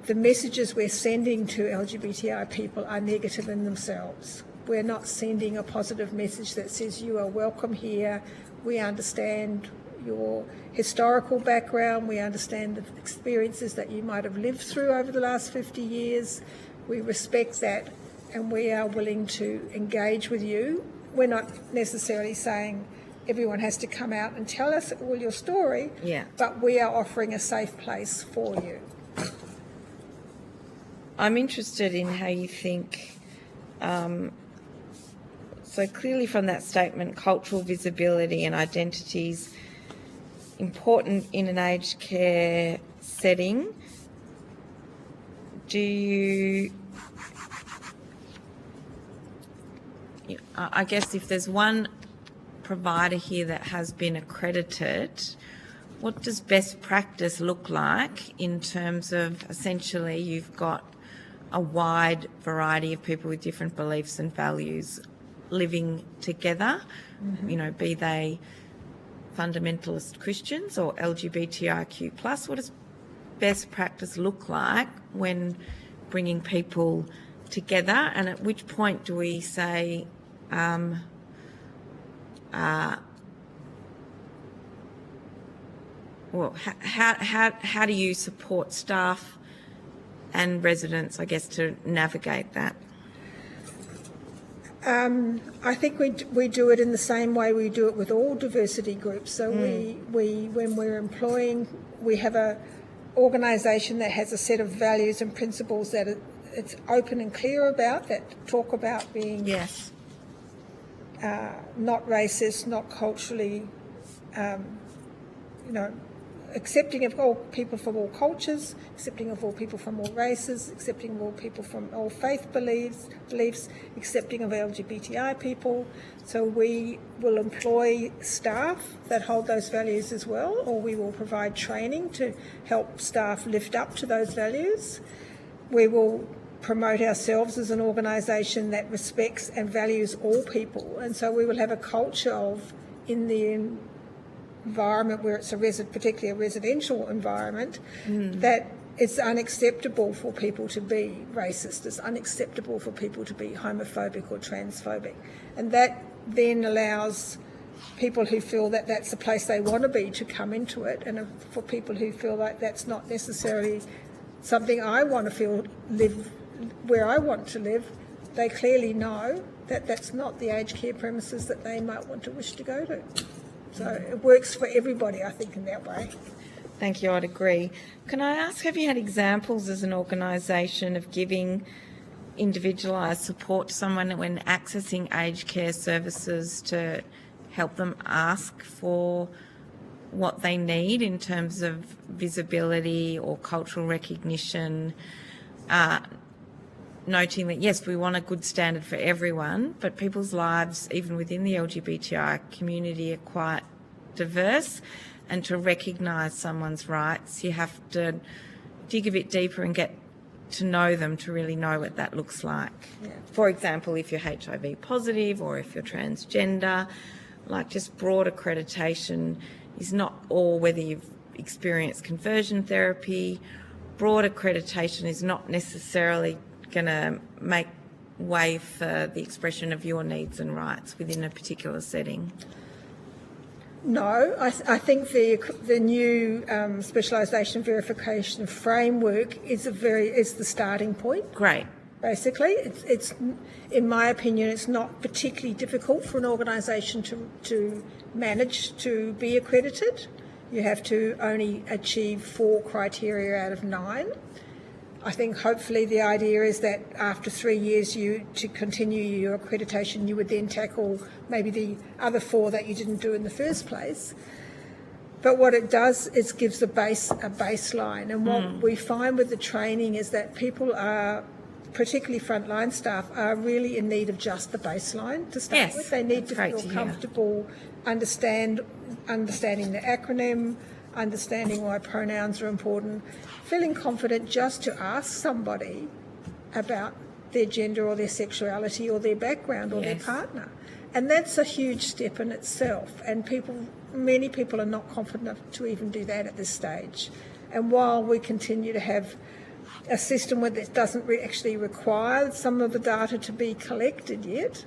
the messages we're sending to LGBTI people are negative in themselves. We're not sending a positive message that says you are welcome here, we understand your historical background, we understand the experiences that you might have lived through over the last 50 years, we respect that and we are willing to engage with you. We're not necessarily saying everyone has to come out and tell us all your story, Yeah. but we are offering a safe place for you. I'm interested in how you think, so clearly from that statement, cultural visibility and identities important in an aged care setting. Do you, I guess if there's one provider here that has been accredited, what does best practice look like in terms of essentially you've got a wide variety of people with different beliefs and values living together, you know, be they fundamentalist Christians or LGBTIQ+? What does best practice look like when bringing people together, and at which point do we say, well, how do you support staff and residents, I guess, to navigate that? I think we do it in the same way we do it with all diversity groups. So we when we're employing, we have a organisation that has a set of values and principles that it's open and clear about, that talk about being not racist, not culturally, accepting of all people from all cultures, accepting of all people from all races, accepting of all people from all faith beliefs, accepting of LGBTI people. So we will employ staff that hold those values as well, or we will provide training to help staff lift up to those values. We will promote ourselves as an organisation that respects and values all people, and so we will have a culture of, in the environment where it's particularly a residential environment, that it's unacceptable for people to be racist, it's unacceptable for people to be homophobic or transphobic. And that then allows people who feel that that's the place they want to be to come into it, and for people who feel like that's not necessarily something I want to live where I want to live, they clearly know that that's not the aged care premises that they might want to wish to go to. So it works for everybody, I think, in that way. Thank you, I'd agree. Can I ask, have you had examples as an organisation of giving individualised support to someone when accessing aged care services to help them ask for what they need in terms of visibility or cultural recognition, noting that, yes, we want a good standard for everyone, but people's lives, even within the LGBTI community, are quite diverse, and to recognise someone's rights, you have to dig a bit deeper and get to know them to really know what that looks like. Yeah. For example, if you're HIV positive or if you're transgender, like just broad accreditation is not all whether you've experienced conversion therapy. Broad accreditation is not necessarily going to make way for the expression of your needs and rights within a particular setting. No, I think the new specialisation verification framework is the starting point. Great. Basically, it's in my opinion, it's not particularly difficult for an organisation to manage to be accredited. You have to only achieve 4 criteria out of 9. I think hopefully the idea is that after 3 years to continue your accreditation, you would then tackle maybe the other 4 that you didn't do in the first place. But what it does is gives a baseline. And what we find with the training is that people are, particularly frontline staff, are really in need of just the baseline to start with. They need to feel comfortable, understanding the acronym, understanding why pronouns are important, feeling confident just to ask somebody about their gender or their sexuality or their background or their partner. And that's a huge step in itself. And many people are not confident enough to even do that at this stage. And while we continue to have a system where it doesn't actually require some of the data to be collected yet,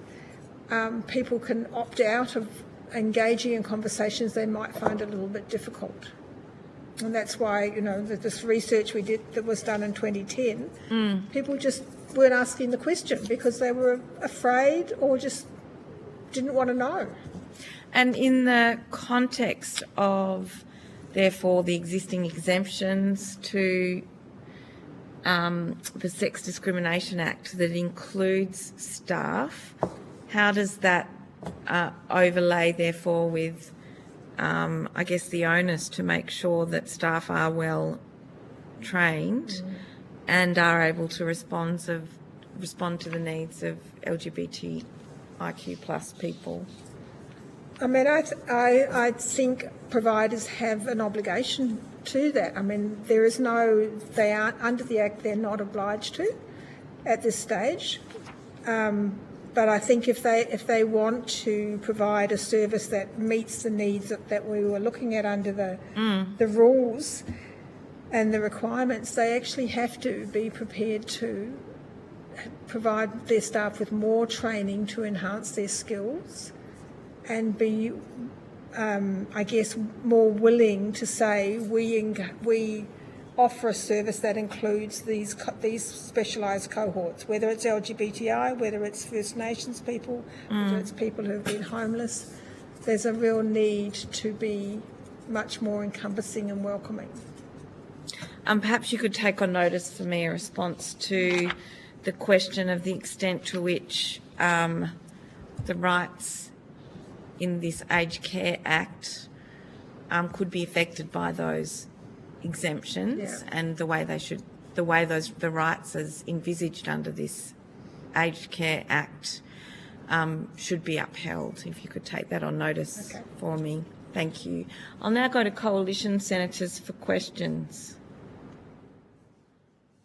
people can opt out of engaging in conversations they might find a little bit difficult. And that's why, this research we did that was done in 2010, people just weren't asking the question because they were afraid or just didn't want to know. And in the context of, therefore, the existing exemptions to the Sex Discrimination Act that includes staff, how does that overlay, therefore, with, I guess, the onus to make sure that staff are well trained and are able to respond to the needs of LGBTIQ plus people? I mean, I think providers have an obligation to that. I mean, they aren't, under the Act, they're not obliged to at this stage. But I think if they want to provide a service that meets the needs that we were looking at under the rules and the requirements, they actually have to be prepared to provide their staff with more training to enhance their skills and be, I guess, more willing to say we offer a service that includes these specialised cohorts, whether it's LGBTI, whether it's First Nations people, whether it's people who have been homeless. There's a real need to be much more encompassing and welcoming. Perhaps you could take on notice for me a response to the question of the extent to which the rights in this Aged Care Act could be affected by those exemptions and the way the rights as envisaged under this Aged Care Act should be upheld. If you could take that on notice for me. Thank you. I'll now go to Coalition Senators for questions.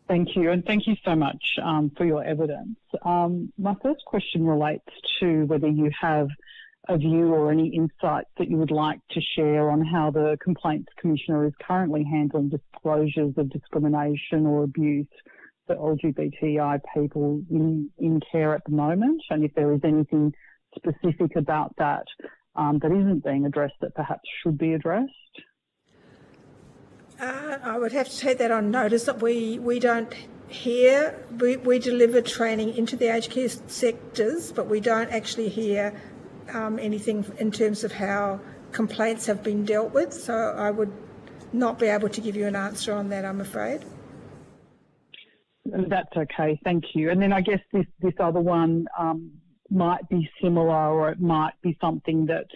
Thank you, and thank you so much for your evidence. My first question relates to whether you have a view or any insights that you would like to share on how the Complaints Commissioner is currently handling disclosures of discrimination or abuse for LGBTI people in care at the moment, and if there is anything specific about that that isn't being addressed that perhaps should be addressed. I would have to take that on notice that we don't hear, we deliver training into the aged care sectors, but we don't actually hear anything in terms of how complaints have been dealt with. So I would not be able to give you an answer on that, I'm afraid. That's okay, thank you. And then I guess this other one might be similar, or it might be something that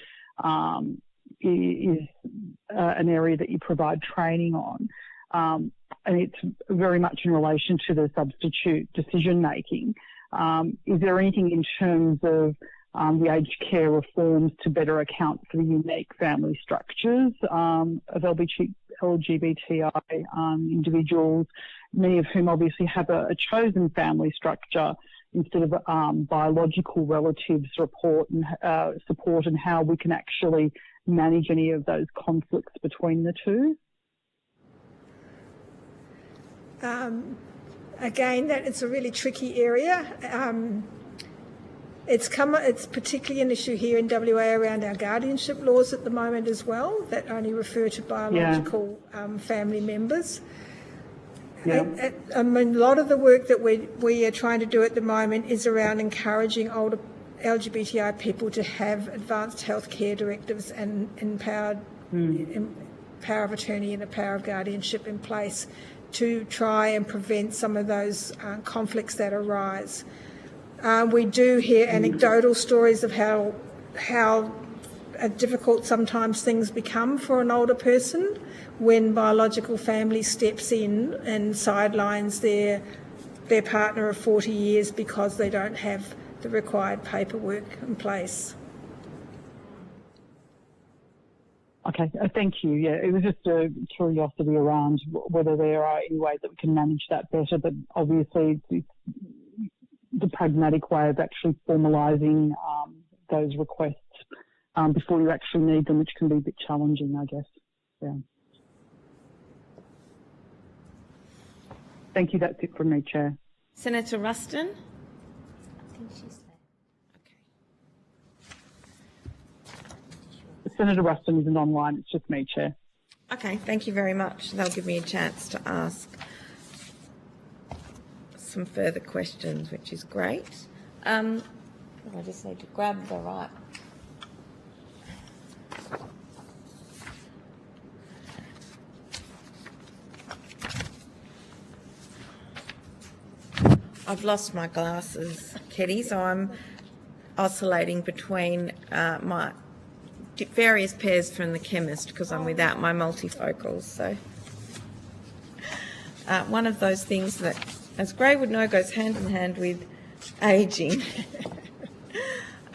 is an area that you provide training on. And it's very much in relation to the substitute decision making. Is there anything in terms of the aged care reforms to better account for the unique family structures of LGBTI individuals, many of whom obviously have a chosen family structure instead of biological relatives support, and how we can actually manage any of those conflicts between the two? Again, it's a really tricky area. It's particularly an issue here in WA around our guardianship laws at the moment as well, that only refer to biological family members. Yeah. I mean, a lot of the work that we are trying to do at the moment is around encouraging older LGBTI people to have advanced healthcare directives and power of attorney and a power of guardianship in place to try and prevent some of those conflicts that arise. We do hear anecdotal stories of how difficult sometimes things become for an older person when biological family steps in and sidelines their partner of 40 years because they don't have the required paperwork in place. Okay, thank you. Yeah, it was just a curiosity around whether there are any ways that we can manage that better, but obviously it's the pragmatic way of actually formalising those requests before you actually need them, which can be a bit challenging, I guess. Yeah. Thank you. That's it from me, Chair. Senator Ruston? I think she's there. Senator Ruston isn't online. It's just me, Chair. Okay, thank you very much. That'll give me a chance to ask some further questions, which is great. I just need to grab the right I've lost my glasses, Ketty, so I'm oscillating between my various pairs from the chemist because I'm without my multifocals. So one of those things that, as Gray would know, goes hand in hand with ageing.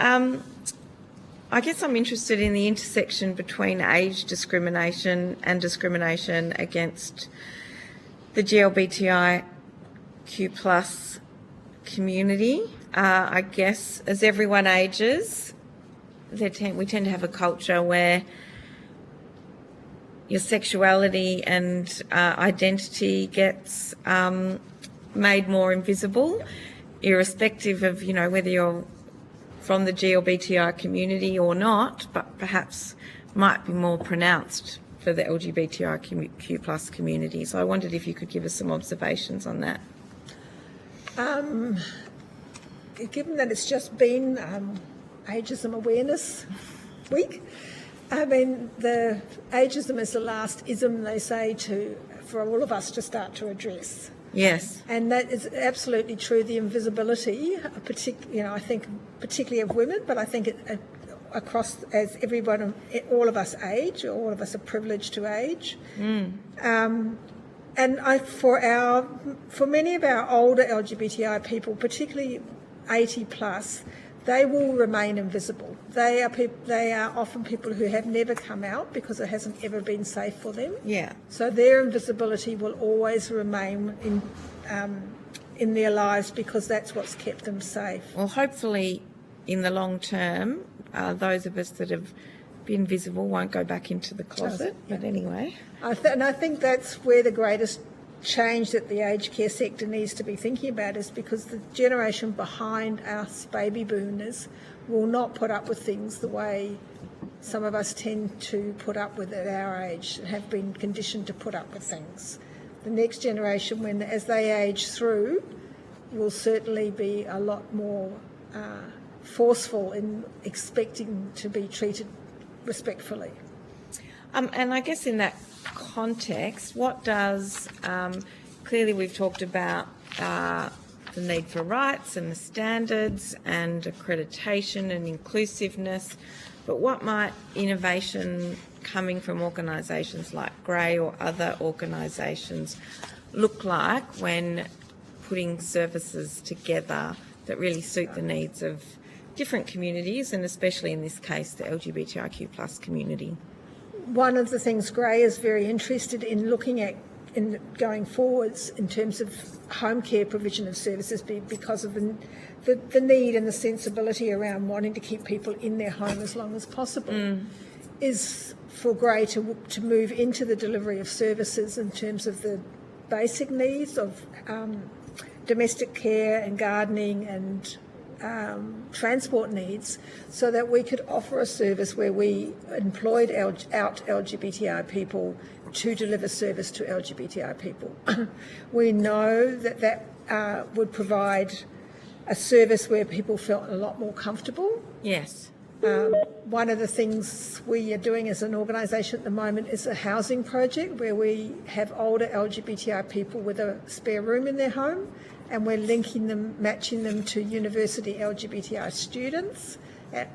I guess I'm interested in the intersection between age discrimination and discrimination against the LGBTIQ+ community. I guess as everyone ages, we tend to have a culture where your sexuality and identity gets made more invisible, irrespective of, whether you're from the LGBTI community or not, but perhaps might be more pronounced for the LGBTIQ+ community. So I wondered if you could give us some observations on that. Given that it's just been Ageism Awareness Week, I mean, the ageism is the last ism, they say, for all of us to start to address. Yes. And that is absolutely true, the invisibility, I think particularly of women, but I think across, as everyone, all of us age, or all of us are privileged to age. And for many of our older LGBTI people, particularly 80+, they will remain invisible. They are often people who have never come out because it hasn't ever been safe for them. Yeah. So their invisibility will always remain in their lives because that's what's kept them safe. Well, hopefully, in the long term, those of us that have been visible won't go back into the closet. But anyway, I think that's where the greatest change that the aged care sector needs to be thinking about is because the generation behind us, baby boomers, will not put up with things the way some of us tend to put up with at our age, have been conditioned to put up with things. The next generation, as they age through, will certainly be a lot more forceful in expecting to be treated respectfully. And I guess in that context, what does, clearly we've talked about the need for rights and the standards and accreditation and inclusiveness, but what might innovation coming from organisations like Grey or other organisations look like when putting services together that really suit the needs of different communities, and especially in this case the LGBTIQ+ community? One of the things Grey is very interested in looking at in going forwards in terms of home care provision of services because of the need and the sensibility around wanting to keep people in their home as long as possible is for Grey to move into the delivery of services in terms of the basic needs of domestic care and gardening and transport needs, so that we could offer a service where we employed out LGBTI people to deliver service to LGBTI people. We know that would provide a service where people felt a lot more comfortable. Yes. One of the things we are doing as an organisation at the moment is a housing project where we have older LGBTI people with a spare room in their home, and we're matching them to university LGBTI students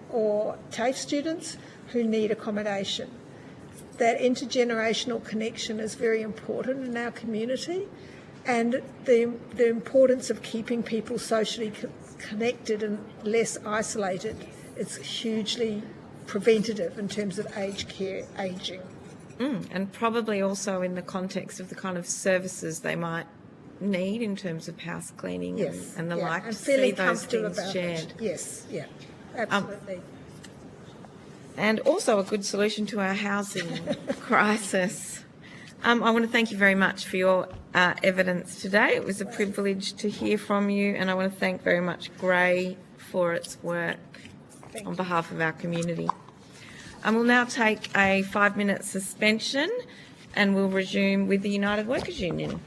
or TAFE students who need accommodation. That intergenerational connection is very important in our community, and the importance of keeping people socially connected and less isolated is hugely preventative in terms of aged care, ageing. And probably also in the context of the kind of services they might need in terms of house cleaning and the like, and to see those things about shared. It. Yes, yeah, absolutely. And also a good solution to our housing crisis. I want to thank you very much for your evidence today. It was a privilege to hear from you, and I want to thank very much Grey for its work on behalf of our community. And we'll now take a 5-minute suspension and we'll resume with the United Workers Union.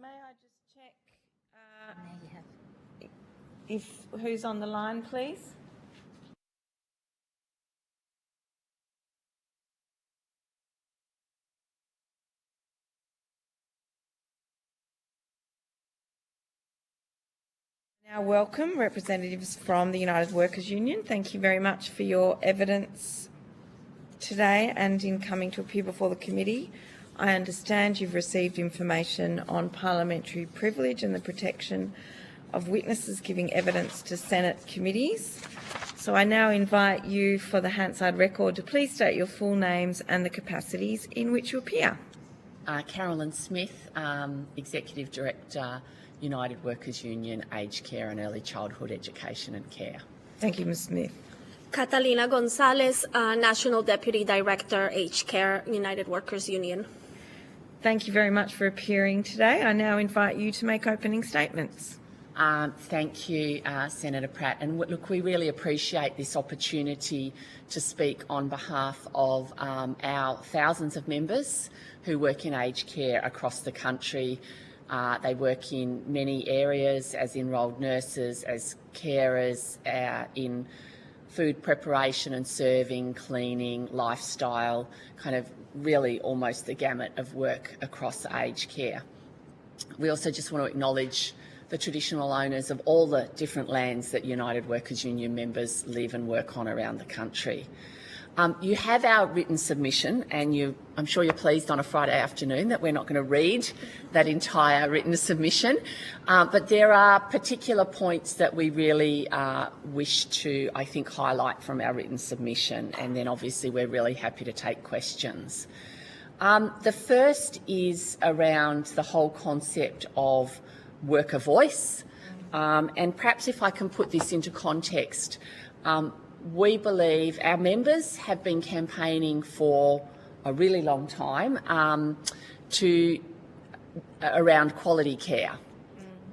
may I just check who's on the line, please? Now welcome representatives from the United Workers Union. Thank you very much for your evidence today and in coming to appear before the committee. I understand you've received information on parliamentary privilege and the protection of witnesses giving evidence to Senate committees. So I now invite you for the Hansard record to please state your full names and the capacities in which you appear. Carolyn Smith, Executive Director, United Workers Union, Aged Care and Early Childhood Education and Care. Thank you, Ms Smith. Catalina Gonzalez, National Deputy Director, Aged Care, United Workers Union. Thank you very much for appearing today. I now invite you to make opening statements. Thank you, Senator Pratt. And look, we really appreciate this opportunity to speak on behalf of our thousands of members who work in aged care across the country. They work in many areas as enrolled nurses, as carers, in food preparation and serving, cleaning, lifestyle, kind of really almost the gamut of work across aged care. We also just want to acknowledge the traditional owners of all the different lands that United Workers Union members live and work on around the country. You have our written submission, and I'm sure you're pleased on a Friday afternoon that we're not going to read that entire written submission, but there are particular points that we really wish to, I think, highlight from our written submission, and then obviously we're really happy to take questions. The first is around the whole concept of worker voice, and perhaps if I can put this into context, we believe our members have been campaigning for a really long time around quality care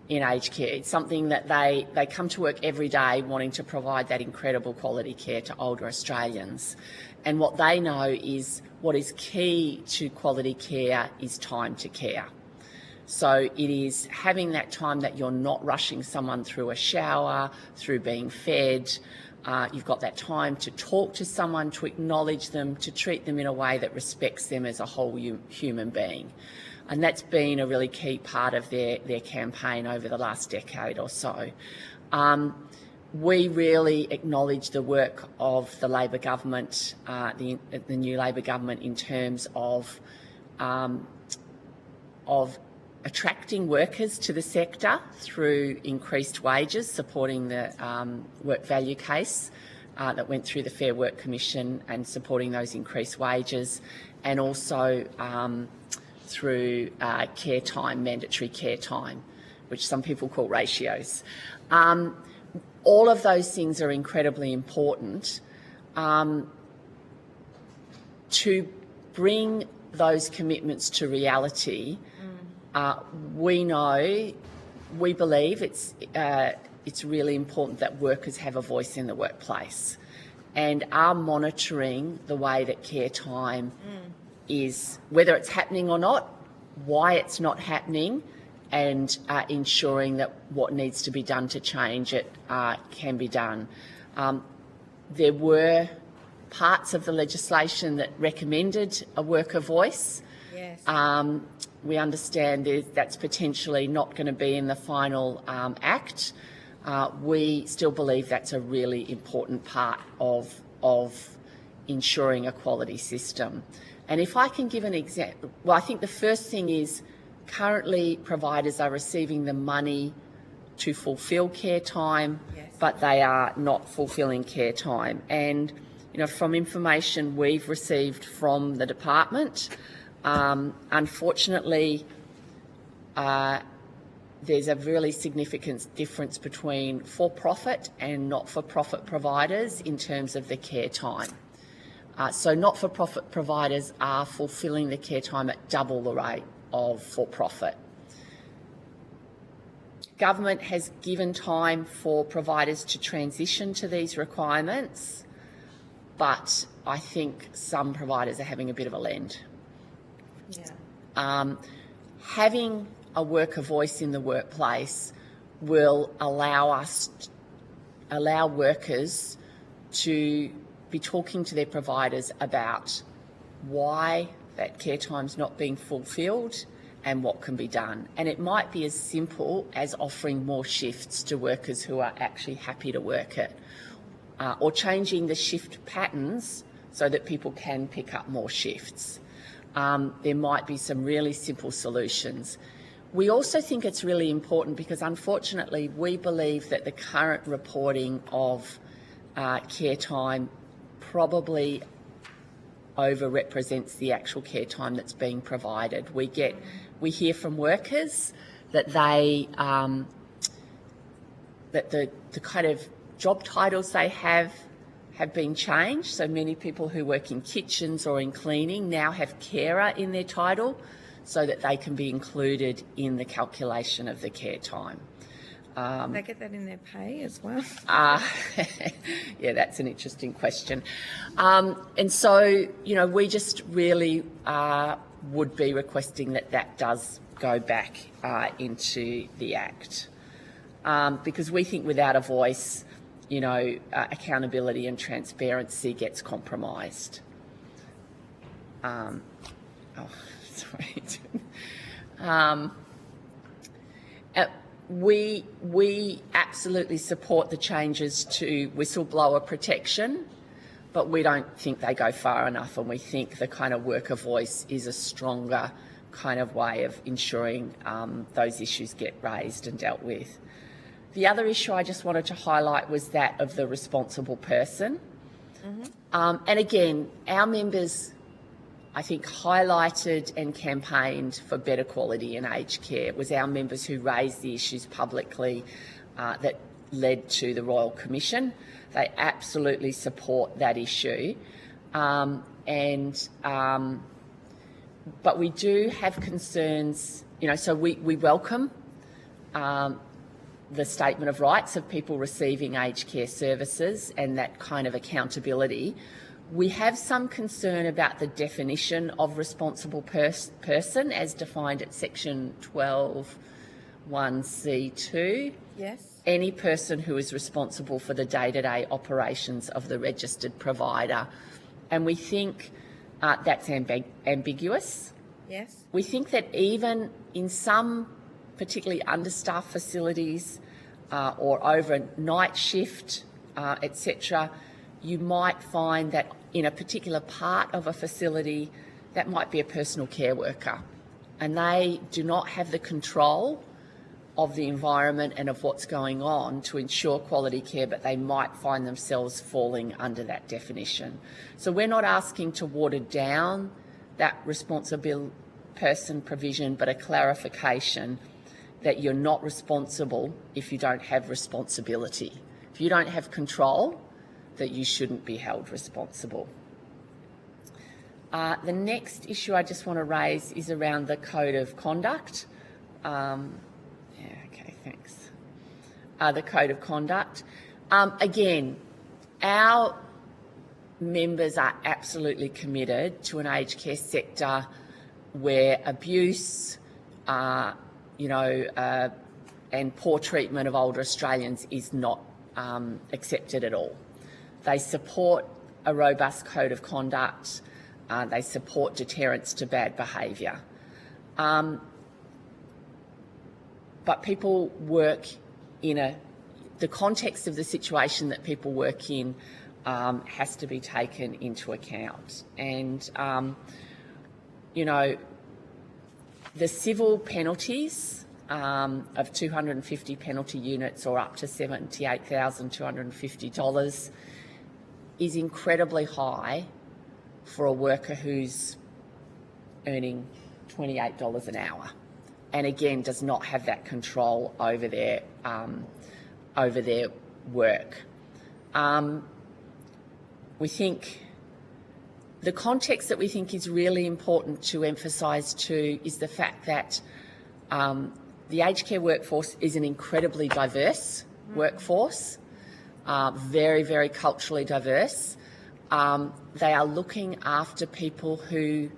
in aged care. It's something that they come to work every day wanting to provide that incredible quality care to older Australians. And what they know is what is key to quality care is time to care. So it is having that time that you're not rushing someone through a shower, through being fed. You've got that time to talk to someone, to acknowledge them, to treat them in a way that respects them as a whole human being. And that's been a really key part of their campaign over the last decade or so. We really acknowledge the work of the Labor government, the new Labor government, in terms of attracting workers to the sector through increased wages, supporting the work value case that went through the Fair Work Commission and supporting those increased wages, and also through care time, mandatory care time, which some people call ratios. All of those things are incredibly important to bring those commitments to reality. We believe it's really important that workers have a voice in the workplace and are monitoring the way that care time is, whether it's happening or not, why it's not happening, and ensuring that what needs to be done to change it can be done. There were parts of the legislation that recommended a worker voice. Yes. We understand that's potentially not going to be in the final act. We still believe that's a really important part of ensuring a quality system. And if I can give an example, well, I think the first thing is currently providers are receiving the money to fulfil care time, but they are not fulfilling care time. And, from information we've received from the department, unfortunately, there's a really significant difference between for-profit and not-for-profit providers in terms of the care time. So not-for-profit providers are fulfilling the care time at double the rate of for-profit. Government has given time for providers to transition to these requirements, but I think some providers are having a bit of a lend. Yeah. Having a worker voice in the workplace will allow workers to be talking to their providers about why that care time's not being fulfilled and what can be done. And it might be as simple as offering more shifts to workers who are actually happy to work it, or changing the shift patterns so that people can pick up more shifts. There might be some really simple solutions. We also think it's really important because, unfortunately, we believe that the current reporting of care time probably overrepresents the actual care time that's being provided. We hear from workers that they that the kind of job titles they have been changed. So many people who work in kitchens or in cleaning now have carer in their title so that they can be included in the calculation of the care time. They get that in their pay as well? Yeah, that's an interesting question. And so, we just really would be requesting that does go back into the Act. Because we think without a voice, accountability and transparency gets compromised. Sorry. We absolutely support the changes to whistleblower protection, but we don't think they go far enough, and we think the kind of worker voice is a stronger kind of way of ensuring those issues get raised and dealt with. The other issue I just wanted to highlight was that of the responsible person. Mm-hmm. And again, our members, I think, highlighted and campaigned for better quality in aged care. It was our members who raised the issues publicly that led to the Royal Commission. They absolutely support that issue. But we do have concerns, so we welcome the statement of rights of people receiving aged care services and that kind of accountability. We have some concern about the definition of responsible person as defined at section 12(1)(c)(2). Yes. Any person who is responsible for the day-to-day operations of the registered provider. And we think that's ambiguous. Yes. We think that even in some particularly understaffed facilities or over a night shift, etc., you might find that in a particular part of a facility, that might be a personal care worker, and they do not have the control of the environment and of what's going on to ensure quality care, but they might find themselves falling under that definition. So we're not asking to water down that responsible person provision, but a clarification that you're not responsible if you don't have responsibility. If you don't have control, that you shouldn't be held responsible. The next issue I just want to raise is around the Code of Conduct. Thanks. The Code of Conduct. Again, our members are absolutely committed to an aged care sector where abuse, and poor treatment of older Australians is not accepted at all. They support a robust code of conduct. They support deterrence to bad behaviour. But people work in the context of the situation that people work in has to be taken into account. And, the civil penalties of 250 penalty units or up to $78,250 is incredibly high for a worker who's earning $28 an hour, and again does not have that control over their work. We think the context that we think is really important to emphasise too is the fact that the aged care workforce is an incredibly diverse workforce, very, very culturally diverse. They are looking after people who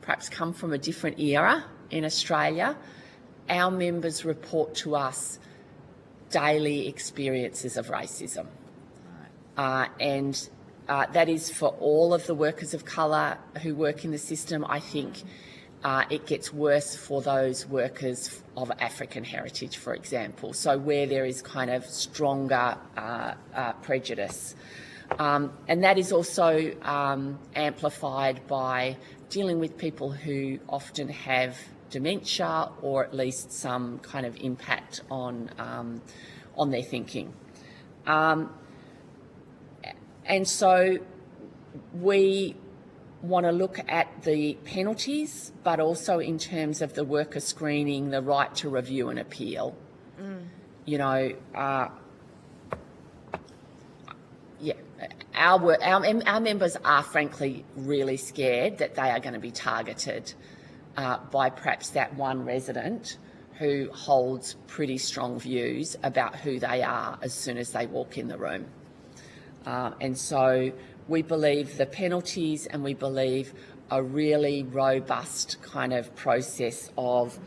perhaps come from a different era in Australia, our members report to us daily experiences of racism. And that is for all of the workers of colour who work in the system. I think it gets worse for those workers of African heritage, for example, so where there is kind of stronger prejudice. And that is also amplified by dealing with people who often have dementia or at least some kind of impact on their thinking. And so we want to look at the penalties, but also in terms of the worker screening, the right to review and appeal. You know, our members are frankly really scared that they are going to be targeted by perhaps that one resident who holds pretty strong views about who they are as soon as they walk in the room. And so we believe the penalties, and we believe a really robust kind of process of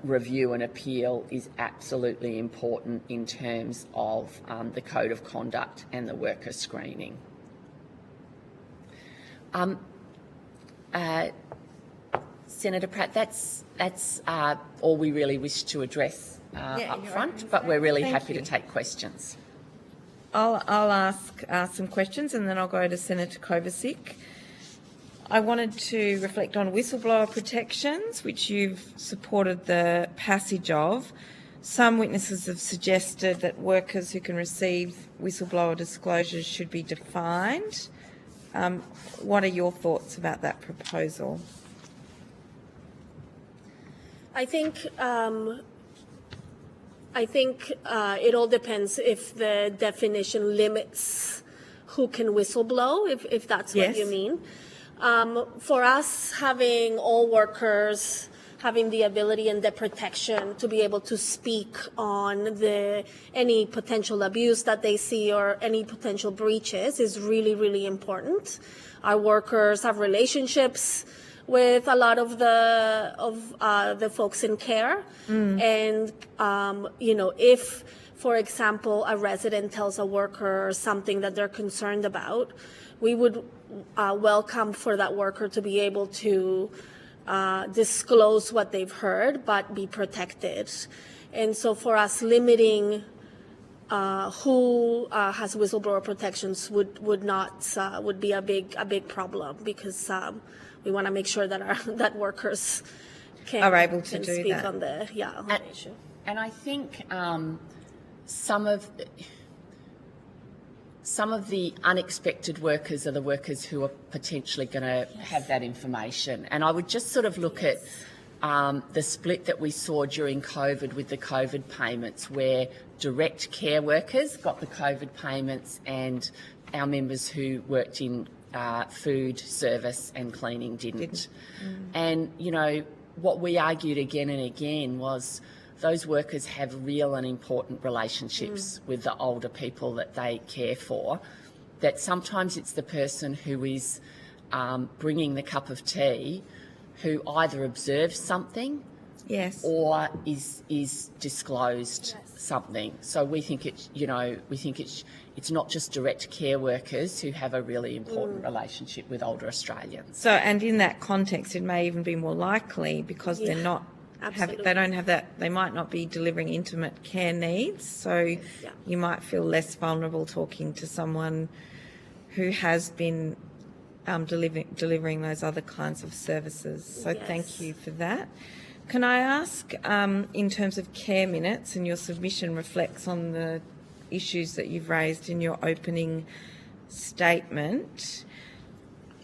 review and appeal is absolutely important in terms of the code of conduct and the worker screening. Senator Pratt, that's all we really wish to address up front, but we're really happy to take questions. I'll ask some questions and then I'll go to Senator Kovacic. I wanted to reflect on whistleblower protections, which you've supported the passage of. Some witnesses have suggested that workers who can receive whistleblower disclosures should be defined. What are your thoughts about that proposal? I think it all depends if the definition limits who can whistleblow, if that's what you mean. For us, having all workers having the ability and the protection to be able to speak on any potential abuse that they see or any potential breaches is really, really important. Our workers have relationships with a lot of the folks in care, and if, for example, a resident tells a worker something that they're concerned about, we would welcome for that worker to be able to disclose what they've heard but be protected. And so for us, limiting who has whistleblower protections would be a big problem, because we want to make sure that that workers are able to speak that on the issue. And I think some of the unexpected workers are the workers who are potentially going to have that information. And I would just sort of look at the split that we saw during COVID with the COVID payments, where direct care workers got the COVID payments and our members who worked in food service and cleaning didn't. And, you know, what we argued again and again was those workers have real and important relationships with the older people that they care for, that sometimes it's the person who is bringing the cup of tea who either observes something or is disclosed something. So we think it's not just direct care workers who have a really important relationship with older Australians. So, and in that context, it may even be more likely because they're not they don't have that, they might not be delivering intimate care needs, so you might feel less vulnerable talking to someone who has been delivering those other kinds of services. So thank you for that. Can I ask, in terms of care minutes, and your submission reflects on the issues that you've raised in your opening statement,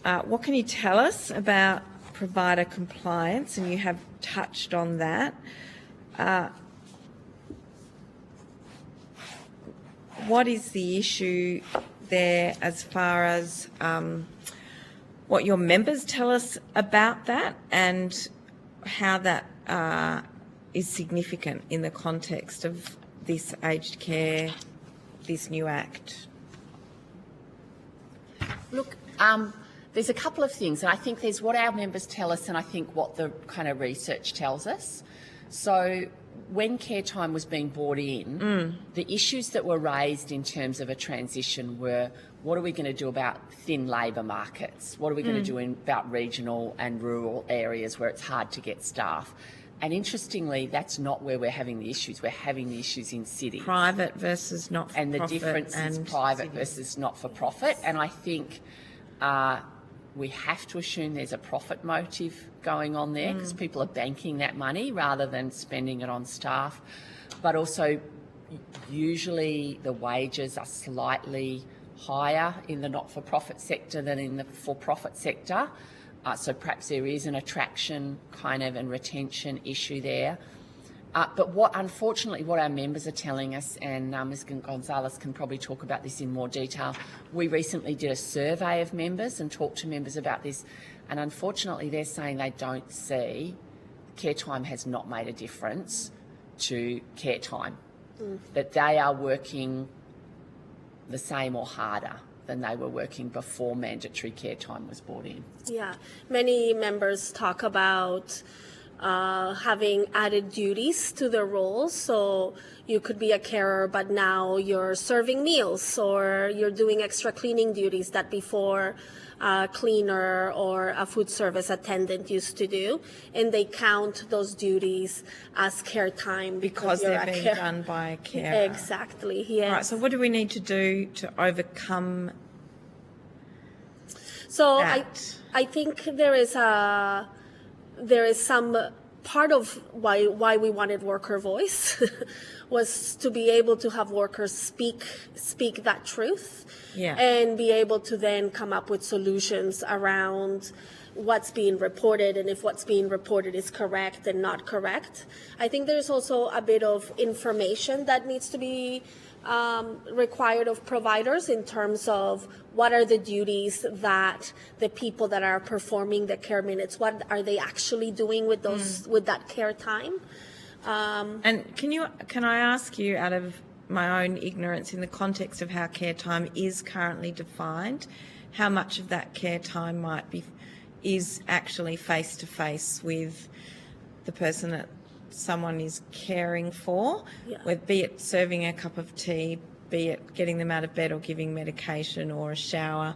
what can you tell us about provider compliance? And you have touched on that. What is the issue there as far as what your members tell us about that, and how that is significant in the context of this aged care, this new act? Look, There's a couple of things, and I think there's what our members tell us and I think what the kind of research tells us. So when care time was being brought in, the issues that were raised in terms of a transition were, what are we going to do about thin labour markets? What are we going to do about regional and rural areas where it's hard to get staff? And interestingly, that's not where we're having the issues. We're having the issues in cities. Private versus not-for-profit. And the difference is private versus not-for-profit. And I think we have to assume there's a profit motive going on there because people are banking that money rather than spending it on staff. But also, usually the wages are slightly higher in the not-for-profit sector than in the for-profit sector. So perhaps there is an attraction kind of and retention issue there. But unfortunately, what our members are telling us, and Ms Gonzalez can probably talk about this in more detail, we recently did a survey of members and talked to members about this, and unfortunately they're saying they don't see care time has not made a difference to care time, that they are working the same or harder than they were working before mandatory care time was brought in. Yeah, many members talk about having added duties to their roles. So you could be a carer, but now you're serving meals or you're doing extra cleaning duties that before a cleaner or a food service attendant used to do. And they count those duties as care time because they're being done by a carer. Exactly, yes. All right, so what do we need to do to overcome that? I think there is some part of why we wanted worker voice was to be able to have workers speak that truth and be able to then come up with solutions around what's being reported and if what's being reported is correct and not correct. I think there's also a bit of information that needs to be required of providers in terms of what are the duties that the people that are performing the care minutes, what are they actually doing with those with that care time? And can I ask you, out of my own ignorance in the context of how care time is currently defined, how much of that care time is actually face to face with the person that someone is caring for, be it serving a cup of tea, be it getting them out of bed or giving medication or a shower,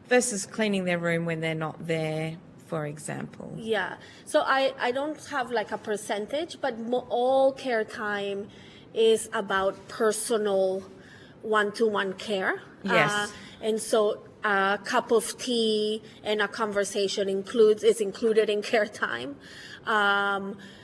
versus cleaning their room when they're not there, for example? Yeah, so I don't have like a percentage, but all care time is about personal one-to-one care. Yes. And so a cup of tea and a conversation is included in care time.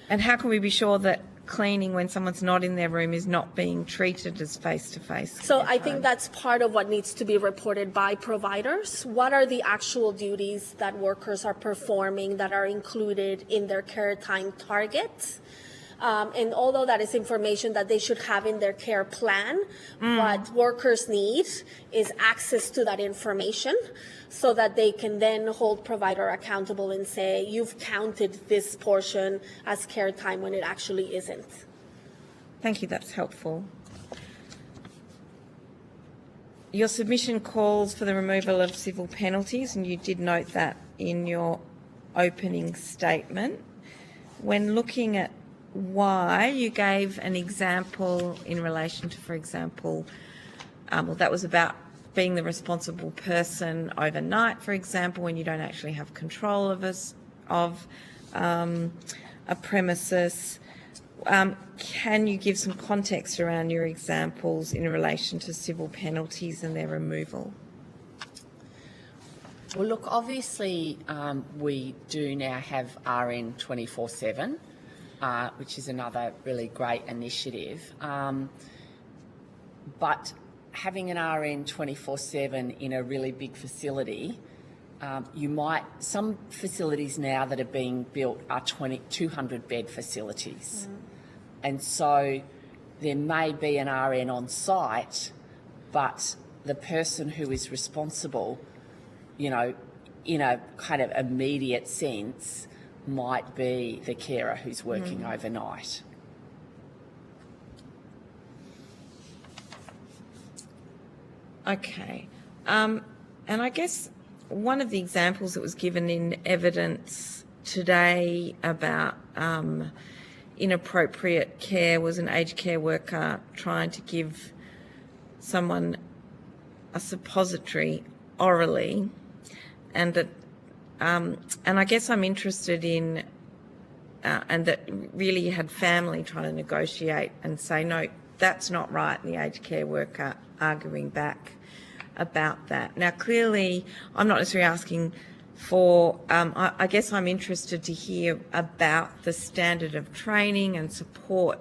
And how can we be sure that cleaning when someone's not in their room is not being treated as face-to-face? So I think that's part of what needs to be reported by providers. What are the actual duties that workers are performing that are included in their care time targets? And although that is information that they should have in their care plan, what workers need is access to that information so that they can then hold provider accountable and say, you've counted this portion as care time when it actually isn't. Thank you, that's helpful. Your submission calls for the removal of civil penalties, and you did note that in your opening statement. When looking at why, you gave an example in relation to, for example, that was about being the responsible person overnight, for example, when you don't actually have control of a premises. Can you give some context around your examples in relation to civil penalties and their removal? Well, look, obviously we do now have RN 24/7, which is another really great initiative. But having an RN 24/7 in a really big facility, some facilities now that are being built are 200 bed facilities. And so there may be an RN on site, but the person who is responsible, in a kind of immediate sense, might be the carer who's working overnight. Okay. And I guess one of the examples that was given in evidence today about inappropriate care was an aged care worker trying to give someone a suppository orally, and I guess I'm interested in, and that really had family trying to negotiate and say, no, that's not right, and the aged care worker arguing back about that. Now, clearly, I'm not necessarily asking for, I guess I'm interested to hear about the standard of training and support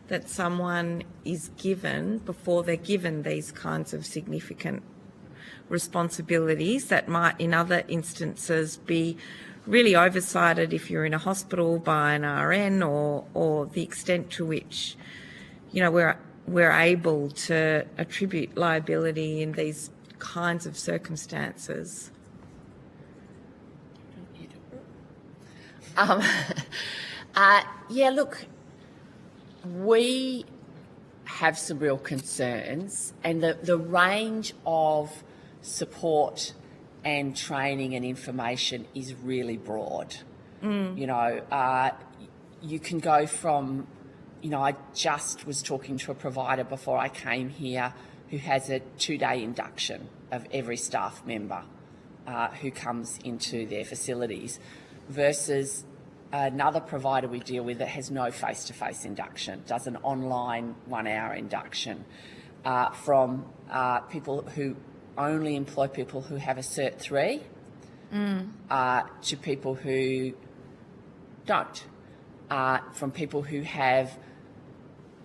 that someone is given before they're given these kinds of significant responsibilities that might in other instances be really oversighted if you're in a hospital by an RN, or the extent to which, you know, we're able to attribute liability in these kinds of circumstances. Yeah, look, we have some real concerns, and the range of support and training and information is really broad. You know, you can go from, you know, I just was talking to a provider before I came here who has a 2-day induction of every staff member who comes into their facilities, versus another provider we deal with that has no face-to-face induction, does an online 1-hour induction, from people who only employ people who have a Cert 3 to people who don't, from people who have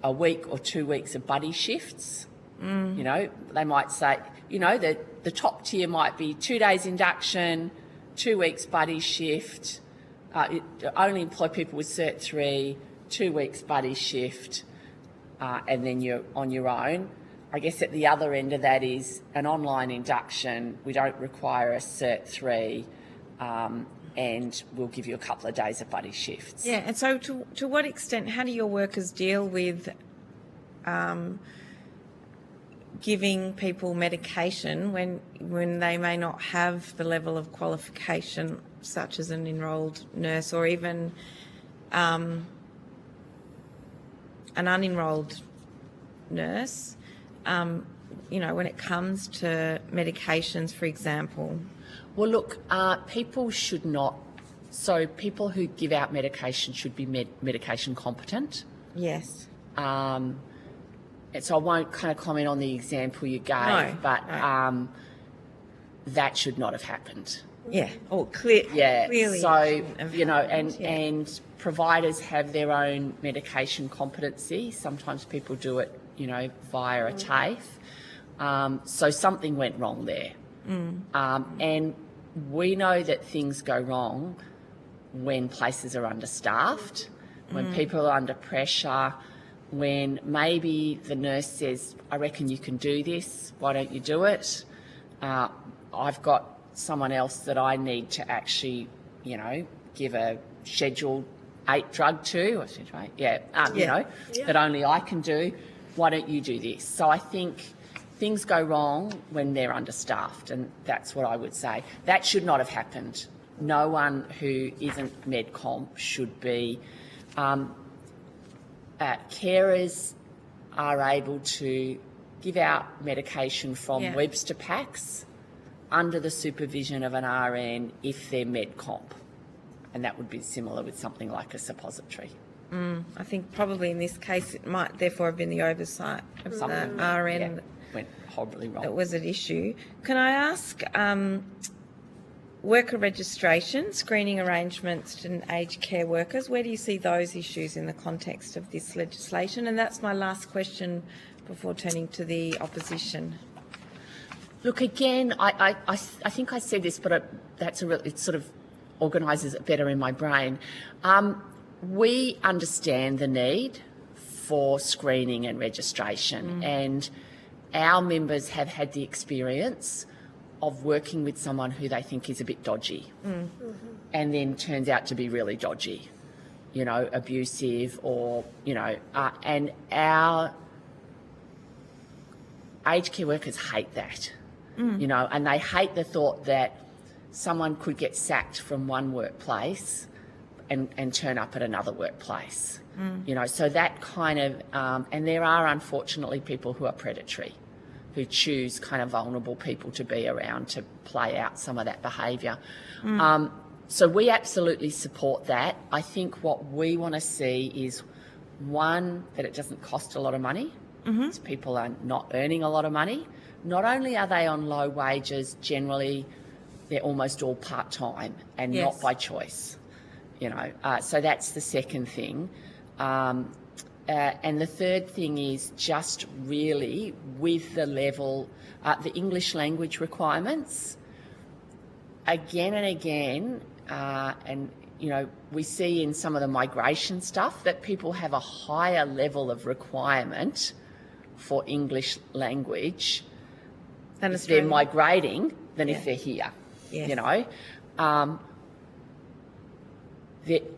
a week or 2 weeks of buddy shifts. You know, they might say, you know, the top tier might be 2 days induction, 2 weeks buddy shift, only employ people with Cert 3, 2 weeks buddy shift, and then you're on your own. I guess at the other end of that is an online induction. We don't require a Cert 3, and we'll give you a couple of days of buddy shifts. Yeah, and so to what extent, how do your workers deal with giving people medication when they may not have the level of qualification such as an enrolled nurse, or even an unenrolled nurse, you know, when it comes to medications, for example? Well, look, people should not, so people who give out medication should be medication competent. Yes. And so I won't kind of comment on the example you gave, but that should not have happened. Yeah, clearly. So, you know, and providers have their own medication competency. Sometimes people do it, you know, via a TAFE. So something went wrong there. And we know that things go wrong when places are understaffed, when people are under pressure, when maybe the nurse says, I reckon you can do this, why don't you do it? I've got someone else that I need to actually, you know, give a Schedule 8 drug to, or Schedule 8, you know, that only I can do. Why don't you do this? So I think things go wrong when they're understaffed, and that's what I would say. That should not have happened. No one who isn't MedComp should be. Carers are able to give out medication from Webster packs under the supervision of an RN if they're MedComp, and that would be similar with something like a suppository. I think probably in this case it might therefore have been the oversight of the RN went horribly wrong. That was at issue. Can I ask, worker registration, screening arrangements and aged care workers, where do you see those issues in the context of this legislation? And that's my last question before turning to the opposition. Look, again, I think I said this, but it sort of organises it better in my brain. We understand the need for screening and registration, and our members have had the experience of working with someone who they think is a bit dodgy and then turns out to be really dodgy, you know, abusive, or, you know, and our aged care workers hate that, you know, and they hate the thought that someone could get sacked from one workplace and turn up at another workplace. You know, so that kind of, and there are unfortunately people who are predatory, who choose kind of vulnerable people to be around to play out some of that behaviour. So we absolutely support that. I think what we want to see is, one, that it doesn't cost a lot of money. So people are not earning a lot of money. Not only are they on low wages, generally they're almost all part-time and not by choice. You know, so that's the second thing. And the third thing is just really with the level, the English language requirements, again and again, and, you know, we see in some of the migration stuff that people have a higher level of requirement for English language if they're migrating than if they're here, you know. I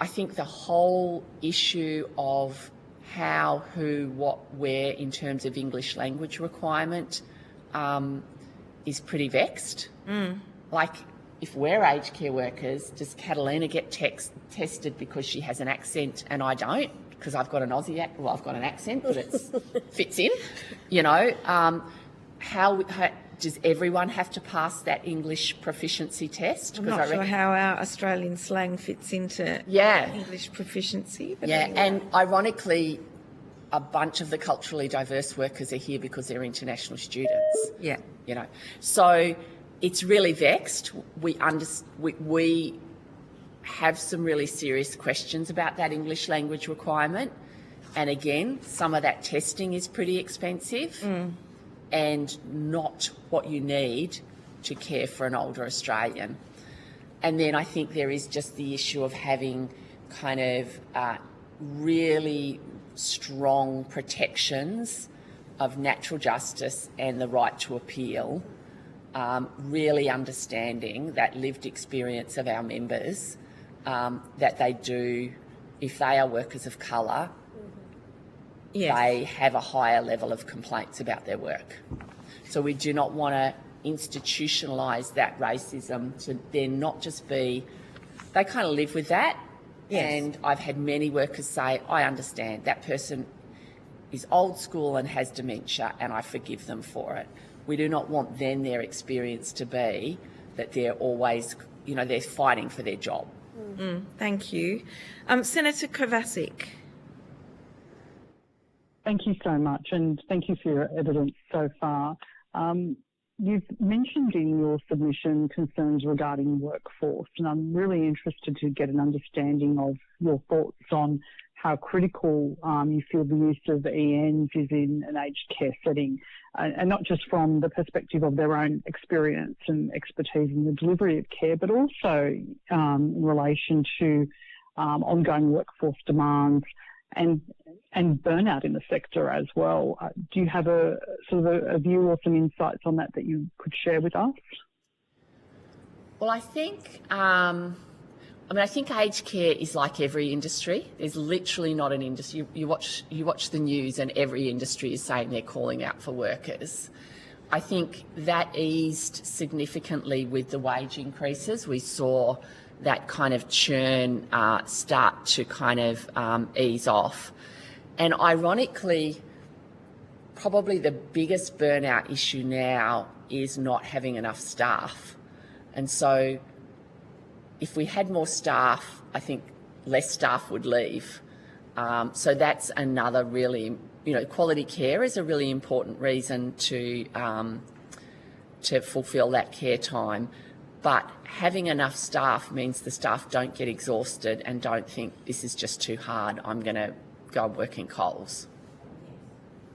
think the whole issue of how, who, what, where in terms of English language requirement is pretty vexed. Like, if we're aged care workers, does Catalina get tested because she has an accent and I don't? Because I've got an Aussie accent. Well, I've got an accent, but it fits in. You know, how does everyone have to pass that English proficiency test? I'm not sure how our Australian slang fits into English proficiency. But anyway. And ironically, a bunch of the culturally diverse workers are here because they're international students. You know, so it's really vexed. We have some really serious questions about that English language requirement. And again, some of that testing is pretty expensive and not what you need to care for an older Australian. And then I think there is just the issue of having kind of really strong protections of natural justice and the right to appeal, really understanding that lived experience of our members, that they do, if they are workers of colour, they have a higher level of complaints about their work. So we do not want to institutionalise that racism to then not just be, they kind of live with that. And I've had many workers say, I understand that person is old school and has dementia and I forgive them for it. We do not want then their experience to be that they're always, you know, they're fighting for their job. Thank you. Senator Kovacic. Thank you so much, and thank you for your evidence so far. You've mentioned in your submission concerns regarding workforce, and I'm really interested to get an understanding of your thoughts on how critical you feel the use of ENs is in an aged care setting, and not just from the perspective of their own experience and expertise in the delivery of care, but also in relation to ongoing workforce demands and burnout in the sector as well. Do you have a sort of a view or some insights on that you could share with us? Well, I think, I think aged care is like every industry. There's literally not an industry. You watch the news and every industry is saying they're calling out for workers. I think that eased significantly with the wage increases. We saw that kind of churn start to kind of ease off. And ironically, probably the biggest burnout issue now is not having enough staff. And so if we had more staff, I think less staff would leave. So that's another really, quality care is a really important reason to fulfil that care time. But having enough staff means the staff don't get exhausted and don't think this is just too hard, I'm going to go and work in Coles.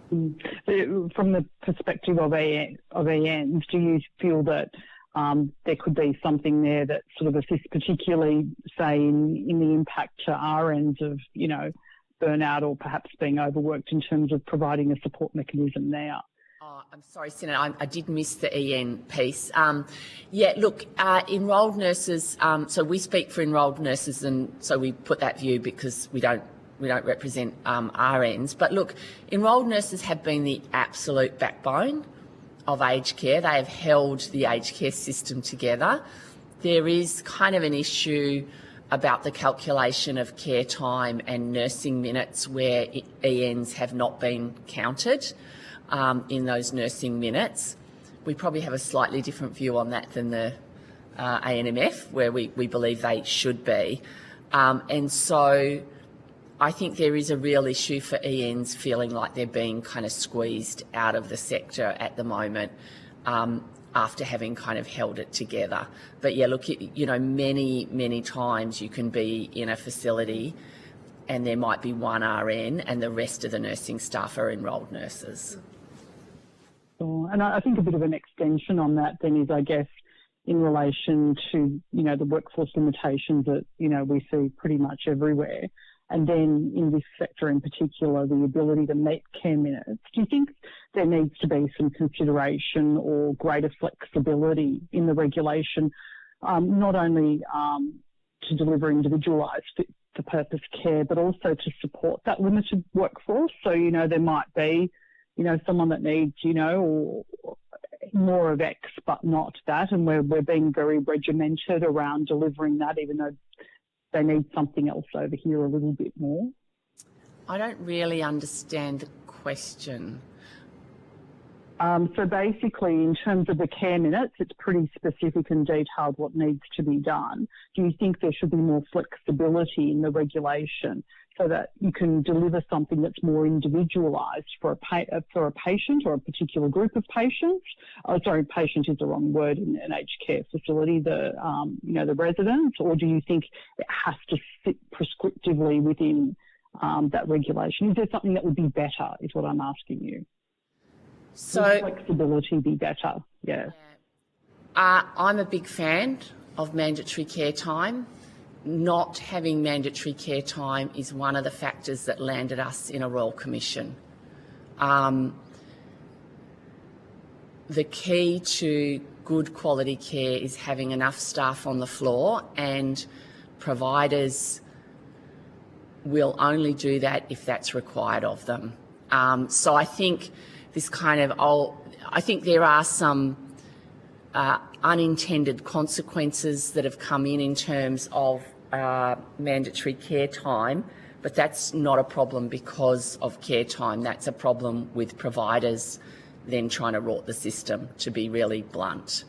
From the perspective of ENs, do you feel that there could be something there that sort of assists, particularly, say, in the impact to RNs of, burnout or perhaps being overworked in terms of providing a support mechanism there? Oh, I'm sorry, Senator, I did miss the EN piece. Enrolled nurses, so we speak for enrolled nurses, and so we put that view because we don't represent RNs. But look, enrolled nurses have been the absolute backbone of aged care. They have held the aged care system together. there is kind of an issue about the calculation of care time and nursing minutes where ENs have not been counted in those nursing minutes. We probably have a slightly different view on that than the ANMF, where we believe they should be. And so I think there is a real issue for ENs feeling like they're being kind of squeezed out of the sector at the moment, after having kind of held it together. But yeah, look, you know, many times you can be in a facility and there might be one RN and the rest of the nursing staff are enrolled nurses. And I think a bit of an extension on that then is, I guess, in relation to, you know, the workforce limitations that, you know, we see pretty much everywhere. And then in this sector in particular, the ability to meet care minutes. Do you think there needs to be some consideration or greater flexibility in the regulation, not only to deliver individualised fit-for-purpose care, but also to support that limited workforce? So, you know, there might be, you know, someone that needs, you know, or more of X but not that, and we're being very regimented around delivering that, even though they need something else over here a little bit more. I don't really understand the question. So basically, in terms of the care minutes, it's pretty specific and detailed what needs to be done. Do you think there should be more flexibility in the regulation so that you can deliver something that's more individualised for a patient or a particular group of patients? Oh, sorry, patient is the wrong word in an aged care facility, the residents, or do you think it has to fit prescriptively within that regulation? Is there something that would be better, is what I'm asking you? So, would flexibility be better? Yeah. I'm a big fan of mandatory care time. Not having mandatory care time is one of the factors that landed us in a Royal Commission. The key to good quality care is having enough staff on the floor, and providers will only do that if that's required of them. So I think I think there are some unintended consequences that have come in terms of mandatory care time, but that's not a problem because of care time. That's a problem with providers then trying to rort the system, to be really blunt.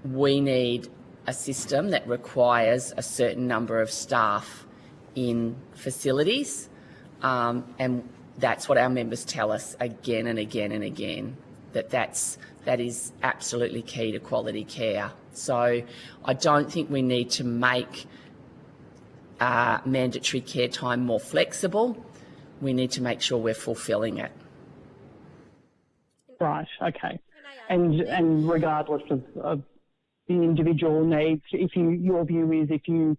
We need a system that requires a certain number of staff in facilities, and that's what our members tell us again and again and again, that is absolutely key to quality care. So I don't think we need to make mandatory care time more flexible. We need to make sure we're fulfilling it. Right, okay. And regardless of the individual needs, your view is if you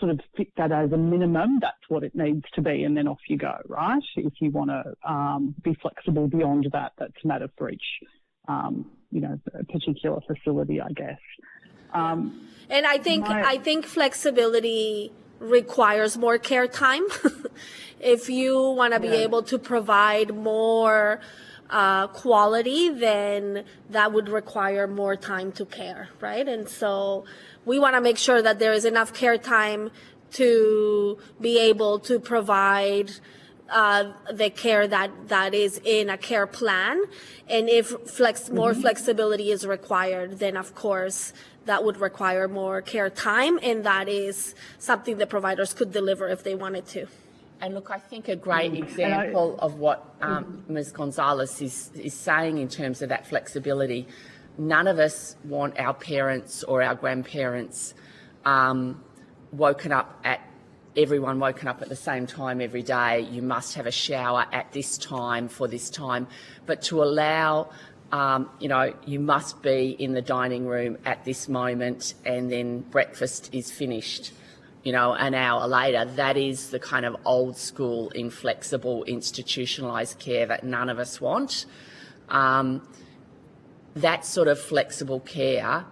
sort of fit that as a minimum, that's what it needs to be, and then off you go, right? If you want to be flexible beyond that, that's a matter for each, particular facility, I guess. And I think flexibility requires more care time. If you want to be able to provide more quality, then that would require more time to care, right? And so we want to make sure that there is enough care time to be able to provide the care that is in a care plan. And if more flexibility is required, then of course that would require more care time, and that is something the providers could deliver if they wanted to. And look, I think a great example of what Ms. Gonzalez is saying in terms of that flexibility, none of us want our parents or our grandparents everyone woken up at the same time every day. You must have a shower at this time for this time. But to allow, you must be in the dining room at this moment and then breakfast is finished, an hour later. That is the kind of old school, inflexible, institutionalised care that none of us want. That sort of flexible care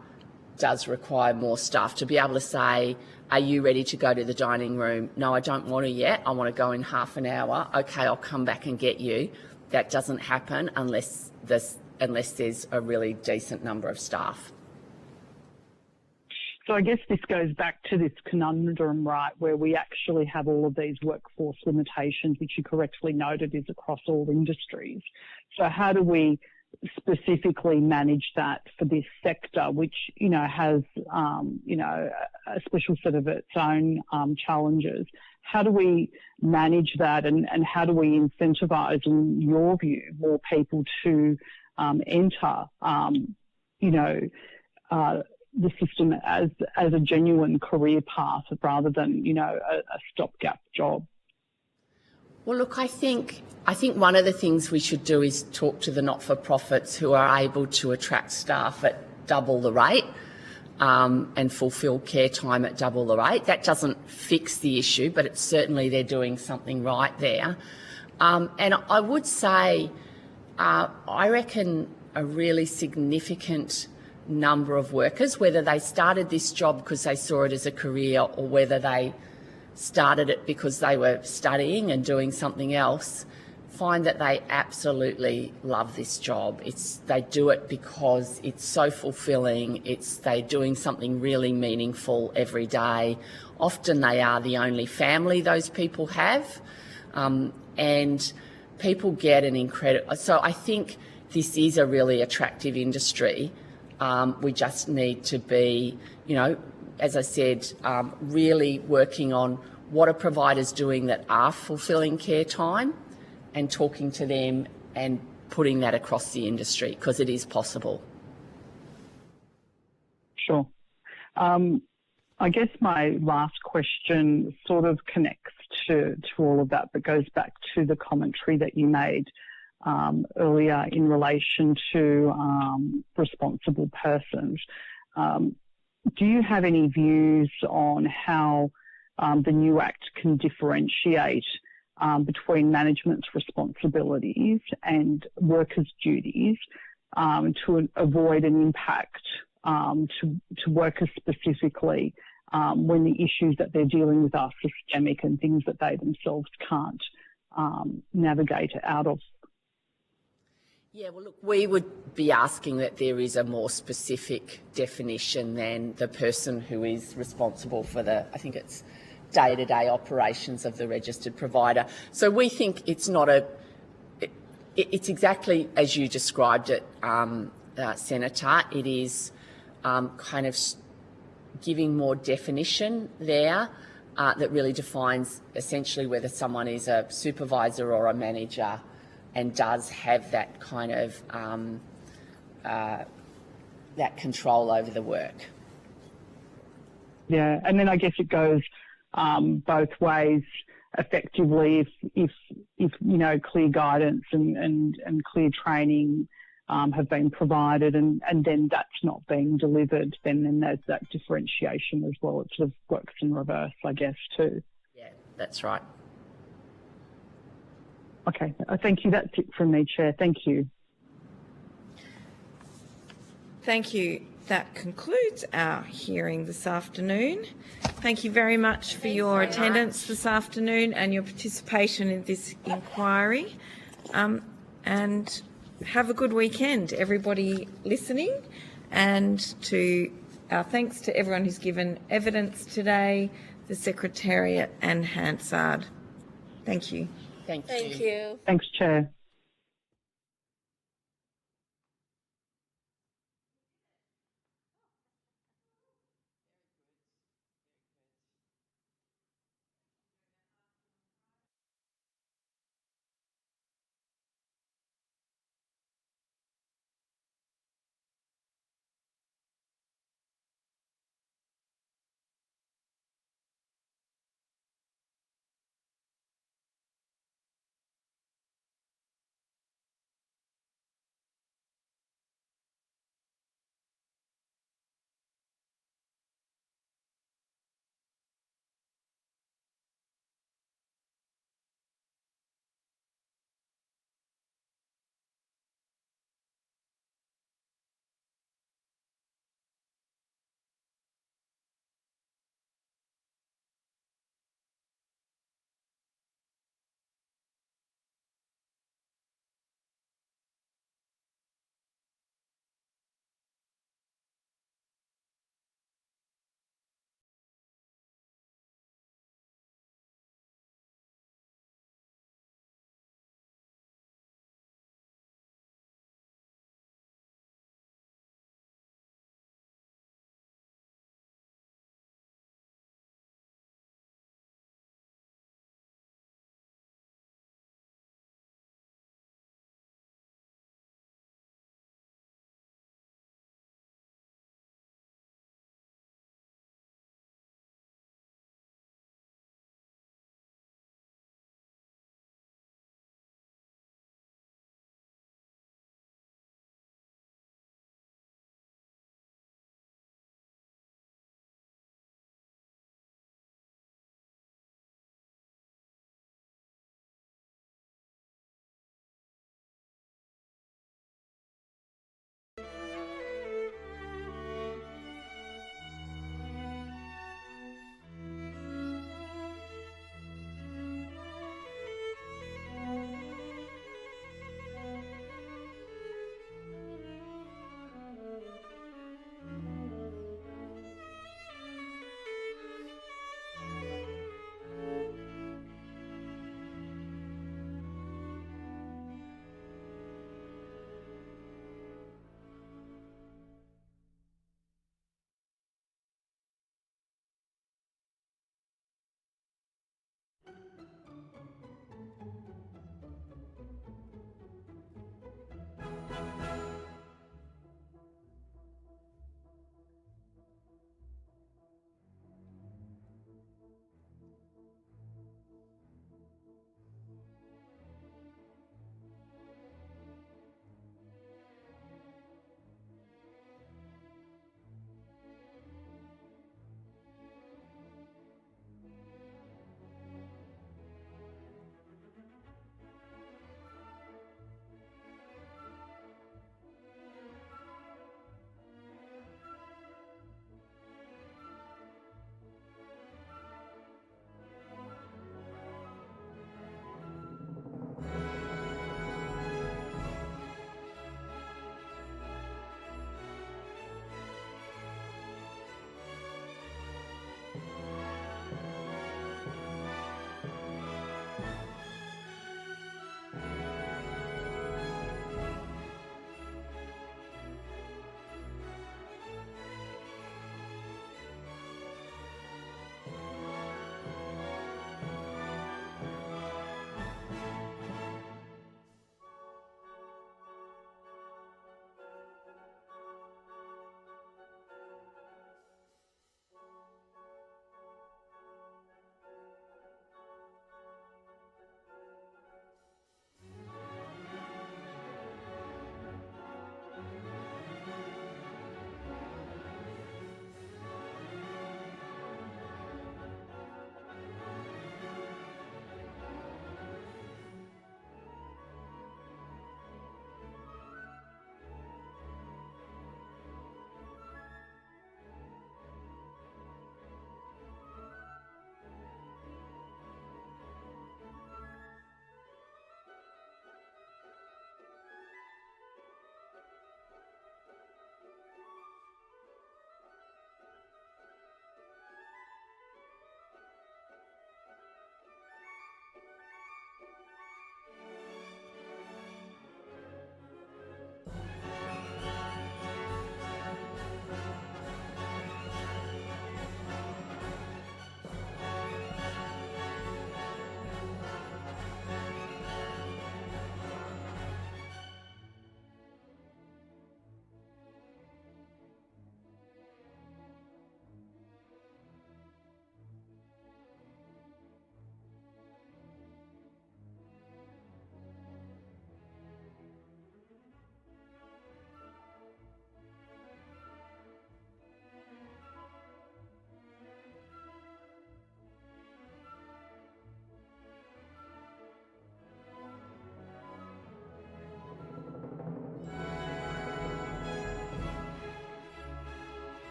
does require more staff to be able to say, are you ready to go to the dining room? No, I don't want to yet. I want to go in half an hour. Okay, I'll come back and get you. That doesn't happen unless there's a really decent number of staff. So I guess this goes back to this conundrum, right, where we actually have all of these workforce limitations, which you correctly noted is across all industries. So how do we specifically manage that for this sector, which, you know, has, you know, a special set of its own challenges? How do we manage that, and how do we incentivise, in your view, more people to enter, you know, the system as a genuine career path rather than, you know, a stopgap job? Well, look, I think one of the things we should do is talk to the not-for-profits who are able to attract staff at double the rate and fulfil care time at double the rate. That doesn't fix the issue, but it's certainly they're doing something right there. And I would say, I reckon a really significant number of workers, whether they started this job because they saw it as a career or whether they started it because they were studying and doing something else, find that they absolutely love this job. They do it because it's so fulfilling. They're doing something really meaningful every day. Often they are the only family those people have, and people get an incredible. So I think this is a really attractive industry. We just need to be, you know, as I said, really working on what are providers doing that are fulfilling care time and talking to them and putting that across the industry, because it is possible. Sure. I guess my last question sort of connects to all of that, but goes back to the commentary that you made earlier in relation to responsible persons. Do you have any views on how the new Act can differentiate between management's responsibilities and workers' duties to avoid an impact to workers specifically when the issues that they're dealing with are systemic and things that they themselves can't navigate out of? Yeah, well, look, we would be asking that there is a more specific definition than the person who is responsible for I think it's day-to-day operations of the registered provider. So we think it's not it's exactly as you described it, Senator. It is kind of giving more definition there that really defines essentially whether someone is a supervisor or a manager and does have that kind of that control over the work. Yeah, and then I guess it goes both ways. Effectively, if you know, clear guidance and clear training have been provided, and then that's not being delivered, then there's that differentiation as well. It sort of works in reverse, I guess, too. Yeah, that's right. Okay, thank you. That's it from me, Chair. Thank you. Thank you. That concludes our hearing this afternoon. Thank you very much for your attendance this afternoon and your participation in this inquiry. And have a good weekend, everybody listening. And to our thanks to everyone who's given evidence today, the Secretariat and Hansard. Thank you. Thank you. Thank you. Thanks, Chair.